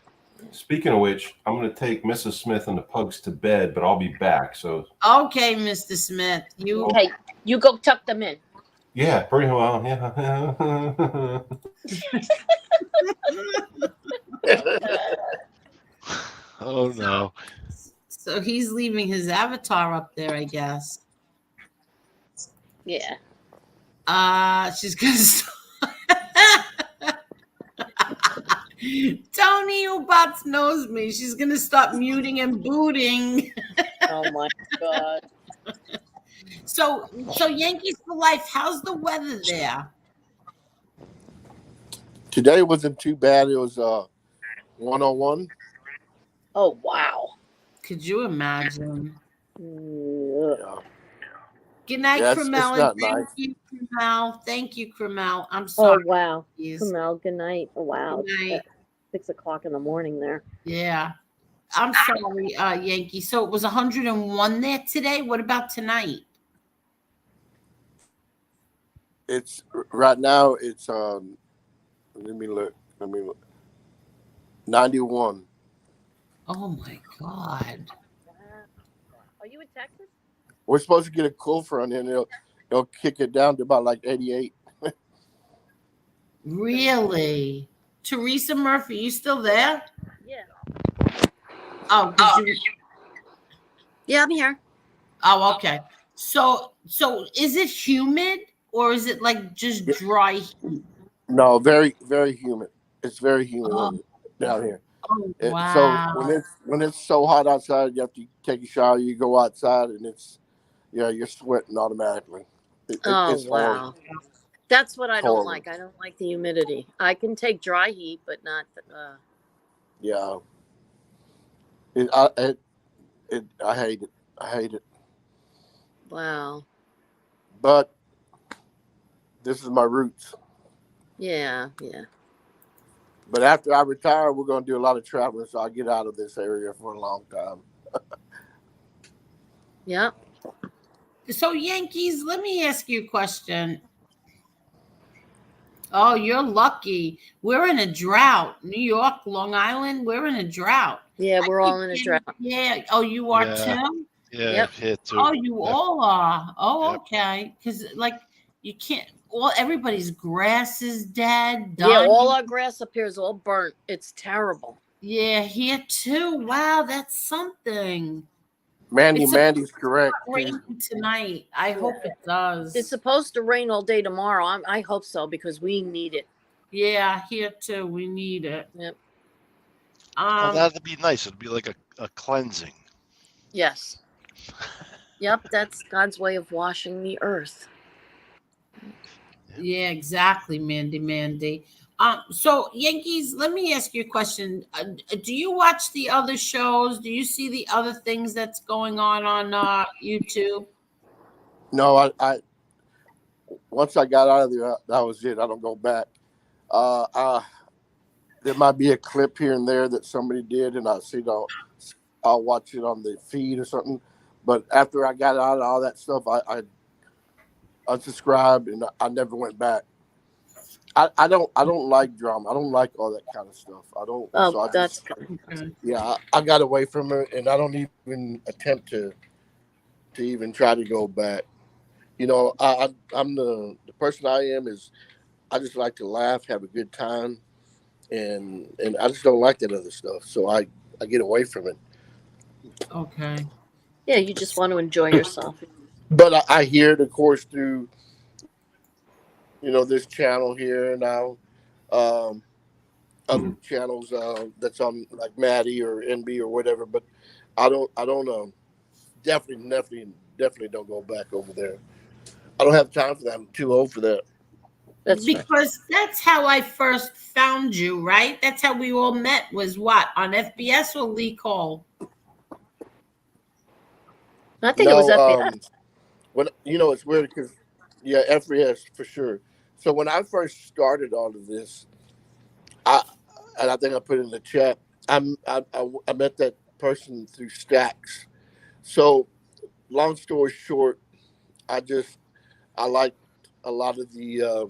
Speaking of which, I'm going to take Mrs. Smith and the pugs to bed, but I'll be back. So Okay, Mr. Smith. Okay, you go tuck them in. yeah, pretty well. Yeah. Oh no. So he's leaving his avatar up there, I guess. Yeah. She's gonna start. Tony Ubats knows me. She's gonna start muting and booting. Oh my God. So Yankees for life. How's the weather there? Today wasn't too bad. It was 101. Oh wow. Could you imagine? Yeah. Good night, Yeah, Cromel. it's not Thank nice. you, Cromel. Thank you, Cromel. I'm sorry. Oh wow. Please. Kamel, good night. Oh, wow. Good night. 6 o'clock in the morning there. Yeah. I'm sorry, Yankee. So it was 101 there today. What about tonight? It's right now. It's let me look. 91. Oh my God. Are you in Texas? We're supposed to get a cool front, and it'll kick it down to about like 88. Really? Teresa Murphy, you still there? Yeah. Oh, did you? Yeah, I'm here. Oh, okay. So is it humid or is it like just dry heat? No, very, very humid. It's very humid down here. Oh, wow. So when it's so hot outside, you have to take a shower. You go outside, and you're sweating automatically. Oh It's wow. horrible. That's what I don't Horrible. like. I don't like the humidity. I can take dry heat, but not. Yeah. I hate it. I hate it. Wow. But this is my roots. Yeah. Yeah. But after I retire, we're going to do a lot of traveling, so I'll get out of this area for a long time. Yeah. So Yankees, let me ask you a question. Oh, you're lucky. We're in a drought. New York, Long Island, we're in a drought. Yeah, we're all in a drought. Yeah. Oh, you are Yeah. too? Yeah, Yep. here too. Oh, you Yep. all are. Oh, Yep. okay. Because like you can't. Well, everybody's grass is dead. Yeah, all Done. our grass up here is all burnt. It's terrible. Yeah, here too. Wow, that's something. Mandy's correct. Rain tonight. I hope it does. It's supposed to rain all day tomorrow. I hope so because we need it. Yeah, here too. We need it. Yep. Oh, that'd be nice. It'd be like a cleansing. Yes. Yep, that's God's way of washing the earth. Yeah, exactly, Mandy. So Yankees, let me ask you a question. Do you watch the other shows? Do you see the other things that's going on YouTube? No, I once I got out of there, that was it. I don't go back. There might be a clip here and there that somebody did, and I'll watch it on the feed or something. But after I got out of all that stuff, I unsubscribed and I never went back. I don't like drama. I don't like all that kind of stuff. I don't. Oh, so that's I got away from it, and I don't even attempt to even try to go back. You know, I'm the person I am is I just like to laugh, have a good time, and I just don't like that other stuff. So I get away from it. Okay. Yeah, you just want to enjoy yourself. But I hear it, of course, through this channel here now, other channels that's on like Maddie or NB or whatever. But I don't definitely don't go back over there. I don't have time for that. I'm too old for that. That's because that's how I first found you, right? That's how we all met. Was what, on FBS or Lee Cole? I think it was FBS. When it's weird because FBS for sure. So when I first started all of this, I think I put it in the chat. I met that person through Stacks. So long story short, I liked a lot of the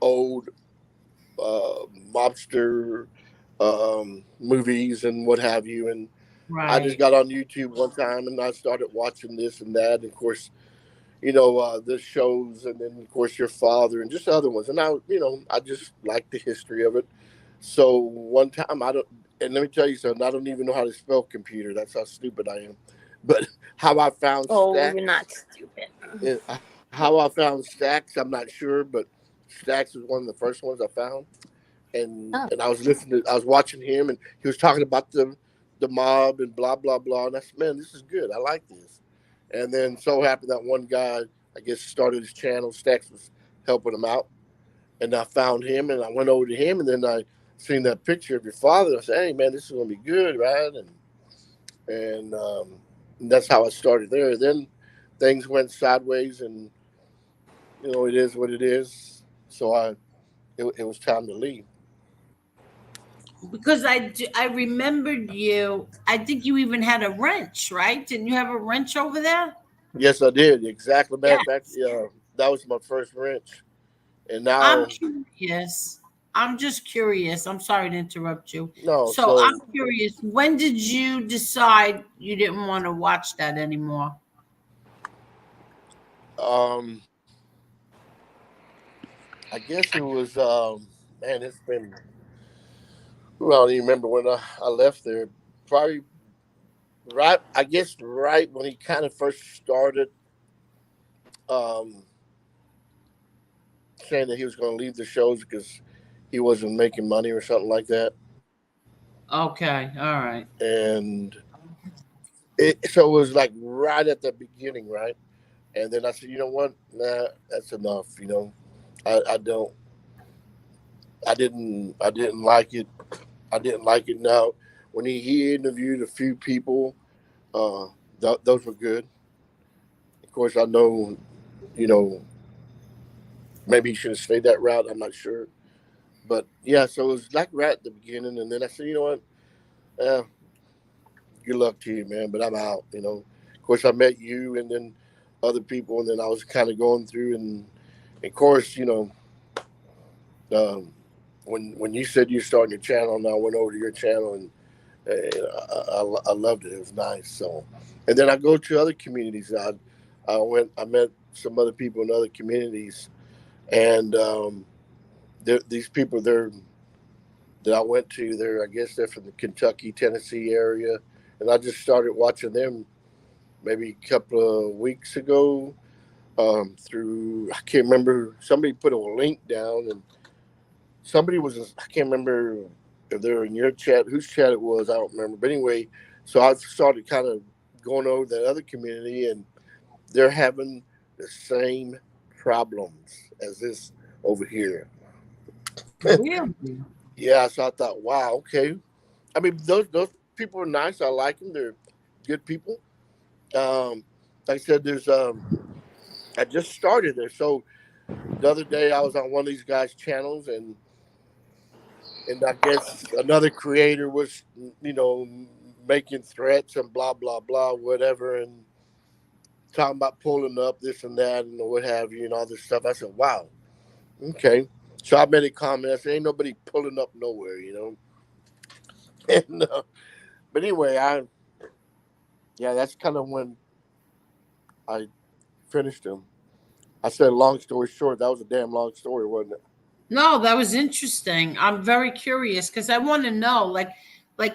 old mobster movies and what have you, and I just got on YouTube one time and I started watching this and that, and of course, the shows, and then of course Your Father and just other ones, and I just like the history of it. So one time and let me tell you something, I don't even know how to spell computer. That's how stupid I am. But how I found Stacks, you're not stupid. How I found Stacks, I'm not sure, but Stacks was one of the first ones I found, and I was watching him, and he was talking about the mob and blah blah blah, and I said, man, this is good. I like this. And then so happened that one guy, I guess, started his channel. Stacks was helping him out, and I found him, and I went over to him, and then I seen that picture of Your Father. I said, hey man, this is gonna be good, right? And that's how I started there. Then things went sideways, and it is what it is. So it was time to leave. Because I remembered you. I think you even had a wrench, right? Didn't you have a wrench over there? Yes, I did. Exactly. Matter of fact, that was my first wrench. And now I'm curious. I'm just curious. I'm sorry to interrupt you. No. So I'm curious. When did you decide you didn't want to watch that anymore? I guess it was man, it's been, I don't even remember when I left there. Probably right when he kind of first started saying that he was going to leave the shows because he wasn't making money or something like that. Okay, all right. And so it was like right at the beginning, right? And then I said, you know what? Nah, that's enough, I don't. I didn't like it. I didn't like it. Now, when he interviewed a few people, those were good. Of course, I know, you know, maybe he should have stayed that route. I'm not sure, but yeah. So it was like right at the beginning, and then I said, you know what, good luck to you, man. But I'm out. You know. Of course, I met you, and then other people, and then I was kind of going through, and of course, you know, when you said you're starting your channel, and I went over to your channel, and I loved it. It was nice. So, and then I go to other communities. I met some other people in other communities, and these people there that I went to, I guess they're from the Kentucky, Tennessee area, and I just started watching them maybe a couple of weeks ago. Through, I can't remember, somebody put a link down, and somebody was, I can't remember if they were in your chat, whose chat it was, I don't remember. But anyway, so I started kind of going over that other community, and they're having the same problems as this over here. Really? Yeah, so I thought, wow, okay. I mean, those people are nice. I like them. They're good people. Like I said, there's I just started there. So the other day I was on one of these guys' channels, and I guess another creator was, you know, making threats and blah blah blah, whatever, and talking about pulling up this and that and what have you and all this stuff. I said, wow, okay. So I made a comment. I said, ain't nobody pulling up nowhere, you know. And but anyway, that's kind of when I finished him. I said, long story short, that was a damn long story, wasn't it? No, that was interesting. I'm very curious because I want to know, like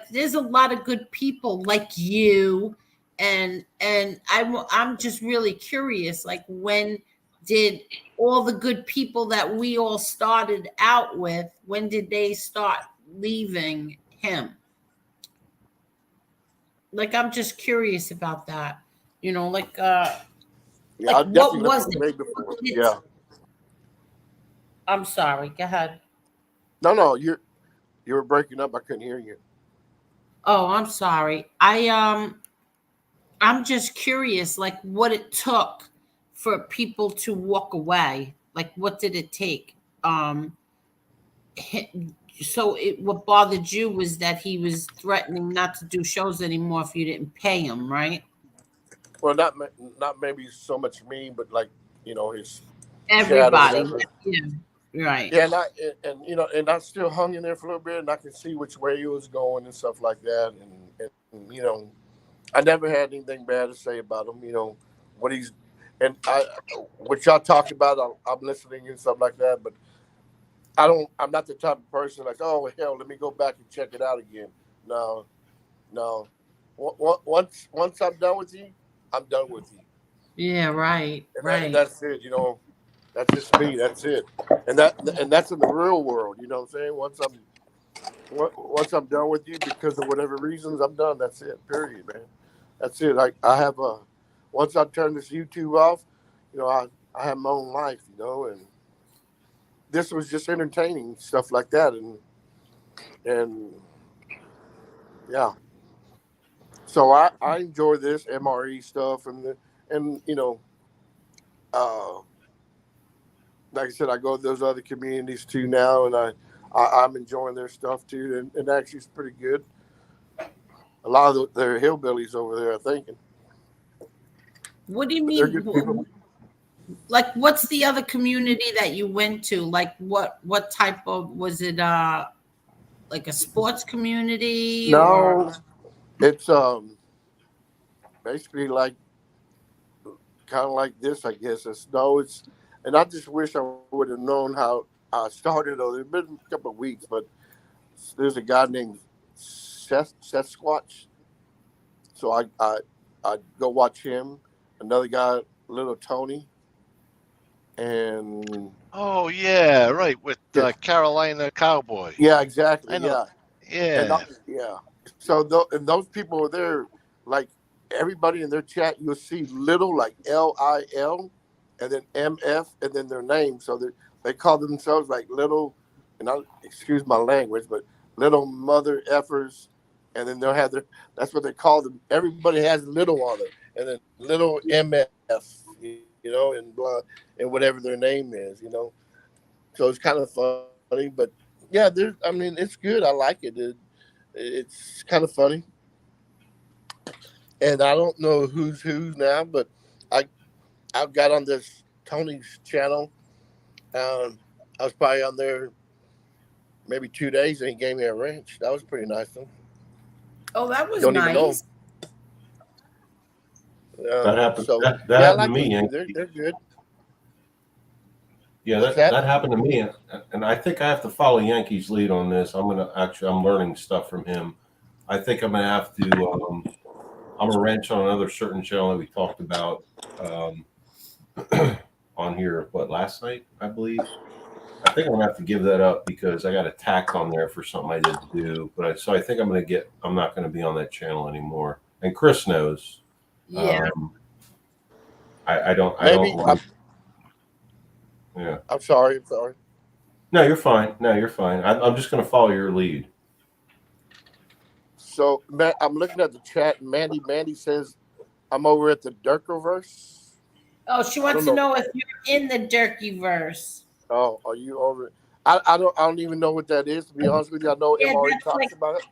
there's a lot of good people like you, and I'm just really curious. Like, when did all the good people that we all started out with, when did they start leaving him? Like, I'm just curious about that. You know, like Yeah, I what definitely was left it? before. Yeah. I'm sorry. Go ahead. No, you were breaking up. I couldn't hear you. Oh, I'm sorry. I'm just curious, like what it took for people to walk away. Like, what did it take? So what bothered you was that he was threatening not to do shows anymore if you didn't pay him, right? Well, not maybe so much me, but like, you know, his chat or Everybody. whatever. Yeah, right. Yeah, and you know, and I still hung in there for a little bit, and I could see which way he was going and stuff like that, and you know, I never had anything bad to say about him. You know, what he's and what y'all talked about, I'm listening and stuff like that, but I'm not the type of person like, oh hell, let me go back and check it out again. No. Once I'm done with you, I'm done with you. Yeah, right. And that's it. You know, that's just me. That's it. And that's in the real world. You know what I'm saying? Once I'm done with you because of whatever reasons, I'm done. That's it. Period, man. That's it. I have once I turn this YouTube off, you know, I have my own life. You know, and this was just entertaining stuff like that, and yeah. So I enjoy this MRE stuff and you know, like I said, I go to those other communities too now, and I'm enjoying their stuff too, and actually it's pretty good. A lot of their hillbillies over there, I think. What do you They're good mean? people. Like, what's the other community that you went to? Like, what type of, was it like a sports community? No, or it's basically like kind of like this, I guess. And I just wish I would have known how I started. Though it's been a couple of weeks, but there's a guy named Seth Squatch. So I go watch him. Another guy, Little Tony, and Oh yeah, right, with Carolina Cowboy. yeah, exactly, I know. yeah. Yeah. So and those people are there, like everybody in their chat, you'll see little like LIL, and then MF, and then their name. So they call themselves like little, and I'll excuse my language, but little mother effers, and then they'll have that's what they call them. Everybody has little on it, and then little MF, and blah, and whatever their name is, So it's kind of funny, but yeah, it's good. I like it. It's kind of funny, and I don't know who's now, but I got on this Tony's channel. I was probably on there maybe 2 days, and he gave me a wrench. That was pretty nice. Oh, that was Don't even know. nice. That happened. So That yeah, I happened like to me. those. They're good. Yeah, What's that happened to me, and I think I have to follow Yankees' lead on this. I'm learning stuff from him. I think I'm gonna have to. I'm a wrench on another certain channel that we talked about on here. Last night, I believe. I think I'm gonna have to give that up because I got attacked on there for something I didn't do. So I think I'm not gonna be on that channel anymore. And Chris knows. Yeah. I don't. Yeah. I'm sorry. No, you're fine. I'm just going to follow your lead. So, Matt, I'm looking at the chat. Mandy says, I'm over at the Durkoverse. Oh, she wants to know if you're in the Durkeyverse. Oh, are you over? I don't even know what that is, to be honest with you. I know MRE talks about it.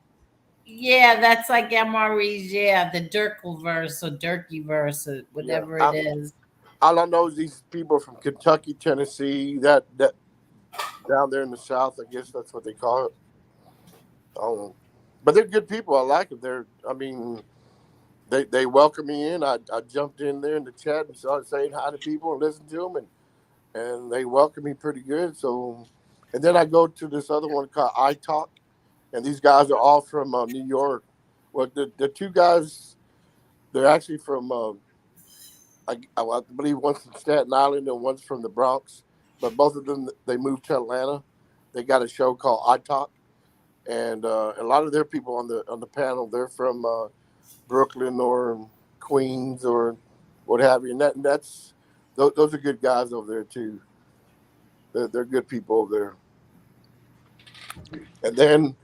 Yeah, that's like MRE's, the Durkleverse or Durkeyverse or whatever it is. All I know is these people from Kentucky, Tennessee, that down there in the South, I guess that's what they call it. I don't know. But they're good people. I like them. They welcome me in. I jumped in there in the chat and started saying hi to people and listened to them, and they welcome me pretty good. So, and then I go to this other one called iTalk, and these guys are all from New York. Well, the two guys, they're actually from, I believe one's from Staten Island and one's from the Bronx, but both of them, they moved to Atlanta. They got a show called iTalk, and a lot of their people on the panel, they're from Brooklyn or Queens or what have you. And that's those are good guys over there too. They're good people over there. And then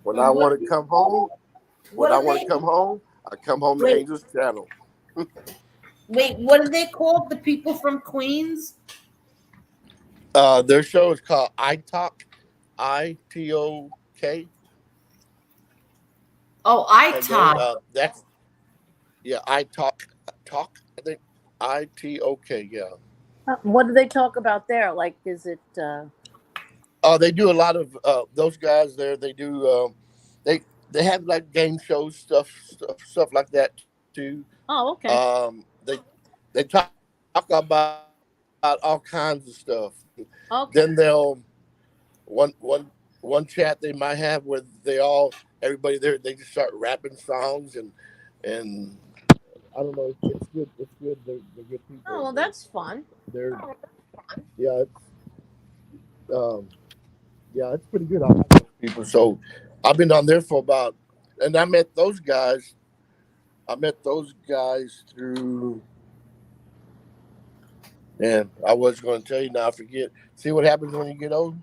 when I want to come home, I come home to Angel's Channel. Wait, what are they called? The people from Queens? Their show is called iTalk, ITOK. Oh, iTalk. iTalk. I think ITOK. Yeah. What do they talk about there? Like, is it? They do a lot of those guys there. They do. They have like game shows, stuff like that too. Oh, okay. They talk about all kinds of stuff. Okay. Then they'll one chat they might have where everybody there, they just start rapping songs and I don't know. It's good. They're good people. Oh, well, that's fun. It's pretty good. I like those people. So I've been on there for and I met those guys. Through. And I was going to tell you now. I forget. See what happens when you get old.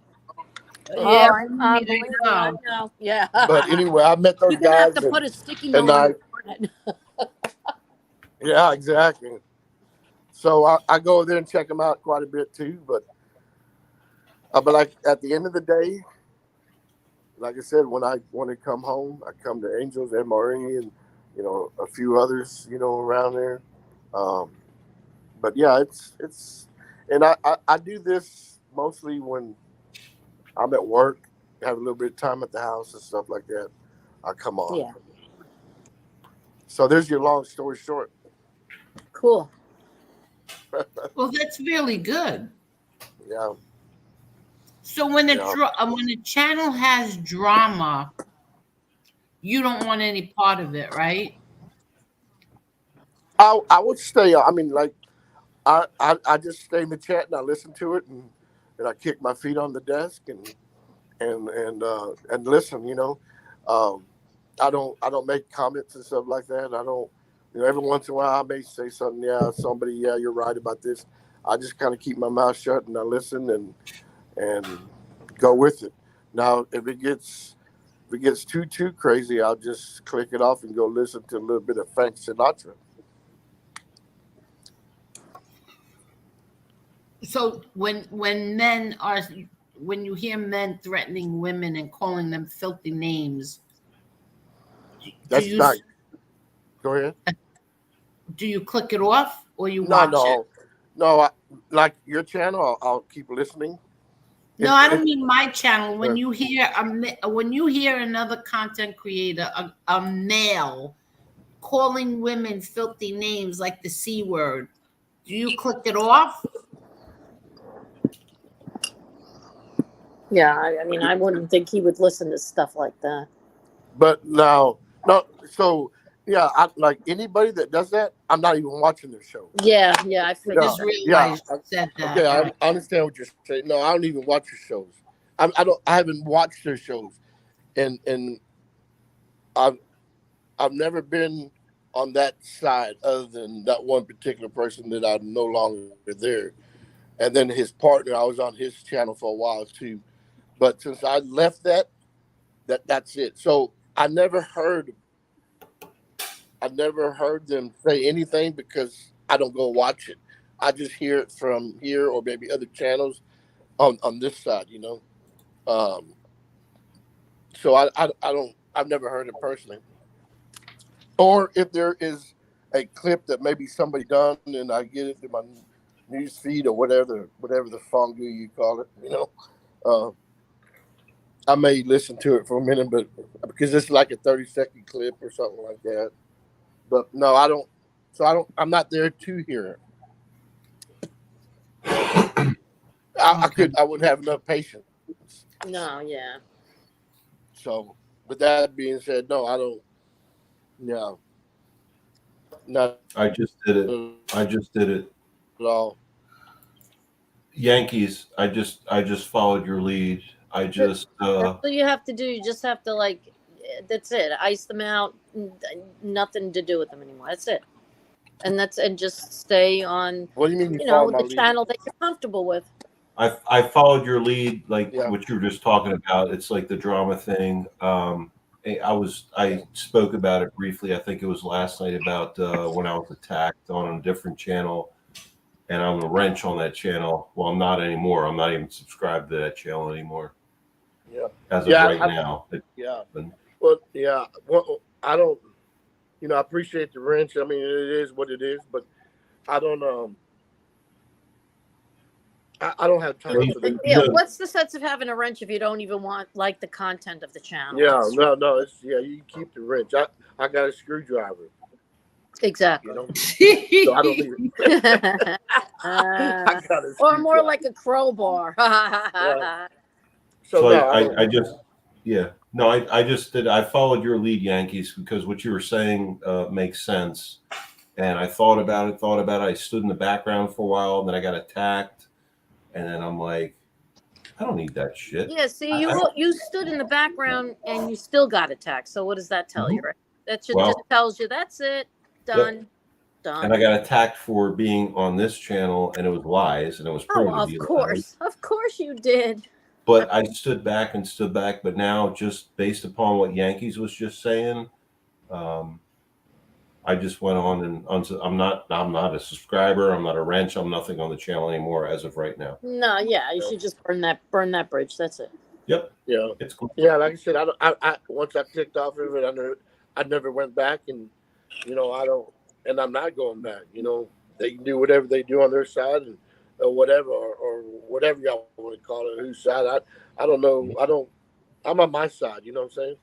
Yeah, I know. Yeah. But anyway, I met those You're gonna guys. have to put a sticky note on your forehead. Yeah, exactly. So I go over there and check them out quite a bit too. But like at the end of the day, like I said, when I want to come home, I come to Angels, MRE, and a few others, around there. But yeah, it's, and I do this mostly when I'm at work, have a little bit of time at the house and stuff like that. I come on. Yeah. So there's your long story short. Cool. Well, that's really good. Yeah. So when the channel has drama, you don't want any part of it, right? I would stay. I just stay in the chat and I listen to it and I kick my feet on the desk and listen. I don't make comments and stuff like that. I don't. Every once in a while I may say something. Yeah, somebody. Yeah, you're right about this. I just kind of keep my mouth shut and I listen and go with it. Now, if it gets too crazy, I'll just click it off and go listen to a little bit of Frank Sinatra. So when you hear men threatening women and calling them filthy names, That's not. Go ahead. Do you click it off or you watch it? No. Like your channel, I'll keep listening. No, I don't mean my channel. When you hear another content creator, a male, calling women filthy names like the C word, do you click it off? Yeah, I mean, I wouldn't think he would listen to stuff like that. But no. So yeah, like anybody that does that, I'm not even watching their show. Yeah, I figured. I just realized you said that. Okay, I understand what you're saying. No, I don't even watch your shows. I haven't watched their shows, and I've never been on that side other than that one particular person that I'm no longer there, and then his partner. I was on his channel for a while too, but since I left that's it. So I never heard them say anything because I don't go watch it. I just hear it from here or maybe other channels on this side, you know. So I've never heard it personally. Or if there is a clip that maybe somebody done and I get it through my news feed or whatever the fungu you call it, you know, I may listen to it for a minute, but because it's like a 30-second clip or something like that. But no, I don't. So I'm not there to hear it. I wouldn't have enough patience. No, yeah. So, with that being said, no, I don't. No. No. I just did it. No. Yankees. I just followed your lead. That's what you have to do. You just have to that's it. Ice them out. Nothing to do with them anymore. That's it. And just stay on. What do you mean? The channel that you're comfortable with. I followed your lead, like what you were just talking about. It's like the drama thing. I spoke about it briefly. I think it was last night about when I was attacked on a different channel, and I'm a wrench on that channel. Well, I'm not anymore. I'm not even subscribed to that channel anymore. Yeah. As of right now. Well, yeah. Well, I don't. I appreciate the wrench. I mean, it is what it is, but I don't. I don't have time for that. Yeah, what's the sense of having a wrench if you don't even want the content of the channel? Yeah, no. It's you keep the wrench. I got a screwdriver. Exactly. So I don't need it. Or more like a crowbar. So I just did. I followed your lead, Yankees, because what you were saying makes sense. And I thought about it. I stood in the background for a while, and then I got attacked. And then I'm like, I don't need that shit. Yeah, see, you stood in the background and you still got attacked. So what does that tell you? Right? That just tells you that's it. Done. Yep. Done. And I got attacked for being on this channel, and it was lies, and it was proven to be lies. Of course you did. But I stood back. But now, just based upon what Yankees was just saying, I just went on and I'm not a subscriber. I'm not a wrench. I'm nothing on the channel anymore as of right now. No, yeah, you should just burn that bridge. That's it. Yep. Yeah. It's cool. Yeah, like I said, I once I clicked off of it, I never went back, and I don't, and I'm not going back. They can do whatever they do on their side, and or whatever, or whatever y'all want to call it, whose side. I don't know. I'm on my side. You know what I'm saying?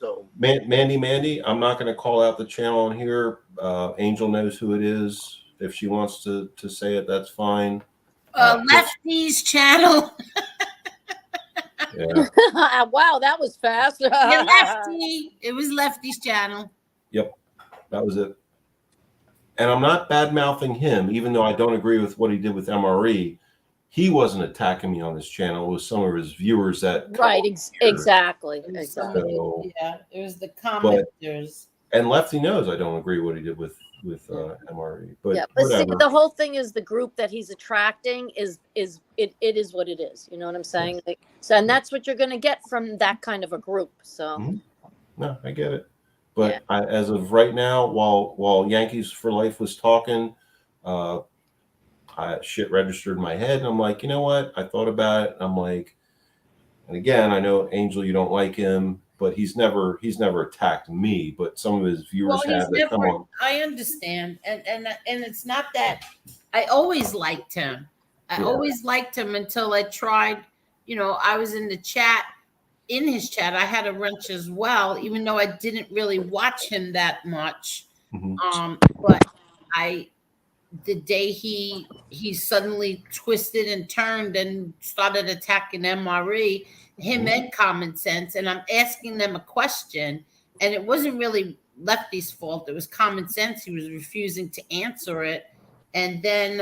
So, Mandy, I'm not going to call out the channel on here. Angel knows who it is. If she wants to say it, that's fine. Lefty's channel. Yeah. Wow, that was fast. Lefty. It was Lefty's channel. Yep, that was it. And I'm not bad-mouthing him, even though I don't agree with what he did with MRE. He wasn't attacking me on this channel. It was some of his viewers that right, exactly. So, yeah, it was the commenters. And Lefty knows I don't agree what he did with MRE, but yeah, but see, whatever. the whole thing is the group that he's attracting is it is what it is. You know what I'm saying? Like, so, and that's what you're going to get from that kind of a group. So, No, I get it. But as of right now, while Yankees for Life was talking, shit registered in my head, and I'm like, you know what? I thought about it. I'm like, and again, I know Angel, you don't like him, but he's never attacked me. But some of his viewers have that. Come on. I understand, and it's not that I always liked him. I always liked him until I tried. You know, I was in the chat. In his chat, I had a wrench as well, even though I didn't really watch him that much. But the day he suddenly twisted and turned and started attacking MRE, him and Common Sense, and I'm asking them a question, and it wasn't really Lefty's fault. It was Common Sense. He was refusing to answer it, and then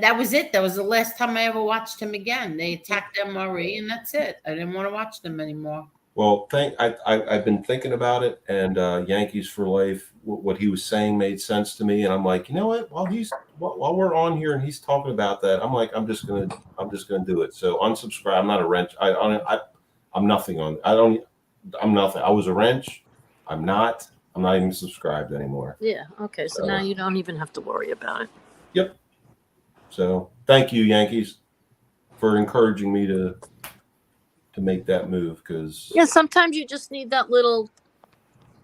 that was it. That was the last time I ever watched him again. They attacked MRE, and that's it. I didn't want to watch them anymore. Well, I've been thinking about it, and Yankees for Life. What he was saying made sense to me, and I'm like, you know what? While we're on here and he's talking about that, I'm like, I'm just gonna do it. So unsubscribe. I'm not a wrench. I'm nothing on. I'm nothing. I was a wrench. I'm not even subscribed anymore. yeah, okay. So now you don't even have to worry about it. Yep. So thank you, Yankees, for encouraging me to make that move, because sometimes you just need that little,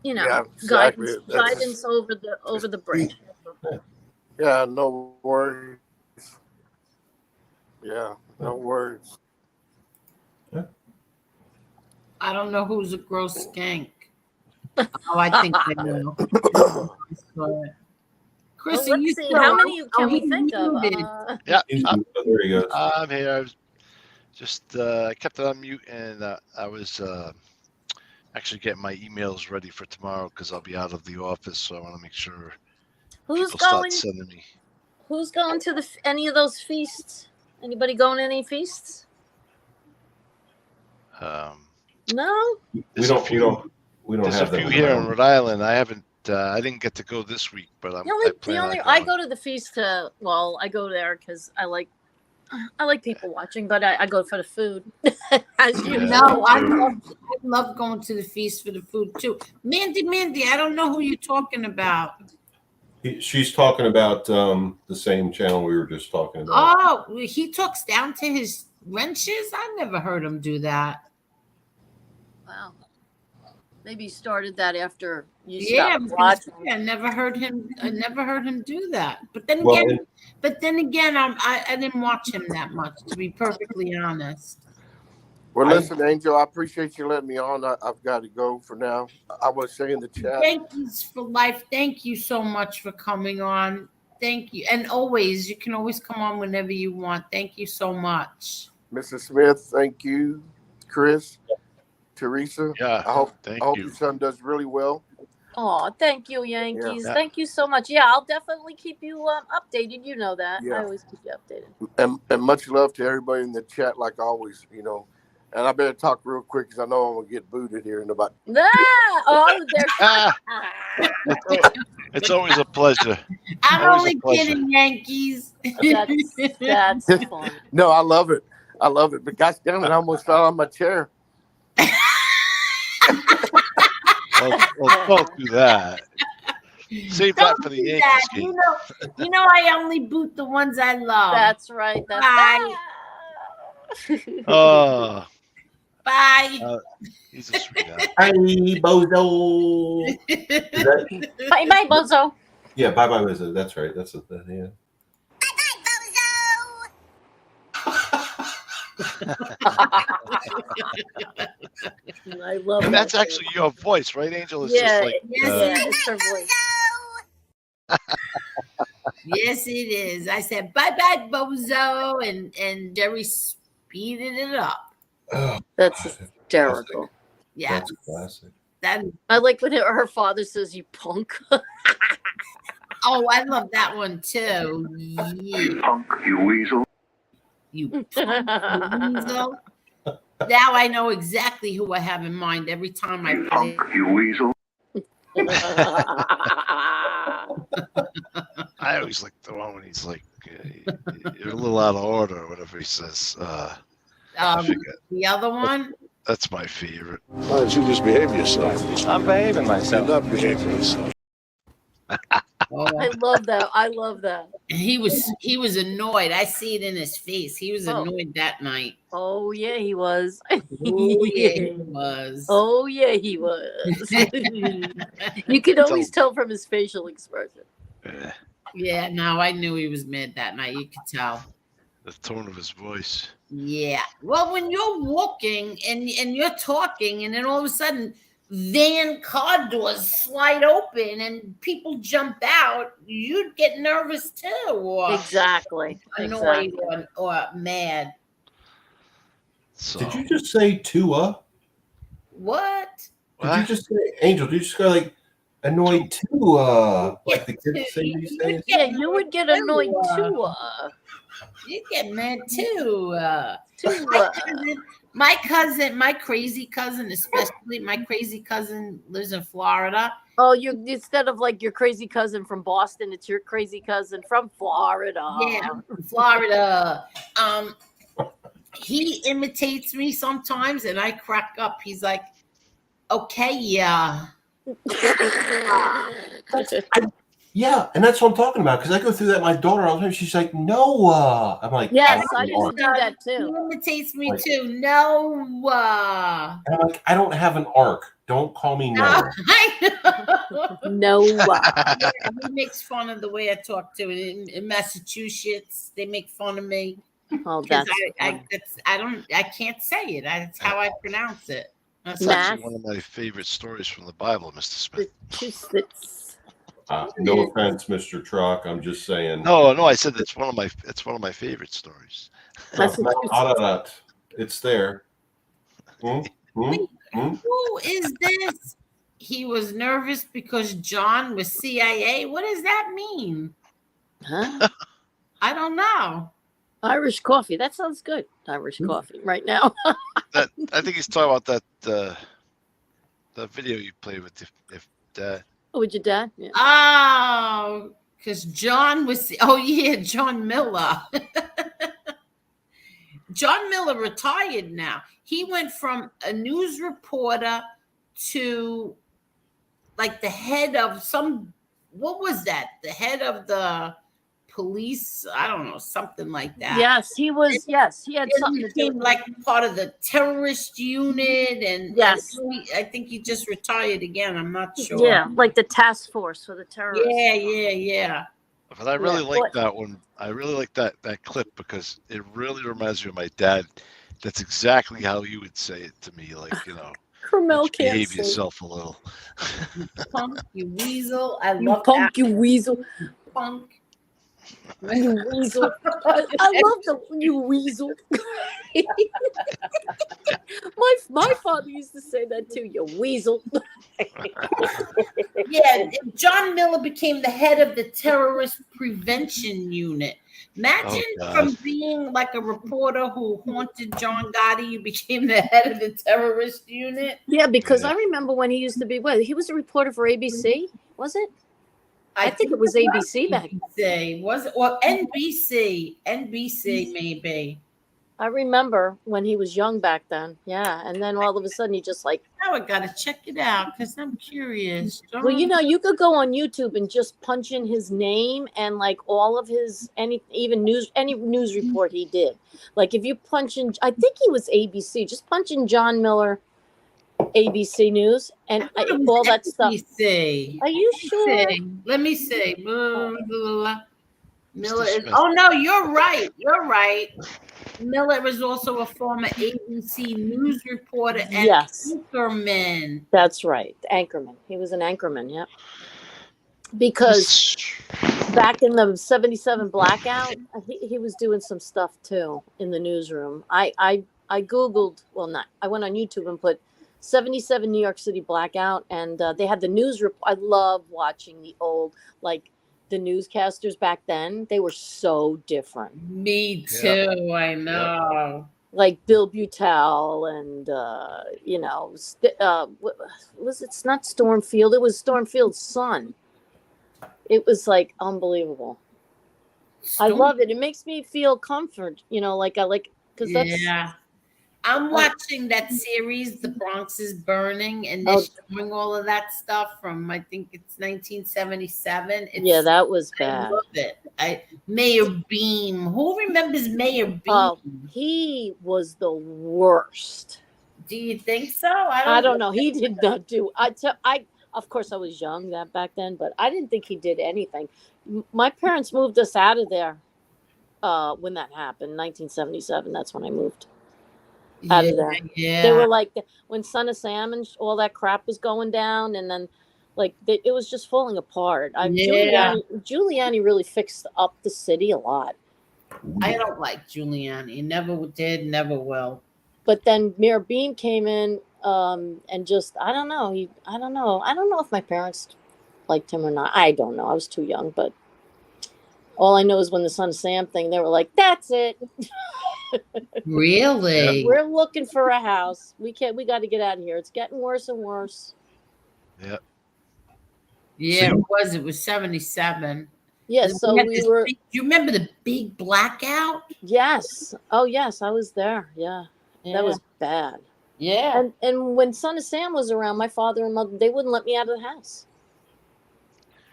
exactly. guidance over the bridge. Yeah, no worries. Yeah, no worries. I don't know who's a gross skank. Oh, I think I know. Chris, Well, let's see. How many can we think of? Yeah, there he goes. I'm here. I was just I kept it on mute, and I was actually getting my emails ready for tomorrow because I'll be out of the office, so I want to make sure Who's people going? start sending me. Who's going to any of those feasts? Anybody going to any feasts? No. We don't There's have a few them here around. in Rhode Island. I haven't. I didn't get to go this week, but I go to the feast I go there because I like people watching, but I go for the food. As you know, I love going to the feast for the food too. Mandy, I don't know who you're talking about. She's talking about the same channel we were just talking about. Oh, he talks down to his wrenches? I never heard him do that. Wow. Maybe you started that after you Yeah, stopped watching. I never heard him do that. But then again, I didn't watch him that much, to be perfectly honest. Well, listen, Angel, I appreciate you letting me on. I've got to go for now. I was saying in the chat. Yankees for Life. Thank you so much for coming on. Thank you. And always, you can always come on whenever you want. Thank you so much. Mrs. Smith, thank you. Chris, Teresa. Yeah, I hope thank your you. son does really well. Oh, thank you, Yankees. Yeah. Thank you so much. Yeah, I'll definitely keep you updated. You know that. Yeah. I always keep you updated. And much love to everybody in the chat, like always, And I better talk real quick because I know I'm going to get booted here in about. It's always a pleasure. I'm Always only a pleasure. kidding, Yankees. That's fun. No, I love it. But gosh damn it, I almost fell on my chair. Well, don't do that. Save that for the do Yankees that. game. You know, I only boot the ones I love. That's right. Bye. Oh. Bye. He's a sweetheart. Bye, bozo. Bye, bozo. Yeah, bye, bozo. That's right. That's it. Yeah. I love And that's actually your voice, right, Angel? It's just like, it's her voice. Yes, it is. I said bye, bozo, and Jerry speeded it up. Oh, that's hysterical. Yeah, that's classic. I like when her father says, "You punk." Oh, I love that one too. Yeah. Punk, you weasel. You punk, you weasel. Now I know exactly who I have in mind every time I play. Punk, you weasel. I always like the one when he's like, "You're a little out of order," or whatever he says. I forget. The other one. That's my favorite. Why don't you just behave yourself? I'm behaving myself. You're not behaving yourself. I love that. I love that. He was annoyed. I see it in his face. He was annoyed that night. Oh yeah, he was. Oh yeah, he was. Oh yeah, he was. You could always tell from his facial expression. Yeah, no, I knew he was mad that night. You could tell. The tone of his voice. Yeah. Well, when you're walking and you're talking, and then all of a sudden van car doors slide open and people jump out, you'd get nervous too, or Exactly. annoyed or mad. So, Did you just say Tua? What? Did you just say Angel? Did you just go like annoyed Tua? Like the kids say these days? Yeah, you would get annoyed too. You get mad too. My cousin, my crazy cousin, especially my crazy cousin lives in Florida. Oh, you instead of like your crazy cousin from Boston, it's your crazy cousin from Florida. Yeah, Florida. He imitates me sometimes, and I crack up. He's like, "Okay, yeah." Yeah, and that's what I'm talking about, because I go through that with my daughter all the time. She's like, Noah. I'm like, yes, I used to do that He too. imitates me too. Noah. And I'm like, I don't have an arc. Don't call me Noah. I know. Noah. Yeah, he makes fun of the way I talk to it. In Massachusetts, they make fun of me. Oh, 'Cause that's I can't say it. That's how I pronounce it. That's actually one of my favorite stories from the Bible, Mr. Smith. Massachusetts. No offense, Mr. Truck. I'm just saying. No, I said it's one of my favorite stories. It's there. Who is this? He was nervous because John was CIA. What does that mean? Huh? I don't know. Irish coffee. That sounds good. Irish coffee right now. I think he's talking about that video you played with if Dad. Oh, with your dad? Yeah. Oh, because John was. Oh yeah, John Miller. John Miller retired now. He went from a news reporter to like the head of some. What was that? The head of the police, I don't know, something like that. Yes, he was. Yes, he had something to do. Like part of the terrorist unit, and yes, I think he just retired again. I'm not sure. Yeah, like the task force for the terrorists. Yeah. But I really like that one. I really like that clip because it really reminds me of my dad. That's exactly how he would say it to me, like Carmel can't behave say. yourself a little. You punk, you weasel. I You love punk, that. you weasel. Punk. You weasel. I love you weasel. my father used to say that too. You weasel. Yeah, John Miller became the head of the terrorist prevention unit. Imagine from being like a reporter who haunted John Gotti, you became the head of the terrorist unit. Yeah, because I remember when he used to be. He was a reporter for ABC, was it? I think it was ABC back. Was it? Or NBC? NBC maybe. I remember when he was young back then. Yeah, and then all of a sudden he just like. Now I gotta check it out because I'm curious. Well, you could go on YouTube and just punch in his name and like all of his any news report he did. Like if you punch in, I think he was ABC. Just punch in John Miller, ABC News, and all that stuff. Are you sure? Let me see. Miller is. Oh no, you're right. You're right. Miller is also a former ABC news reporter and anchorman. That's right, anchorman. He was an anchorman. Yep. Because back in the '77 blackout, he was doing some stuff too in the newsroom. I googled. I went on YouTube and put 77 New York City blackout, and they had the news report. I love watching the old the newscasters back then. They were so different. Me too. I know. like Bill Beutel and what was it's not Stormfield, it was Stormfield's son. It was like unbelievable. I love it. It makes me feel comfort, like I like because that's I'm watching that series, The Bronx is Burning, and they're showing all of that stuff from, I think it's 1977. That was bad. I love it. Mayor Beam. Who remembers Mayor Beam? Oh, he was the worst. Do you think so? I don't know. He did not do. Of course, I was young back then, but I didn't think he did anything. My parents moved us out of there when that happened, 1977. That's when I moved out of there. Yeah. They were like when Son of Sam and all that crap was going down, and then it was just falling apart. Giuliani really fixed up the city a lot. I don't like Giuliani. Never did, never will. But then Mayor Beam came in, and just I don't know. I don't know if my parents liked him or not. I don't know. I was too young, but all I know is when the Son of Sam thing, they were like, "That's it." Really? We're looking for a house. We got to get out of here. It's getting worse and worse. Yeah. Yeah, it was 77. Yeah, so we were. Do you remember the big blackout? Yes. Oh, yes, I was there. Yeah. That was bad. Yeah. And when Son of Sam was around, my father and mother, they wouldn't let me out of the house.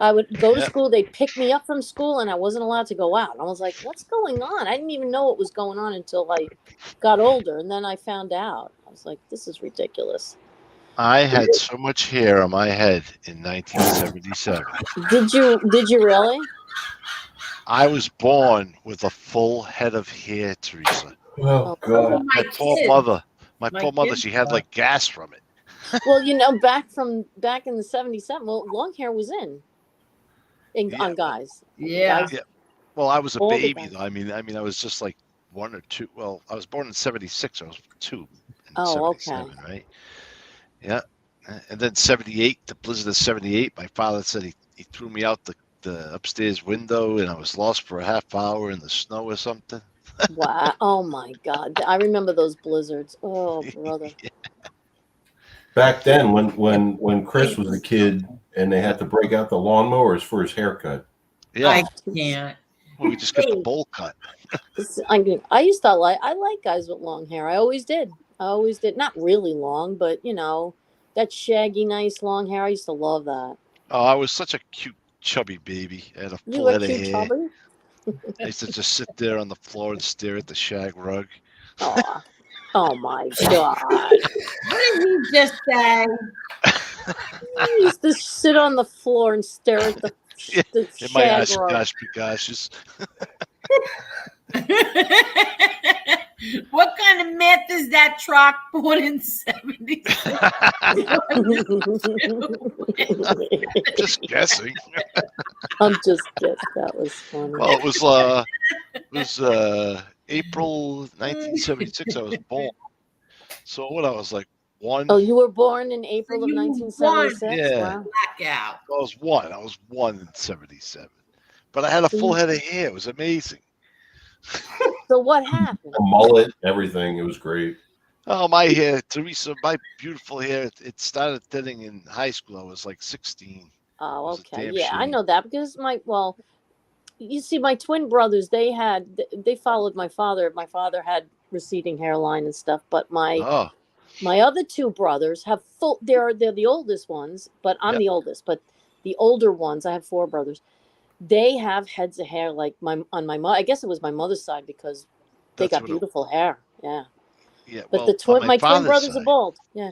I would go to school. They'd pick me up from school, and I wasn't allowed to go out. I was like, "What's going on?" I didn't even know what was going on until I got older, and then I found out. I was like, "This is ridiculous." I had so much hair on my head in 1977. Did you really? I was born with a full head of hair, Teresa. Oh God! My poor mother, she had like gas from it. Well, back in the 77, long hair was on guys. Yeah. Yeah. Well, I was a All the baby guys. though. I mean, I was just like 1 or 2. Well, I was born in 76. I was 2 in Oh, 77, okay. right? Yeah. And then 78, the blizzard of 78, my father said he threw me out the upstairs window and I was lost for a half hour in the snow or something. Wow. Oh my God. I remember those blizzards. Oh, brother. Back then, when Chris was a kid and they had to break out the lawnmowers for his haircut. Yeah. I can't. Well, we just got the bowl cut. I used to I like guys with long hair. I always did. Not really long, but that shaggy, nice long hair. I used to love that. Oh, I was such a cute, chubby baby. I had a You full were head of cute, hair. chubby? I used to just sit there on the floor and stare at the shag rug. Aw. Oh my God. What did he just say? I used to sit on the floor and stare at the In my shag rug. gosh. What kind of math is that, Trock? Born in 70? Just guessing. I'm just guessing. That was funny. Well, it was April 1976. I was born. So what? I was like 1. Oh, you were born in April of You 1976? Yeah. Wow. Blackout. I was 1. I was 1 in 77. But I had a full head of hair. It was amazing. So what happened? A mullet, everything. It was great. Oh, my hair, Teresa, my beautiful hair. It started thinning in high school. I was like 16. Oh, It was a okay. damn Yeah, I shame. know that because you see, my twin brothers, they followed my father. My father had receding hairline and stuff, but my other 2 brothers have full. They're the oldest ones, but I'm the oldest. But the older ones, I have 4 brothers. They have heads of hair like on my mother. I guess it was my mother's side because they got beautiful hair. Yeah. Yeah. But well, my twin brothers are bald. Yeah.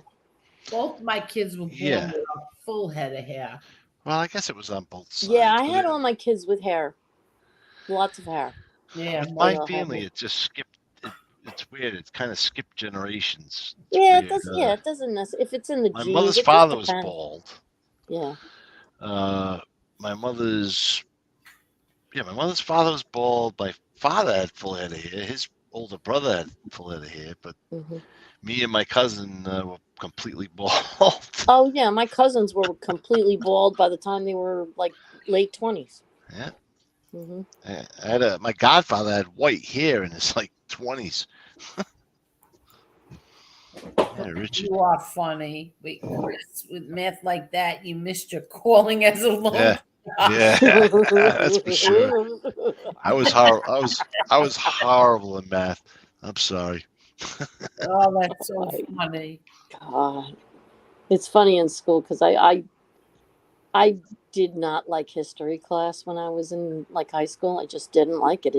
Both my kids were born with a full head of hair. Well, I guess it was on both sides. Yeah, I but had all my kids with hair. Lots of hair. Yeah. With my family, it just skipped. It's weird. It kind of skipped generations. It's Yeah, weird. it does. Yeah, it doesn't necessarily. If it's in the My genes, mother's it just father was depends. bald. Yeah. My mother's father was bald. My father had full head of hair. His older brother had full head of hair, but me and my cousin were completely bald. Oh yeah, my cousins were completely bald by the time they were like late 20s. Yeah. Mm-hmm. I had my godfather had white hair in his like 20s. Yeah, Richard. You are funny. Wait, Chris, with math like that, you missed your calling as a loan. Yeah, yeah, that's for sure. I was horrible in math. I'm sorry. Oh, that's so funny. God, it's funny in school because I did not like history class when I was in like high school. I just didn't like it.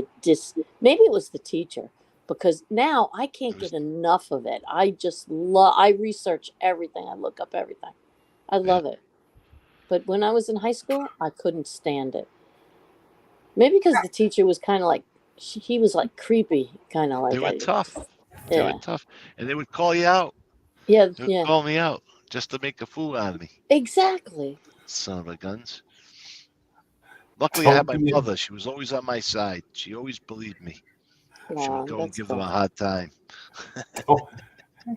Maybe it was the teacher because now I can't get enough of it. I just love. I research everything. I look up everything. I love it. But when I was in high school, I couldn't stand it. Maybe because the teacher was kind of like he was like creepy, kind of like. They were tough. They were tough, and they would call you out. Yeah, they would call me out just to make a fool out of me. Exactly. Son of a guns. Luckily, I had my mother. She was always on my side. She always believed me. She would go and give them a hard time.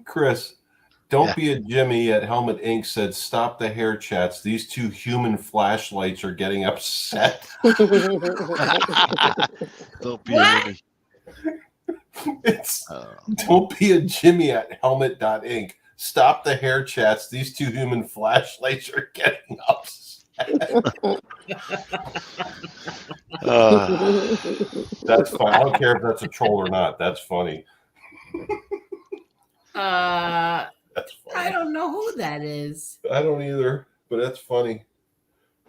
Chris, don't be a Jimmy at Helmet Inc. said, "Stop the hair chats. These two human flashlights are getting upset." Don't be a Jimmy. Don't be a Jimmy at Helmet.Inc. Stop the hair chats. These two human flashlights are getting upset. That's fine. I don't care if that's a troll or not. That's funny. That's funny. I don't know who that is. I don't either, but that's funny.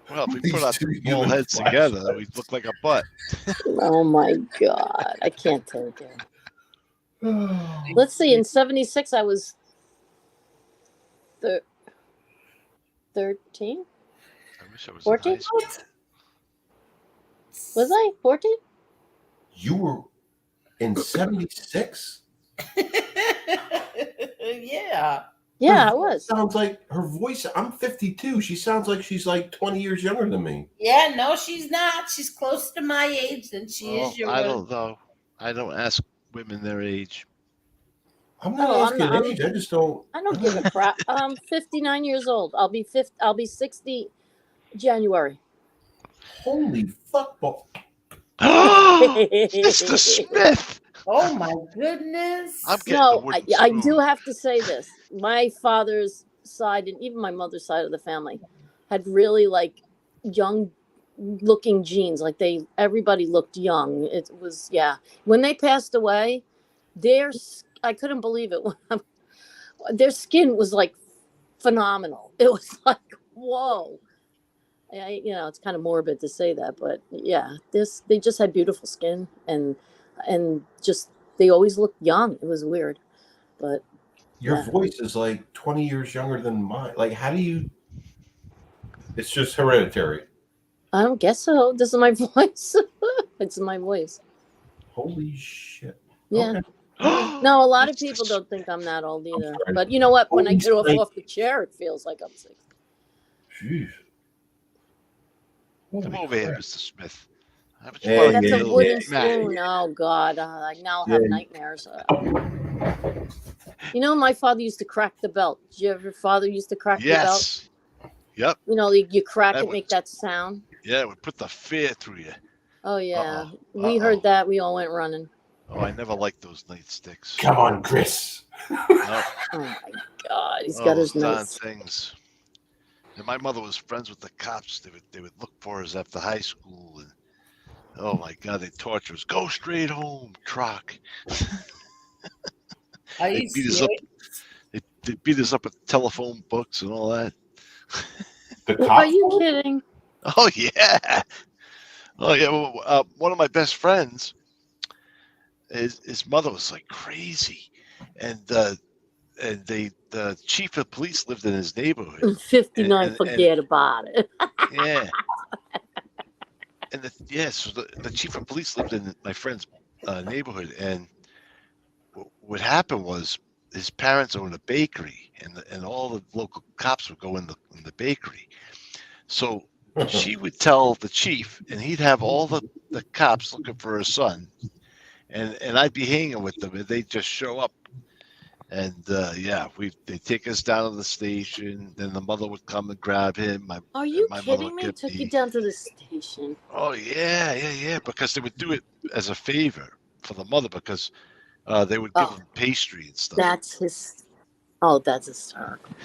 Well, if we put our little heads together, we'd look like a butt. Oh my God, I can't take it. Let's see. In '76, I was 13. I wish I was 14. Was I 14? You were in '76? Yeah. Yeah, I was. Sounds like her voice. I'm 52. She sounds like she's like 20 years younger than me. Yeah, no, she's not. She's closer to my age than she is yours. I don't know. I don't ask women their age. I'm not asking age. I just don't. I don't give a crap. I'm 59 years old. I'll be 60 January. Holy fuck! Mr. Smith. Oh my goodness! I do have to say this. My father's side and even my mother's side of the family had really like young looking genes. Like everybody looked young. It was When they passed away, I couldn't believe it. Their skin was like phenomenal. It was like whoa. It's kind of morbid to say that, but yeah, they just had beautiful skin and just they always looked young. It was weird, but your voice is like 20 years younger than mine. Like, how do you? It's just hereditary. I don't guess so. This is my voice. It's my voice. Holy shit! Yeah. Okay. No, a lot of people don't think I'm that old either. But you know what? When I get off the chair, it feels like I'm 60. Jeez. Come over here, Mr. Smith. That's a wooden spoon. Oh God! I now have nightmares. My father used to crack the belt. Did your father used to crack the belt? Yep. You crack it, make that sound. Yeah, it would put the fear through you. Oh yeah, we heard that. We all went running. Oh, I never liked those nightsticks. Come on, Chris. Oh my God, he's got his notes. Things. And my mother was friends with the cops. They would look for us after high school, and oh my God, they torture us. Go straight home, truck. They beat us up. They beat us up with telephone books and all that. Are you kidding? Oh yeah. Oh yeah. Well, one of my best friends, his mother was like crazy, and the chief of police lived in his neighborhood. 59, forget about it. Yeah. And so the chief of police lived in my friend's neighborhood, and what happened was his parents owned a bakery, and all the local cops would go in the bakery. So she would tell the chief, and he'd have all the cops looking for her son, and I'd be hanging with them, and they'd just show up. And they take us down to the station. Then the mother would come and grab him. Are you kidding me? Took you down to the station? Oh yeah. Because they would do it as a favor for the mother, because they would give him pastry and stuff. That's Oh, that's hysterical.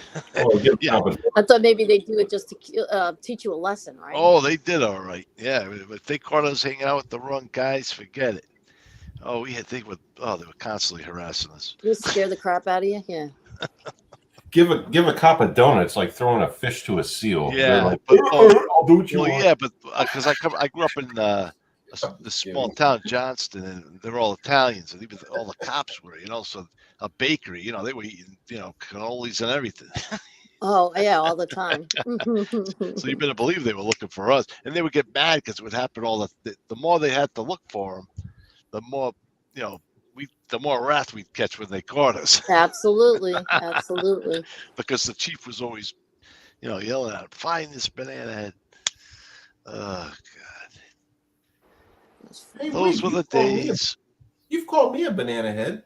Yeah. I thought maybe they do it just to teach you a lesson, right? Oh, they did all right. Yeah, if they caught us hanging out with the wrong guys, forget it. Oh, they were constantly harassing us. Just scare the crap out of you. Yeah. Give a cop a donut. It's like throwing a fish to a seal. Yeah, They're like, but I'll do what you want. Yeah, but because I grew up in this small town, Johnston, and they're all Italians, and even all the cops were, so a bakery, they were eating, cannolis and everything. Oh yeah, all the time. So you better believe they were looking for us, and they would get mad because it would happen the more they had to look for them, the more, the more wrath we'd catch when they caught us. Absolutely, absolutely. Because the chief was always, yelling out, "Find this banana head." Oh God. Hey, Those were the days. You've called me a banana head.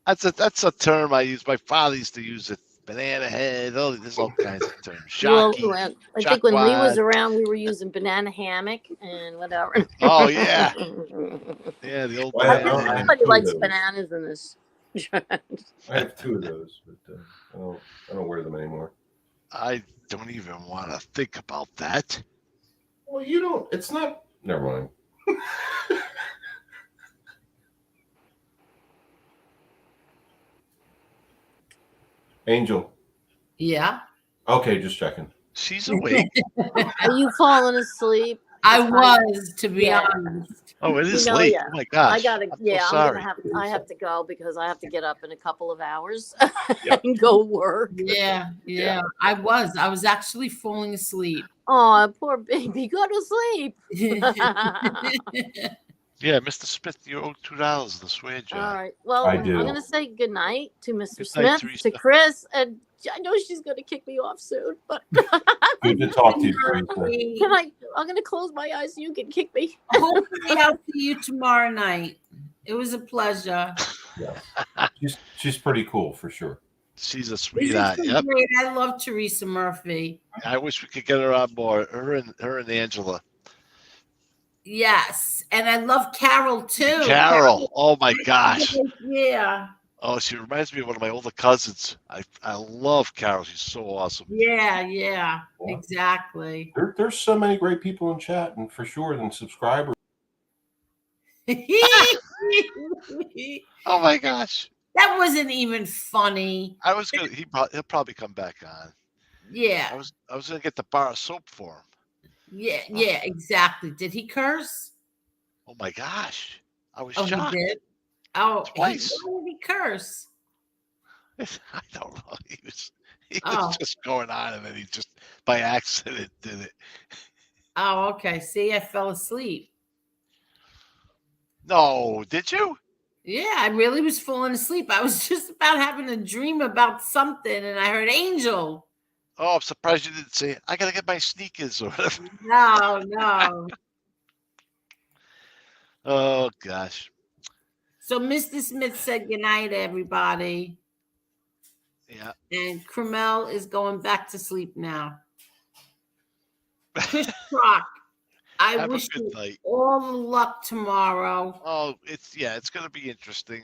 That's a term I use. My father used to use it. Banana head. Oh, there's all kinds of terms. Well, Shocky. I think when Lee was around, we were using banana hammock and whatever. Oh yeah. Yeah, the old banana. Everybody likes bananas in this. I have 2 of those, but I don't wear them anymore. I don't even want to think about that. Well, you don't. It's not. Never mind. Angel. Yeah. Okay, just checking. She's awake. Are you falling asleep? I was, to be honest. Oh, it is late. Yeah. Oh my gosh. I gotta. Yeah, sorry. I have to go because I have to get up in a couple of hours and go work. Yeah. I was actually falling asleep. Oh, poor baby. Go to sleep. Yeah, Mr. Smith, you owe $2 the swear jar. All right. Well, I do. I'm going to say good night to Mr. Good night, Smith, Teresa. to Chris, and I know she's going to kick me off soon, but Good to talk to you, Teresa. I'm going to close my eyes so you can kick me. Hopefully I'll see you tomorrow night. It was a pleasure. Yeah. She's pretty cool for sure. She's a Isn't sweetheart. she Yep. great? I love Teresa Murphy. I wish we could get her on board. Her and Angela. Yes, and I love Carol too. Carol. Oh my gosh. Yeah. Oh, she reminds me of one of my older cousins. I love Carol. She's so awesome. Yeah, exactly. There's so many great people in chat, and for sure, and subscribers. Oh my gosh. That wasn't even funny. I was gonna. He'll probably come back on. Yeah. I was gonna get the bar of soap for him. Yeah, exactly. Did he curse? Oh my gosh. I was Oh, shocked. he did? Oh, Twice. Why did he curse? I don't know. He was just going on, and then he just by accident did it. Oh, okay. See, I fell asleep. No, did you? Yeah, I really was falling asleep. I was just about having a dream about something, and I heard Angel. Oh, I'm surprised you didn't say, I gotta get my sneakers or whatever. No. Oh gosh. So Mr. Smith said goodnight, everybody. Yeah. And Cromel is going back to sleep now. Chris Rock, I Have a wish good you night. all the luck tomorrow. Oh, it's gonna be interesting.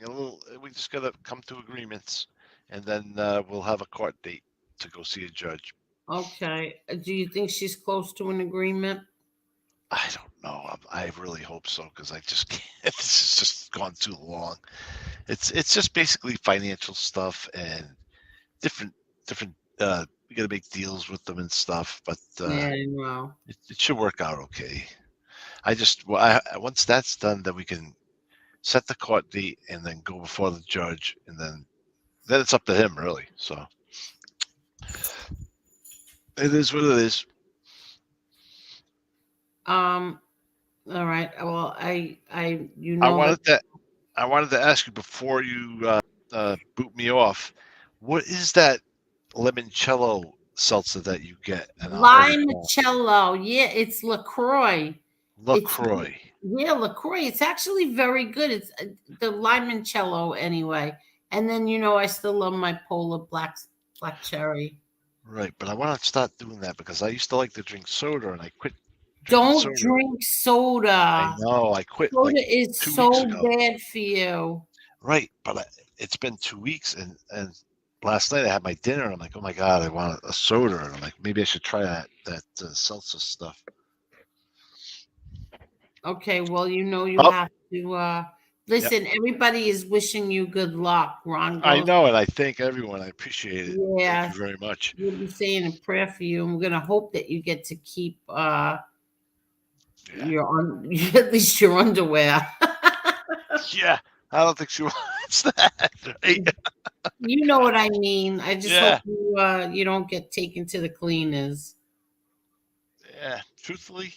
We just gotta come to agreements, and then we'll have a court date to go see a judge. Okay. Do you think she's close to an agreement? I don't know. I really hope so, because I just can't. This has just gone too long. It's just basically financial stuff and different. We gotta make deals with them and stuff, but Yeah, I know. it should work out okay. Once that's done, then we can set the court date and then go before the judge, and then it's up to him, really. So it is what it is. All right. Well, I wanted to ask you before you boot me off. What is that limoncello seltzer that you get? limoncello. Yeah, it's LaCroix. LaCroix. LaCroix. It's actually very good. It's the limoncello anyway. And then I still love my Polar black cherry. Right, but I want to start doing that because I used to like to drink soda, and I quit. Don't drink soda. I know. I quit. Soda like is 2 so weeks ago. bad for you. Right, but it's been 2 weeks, and last night I had my dinner and I'm like, oh my God, I want a soda. And I'm like, maybe I should try that seltzer stuff. Okay, well, you Oh. have to listen. Everybody is wishing you good luck. Ron I goes, know, and I thank everyone. I appreciate it. yeah, Thank you very much. we'll be saying a prayer for you, and we're gonna hope that you get to keep your at least your underwear. Yeah, I don't think she wants that. Right? You know what I mean. I just Yeah. hope you don't get taken to the cleaners. Yeah, truthfully,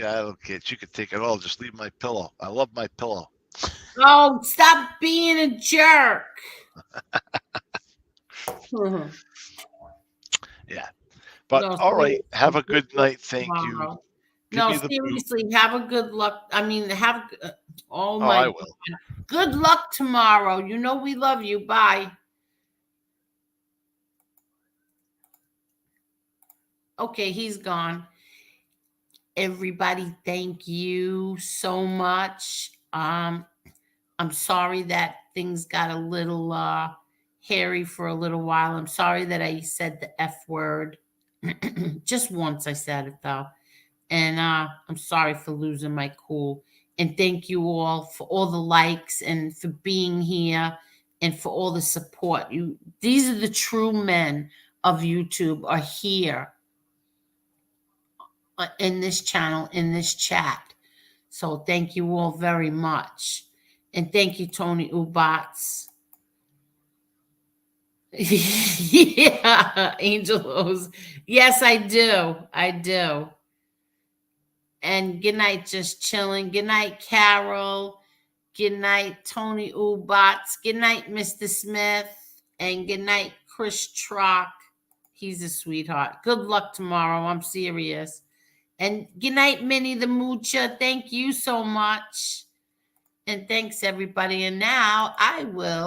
I don't care. She could take it all. Just leave my pillow. I love my pillow. Oh, stop being a jerk. Yeah. But No, all right. seriously, Have a good night. Thank tomorrow. you. Give No, me the boot. seriously, have a good luck. I mean, oh my I God. will. Good luck tomorrow. You know we love you. Bye. Okay, he's gone. Everybody, thank you so much. I'm sorry that things got a little hairy for a little while. I'm sorry that I said the F word. Just once I said it though. And I'm sorry for losing my cool. And thank you all for all the likes and for being here and for all the support. These are the true men of YouTube are here in this channel, in this chat. So thank you all very much. And thank you, Tony Ubats. Yeah, Angelos. Yes, I do. I do. And good night, just chilling. Good night, Carol. Good night, Tony Ubats. Good night, Mr. Smith. And good night, Chris Trock. He's a sweetheart. Good luck tomorrow. I'm serious. And good night, Minnie the Moocher. Thank you so much. And thanks, everybody. And now I will